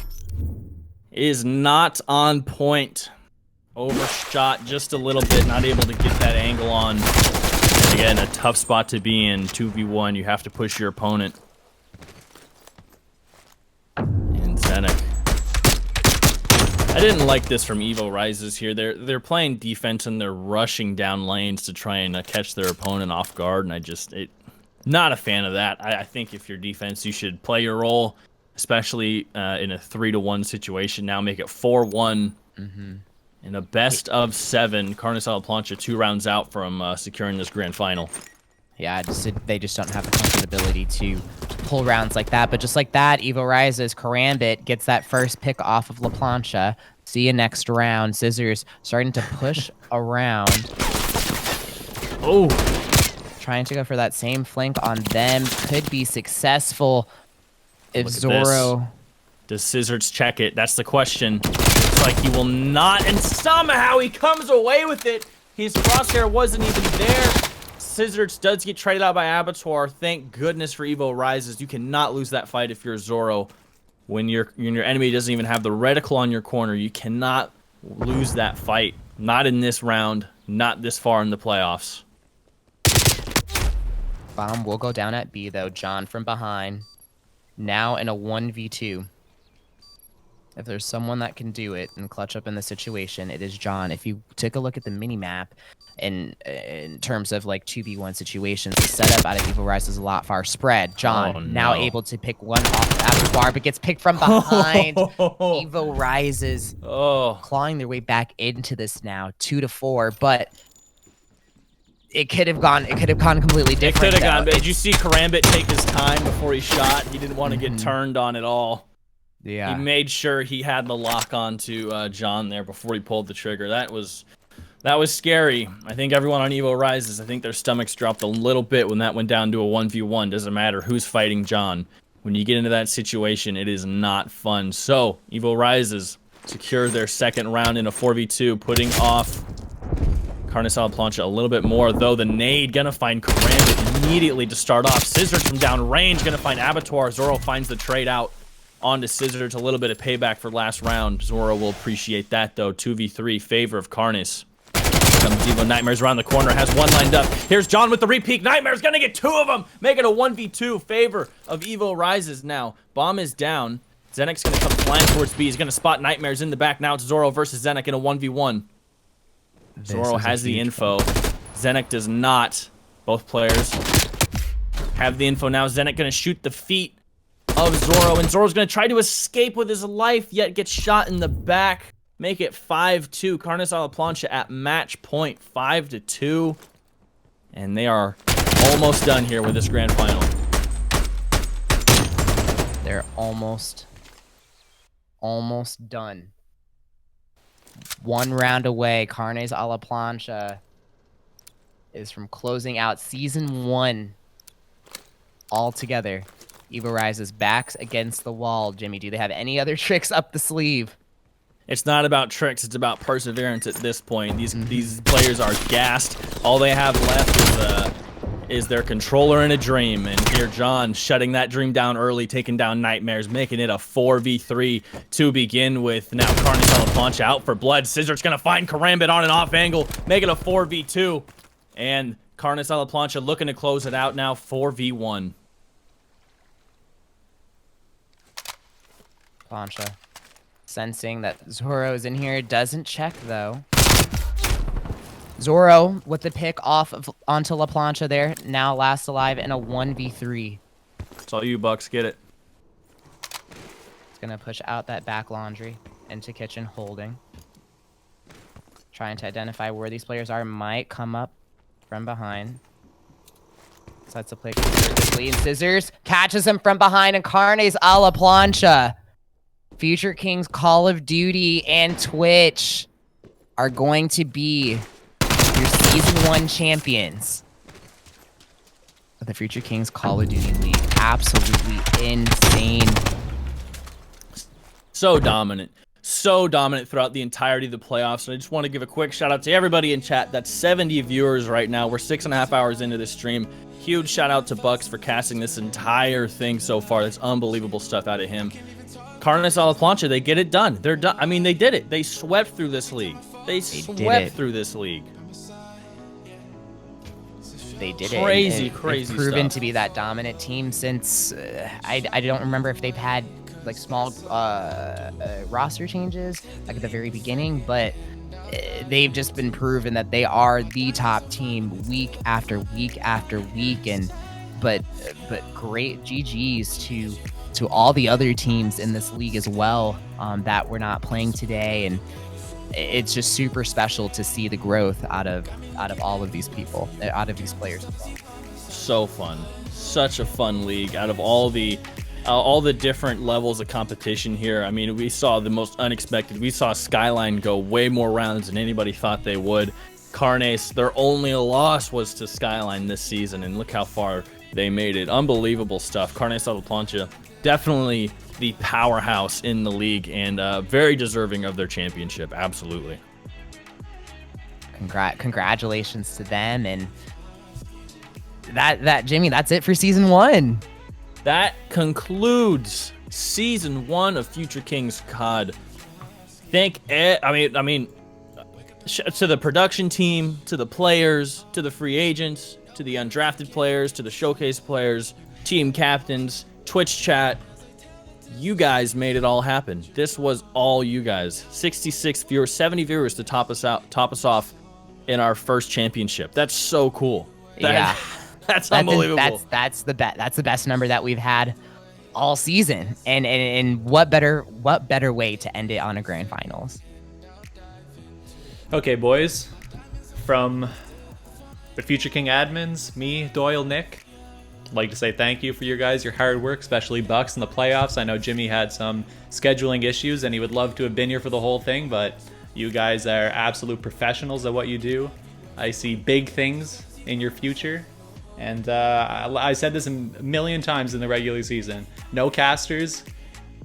is not on point. Overshot just a little bit, not able to get that angle on. And again, a tough spot to be in. 2v1, you have to push your opponent. And Zenek. I didn't like this from Evo Risez here. They're playing defense and they're rushing down lanes to try and catch their opponent off guard, and not a fan of that. I think if you're defense, you should play your role, especially in a 3-1 situation. Now make it 4-1 in a best of 7. Carnes and LaPlancha 2 rounds out from securing this grand final. Yeah, they just don't have the comfortability to pull rounds like that. But just like that, Evo Risez, Karambit gets that first pick off of LaPlancha. See you next round. Scissors starting to push around. Oh, trying to go for that same flank on them. Could be successful if Zoro... Does Scissors check it? That's the question. Looks like he will not, and somehow he comes away with it. His crosshair wasn't even there. Scissors does get traded out by Abattoir. Thank goodness for Evo Risez. You cannot lose that fight if you're Zoro. When your enemy doesn't even have the reticle on your corner, you cannot lose that fight. Not in this round. Not this far in the playoffs. Bomb will go down at B, though. John from behind. Now in a 1v2. If there's someone that can do it and clutch up in the situation, it is John. If you take a look at the mini-map, in terms of like 2v1 situations, the setup out of Evo Risez is a lot far spread. John now able to pick one off Abattoir, but gets picked from behind. Evo Risez clawing their way back into this now, 2-4, but it could have gone completely different. It could have gone, but did you see Karambit take his time before he shot? He didn't want to get turned on at all. Yeah. He made sure he had the lock on to John there before he pulled the trigger. That was scary. I think everyone on Evo Risez, I think their stomachs dropped a little bit when that went down to a 1v1. Doesn't matter who's fighting John. When you get into that situation, it is not fun. So, Evo Risez secure their second round in a 4v2, putting off Carnes Plancha a little bit more, though. The nade gonna find Karambit immediately to start off. Scissors from down range gonna find Abattoir. Zoro finds the trade out onto Scissors. A little bit of payback for last round. Zoro will appreciate that, though. 2v3 favor of Carnes. Comes Evo. Nightmares around the corner, has one lined up. Here's John with the repeat. Nightmares gonna get two of them, make it a 1v2 favor of Evo Risez now. Bomb is down. Zenek's gonna come flying towards B. He's gonna spot Nightmares in the back. Now it's Zoro versus Zenek in a 1v1. Zoro has the info. Zenek does not. Both players have the info now. Zenek gonna shoot the feet of Zoro, and Zoro's gonna try to escape with his life, yet gets shot in the back. Make it 5-2. Carnes Plancha at match point, 5-2. And they are almost done here with this grand final. They're almost done. One round away. Carnes Plancha is from closing out season 1 all together. Evo Risez's backs against the wall. Jimmy, do they have any other tricks up the sleeve? It's not about tricks, it's about perseverance at this point. These players are gassed. All they have left is their controller and a dream. And here John shutting that dream down early, taking down Nightmares, making it a 4v3 to begin with. Now Carnes Plancha out for blood. Scissors gonna find Karambit on an off angle, make it a 4v2. And Carnes Plancha looking to close it out now, 4v1. Plancha sensing that Zoro is in here, doesn't check though. Zoro with the pick off of onto La Plancha there, now last alive in a 1v3. It's all you, Bucks. Get it. It's gonna push out that back laundry into kitchen holding. Trying to identify where these players are, might come up from behind. Sets the play perfectly, and Scissors catches him from behind, and Carnes La Plancha. Future Kings Call of Duty and Twitch are going to be your season 1 champions of the Future Kings Call of Duty League. Absolutely insane. So dominant throughout the entirety of the playoffs. And I just want to give a quick shout out to everybody in chat. That's 70 viewers right now. We're 6.5 hours into this stream. Huge shout out to Bucks for casting this entire thing so far. That's unbelievable stuff out of him. Carnes Plancha, they get it done. They're done. I mean, they did it. They swept through this league. They swept through this league. They did crazy, it. Crazy proven stuff. to be that dominant team since I don't remember if they've had like small roster changes like at the very beginning, but they've just been proven that they are the top team week after week after week. And but great GGs to all the other teams in this league as well that were not playing today. And it's just super special to see the growth out of all of these people, out of these players as well. So fun. Such a fun league. Out of all the different levels of competition here, I mean, we saw the most unexpected. We saw Skyline go way more rounds than anybody thought they would. Carnes, their only loss was to Skyline this season, and look how far they made it. Unbelievable stuff. Carnes Plancha, definitely the powerhouse in the league, and very deserving of their championship. Absolutely. Congratulations to them. And that Jimmy, that's it for season 1. That concludes season 1 of Future Kings COD. To the production team, to the players, to the free agents, to the undrafted players, to the showcase players, team captains, Twitch chat. You guys made it all happen. This was all you guys. 66 viewers, 70 viewers to top us off in our first championship. That's so cool. That's unbelievable. That's the best number that we've had all season. And what better way to end it on a grand finals? Okay, boys. From the Future King admins, me, Doyle, Nick, I'd like to say thank you for your hard work, especially Bucks in the playoffs. I know Jimmy had some scheduling issues and he would love to have been here for the whole thing, but you guys are absolute professionals at what you do. I see big things in your future. And I said this a million times in the regular season. No casters,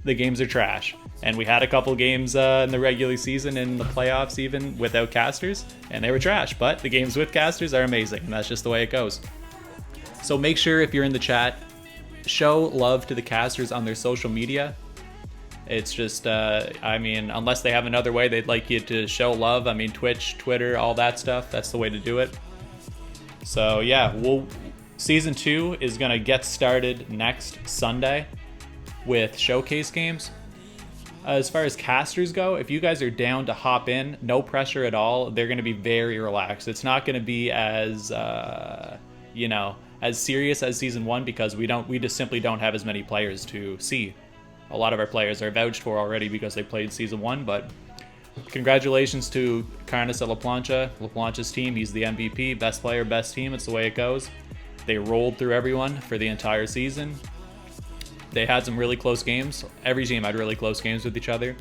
the games are trash. And we had a couple games in the regular season and in the playoffs even without casters, and they were trash. But the games with casters are amazing, and that's just the way it goes. So make sure if you're in the chat, show love to the casters on their social media. It's just, I mean, unless they have another way they'd like you to show love. I mean, Twitch, Twitter, all that stuff. That's the way to do it. So yeah, Season 2 is going to get started next Sunday with showcase games. As far as casters go, if you guys are down to hop in, no pressure at all. They're going to be very relaxed. It's not going to be as, you know, as serious as Season 1 because we just simply don't have as many players to see. A lot of our players are vouched for already because they played Season 1, but congratulations to Carnes at La Plancha, La Plancha's team. He's the MVP, best player, best team. It's the way it goes. They rolled through everyone for the entire season. They had some really close games. Every team had really close games with each other.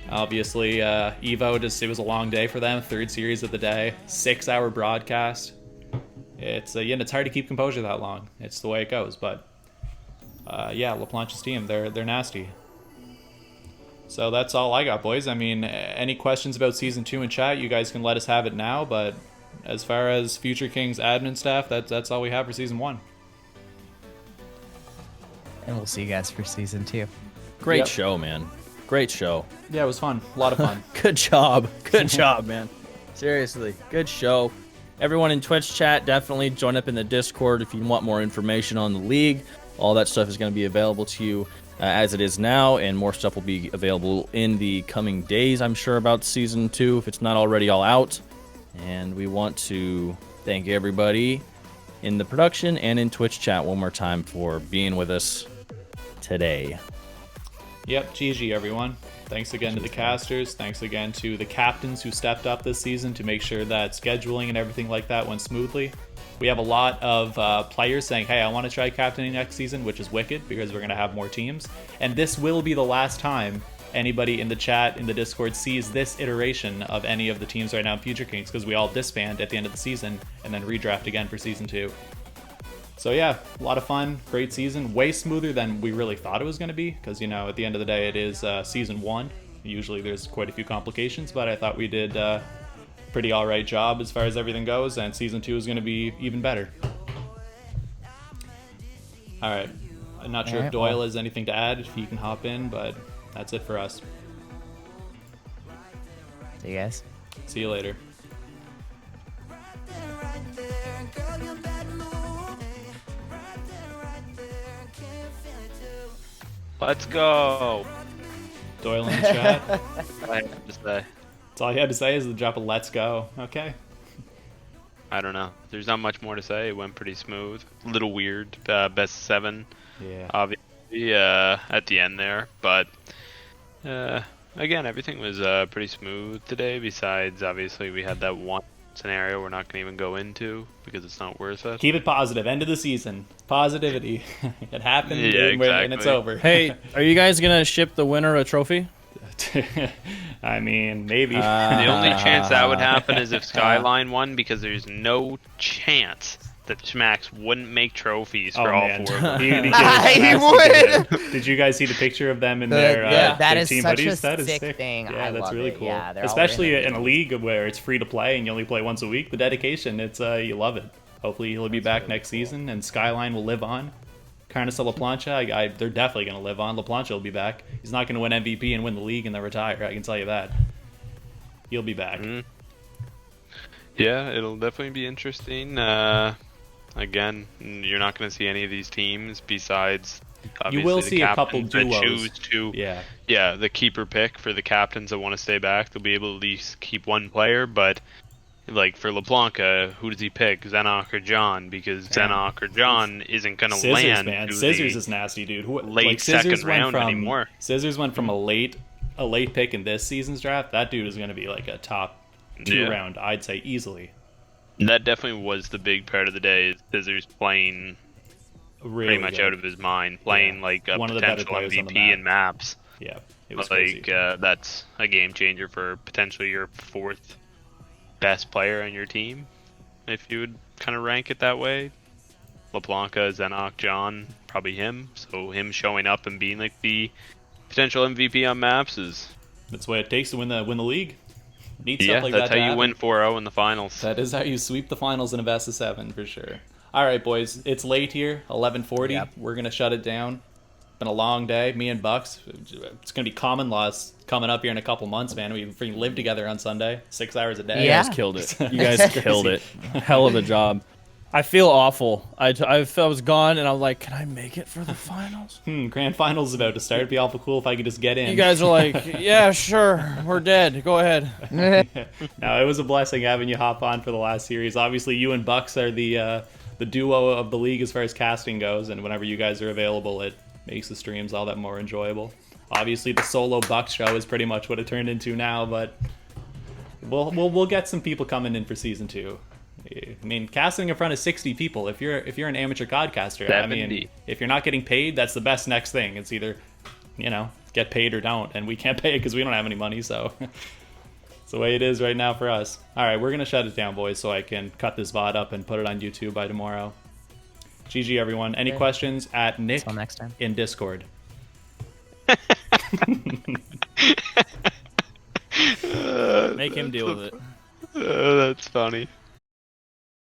Obviously, Evo, it was a long day for them. 3rd series of the day, 6-hour broadcast. It's it's hard to keep composure that long. It's the way it goes. But yeah, La Plancha's team, they're nasty. So that's all I got, boys. I mean, any questions about Season 2 in chat, you guys can let us have it now. But as far as Future Kings admin staff, that's all we have for Season 1. And we'll see you guys for Season 2. Great show, man. Great show. Yeah, it was fun. A lot of fun. Good job. Good job, man. Seriously, good show. Everyone in Twitch chat, definitely join up in the Discord if you want more information on the league. All that stuff is going to be available to you as it is now, and more stuff will be available in the coming days, I'm sure, about Season 2, if it's not already all out. And we want to thank everybody in the production and in Twitch chat one more time for being with us today. Yep, GG everyone. Thanks again to the casters. Thanks again to the captains who stepped up this season to make sure that scheduling and everything like that went smoothly. We have a lot of players saying, hey, I want to try captaining next season, which is wicked because we're going to have more teams. And this will be the last time anybody in the chat, in the Discord, sees this iteration of any of the teams right now in Future Kings because we all disband at the end of the season and then redraft again for Season 2. So yeah, a lot of fun, great season, way smoother than we really thought it was going to be because, you know, at the end of the day, it is Season 1. Usually there's quite a few complications, but I thought we did a pretty alright job as far as everything goes, and Season 2 is going to be even better. Alright, I'm not sure if Doyle has anything to add, if he can hop in, but that's it for us. See you guys. See you later. Let's go. Doyle in the chat. I have to say. That's all you had to say is the drop of let's go. Okay. I don't know. There's not much more to say. It went pretty smooth. A little weird. Best 7. Yeah. Obviously, at the end there. But, again, everything was pretty smooth today. Besides, obviously, we had that one scenario we're not going to even go into because it's not worth it. Keep it positive. End of the season. Positivity. It happened and it's over. Hey, are you guys going to ship the winner a trophy? I mean, maybe. The only chance that would happen is if Skyline won, because there's no chance that Schmax wouldn't make trophies for all 4 of them. He would! Did you guys see the picture of them in their that is team such hoodies? A that is sick thing. Yeah, that's really cool. Yeah, especially in a league where it's free to play and you only play once a week. The dedication, it's you love it. Hopefully he'll be back next season and Skyline will live on. Carnes La Plancha, they're definitely going to live on. La Plancha will be back. He's not going to win MVP and win the league and then retire. I can tell you that. He'll be back. Mm-hmm. Yeah, it'll definitely be interesting. Again, you're not going to see any of these teams besides obviously you will see the a couple captains that duos. choose to, yeah, the keeper pick for the captains that want to stay back. They'll be able to at least keep one player, but like for LeBlanca, who does he pick? Zenok or John? Because Zenok or John isn't going to land. Man. Scissors is nasty, dude. Late second round anymore. Scissors went from a late pick in this season's draft. That dude is going to be like a top 2 round, I'd say, easily. That definitely was the big part of the day. Is Scissors playing really pretty much out of his mind, playing like a potential MVP in maps. Yeah, it was like that's a game changer for potentially your 4th best player on your team, if you would kind of rank it that way. LeBlanca, Zenok, John, probably him. So him showing up and being like the potential MVP on maps is. That's what it takes to win the league. Need Yeah, stuff like that's that how you win 4-0 in the finals. That is how you sweep the finals in a best of 7 for sure. All right, boys, it's late here, 11:40. Yep. We're gonna shut it down. Been a long day. Me and Bucks. It's gonna be common laws coming up here in a couple months, man. We freaking live together on Sunday, 6 hours a day. You guys killed it. You guys killed it. Hell of a job. I feel awful. I was gone, and I was like, can I make it for the finals? Grand finals is about to start. It'd be awful cool if I could just get in. You guys are like, yeah, sure. We're dead. Go ahead. No, it was a blessing having you hop on for the last series. Obviously, you and Bucks are the duo of the league as far as casting goes, and whenever you guys are available, it makes the streams all that more enjoyable. Obviously, the solo Bucks show is pretty much what it turned into now, but we'll get some people coming in for season 2. I mean, casting in front of 60 people. If you're an amateur CodCaster, 70. I mean, if you're not getting paid, that's the best next thing. It's either, get paid or don't, and we can't pay it because we don't have any money. So it's the way it is right now for us. All right, we're gonna shut it down, boys, so I can cut this VOD up and put it on YouTube by tomorrow. GG, everyone. Any questions at Nick Until next time. in Discord? Make him deal with it. That's funny.